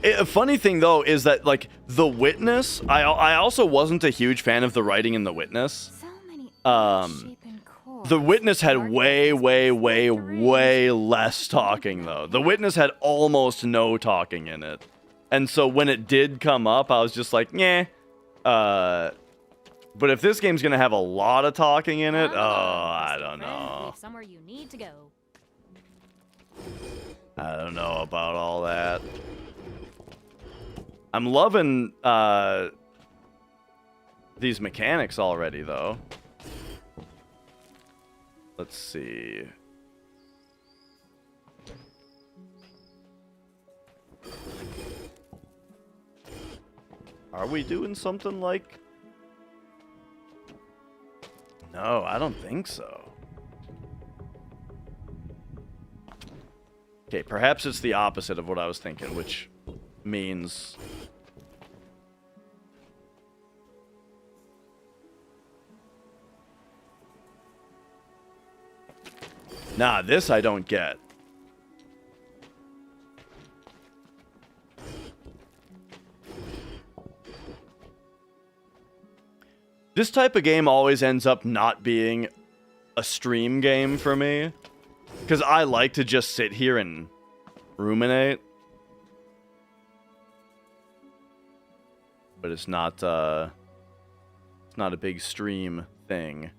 A funny thing though is that, like, The Witness, I also wasn't a huge fan of the writing in The Witness. So many The Witness had way less talking, though. The Witness had almost no talking in it. And so when it did come up, I was just like, yeah. But if this game's going to have a lot of talking in it, I don't know. Somewhere you need to go. I don't know about all that. I'm loving these mechanics already, though. Let's see. Are we doing something like... No, I don't think so. Okay, perhaps it's the opposite of what I was thinking, which means... Nah, this I don't get. This type of game always ends up not being a stream game for me. Because I like to just sit here and ruminate. But it's not a big stream thing.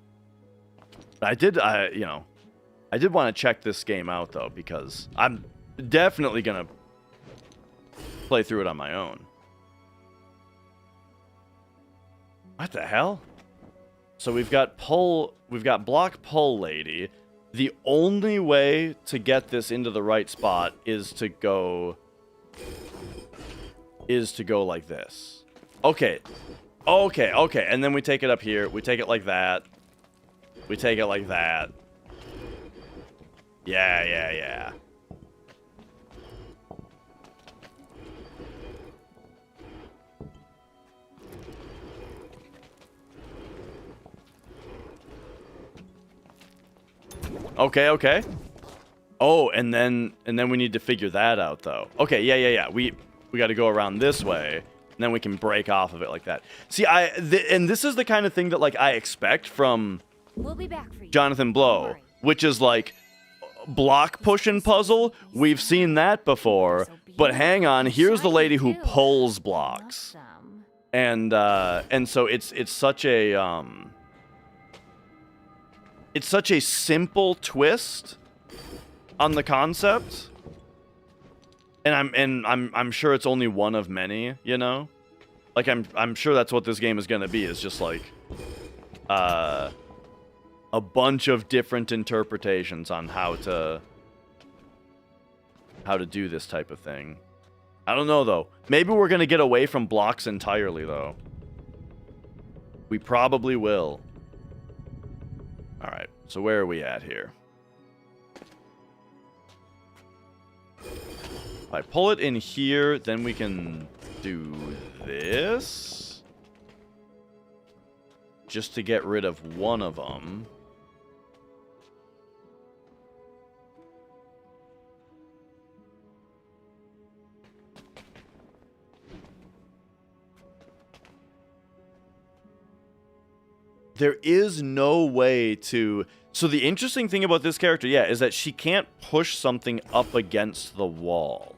But I did want to check this game out, though, because I'm definitely going to play through it on my own. What the hell? So we've got block pull lady. The only way to get this into the right spot is to go like this. Okay. And then we take it up here. We take it like that. We take it like that. Yeah. Okay. Oh, and then we need to figure that out, though. Okay, yeah. We got to go around this way, and then we can break off of it like that. See, and this is the kind of thing that, like, I expect from We'll be back for you. Jonathan Don't Blow, worry. which is like block pushing puzzle. We've seen that before. But hang on, here's the lady who pulls blocks. And so it's such a simple twist on the concept. And I'm sure it's only one of many, you know? Like I'm sure that's what this game is gonna be, is just like a bunch of different interpretations on how to do this type of thing. I don't know though. Maybe we're gonna get away from blocks entirely though. We probably will. Alright, so where are we at here? If I pull it in here, then we can do this. Just to get rid of one of them. There is no way to... So the interesting thing about this character, yeah, is that she can't push something up against the wall.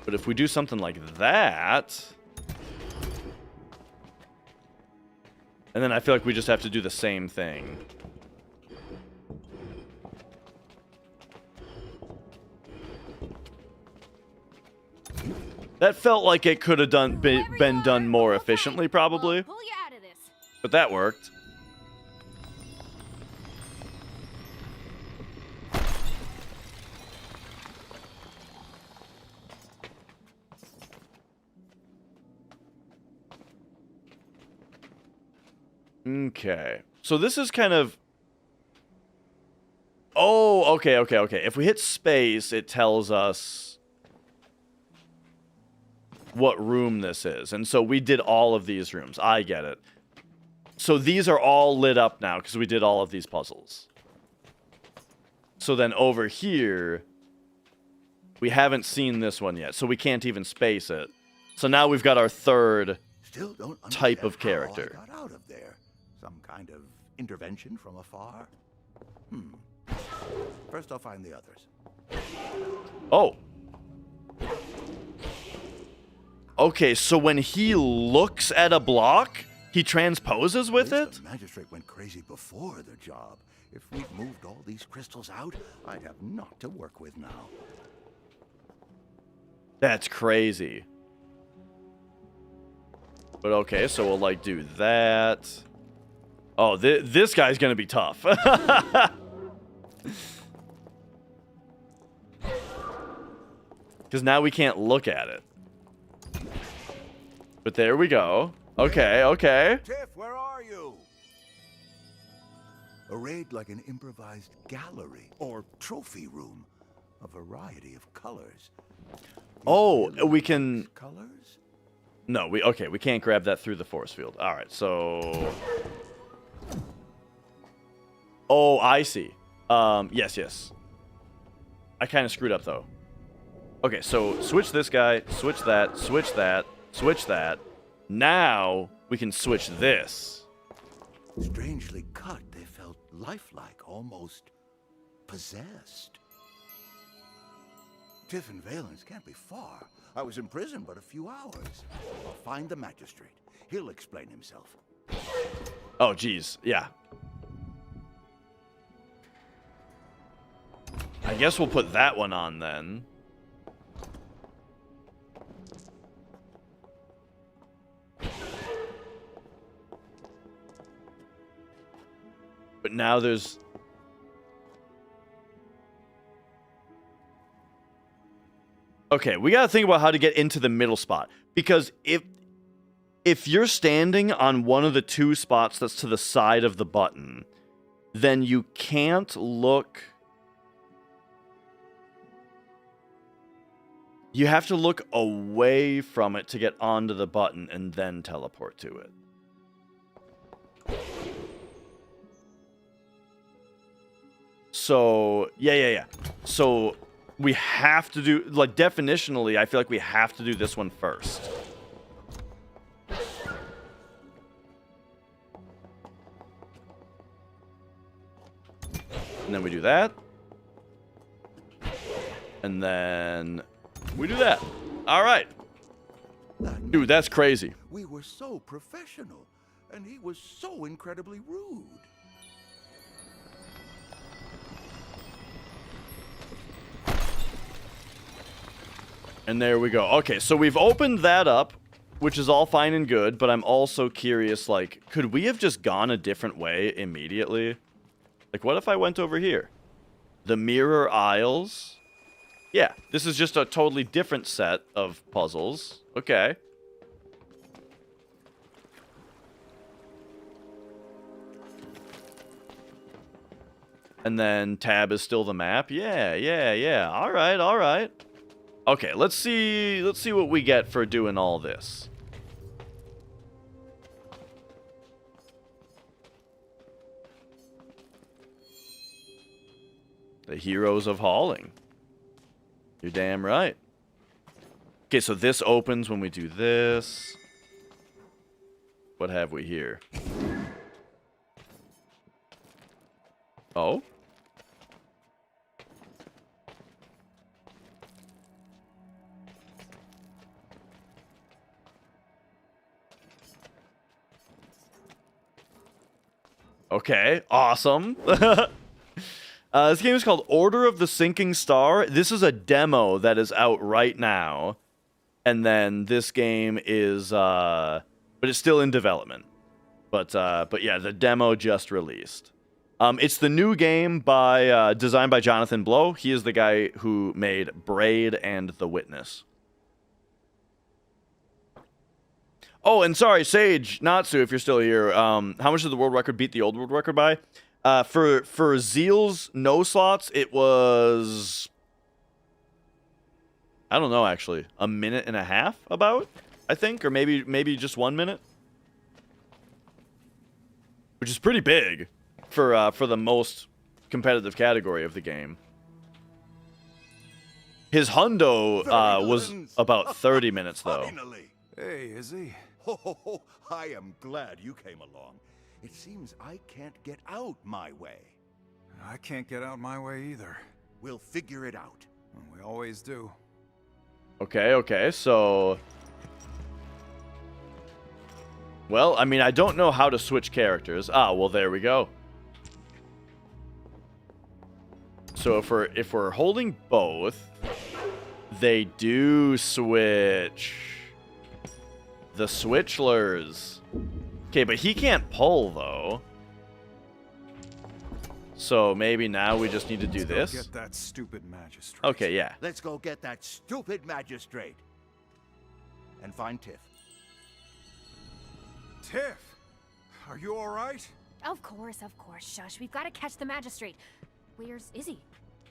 But if we do something like that... And then I feel like we just have to do the same thing. That felt like it could have been done more efficiently, probably. We'll pull you out of this. But that worked. Okay. So this is kind of... Oh, okay. If we hit space, it tells us what room this is. And so we did all of these rooms. I get it. So these are all lit up now because we did all of these puzzles. So then over here, we haven't seen this one yet. So we can't even space it. So now we've got our third Still don't type of understand character. how I got out of there. Some kind of intervention from afar? First I'll find the others. Oh. Okay, so when he looks at a block, he transposes with At it? least the magistrate went crazy before the job. If we'd moved all these crystals out, I'd have naught to work with now. That's crazy. But okay, so we'll like do that. Oh, this guy's gonna be tough. Because now we can't look at it. But there we go. Okay. Tiff, where are you? Arrayed like an improvised gallery or trophy room. A variety of colors. Oh, Really we can... nice colors? No, we can't grab that through the force field. Alright, so... Oh, I see. Yes. I kind of screwed up, though. Okay, so switch this guy, switch that, switch that, switch that. Now, we can switch this. Strangely cut, they felt lifelike, almost possessed. Tiff and Valence can't be far. I was in prison but a few hours. I'll find the magistrate. He'll explain himself. Oh, geez. Yeah. I guess we'll put that one on, then. But now there's... Okay, we gotta think about how to get into the middle spot. Because if you're standing on one of the two spots that's to the side of the button, then you can't look... You have to look away from it to get onto the button and then teleport to it. So, yeah. So we have to do, like, definitionally, I feel like we have to do this one first. And then we do that. And then we do that. All right. Dude, that's crazy. We were so professional, and he was so incredibly rude. And there we go. Okay, so we've opened that up, which is all fine and good, but I'm also curious, like, could we have just gone a different way immediately? Like, what if I went over here? The Mirror Isles? Yeah, this is just a totally different set of puzzles. Okay. And then tab is still the map. Yeah. All right. Okay, let's see what we get for doing all this. The Heroes of Hauling. You're damn right. Okay, so this opens when we do this. What have we here? Oh? Okay, awesome. This game is called Order of the Sinking Star. This is a demo that is out right now. And then this game is, but it's still in development. But yeah, the demo just released. It's the new game by, designed by Jonathan Blow. He is the guy who made Braid and The Witness. Oh, and sorry, Sage, Natsu, if you're still here. How much did the world record beat the old world record by? For Zheal's no slots, it was, I don't know, actually, a minute and a half, about, I think, or maybe just 1 minute, which is pretty big for the most competitive category of the game. His hundo was about 30 minutes though. Finally. Hey, Izzy. Oh, I am glad you came along. It seems I can't get out my way. I can't get out my way either. We'll figure it out. We always do. Okay, so, well, I mean, I don't know how to switch characters. Ah, well, there we go. So if we're holding both, they do switch. The switchlers. Okay, but he can't pull though. So maybe now we just need to do this. Get that stupid magistrate. Okay, yeah. Let's go get that stupid magistrate. And find Tiff. Tiff, are you all right? Of course. Shush, we've got to catch the magistrate. Where's Izzy?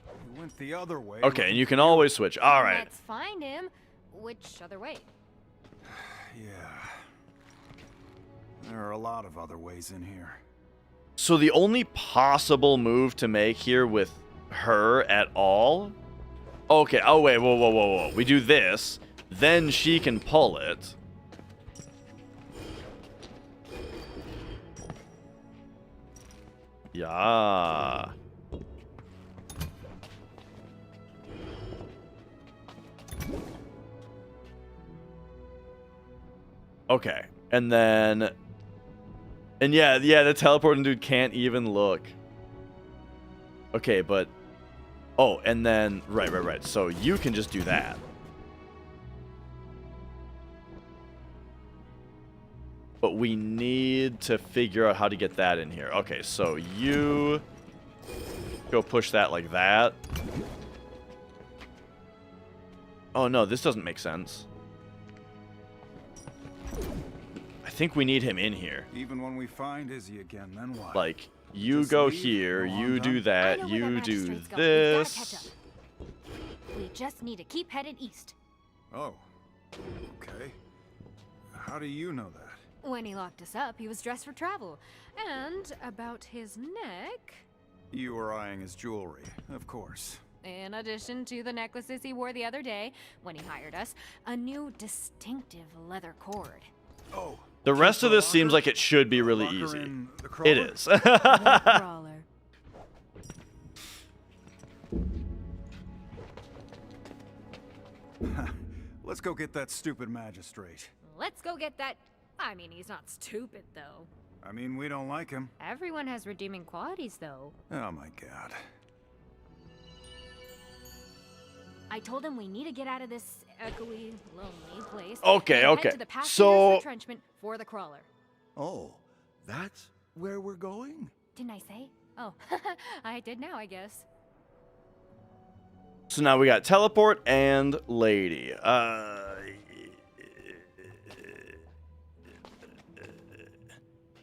You went the other way. Okay, and you can always switch. All right. Let's find him. Which other way? Yeah. There are a lot of other ways in here. So the only possible move to make here with her at all? Okay, oh wait, whoa. We do this, then she can pull it. Yeah. Okay, and then... And yeah, the teleporting dude can't even look. Okay, but... Oh, and then... Right. So you can just do that. But we need to figure out how to get that in here. Okay, so you... Go push that like that. Oh no, this doesn't make sense. I think we need him in here. Even when we find Izzy again, then what? Like, you Just go leave? here, Go on, you do done? I that, know where you that do magistrate's going. We've gotta catch this. up. We just need to keep headed east. Oh. Okay. How do you know that? When he locked us up, he was dressed for travel. And about his neck... You were eyeing his jewelry, of course. in addition to the necklaces he wore the other day when he hired us, a new distinctive leather cord. Oh. The rest of this seems locker? like it should be really Locker easy. in the It crawler? is. The crawler. Let's go get that stupid magistrate. Let's go get that. I mean, he's not stupid, though. I mean, we don't like him. Everyone has redeeming qualities, though. Oh my god. I told him we need to get out of this echoey, lonely place. Okay, and okay. Head to the passengers' So- retrenchment for the crawler. Oh, that's where we're going? Didn't I say? Oh, I did now, I guess. So now we got teleport and lady.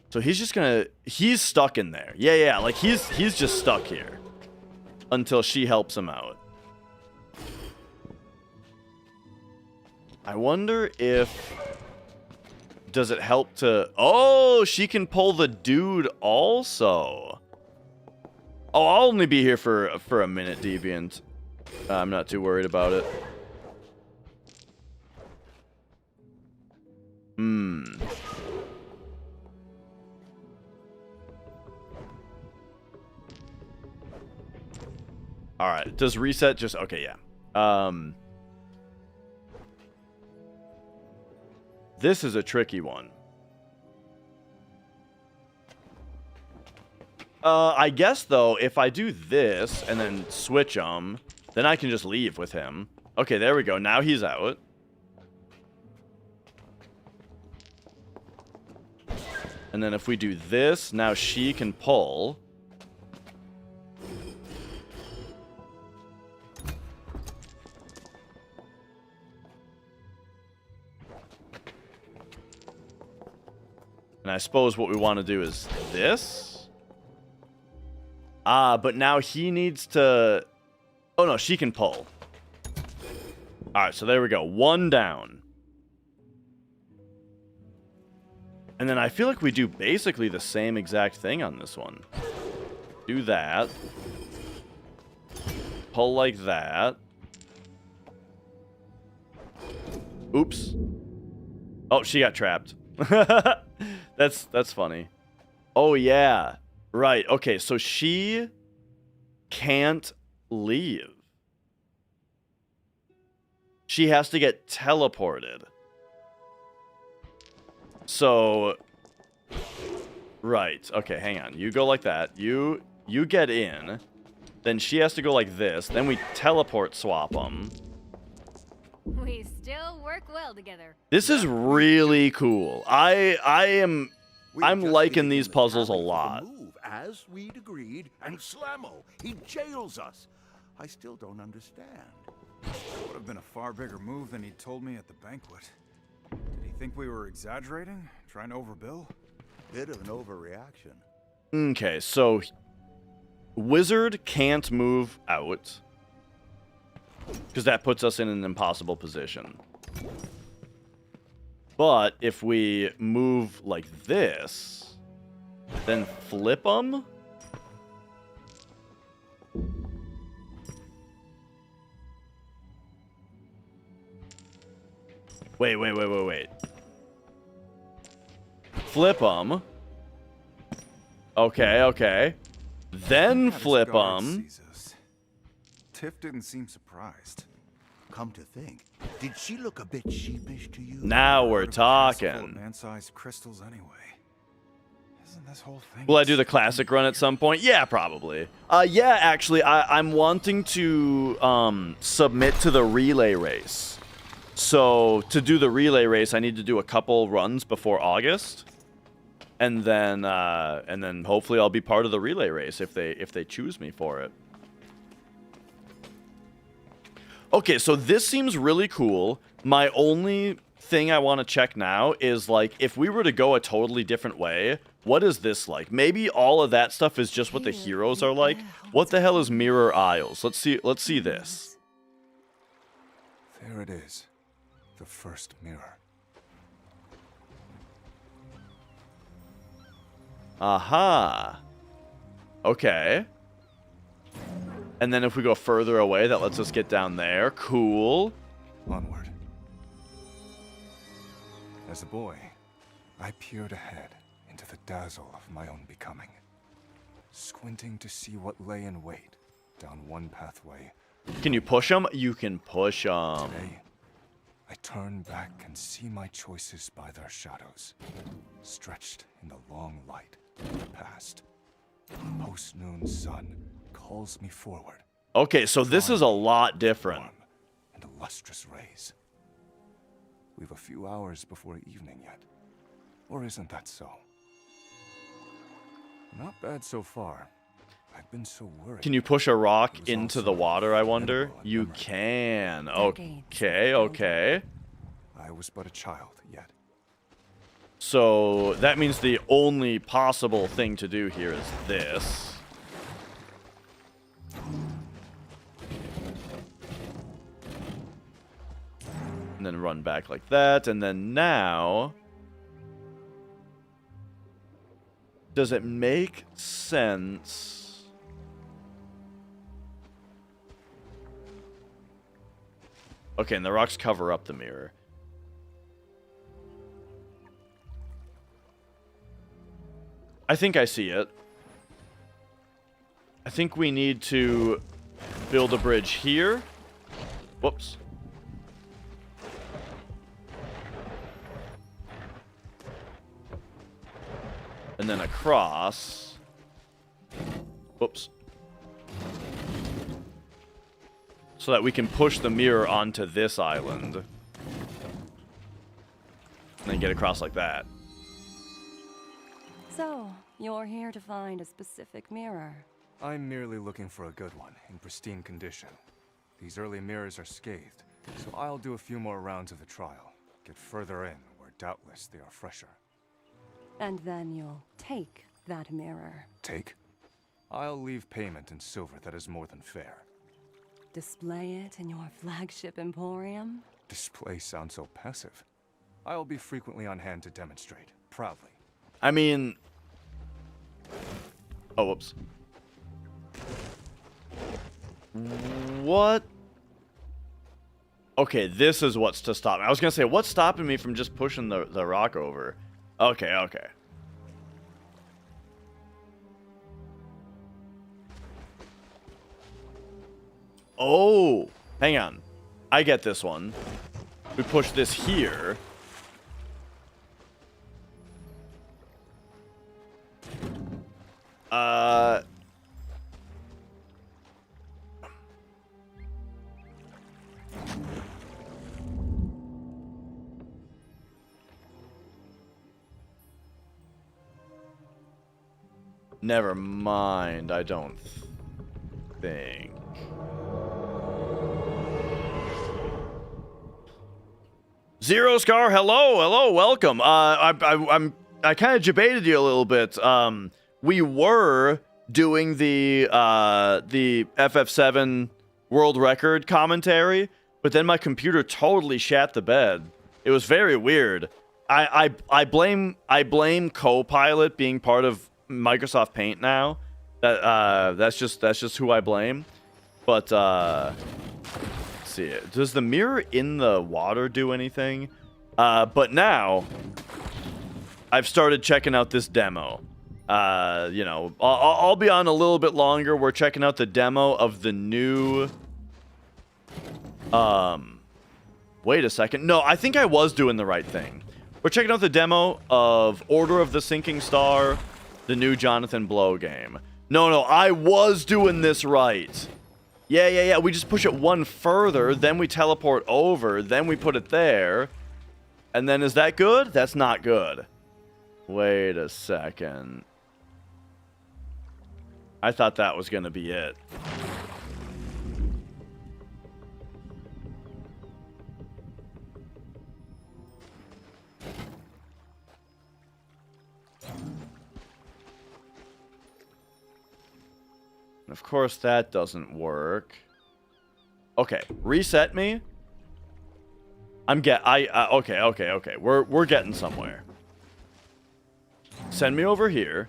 So he's just gonna, he's stuck in there. Yeah, like he's just stuck here until she helps him out. I wonder if, does it help to, oh, she can pull the dude also. Oh, I'll only be here for a minute, Deviant. I'm not too worried about it. Alright, does reset just... Okay, yeah. This is a tricky one. I guess, though, if I do this and then switch them, then I can just leave with him. Okay, there we go. Now he's out. And then if we do this, now she can pull. And I suppose what we want to do is this. But now he needs to... Oh, no, she can pull. Alright, so there we go. One down. And then I feel like we do basically the same exact thing on this one. Do that. Pull like that. Oops. Oh, she got trapped. That's funny. Oh, yeah. Right. Okay, so she can't leave. She has to get teleported. So... Right. Okay, hang on. You go like that. You get in. Then she has to go like this. Then we teleport swap them. We still work well together. This is really cool. I'm We've just liking taken these the puzzles a tally for the lot. move, as we'd agreed, and Slammo, he jails us. I still don't understand. Would have been a far bigger move than he told me at the banquet. Did he think we were exaggerating? Trying to overbill? Bit of an overreaction. Okay, so Wizard can't move out because that puts us in an impossible position. But if we move like this, then flip them. Wait. Flip them. Okay. Then How does flip guard them. sees us? Tiff didn't seem surprised. Come to think, did she look a bit sheepish to you? Now we're What a castle full of talking. man-sized crystals anyway. Isn't this whole thing? Will I do the classic run at some point? Yeah, probably. Yeah, actually, I'm wanting to submit to the relay race. So to do the relay race, I need to do a couple runs before August, and then hopefully I'll be part of the relay race if they choose me for it. Okay, so this seems really cool. My only thing I want to check now is, like, if we were to go a totally different way, what is this like? Maybe all of that stuff is just what the heroes are like. What the hell is Mirror Isles? Let's see this. There it is. The first mirror. Aha. Okay. And then if we go further away, that lets us get down there. Cool. Onward. As a boy, I peered ahead into the dazzle of my own becoming, squinting to see what lay in wait down one pathway. Can you push them? You can push them. Today, I turn back and see my choices by their shadows, stretched in the long light of the past. The post-noon sun calls me forward. Okay, so this is a lot different. Warm and lustrous rays. We've a few hours before evening yet. Or isn't that so? Not bad so far. I've been so worried. Can you push a rock It was into the also water, I wonder? edible at You memory. can. Okay, okay. I was but a child yet. So that means the only possible thing to do here is this. And then run back like that. And then now... Does it make sense? Okay, and the rocks cover up the mirror. I think I see it. I think we need to build a bridge here. Whoops. And then across. Whoops. So that we can push the mirror onto this island. And then get across like that. So, you're here to find a specific mirror. I'm merely looking for a good one, in pristine condition. These early mirrors are scathed, so I'll do a few more rounds of the trial. Get further in, where doubtless they are fresher. And then you'll take that mirror. Take? I'll leave payment in silver that is more than fair. Display it in your flagship emporium? Display sounds so passive. I'll be frequently on hand to demonstrate, proudly. I mean... Oh, whoops. What? Okay, this is what's to stop me. I was gonna say, what's stopping me from just pushing the rock over? Okay, okay. Oh, hang on. I get this one. We push this here. Never mind, I don't think. Zero Scar, hello, welcome. I kind of debated you a little bit. We were doing the FF7 world record commentary, but then my computer totally shat the bed. It was very weird. I blame Copilot being part of Microsoft Paint now. That's just who I blame. But let's see, does the mirror in the water do anything? But now I've started checking out this demo. You know, I'll be on a little bit longer. We're checking out the demo of the new wait a second. No, I think I was doing the right thing. We're checking out the demo of Order of the Sinking Star, the new Jonathan Blow game. No, I was doing this right. Yeah. We just push it one further, then we teleport over, then we put it there. And then is that good? That's not good. Wait a second. I thought that was going to be it. Of course, that doesn't work. Okay, reset me. Okay. We're getting somewhere. Send me over here.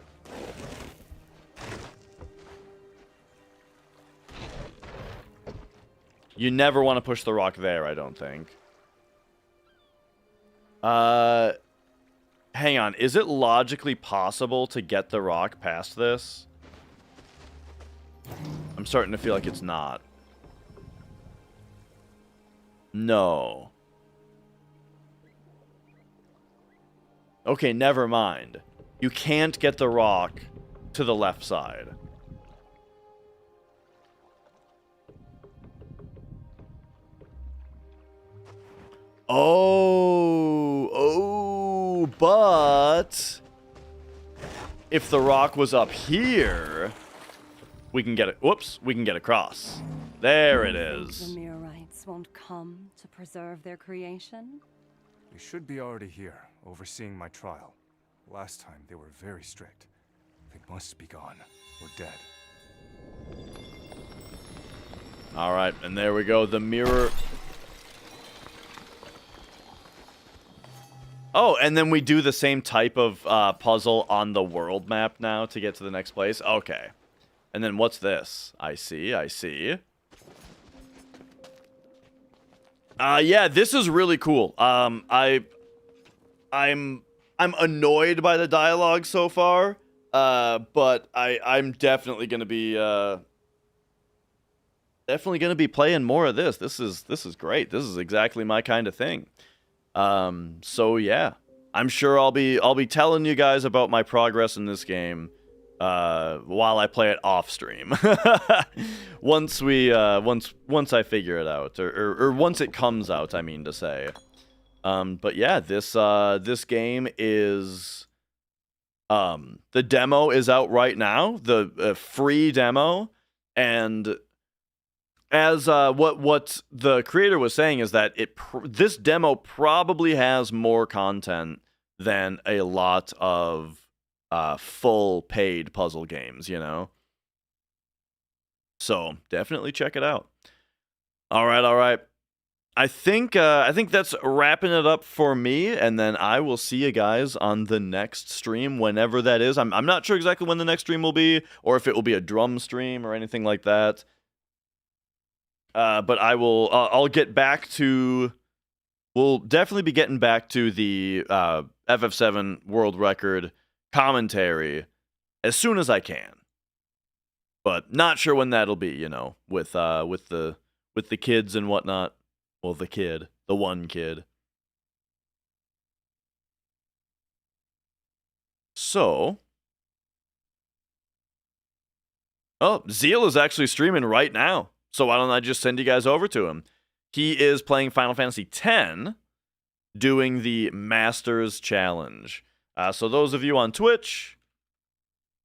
You never want to push the rock there, I don't think. Hang on. Is it logically possible to get the rock past this? I'm starting to feel like it's not. No. Okay, never mind. You can't get the rock to the left side. Oh, but if the rock was up here, we can get it. Whoops, we can get across. There it is. The Mirrorites won't come to preserve their creation? They should be already here, overseeing my trial. Last time they were very strict. They must be gone, or dead. All right, and there we go. The mirror. Oh, and then we do the same type of puzzle on the world map now to get to the next place. Okay. And then what's this? I see, I see. Yeah, this is really cool. I'm annoyed by the dialogue so far, but I'm definitely gonna be playing more of this. This is great. This is exactly my kind of thing. So yeah, I'm sure I'll be telling you guys about my progress in this game while I play it off stream. once I figure it out, or once it comes out, I mean to say. But yeah, this game is the demo is out right now, the free demo, and as what the creator was saying is that this demo probably has more content than a lot of full paid puzzle games, you know. So definitely check it out. All right. I think that's wrapping it up for me, and then I will see you guys on the next stream, whenever that is. I'm not sure exactly when the next stream will be, or if it will be a drum stream or anything like that. But I'll get back to. We'll definitely be getting back to the FF7 world record commentary as soon as I can. But not sure when that'll be, you know, with the kids and whatnot. Well, the one kid. So, Zheal is actually streaming right now. So why don't I just send you guys over to him? He is playing Final Fantasy X, doing the Masters Challenge. So those of you on Twitch,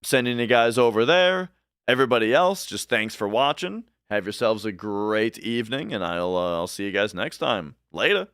sending you guys over there. Everybody else, just thanks for watching. Have yourselves a great evening, and I'll see you guys next time. Later.